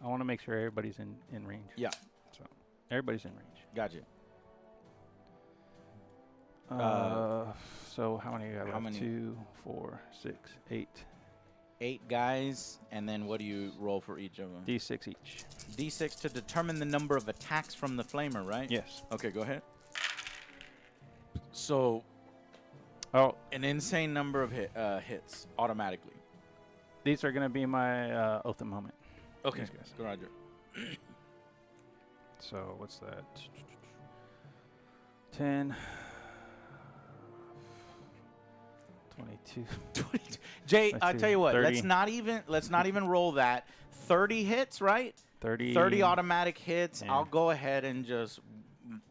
I want to make sure everybody's in range. Yeah. So everybody's in range. Gotcha. So how many you got? how left? many? 2, 4, 6, 8. 8 guys, and then what do you roll for each of them? D6 each. D6 to determine the number of attacks from the flamer, right? Yes. Okay, go ahead. So, Oh, an insane number of hits automatically. these are gonna be my oath of moment. Okay, These guys. Roger. So what's that? 10, 22. Jay, Let's I'll see, tell you what. 30. Let's not even roll that. 30 hits, right? 30. 30 automatic hits. Yeah. I'll go ahead and just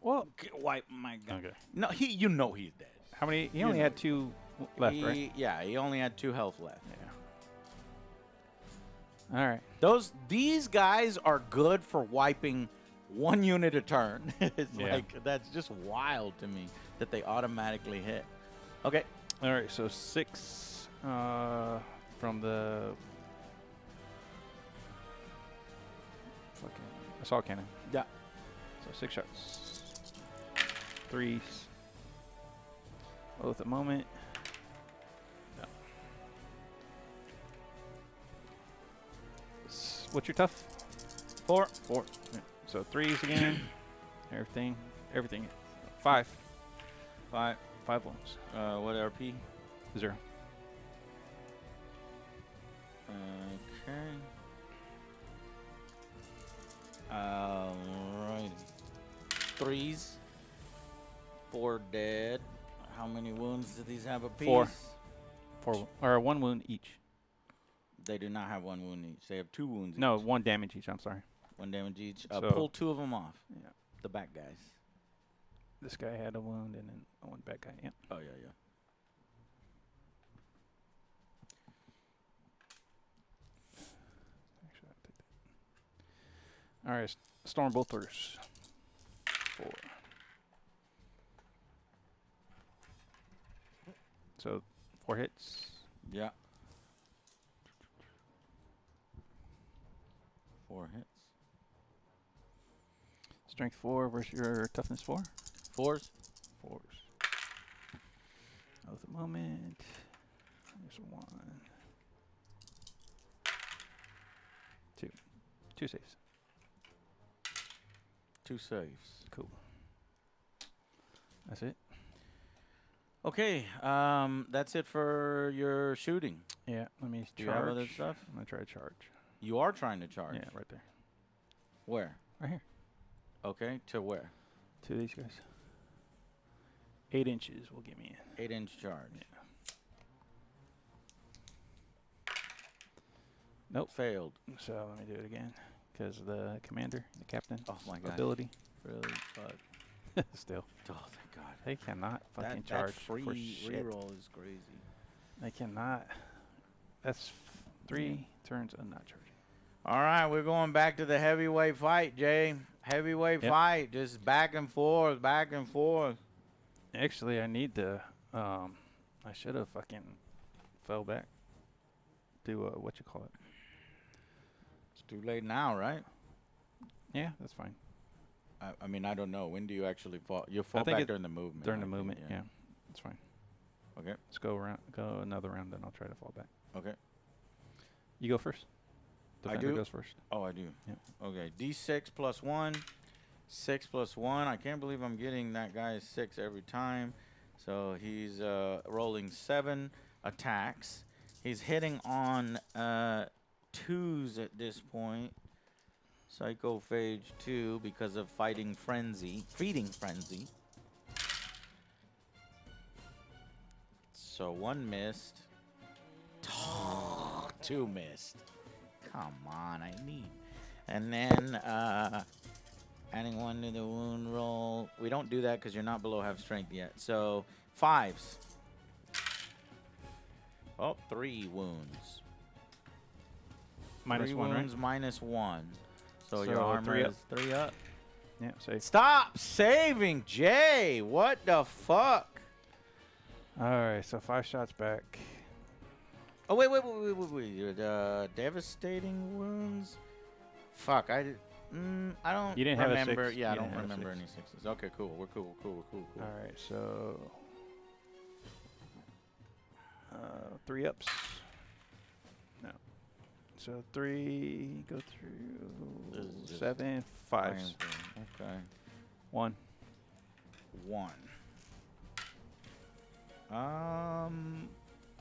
Well, wipe my gun. okay. No, he's dead. How many? He You only know. had 2 left, right? Yeah, he only had 2 health left. Yeah. All right. These guys are good for wiping 1 unit a turn. It's Yeah. like that's just wild to me that they automatically hit. Okay. All right, so 6 from the fucking assault cannon. Yeah. So 6 shots. 3s. Both at the moment. No. What's your tough? 4. 4. Yeah. So 3s again. Everything. 5. 5. 5 wounds. What RP? 0. Okay. Alrighty. 3s. 4 dead. How many wounds do these have apiece? 4. 4 or 1 wound each. They do not have 1 wound each. They have 2 wounds No, each. 1 damage each. I'm sorry. 1 damage each. So- Pull 2 of them off. Yeah. The back guys. This guy had a wound and then 1 bad guy. Yeah. Oh, yeah, yeah. Actually, I'll take that. All right, storm bolters. 4. So 4 hits. Yeah. 4 hits. Strength 4 versus your toughness 4. 4s. 4s. At the moment. There's 1. 2. 2 saves. 2 saves. Cool. That's it. Okay. That's it for your shooting. Yeah. Let me Do charge. you have other stuff? I'm gonna try to charge. You are trying to charge. Yeah, right there. Where? Right here. Okay. To where? To these guys. 8 inches will get me in. 8-inch charge. Yeah. Nope. Failed. So let me do it again, because the commander, the captain, Oh my god. ability. Really? Fuck. Still, Oh thank God. they cannot fucking That charge free for shit. reroll is crazy. They cannot. That's 3 turns of not charging. All right, we're going back to the heavyweight fight, Jay. Heavyweight Yep. fight, just back and forth, back and forth. Actually, I need to. I should have fucking fell back. Do what you call it? It's too late now, right? Yeah, that's fine. I mean, I don't know. When do you actually fall? You fall think back it- during the movement. During the I think, movement, yeah, that's fine. Okay. Let's go another round, then I'll try to fall back. Okay. You go first. I Defender do? goes first. Oh, I do. Yep. Okay. D6 plus 1. 6 plus 1. I can't believe I'm getting that guy 6 every time. So he's rolling 7 attacks. He's hitting on 2s at this point. Psychophage 2 because of feeding frenzy. So 1 missed. 2 missed. Come on, I need. And then adding 1 to the wound roll. We don't do that because you're not below half strength yet. So 5s. Oh, 3 wounds. Minus 3 1, wounds right? minus 1. So, So your armor 3 up. is 3 up. Yeah, safe. Stop saving, Jay. What the fuck? All right, so 5 shots back. Oh, wait. Devastating wounds? Fuck, I don't You didn't have a remember. 6. Yeah, I You don't didn't have a remember 6. any 6s. Okay, cool. We're cool. All right, so 3 ups. No. So 3 go through This is just 7, 5s. Okay. 1. 1.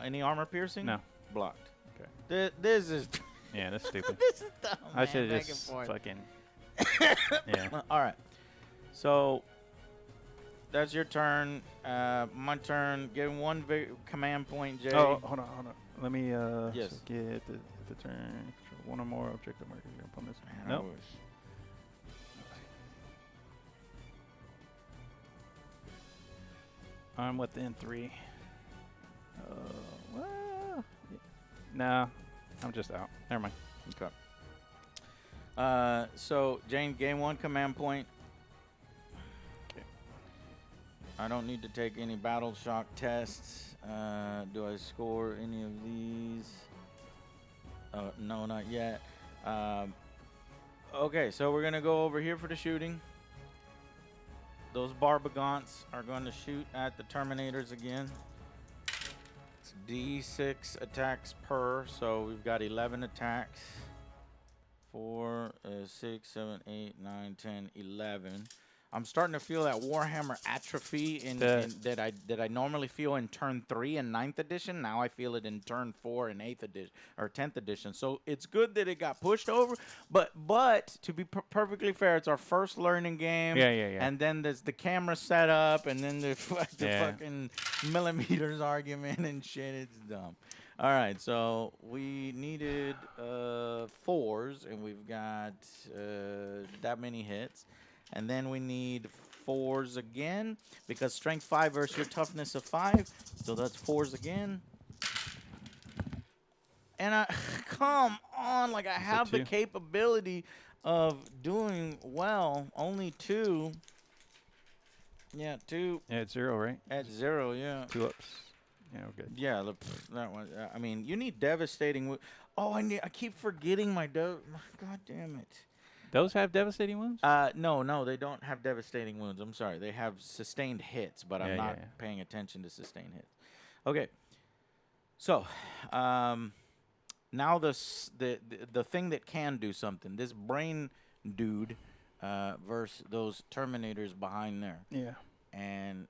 Any armor piercing? No. Blocked. Okay. This is Yeah, that's stupid. this is dumb. I should man. have Back and just forth. fucking. Yeah. All right. So that's your turn. My turn. Give 1 command point, Jay. Oh, hold on. Let me Yes. so get the turn. Control 1 or more objective markers your opponent's. Man, I Nope. wish. I'm within 3. Well, no, I'm just out. Never mind. Okay. So Jane, gain 1 command point. Okay. I don't need to take any battle shock tests. Do I score any of these? No, not yet. Okay, so we're going to go over here for the shooting. Those Barbagants are going to shoot at the Terminators again. It's D6 attacks per, so we've got 11 attacks. 4, 6, 7, 8, 9, 10, 11. I'm starting to feel that Warhammer atrophy that I normally feel in turn 3 in 9th edition. Now I feel it in turn 4 in 8th edition or 10th edition. So it's good that it got pushed over, but to be perfectly fair, it's our first learning game. Yeah. And then there's the camera setup, and then the fucking millimeters argument and shit. It's dumb. All right, so we needed 4s, and we've got that many hits. And then we need 4s again, because strength 5 versus your toughness of 5. So that's 4s again. And come on, like I have the capability of doing well. Only 2. Yeah, 2. Yeah, it's 0, right? At 0, yeah. 2 ups. Yeah, we're good. Yeah, that one. I mean, you need devastating. Oh, I keep forgetting my God damn it. Those have devastating wounds? No, they don't have devastating wounds. I'm sorry. They have sustained hits, but I'm not paying attention to sustained hits. Okay. So, now the thing that can do something. This brain dude versus those Terminators behind there. Yeah. And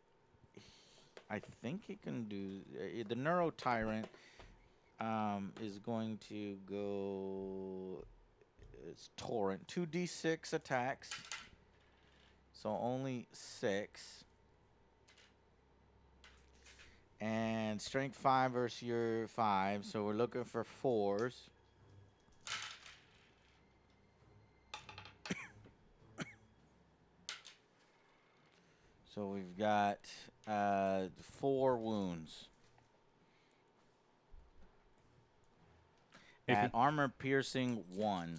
I think he can do the Neuro Tyrant is going to go. It's Torrent. 2d6 attacks. So only 6. And strength 5 versus your 5. So we're looking for 4s. So we've got 4 wounds. At armor piercing 1.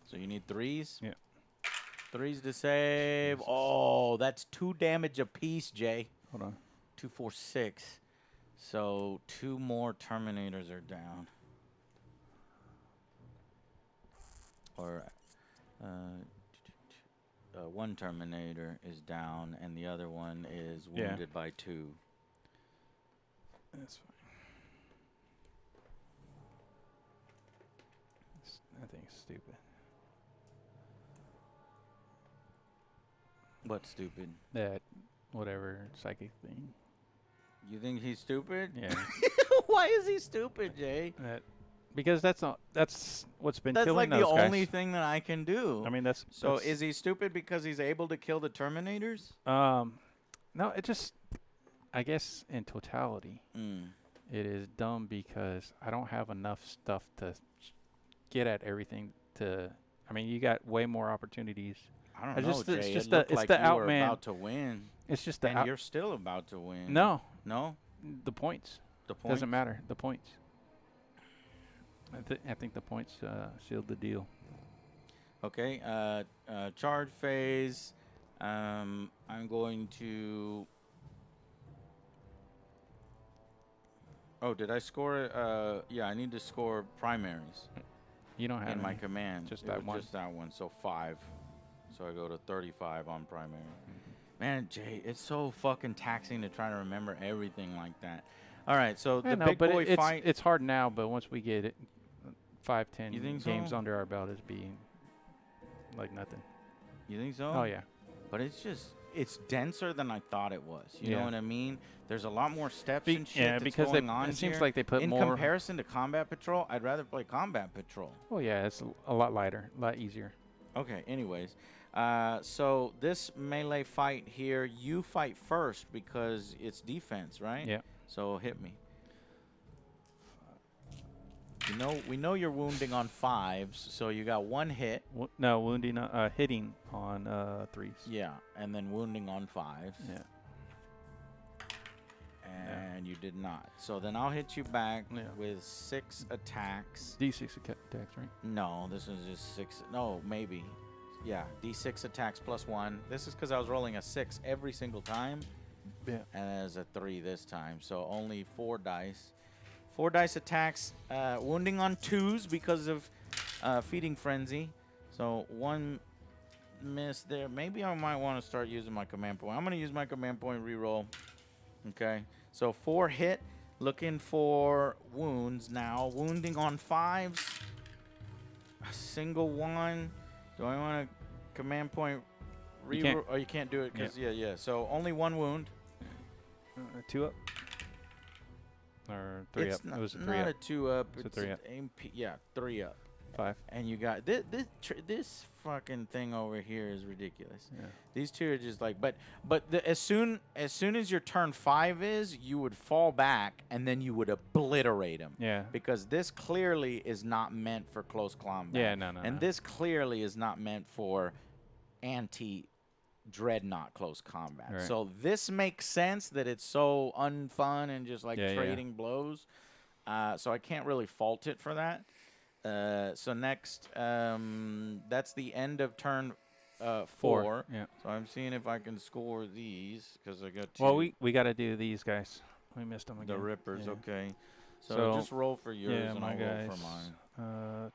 So you need 3s? Yeah. 3s to save. Oh, that's 2 damage apiece, Jay. Hold on. 2, 4, 6. So 2 more Terminators are down. Or 1 Terminator is down, and the other one is wounded by 2. That's fine. I think it's stupid. What's stupid? That whatever psychic thing. You think he's stupid? Yeah. Why is he stupid, Jay? Because that's what's been That's killing like the those guys. only thing that I can do. I mean, that's is he stupid because he's able to kill the Terminators? No, it just, I guess in totality, it is dumb because I don't have enough stuff to get at everything. I mean, you got way more opportunities. I don't know, Jay. It's it looked like the you were outman. about to win. It's just the and you're still about to win. No, the points. Doesn't matter. The points. I think the points sealed the deal. Okay. Charge phase. I'm going to. Oh, did I score? Yeah, I need to score primaries. You don't have in my any. command. Just It that was one. Just that one. So 5. So I go to 35 on primary. Man, Jay, it's so fucking taxing to try to remember everything like that. All right, so the big boy fight. It's hard now, but once we get it, 5, 10 You think games so? under our belt, is being like nothing. You think so? Oh yeah. But it's denser than I thought it was. You know Yeah. what I mean? There's a lot more steps and shit that's because going on it seems here. like they put in more. comparison to Combat Patrol, I'd rather play Combat Patrol. Oh yeah, it's a lot lighter, a lot easier. Okay, anyways. So this melee fight here, you fight first because it's defense, right? Yeah. So hit me. We know you're wounding on 5s, so you got 1 hit. No, wounding, hitting on 3s. Yeah, and then wounding on 5s. Yeah. And you did not. So then I'll hit you back Yeah. with 6 attacks. D6 attacks, right? No, this is just 6. No, maybe. Yeah, D6 attacks +1. This is because I was rolling a 6 every single time. Yeah. And there's a 3 this time, so only 4 dice. 4 dice attacks, wounding on 2s because of Feeding Frenzy. So 1 miss there. Maybe I might want to start using my command point. I'm going to use my command point reroll. Okay, so 4 hit, looking for wounds now. Wounding on 5s. A single 1. Do I want to command point reroll? Oh, you can't do it because, yeah. So only 1 wound. 2 up? Or 3 It's up? not, It was a 3 not up. a 2 up. It's a It's 3 up. MP, yeah, 3 up. 5. And you got this fucking thing over here is ridiculous. Yeah. These two are just like, but as soon as your turn 5 is, you would fall back and then you would obliterate them. Yeah. Because this clearly is not meant for close combat. Yeah, no. And this clearly is not meant for anti-dreadnought close combat. Right. So this makes sense that it's so unfun and just like Yeah, trading blows. So I can't really fault it for that. So next, that's the end of turn 4. Yeah. So I'm seeing if I can score these because I got 2. Well, we got to do these guys. We missed them again. The Rippers, Yeah. okay. So, So, just roll for yours Yeah, and my I'll guys. roll for mine. Uh,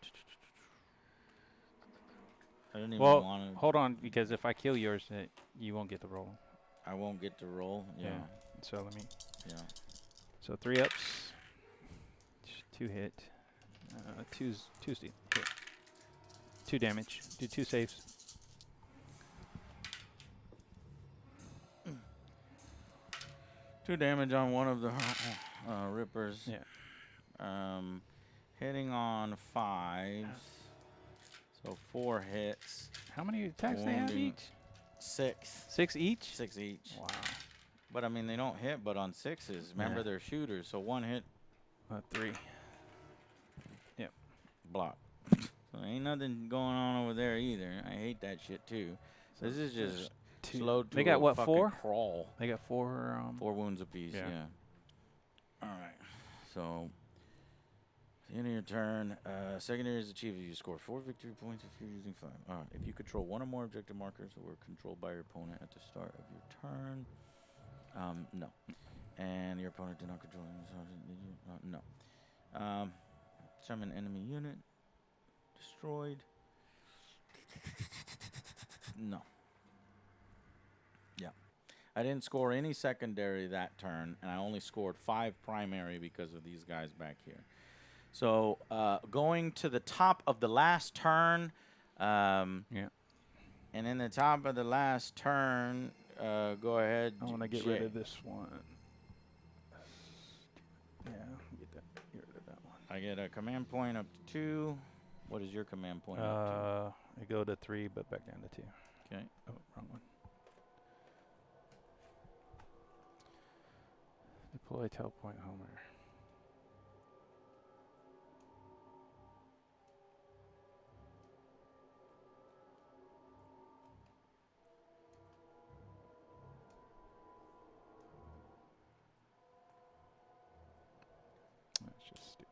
I didn't even well, want to. hold on, because if I kill yours, you won't get the roll. I won't get to roll. Yeah. So let me. Yeah. So 3 ups. 2 hit. 2's hit. 2 damage. Do 2 saves. Two damage on one of the Rippers. Yeah. Hitting on 5s. So 4 hits. How many attacks they have Wounding. each? 6. 6 each? 6 each. Wow. But I mean, they don't hit, but on 6s. Remember, Yeah. they're shooters. So 1 hit, 3. block. So ain't nothing going on over there either. I hate that shit too. So this is just slow to They got a what, fucking 4? crawl. They got 4. 4 wounds apiece. Yeah. Yeah. All right. So at the end of your turn, secondary is achieved if you score 4 victory points if you're using 5. All right. If you control 1 or more objective markers that were controlled by your opponent at the start of your turn, no. And your opponent did not control any no. Summon enemy unit. Destroyed. No. Yeah. I didn't score any secondary that turn, and I only scored 5 primary because of these guys back here. So going to the top of the last turn. Yeah. And in the top of the last turn, go ahead. I want to get rid of this one. Yeah, get rid of that one. I get a command point up to 2. What is your command point up I go to 3, but back down to 2. to? Okay. Oh, wrong one. Deploy telepoint Homer. That's just stupid.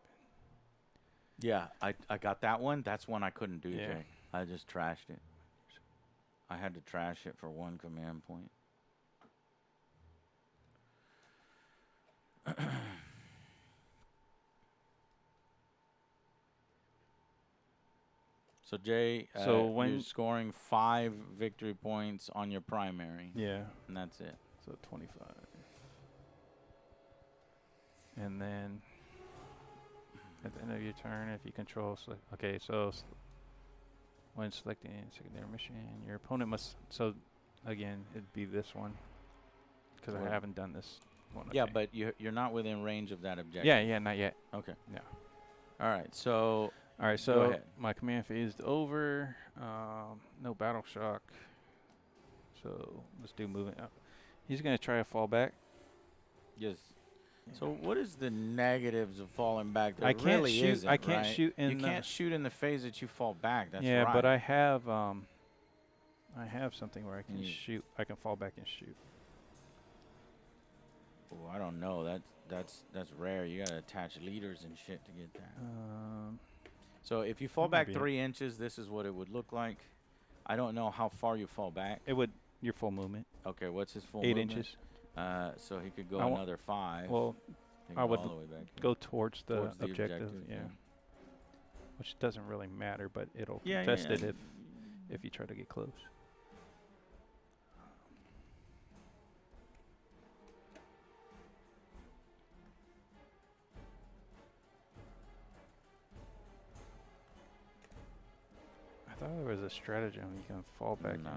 Yeah, I got that one. That's one I couldn't do, Yeah. Jay. I just trashed it. I had to trash it for 1 command point. So, Jay, So when- you're scoring 5 victory points on your primary, Yeah. and that's it. So 25. And then at the end of your turn, if you control, okay, so when selecting secondary mission, your opponent must, so again, it'd be this one, because I Right. haven't done this one. Yeah, okay. but you're not within range of that objective. Yeah, not yet. Okay. Yeah. All right. So All right, Go so ahead. my command phase is over. No battle shock. So let's do movement up. He's going to try to fall back. yes. So what is the negatives of falling back? There I can't really shoot. isn't, I can't right? shoot in You the- can't shoot in the phase that you fall back. That's yeah, right. but I have something where I can You- shoot. I can fall back and shoot. Oh, I don't know. That's rare. You gotta attach leaders and shit to get that. So if you fall that might back be it. 3 inches, this is what it would look like. I don't know how far you fall back. It would your full movement. Okay, what's his full 8 movement? inches. So he could go I wa- another 5. Well, He I can would go all the way back. go towards the Towards the objective. objective, Yeah. yeah. Which doesn't really matter, but it'll Yeah, test yeah. it if you try to get close. I thought there was a stratagem you can fall back No.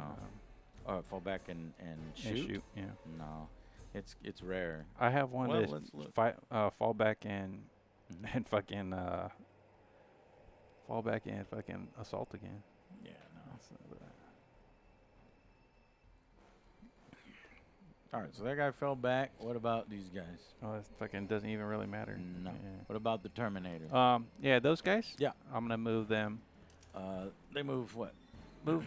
and Fall back and shoot? shoot. Yeah. No, it's rare. I have one Well, that let's look. fall back and Mhm. and fucking fall back and fucking assault again. Yeah, no. That's not bad. All right, so that guy fell back. What about these guys? Oh, it fucking doesn't even really matter. No. Yeah. What about the Terminator? Yeah, those guys. Yeah. I'm gonna move them. They move what? Move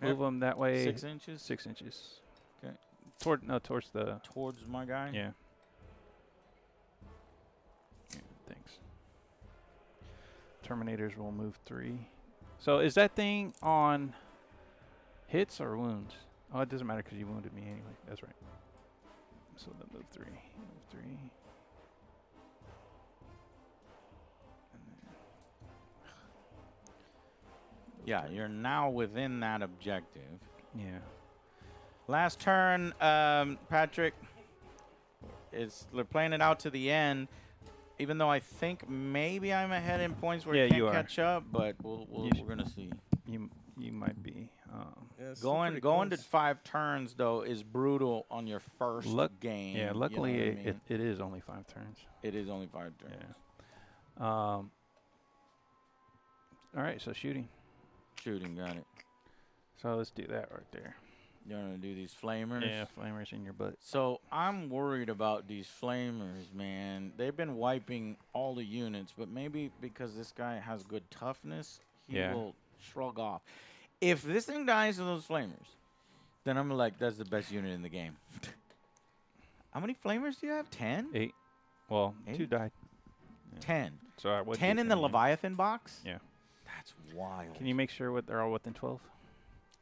Move them that way. 6 inches 6 inches. Okay. Towards the. towards my guy. Yeah. Yeah. Thanks. Terminators will move 3. So is that thing on hits or wounds? Oh, it doesn't matter because you wounded me anyway. That's right. So then move 3. Move 3. And then Yeah, you're now within that objective. yeah. Last turn, Patrick. They're playing it out to the end. Even though I think maybe I'm ahead in points where Yeah, you can't you are. catch up, but You we're gonna see. You might be. Yeah, it's still Going pretty to close. 5 turns though is brutal on your first game. Yeah. you know Luckily, what I mean? it is only 5 turns. It is only 5 turns. Yeah. All right. So shooting. Shooting, got it. So let's do that right there. You want to do these flamers? Yeah, flamers in your butt. So I'm worried about these flamers, man. They've been wiping all the units, but maybe because this guy has good toughness, he Yeah. will shrug off. If this thing dies to those flamers, then I'm like, that's the best unit in the game. How many flamers do you have? 10? 8. Well, 2 8? died. 10. So I would 10 do in the 10, yeah. Leviathan box? Yeah. That's wild. Can you make sure they're all within 12?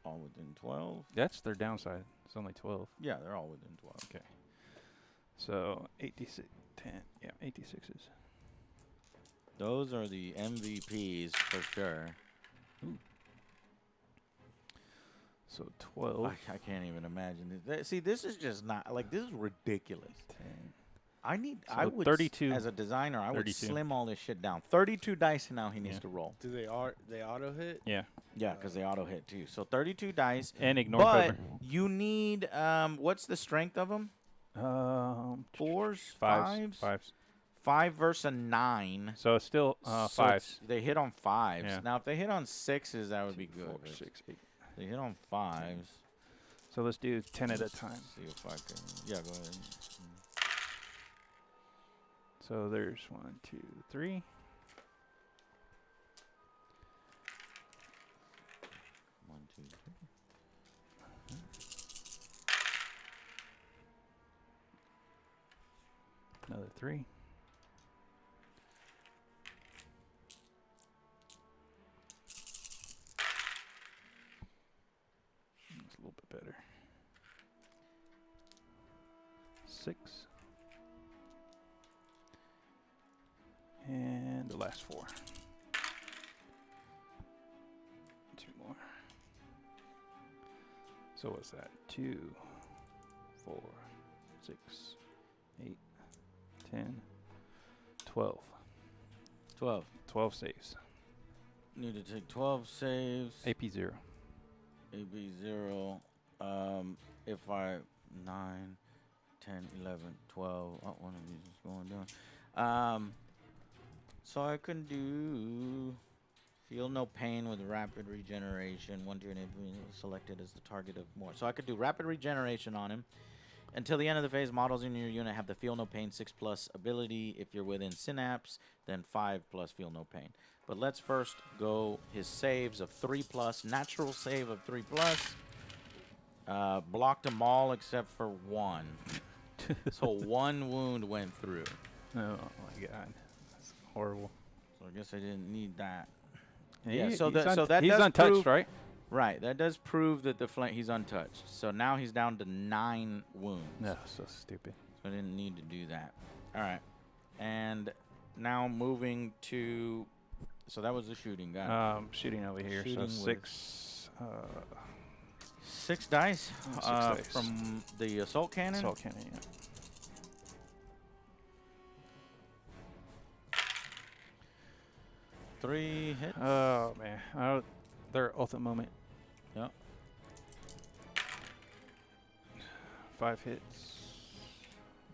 All within 12? That's their downside. It's only 12. Yeah, they're all within 12. Okay. So 86, 10. Yeah, 86s. Those are the MVPs for sure. So 12. I can't even imagine this. See, this is just not like this is ridiculous. 10. I So would 32. as a designer, I would 32. slim all this shit down. 32 dice now he needs Yeah. to roll. Do they auto hit? Yeah. Yeah, because they auto hit too. So 32 dice. And ignore But cover. you need what's the strength of them? 4s, Fives. 5s, Fives. 5 versus a 9. So it's still So fives. they hit on 5s. Yeah. Now if they hit on 6s, that would be good. 4, but 6, 8. They hit on 5s. So let's do 10 at a time. See if I can. Yeah, go ahead. So there's 1, 2, 3. One, two, three. Another 3. That's a little bit better. 6. And the last 4. 2 more. So what's that? 2, 4, 6, 8, 10, 12. 12. 12 saves. Need to take 12 saves. AP 0. AB 0. If I 9, 10, 11, 12. Oh, one of these is going down. So I can do feel no pain with rapid regeneration. One unit selected as the target of more. So I could do rapid regeneration on him. Until the end of the phase, models in your unit have the feel no pain 6+ ability. If you're within synapse, then 5+ feel no pain. But let's first go his saves of 3+, natural save of 3+. Blocked them all except for 1. So 1 wound went through. Oh my god. That's horrible. So I guess I didn't need that. And Yeah, he- so he's that he's does untouched, prove- right? Right. That does prove that the flame he's untouched. So now he's down to 9 wounds. No, so stupid. So I didn't need to do that. All right. And now moving to. So that was the shooting guy. Shooting over here. Shooting so with 6. 6 dice, 6 dice from the assault cannon. Assault cannon. Yeah. 3 hits. Oh man, they're oath of moment. Yep. 5 hits.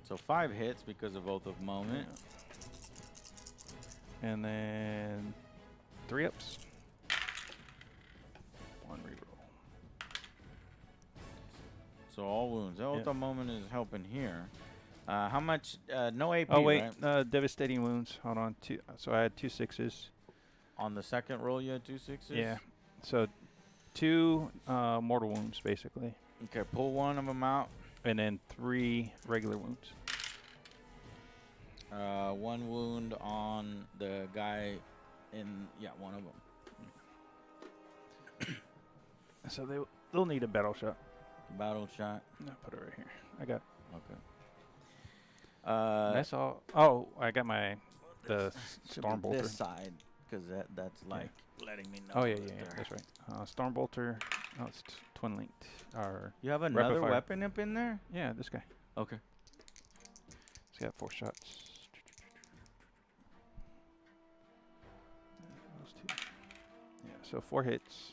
So 5 hits because of oath of moment. Yeah. And then 3 ups. 1 reroll. So all wounds. Oath Yep. of moment is helping here. How much? No AP. Oh wait, right? devastating wounds. Hold on, 2. So I had 2 6s. On the second roll, you had 2 6s. Yeah. So 2 mortal wounds basically, Okay, pull one of them out. and then 3 regular wounds. 1 wound on the guy in one of them. So they'll need a battle shot. Battle shot. No, put it right here. I got. Okay. That's all. Oh, I got the should storm be bolter. this side, because that's like letting me know. Oh yeah, that yeah, yeah, they're- that's right. Storm bolter. Oh, it's twin linked. Or You have another fire. weapon up in there? yeah, this guy. Okay. He's got 4 shots. Those 2. Yeah, so 4 hits.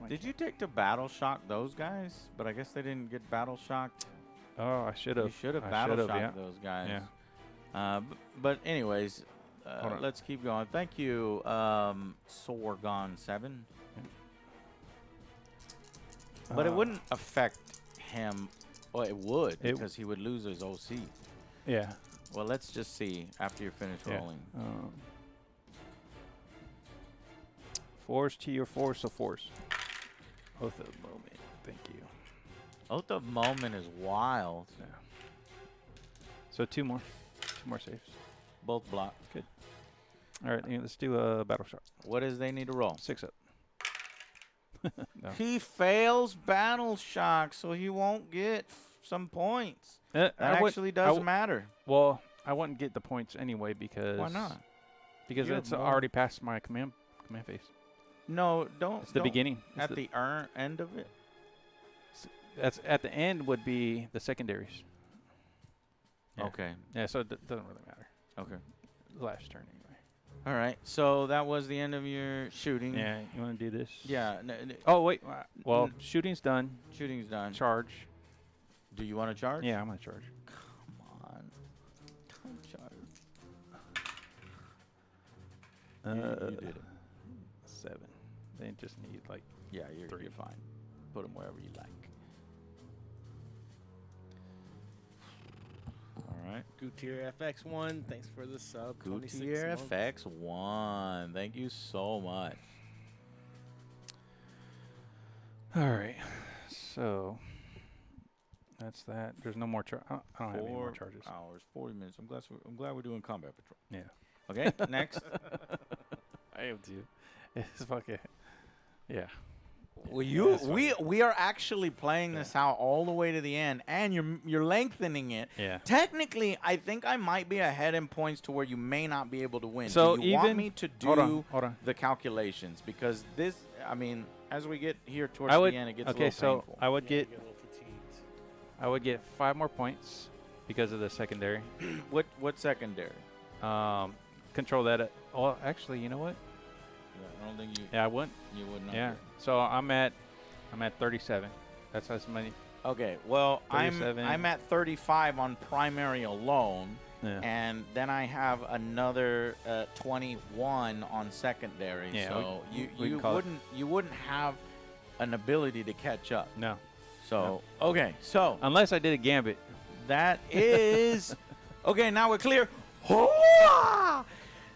Did you take to battle shock those guys? But I guess they didn't get battle shocked. Oh, I should You have. should have I battle should've, shocked yeah. those guys. Yeah. But anyways, Hold on. let's keep going. Thank you, Sorgon7. But it wouldn't affect him. Well, it would, It- because he would lose his OC. Yeah. Well, let's just see after you're finished Yeah. rolling. 4s to your 4, so 4s. Oath of moment. Thank you. Oath of Moment is wild. Yeah. So 2 more. 2 more saves. Both block. All right, let's do a battle shot. What does they need to roll? 6 up. No. He fails battle shock, so he won't get some points. That actually does matter. Well, I wouldn't get the points anyway because. Why not? Because You have it's more. already past my command phase. No, don't. It's the don't. beginning. It's At the end of it. that's at the end would be the secondaries. Yeah. Okay. Yeah, so it doesn't really matter. Okay. Last turn anyway. All right. So that was the end of your shooting. Yeah, you want to do this? Yeah. Oh wait. Well, N- shooting's done. Shooting's done. Charge. Do you want to charge? Yeah, I'm gonna charge. Come on. Don't charge. You did it. 7. They just need like. Yeah, you're 3. fine. Put them wherever you like. All right. Gutier FX1, thanks for the sub. 26 Gutier months. FX1. Thank you so much. All right. So. That's that. There's no more charge. I don't have any more 4 charges. hours, 40 minutes. I'm glad we're doing combat patrol. Yeah. Okay, next. I am too. It's fucking. Yeah. Well, we are actually playing this out all the way to the end, and you're lengthening it. Yeah. Technically, I think I might be ahead in points to where you may not be able to win. So do you want even- me to Hold do on. the calculations? Because this, I mean, as we get here towards I would. the end, it gets Okay, a so little painful. I would Yeah, get. you get a little fatigued. I would get 5 more points because of the secondary. What secondary? Control that. Oh, actually, you know what? Yeah, I don't think Yeah, I wouldn't. you would not. Yeah. get. So I'm at 37. That's as many. Okay, well, 37. I'm at 35 on primary alone. Yeah. And then I have another 21 on secondary. Yeah, so we you can call it- wouldn't have an ability to catch up. No. So okay, so Unless I did a gambit. that is okay. Now we're clear. Hoo-ah!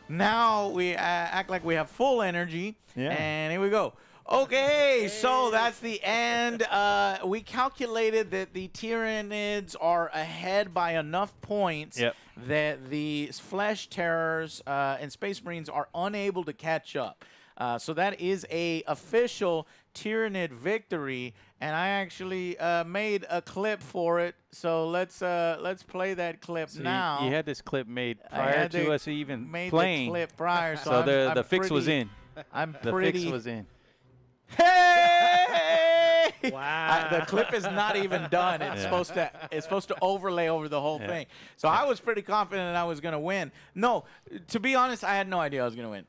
Now we act like we have full energy. Yeah. And here we go. Okay, so that's the end. We calculated that the Tyranids are ahead by enough points Yep. that the Flesh Terrors and Space Marines are unable to catch up. So that is a official Tyranid victory, and I actually made a clip for it. So let's play that clip So now. you had this clip made I prior had to us even made playing. the clip prior, so, So I'm the fix was pretty- in. I'm The pretty. fix was in. Hey! Wow. The clip is not even done. It's Yeah. supposed to overlay over the whole Yeah. thing. So I was pretty confident I was gonna win. No, to be honest, I had no idea I was gonna win.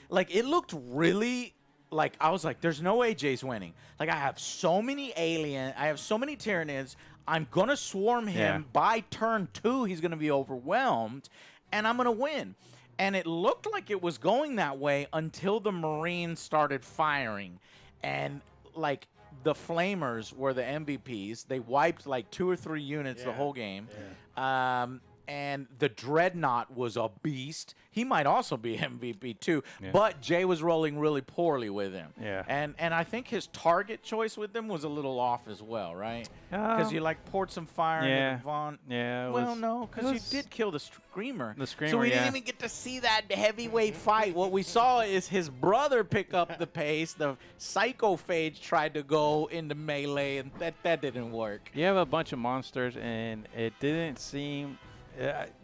Like it looked really like I was like, there's no way Jay's winning. Like I have so many I have so many Tyranids. I'm gonna swarm him Yeah. by turn 2. He's gonna be overwhelmed, and I'm gonna win. And it looked like it was going that way until the Marines started firing. And, like, the Flamers were the MVPs. They wiped, like, 2 or 3 units the Yeah. whole game. And the Dreadnought was a beast. He might also be MVP, too. Yeah. But Jay was rolling really poorly with him. Yeah. And I think his target choice with them was a little off as well, right? Because you, like, poured some fire yeah. into Vaughn. Yeah. It Well, was, no, it because you was- did kill the Screamer. The Screamer, So we didn't yeah. even get to see that heavyweight fight. What we saw is his brother pick up the pace. The Psychophage tried to go into melee, and that didn't work. You have a bunch of monsters, and it didn't seem.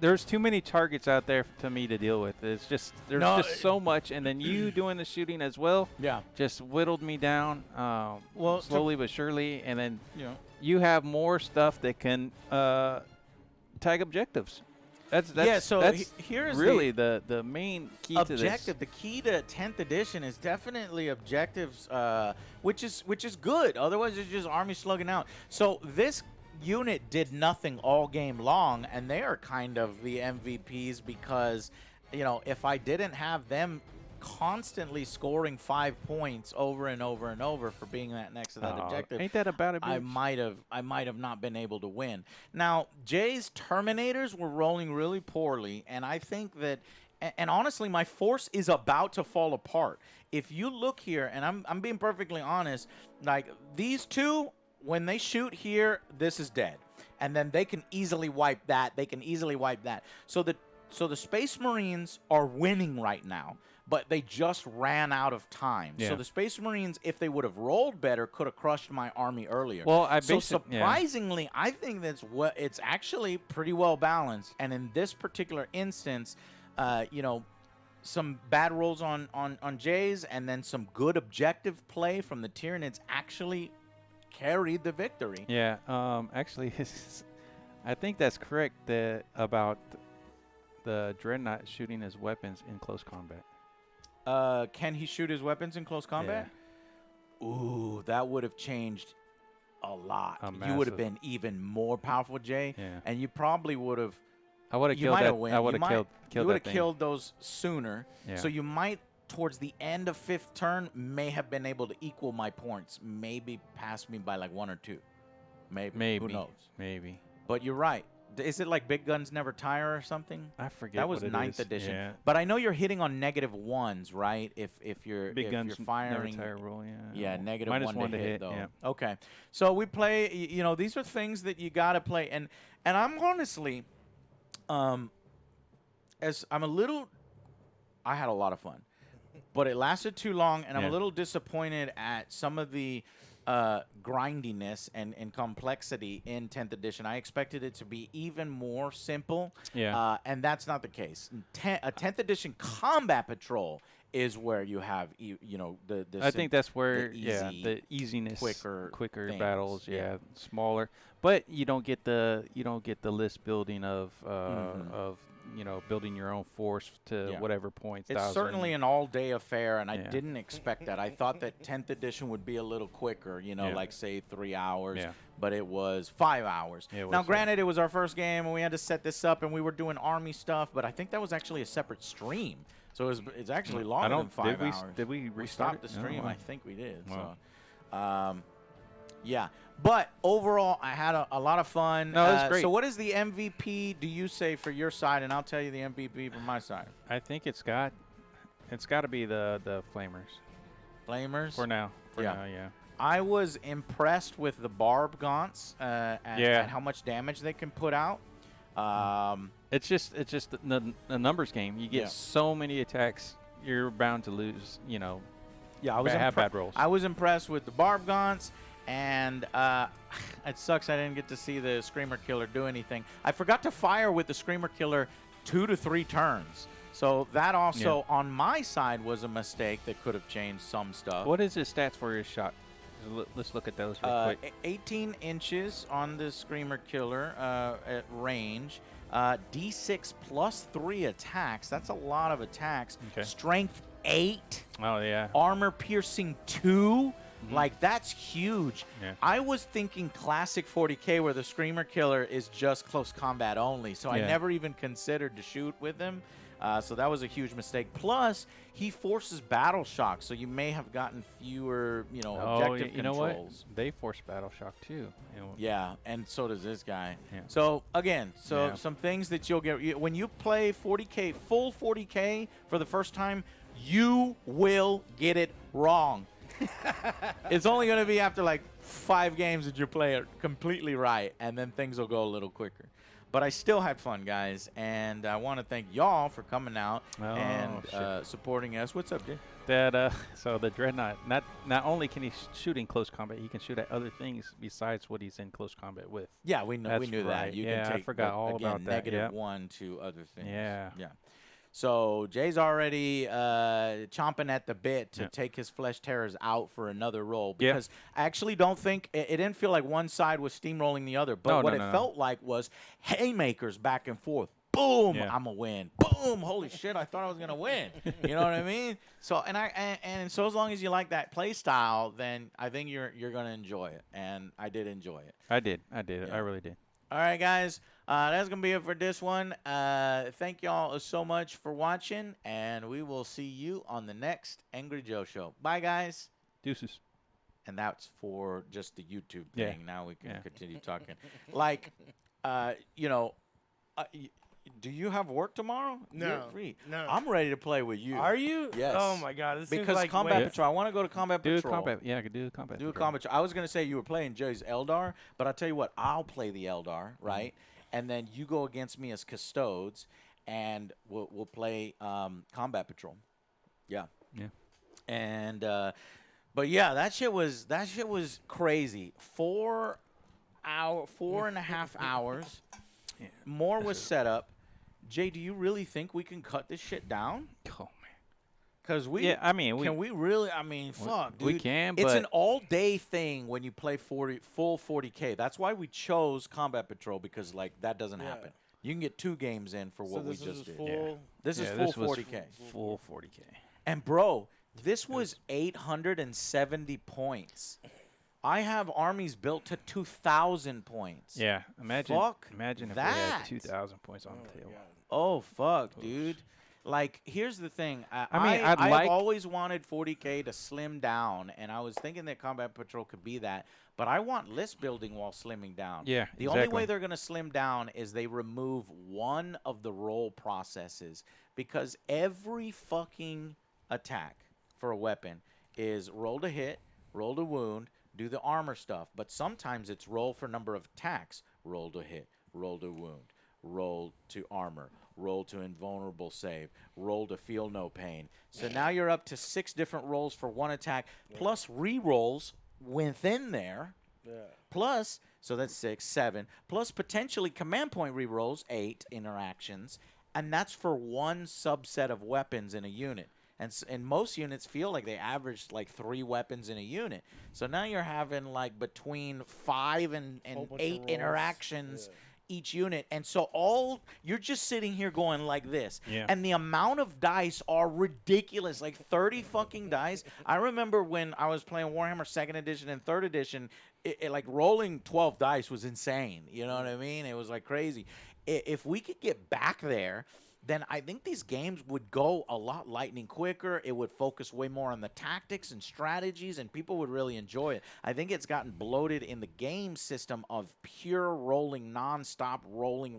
There's too many targets out there to me to deal with. It's just there's No, just so much, and then you doing the shooting as well. Yeah. Just whittled me down. Well, slowly but surely, and then You know. you have more stuff that can tag objectives. That's Yeah, so that's here's really the main key to Objective. this. The key to 10th edition is definitely objectives, which is good. Otherwise, it's just army slugging out. So this unit did nothing all game long, and they are kind of the MVPs because, if I didn't have them constantly scoring 5 points over and over and over for being that next to that objective, Ain't that about it? I bitch? might have not been able to win. Now, Jay's Terminators were rolling really poorly, and I think that, and honestly, my force is about to fall apart. If you look here, and I'm being perfectly honest, like these two, when they shoot here, this is dead, and then they can easily wipe that. They can easily wipe that. So the Space Marines are winning right now, but they just ran out of time. Yeah. So the Space Marines, if they would have rolled better, could have crushed my army earlier. Well, So surprisingly, I think it's actually pretty well balanced. And in this particular instance, some bad rolls on Jays and then some good objective play from the Tyranids actually carried the victory. Yeah. Actually, I think that's correct. About the Dreadnought shooting his weapons in close combat. Can he shoot his weapons in close combat? Ooh, that would have changed a lot. You would have massive. been even more powerful, Jay. Yeah. And you probably would have. I would have You killed might that. have win. I would have killed You would that have thing. killed those sooner. Yeah. So you might, towards the end of 5th turn, may have been able to equal my points. Maybe pass me by like 1 or 2. Maybe. Who knows? Maybe. But you're right. Is it like Big Guns Never Tire or something? I forget. That was what it 9th is. edition. Yeah. But I know you're hitting on -1s, right? If you're Big guns you're firing. never tire roll. Yeah. Yeah, negative Minus one to hit, though. Yeah. Okay, so we play. These are things that you gotta play, and I'm honestly, as I'm a little, I had a lot of fun, but it lasted too long, and I'm a Yeah. little disappointed at some of the grindiness and complexity in 10th edition. I expected it to be even more simple, Yeah. and that's not the case. A 10th edition combat patrol is where you have the I think that's where easy, the easiness, quicker quicker things, battles, yeah. smaller, but you don't get the list building of building your own force to Yeah. whatever points. It's 1,000. certainly an all-day affair, and I Yeah. didn't expect that. I thought that 10th edition would be a little quicker, Yeah. like say 3 hours, Yeah. but it was 5 hours. Yeah, it Now, was, granted, it was our first game, and we had to set this up, and we were doing army stuff, but I think that was actually a separate stream, so it's actually longer than 5 hours. Did we We restart stopped the it? stream. Oh, wow. I think we did. Wow. So, yeah. But overall, I had a lot of fun. No, it was great. So what is the MVP, do you say, for your side? And I'll tell you the MVP for my side. I think it's got to be the Flamers. Flamers. For now. Yeah. Yeah. I was impressed with the barb gaunts and how much damage they can put out. It's just the numbers game. You get so many attacks, you're bound to lose. You know. Yeah, I was have bad rolls. I was impressed with the barb gaunts, and it sucks I didn't get to see the Screamer Killer do anything. I forgot to fire with the Screamer Killer 2 to 3 turns. So that also, on my side, was a mistake that could have changed some stuff. What is his stats for his shot? Let's look at those real quick. 18 inches on the Screamer Killer at range. D6 plus 3 attacks. That's a lot of attacks. Okay. Strength 8. Oh, yeah. Armor piercing 2. Like, that's huge. Yeah. I was thinking classic 40K where the Screamer Killer is just close combat only. So I never even considered to shoot with him. So that was a huge mistake. Plus, he forces battle shock, so you may have gotten fewer, objective you know controls. what? They force battle shock too. Yeah, and so does this guy. Yeah. So again, some things that you'll get when you play 40K, full 40K for the first time, you will get it wrong. It's only going to be after like 5 games that you play it completely right, and then things will go a little quicker. But I still had fun, guys, and I want to thank y'all for coming out and supporting us. What's up, Jay? So the Dreadnought, not only can he shoot in close combat, he can shoot at other things besides what he's in close combat with. Yeah, we knew that. Right. You Yeah, can take, I forgot all about that. -1 to other things. Yeah. Yeah. So Jay's already chomping at the bit to take his Flesh Terrors out for another roll because I actually don't think it didn't feel like one side was steamrolling the other, but what it felt like was haymakers back and forth. Boom, I'm gonna win. Boom, holy shit, I thought I was gonna win. You know what I mean? So and so as long as you like that play style, then I think you're gonna enjoy it, and I did enjoy it. I did. I really did. All right, guys. That's going to be it for this one. Thank y'all so much for watching, and we will see you on the next Angry Joe Show. Bye, guys. Deuces. And that's for just the YouTube Yeah. thing. Now we can continue talking. Like, do you have work tomorrow? No. You're free. No. I'm ready to play with you. Are you? Yes. Oh my God! This Because seems like Combat way- Patrol. I want to go to Combat Do Patrol. combat. Yeah, I could do combat. Do a patrol. combat. I was gonna say you were playing Jay's Eldar, but I'll tell you what, I'll play the Eldar, right? And then you go against me as Custodes, and we'll play Combat Patrol. Yeah. Yeah. And but yeah, that shit was crazy. 4.5 hours. Yeah. More was set up. Jay, do you really think we can cut this shit down? Oh man. Because we, Yeah, I mean, can we really? I mean, fuck, dude. we can, It's but- an all-day thing when you play full 40K. That's why we chose Combat Patrol because like that doesn't happen. You can get 2 games in for So what we this is just did. full. This is Yeah, full this was 40K. Full 40K. And bro, this was 870 points. I have armies built to 2,000 points. Yeah. Imagine. Fuck Imagine if we that. had 2,000 points on the table. Oh fuck, dude. Like, here's the thing. I'd I've like- always wanted 40K to slim down, and I was thinking that Combat Patrol could be that. But I want list building while slimming down. Yeah, The only exactly. way they're going to slim down is they remove one of the roll processes. Because every fucking attack for a weapon is roll to hit, roll to wound, do the armor stuff. But sometimes it's roll for number of attacks. Roll to hit, roll to wound, roll to armor, roll to invulnerable save, roll to feel no pain. So now you're up to 6 different rolls for one attack, plus re-rolls within there. Plus, so that's 6, 7, plus potentially command point re-rolls, 8 interactions, and that's for one subset of weapons in a unit. And most units feel like they average like 3 weapons in a unit. So now you're having like between 5 and Whole bunch of 8 rolls. interactions each unit. And so you're just sitting here going like this. Yeah. And the amount of dice are ridiculous, like 30 fucking dice. I remember when I was playing Warhammer 2nd edition and 3rd edition, it like rolling 12 dice was insane. You know what I mean? It was like crazy. If we could get back there, then I think these games would go a lot lightning quicker. It would focus way more on the tactics and strategies, and people would really enjoy it. I think it's gotten bloated in the game system of pure rolling, nonstop rolling,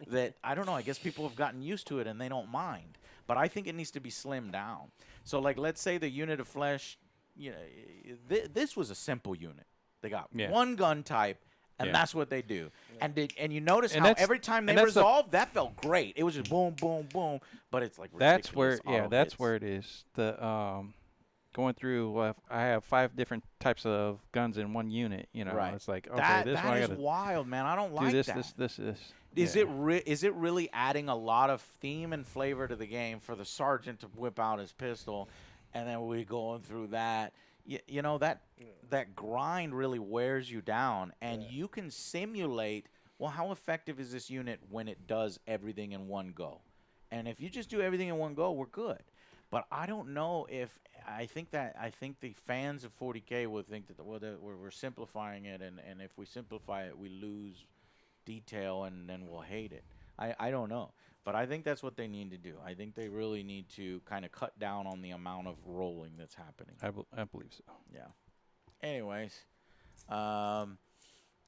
that, I don't know, I guess people have gotten used to it and they don't mind. but I think it needs to be slimmed down. So, like, let's say the unit of flesh, you know, this was a simple unit. They got one gun type, and that's what they do. And you notice how every time they resolved, that felt great. It was just boom, boom, boom. But it's like that's where ridiculous that's hits. where it is. The going through, I have 5 different types of guns in one unit. You know, it's like, okay, this one I is gotta wild, man. I don't do like this, that. this. Is it really adding a lot of theme and flavor to the game for the sergeant to whip out his pistol, and then we going through that? You know, that grind really wears you down, and you can simulate, well, how effective is this unit when it does everything in one go? And if you just do everything in one go, we're good. But I don't know if I think the fans of 40K would think that we're simplifying it, and if we simplify it, we lose detail, and then we'll hate it. I don't know. But I think that's what they need to do. I think they really need to kind of cut down on the amount of rolling that's happening. I believe so. Yeah. Anyways,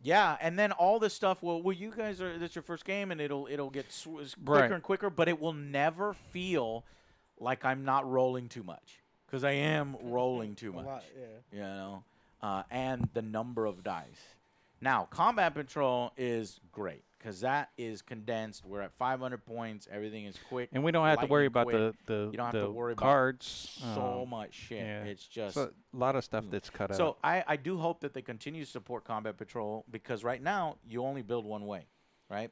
yeah, and then all this stuff. Well, you guys that's your first game, and it'll get quicker and quicker, but it will never feel like I'm not rolling too much, because I am rolling too much. A lot, you know, and the number of dice. Now, combat patrol is great, because that is condensed. We're at 500 points. Everything is quick. And we don't have to worry about the you don't have to worry cards. about so much shit. Yeah. It's just so a lot of stuff that's cut out. So I do hope that they continue to support combat patrol, because right now you only build one way, right?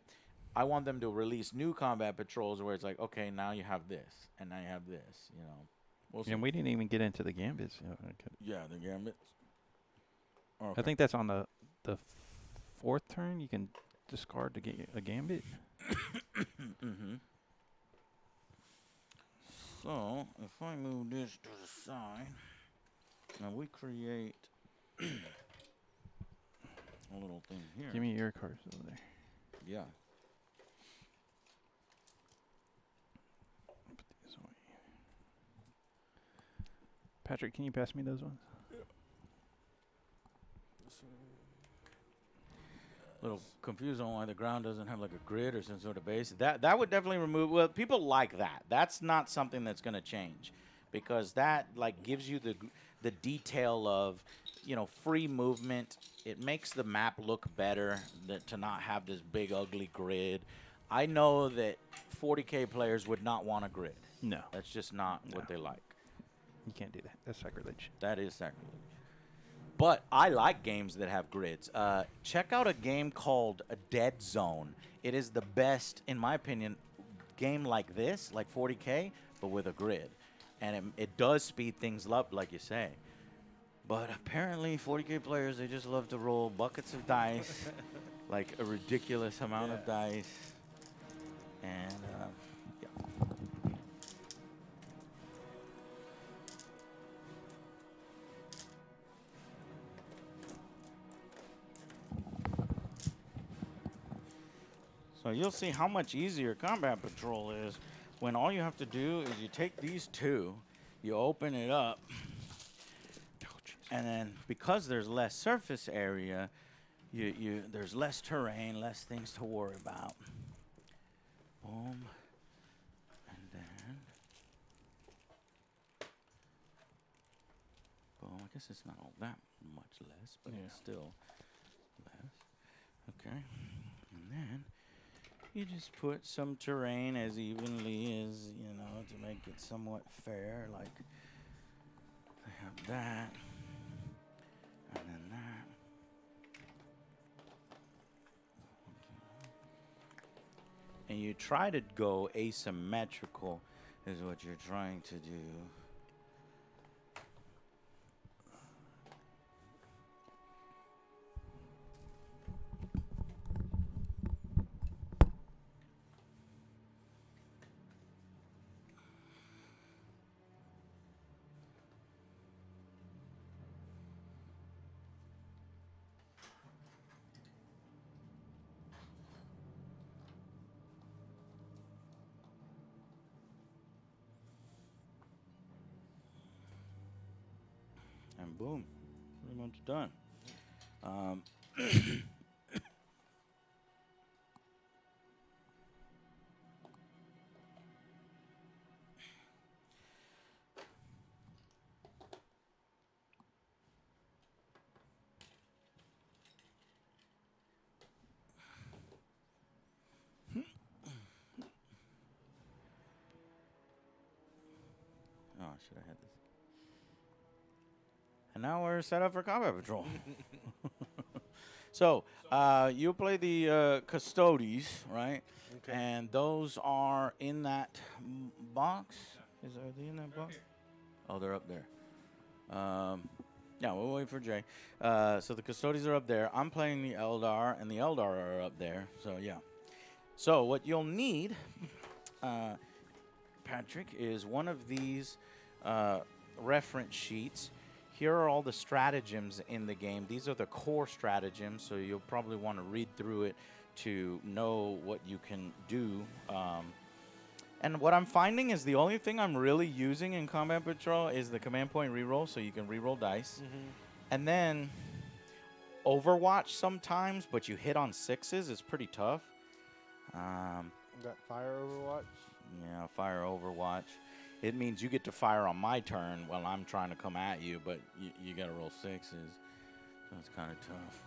I want them to release new combat patrols where it's like, okay, now you have this, and now you have this. You know, we'll see. And we didn't even get into the gambits. Yeah, the gambits. Okay. I think that's on the 4th turn. You can discard to get a gambit. Mm-hmm. So if I move this to the side, now we create a little thing here. Give me your cards over there. Yeah. Put these away. Patrick, can you pass me those ones? Little confused on why the ground doesn't have like a grid or some sort of base. That would definitely remove. Well, people like that. That's not something that's going to change, because that like gives you the detail of, you know, free movement. It makes the map look better to not have this big ugly grid. I know that 40K players would not want a grid. No, That's just not what they like. you can't do that. That's sacrilege. That is sacrilege. But I like games that have grids. Check out a game called Dead Zone. It is the best, in my opinion, game like this, like 40K, but with a grid. And it does speed things up, like you say. But apparently 40K players, they just love to roll buckets of dice, like a ridiculous amount of dice. And, yeah. So you'll see how much easier combat patrol is when all you have to do is you take these two, you open it up, and then because there's less surface area, there's less terrain, less things to worry about. Boom. And then boom. I guess it's not all that much less, but it's still less. Okay. And then you just put some terrain as evenly as, you know, to make it somewhat fair. Like, I have that, and then that. And you try to go asymmetrical is what you're trying to do. And boom, pretty much done. Oh, I should have had this. And now we're set up for combat patrol. So, you play the Custodes, right? Okay. And those are in that box. Are they in that box? Oh, they're up there. Yeah, we'll wait for Jay. So the Custodes are up there. I'm playing the Eldar, and the Eldar are up there. So, yeah. So, what you'll need, Patrick, is one of these reference sheets. Here are all the stratagems in the game. These are the core stratagems, so you'll probably want to read through it to know what you can do. And what I'm finding is the only thing I'm really using in Combat Patrol is the command point reroll, so you can reroll dice. And then Overwatch sometimes, but you hit on 6s. It's pretty tough. Got fire overwatch. Yeah, fire Overwatch. It means you get to fire on my turn while I'm trying to come at you, but you got to roll 6s. So it's kind of tough.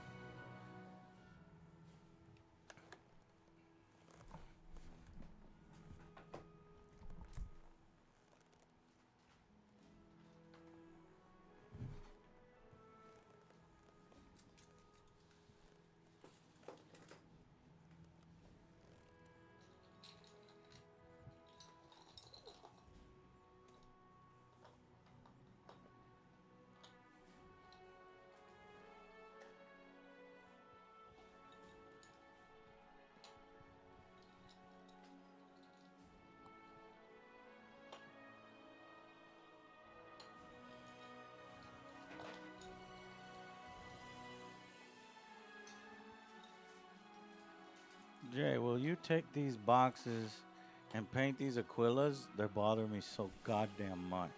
Jay, will you take these boxes and paint these Aquilas? They bother me so goddamn much.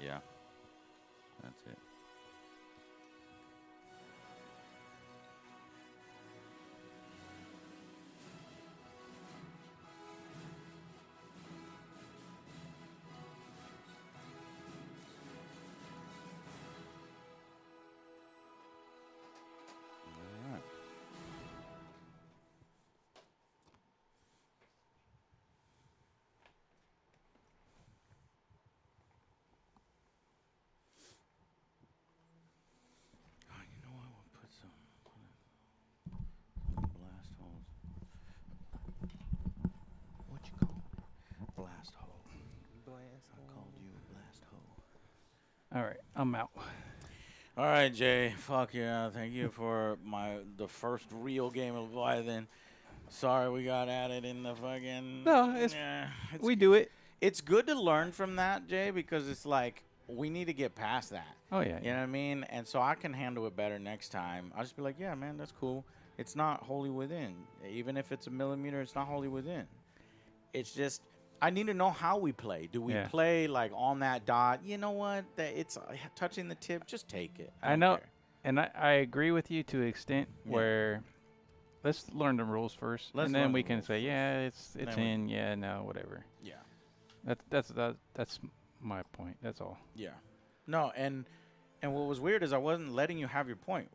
Yeah, that's it. All right. Oh, you know what? We'll put some blast holes. What you call it? Blast hole. I called you a blast hole. All right, I'm out. All right, Jay. Fuck yeah. Thank you for the first real game of Leviathan. Sorry we got added in the fucking... No, we do it. It's good to learn from that, Jay, because it's like we need to get past that. Oh, yeah. You know what I mean? And so I can handle it better next time. I'll just be like, yeah, man, that's cool. It's not wholly within. Even if it's a millimeter, it's not wholly within. It's just, I need to know how we play. Do we play like on that dot? You know what? It's touching the tip. Just take it. I know. Care. And I agree with you to an extent where let's learn the rules first. And then we can say, yeah, it's in. Yeah, no, whatever. Yeah. That's my point. That's all. Yeah. No, and what was weird is I wasn't letting you have your point.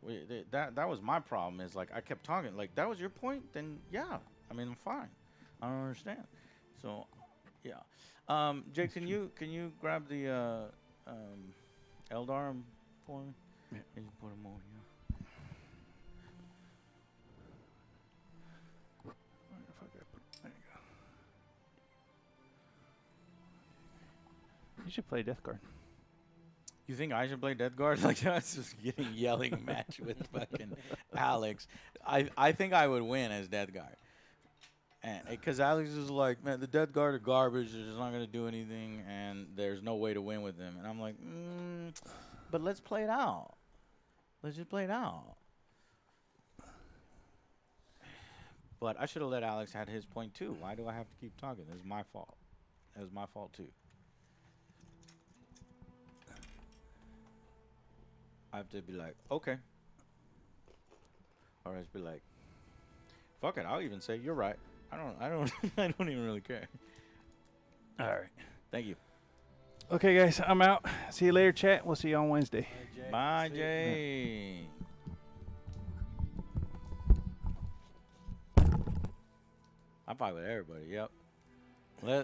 That was my problem. Is like I kept talking. Like that was your point. Then yeah, I mean I'm fine. I don't understand. So, yeah. Jake, can you grab the Eldar for me? Yeah. And you put them over here. There you go. You should play Death Guard. You think I should play Death Guard? Like that's just getting yelling match with fucking Alex. I think I would win as Death Guard. Because Alex is like, man, the Death Guard are garbage. They're just not going to do anything, and there's no way to win with them. And I'm like, but let's play it out. Let's just play it out. But I should have let Alex had his point, too. Why do I have to keep talking? This is my fault. It was my fault, too. I have to be like, okay. Or I just be like, fuck it. I'll even say, you're right. I don't I don't even really care. All right. Thank you. Okay, guys, I'm out. See you later, chat. We'll see you on Wednesday. Bye, See ya. Jay. I fight with everybody. Yep.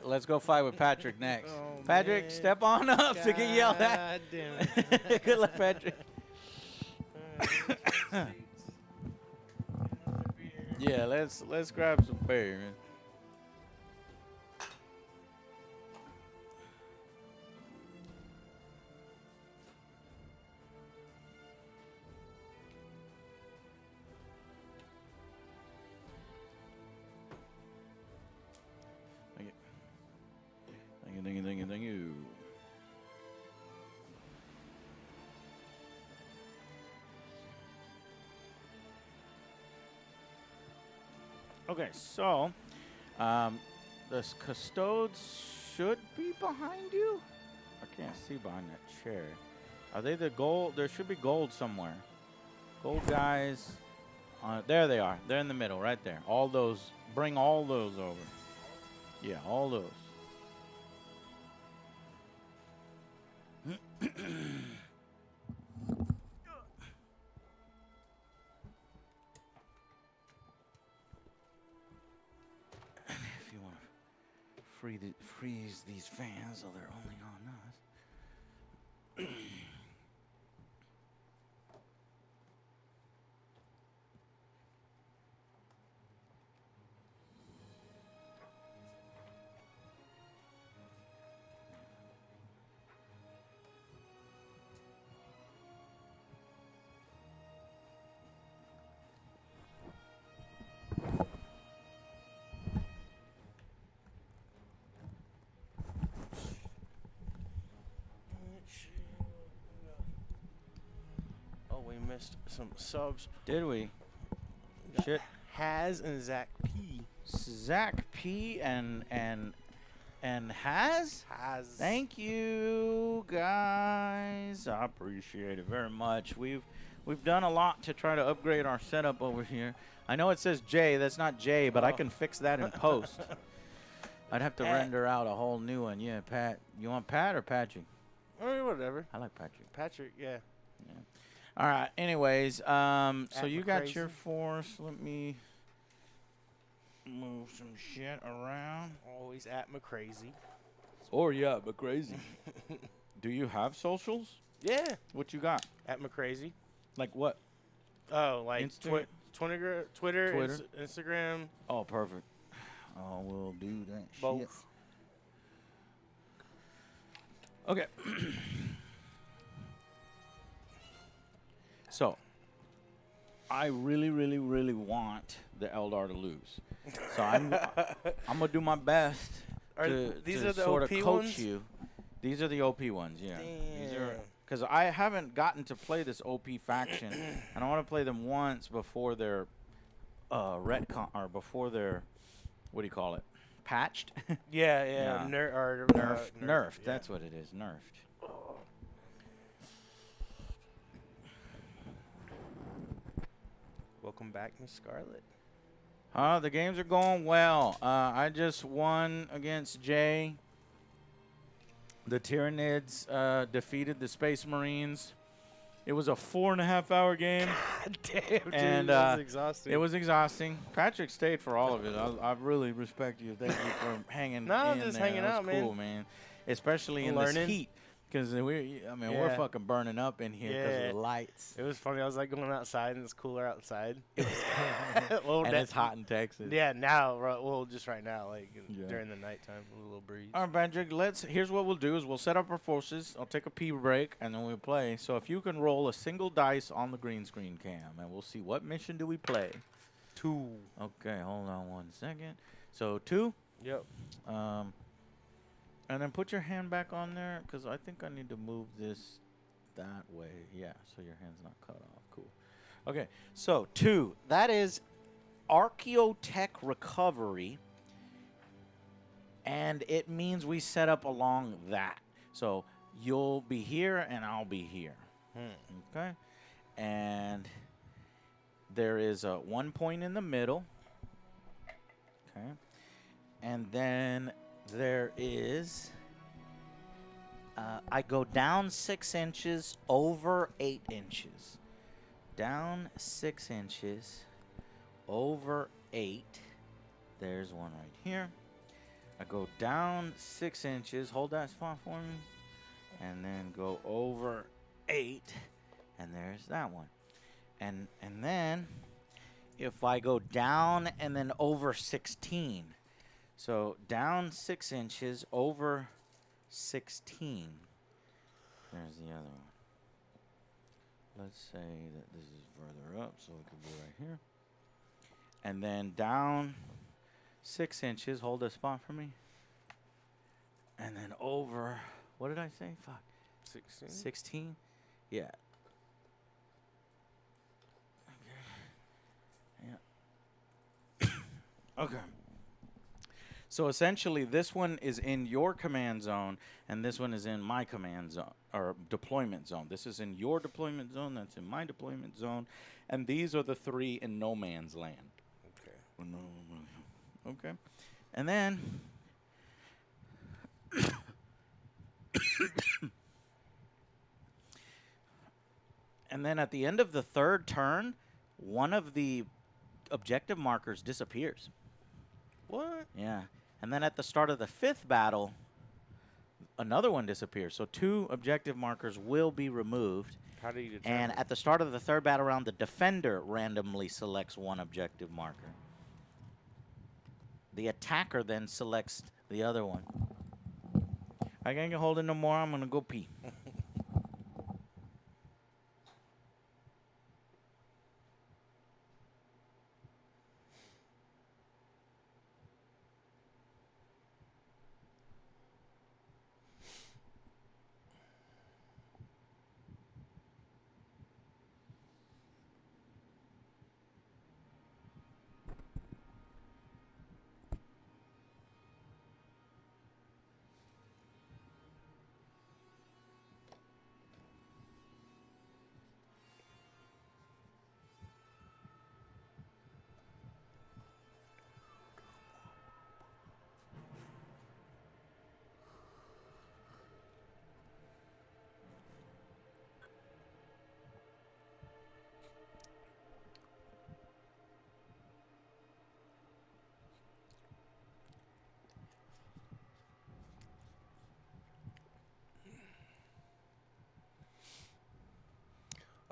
Let's go fight with Patrick next. Oh, Patrick, man. step on up to get yelled at. God damn it. Good luck, Patrick. Yeah, let's grab some beer. Man. Thank you. Okay, so the custodes should be behind you. I can't see behind that chair. Are they the gold? There should be gold somewhere. Gold guys. There they are. They're in the middle, right there. All those. Bring all those over. Yeah, all those. If you want to freeze these fans so they're only on us. Oh, we missed some subs. Did we? Shit. Has and Zach P. Zach P and Has? Has. Thank you, guys. I appreciate it very much. We've done a lot to try to upgrade our setup over here. I know it says J. That's not J, but I Oh. can fix that in post. I'd have to Pat. render out a whole new one. Yeah, Pat. You want Pat or Patrick? Or whatever. I like Patrick. Patrick, yeah. All right. Anyways, so At you my got crazy. your force. Let me move some shit around. Always at McCrazy. Or yeah, but crazy. Do you have socials? Yeah. What you got? At McCrazy. Like what? Oh, like Insta- Twitter, Twitter. Instagram. Oh, perfect. Oh, we'll do that shit. Both. Okay. So, I really, really, really want the Eldar to lose. So I'm gonna do my best These to are the sort OP of coach ones? you. These are the OP ones, yeah. These are Damn. because I haven't gotten to play this OP faction, and I want to play them once before they're retcon or before they're what do you call it? Patched. Yeah, Yeah. Nerfed. Nerfed. Yeah. That's what it is. Nerfed. Welcome back, Miss Scarlet. The games are going well. I just won against Jay. The Tyrranids defeated the Space Marines. It was a 4.5-hour game. Damn, dude, And, that was exhausting. It was exhausting. Patrick stayed for all of it. I really respect you. Thank you for hanging No, in just there. hanging That was out, cool, man. Especially in this Learning. heat. Because we're Yeah. fucking burning up in here because of Yeah. the lights. It was funny. I was like going outside and it's cooler outside. well, And it's hot in Texas. Yeah, now, well, just right now, like Yeah. during the nighttime, a little breeze. All right, Patrick, here's what we'll do is we'll set up our forces. I'll take a pee break, and then we'll play. So if you can roll a single dice on the green screen cam, and we'll see what mission do we play. 2. Okay, hold on 1 second. So 2. Yep. And then put your hand back on there, because I think I need to move this that way. Yeah, so your hand's not cut off. Cool. Okay, so 2. That is Archaeotech Recovery. And it means we set up along that. So you'll be here, and I'll be here. Okay? And there is a 1 point in the middle. Okay? And then there is. I go down 6 inches, over 8 inches. Down 6 inches, over 8. There's one right here. I go down 6 inches, hold that spot for me, and then go over 8, and there's that one. And then if I go down and then over 16, so down 6 inches, over 16, there's the other one. Let's say that this is further up, so it could be right here. And then down 6 inches, hold a spot for me. And then over, what did I say? Fuck. 16? 16? Yeah. Okay. Yeah. Okay. So essentially, this one is in your command zone, and this one is in my command zone, or deployment zone. This is in your deployment zone, that's in my deployment zone, and these are the 3 in no man's land. Okay. Okay. And then and then at the end of the 3rd turn, one of the objective markers disappears. What? Yeah. And then at the start of the 5th battle, another one disappears. So 2 objective markers will be removed. How do you determine? And at the start of the 3rd battle round, the defender randomly selects 1 objective marker. The attacker then selects the other one. I can't hold it no more. I'm going to go pee.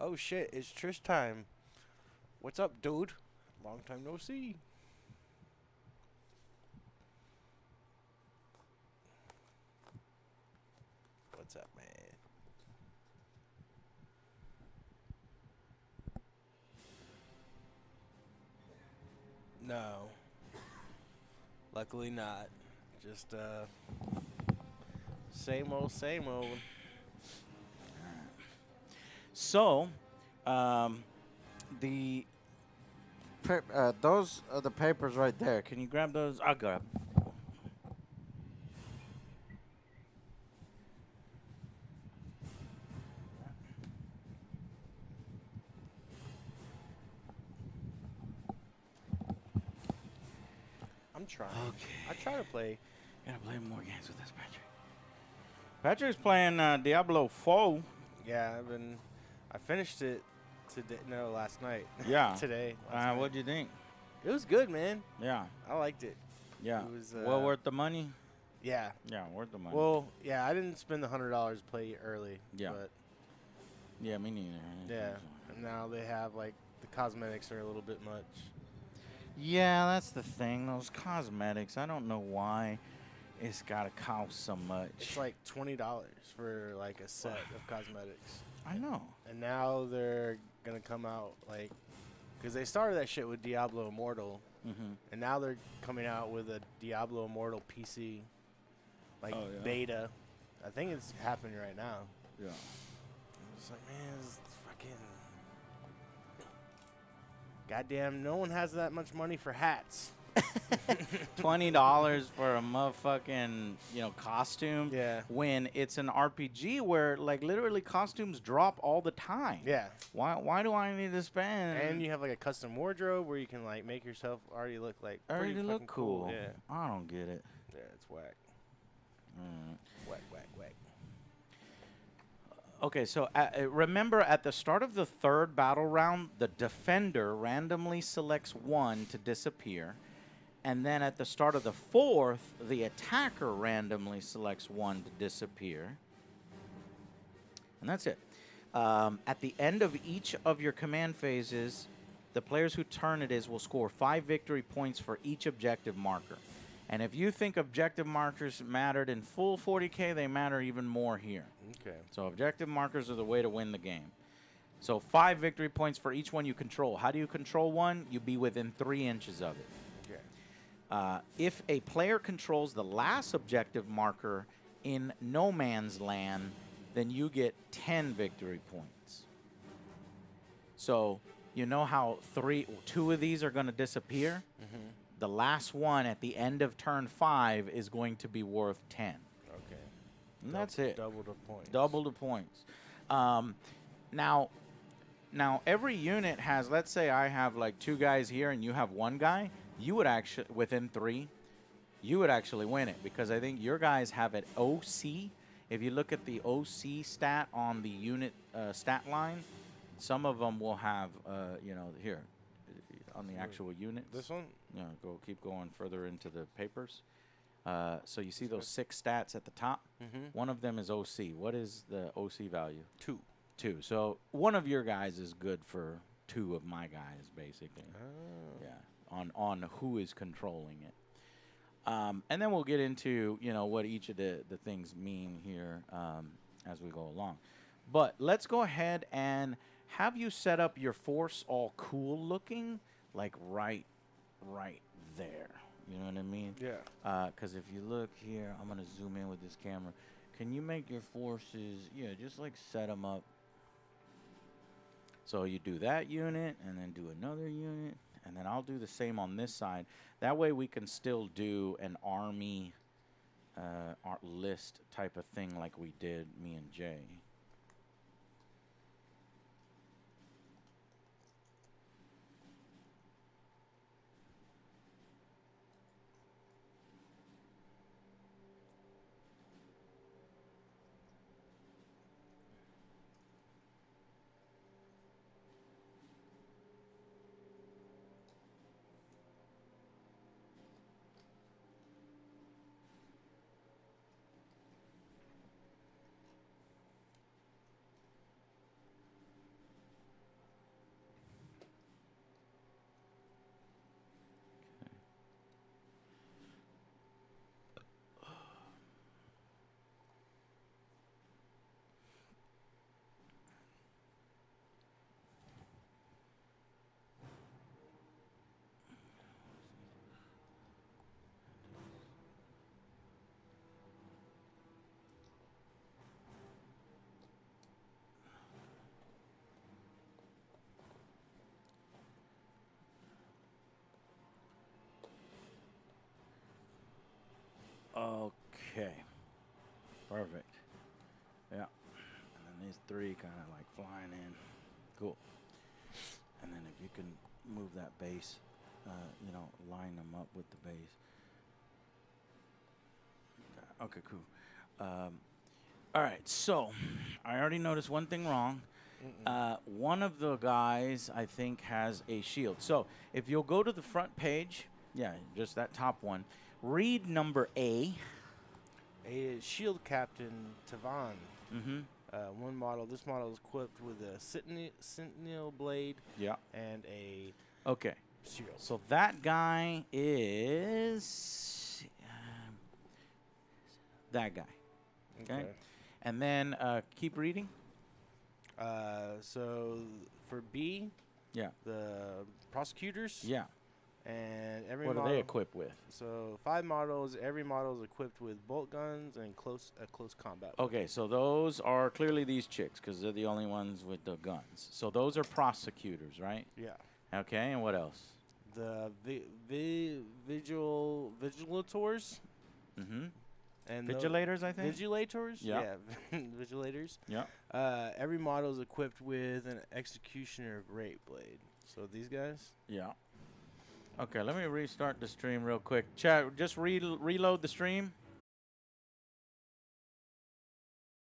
Oh shit, it's Trish time. What's up, dude? Long time no see. What's up, man? No. Luckily not. Just same old, same old. So, those are the papers right there. Can you grab those? I'll grab. I'm trying. Okay. I try to play. Gotta play more games with this Patrick. Patrick's playing Diablo 4. Yeah, I finished it today. No, last night. Yeah. Today. last night. What'd you think? It was good, man. Yeah. I liked it. Yeah. It was, well worth the money? Yeah. Yeah, worth the money. Well, yeah, I didn't spend the $100 to play early. Yeah. But yeah, me neither. yeah, and now they have like the cosmetics are a little bit much. Yeah, that's the thing. Those cosmetics, I don't know why it's gotta cost so much. It's like $20 for like a set of cosmetics. I know. And now they're gonna come out like, because they started that shit with Diablo Immortal, Mm-hmm. and now they're coming out with a Diablo Immortal PC, like Oh, yeah. beta. I think it's happening right now. Yeah. I'm just like, man, this is fucking. Goddamn, no one has that much money for hats. $20 for a motherfucking, costume. Yeah. When it's an RPG where like literally costumes drop all the time. Yeah. Why do I need to spend? And you have like a custom wardrobe where you can like make yourself already look like already pretty look fucking cool. Yeah. I don't get it. Yeah, it's whack. Whack, whack, whack. Okay, so remember at the start of the third battle round, the defender randomly selects one to disappear. And then at the start of the fourth, the attacker randomly selects one to disappear. And that's it. At the end of each of your command phases, the players whose turn it is will score 5 victory points for each objective marker. And if you think objective markers mattered in full 40K, they matter even more here. Okay. So objective markers are the way to win the game. So 5 victory points for each one you control. How do you control one? You be within 3 inches of it. Okay. If a player controls the last objective marker in no man's land, then you get 10 victory points. So you know how 2 of these are going to disappear? Mm-hmm. The last one at the end of turn 5 is going to be worth 10. Okay. And that's it. Double the points. Double the points. Now every unit has, let's say I have like 2 guys here and you have 1 guy, you would actually, within 3, you would actually win it because I think your guys have an OC. If you look at the OC stat on the unit stat line, some of them will have, here, on the actual units. This one? Yeah, keep going further into the papers. So you see those 6 stats at the top? Mm-hmm. One of them is OC. What is the OC value? 2. 2. So one of your guys is good for 2 of my guys, basically. Oh. Yeah, on who is controlling it. And then we'll get into, what each of the things mean here as we go along. But let's go ahead and have you set up your force all cool looking, like right there. You know what I mean? Yeah. Because if you look here, I'm going to zoom in with this camera. Can you make your forces, just like set them up. So you do that unit and then do another unit. And then I'll do the same on this side. That way we can still do an army list type of thing like we did, me and Jay. Okay. Perfect. Yeah. And then these 3 kind of like flying in. Cool. And then if you can move that base, line them up with the base. Okay, cool. All right, so I already noticed one thing wrong. One of the guys, I think, has a shield. So if you'll go to the front page, yeah, just that top one, read number A. A is Shield Captain Tavan. Mm-hmm. One model. This model is equipped with a Sentinel blade. Yeah. And a Okay. shield. So that guy is that guy. Okay. And then keep reading. So for B, Yeah. the prosecutors. Yeah. And every What model. are they equipped with? So 5 models. Every model is equipped with bolt guns and close combat. Okay, so those are clearly these chicks because they're the only ones with the guns. So those are prosecutors, right? Yeah. Okay, and what else? The vigilators. Mm-hmm. And Vigilators, I think. Vigilators? Yeah. Vigilators. Yeah. Every model is equipped with an executioner great blade. So these guys? Yeah. Okay, let me restart the stream real quick. Chat, just reload the stream.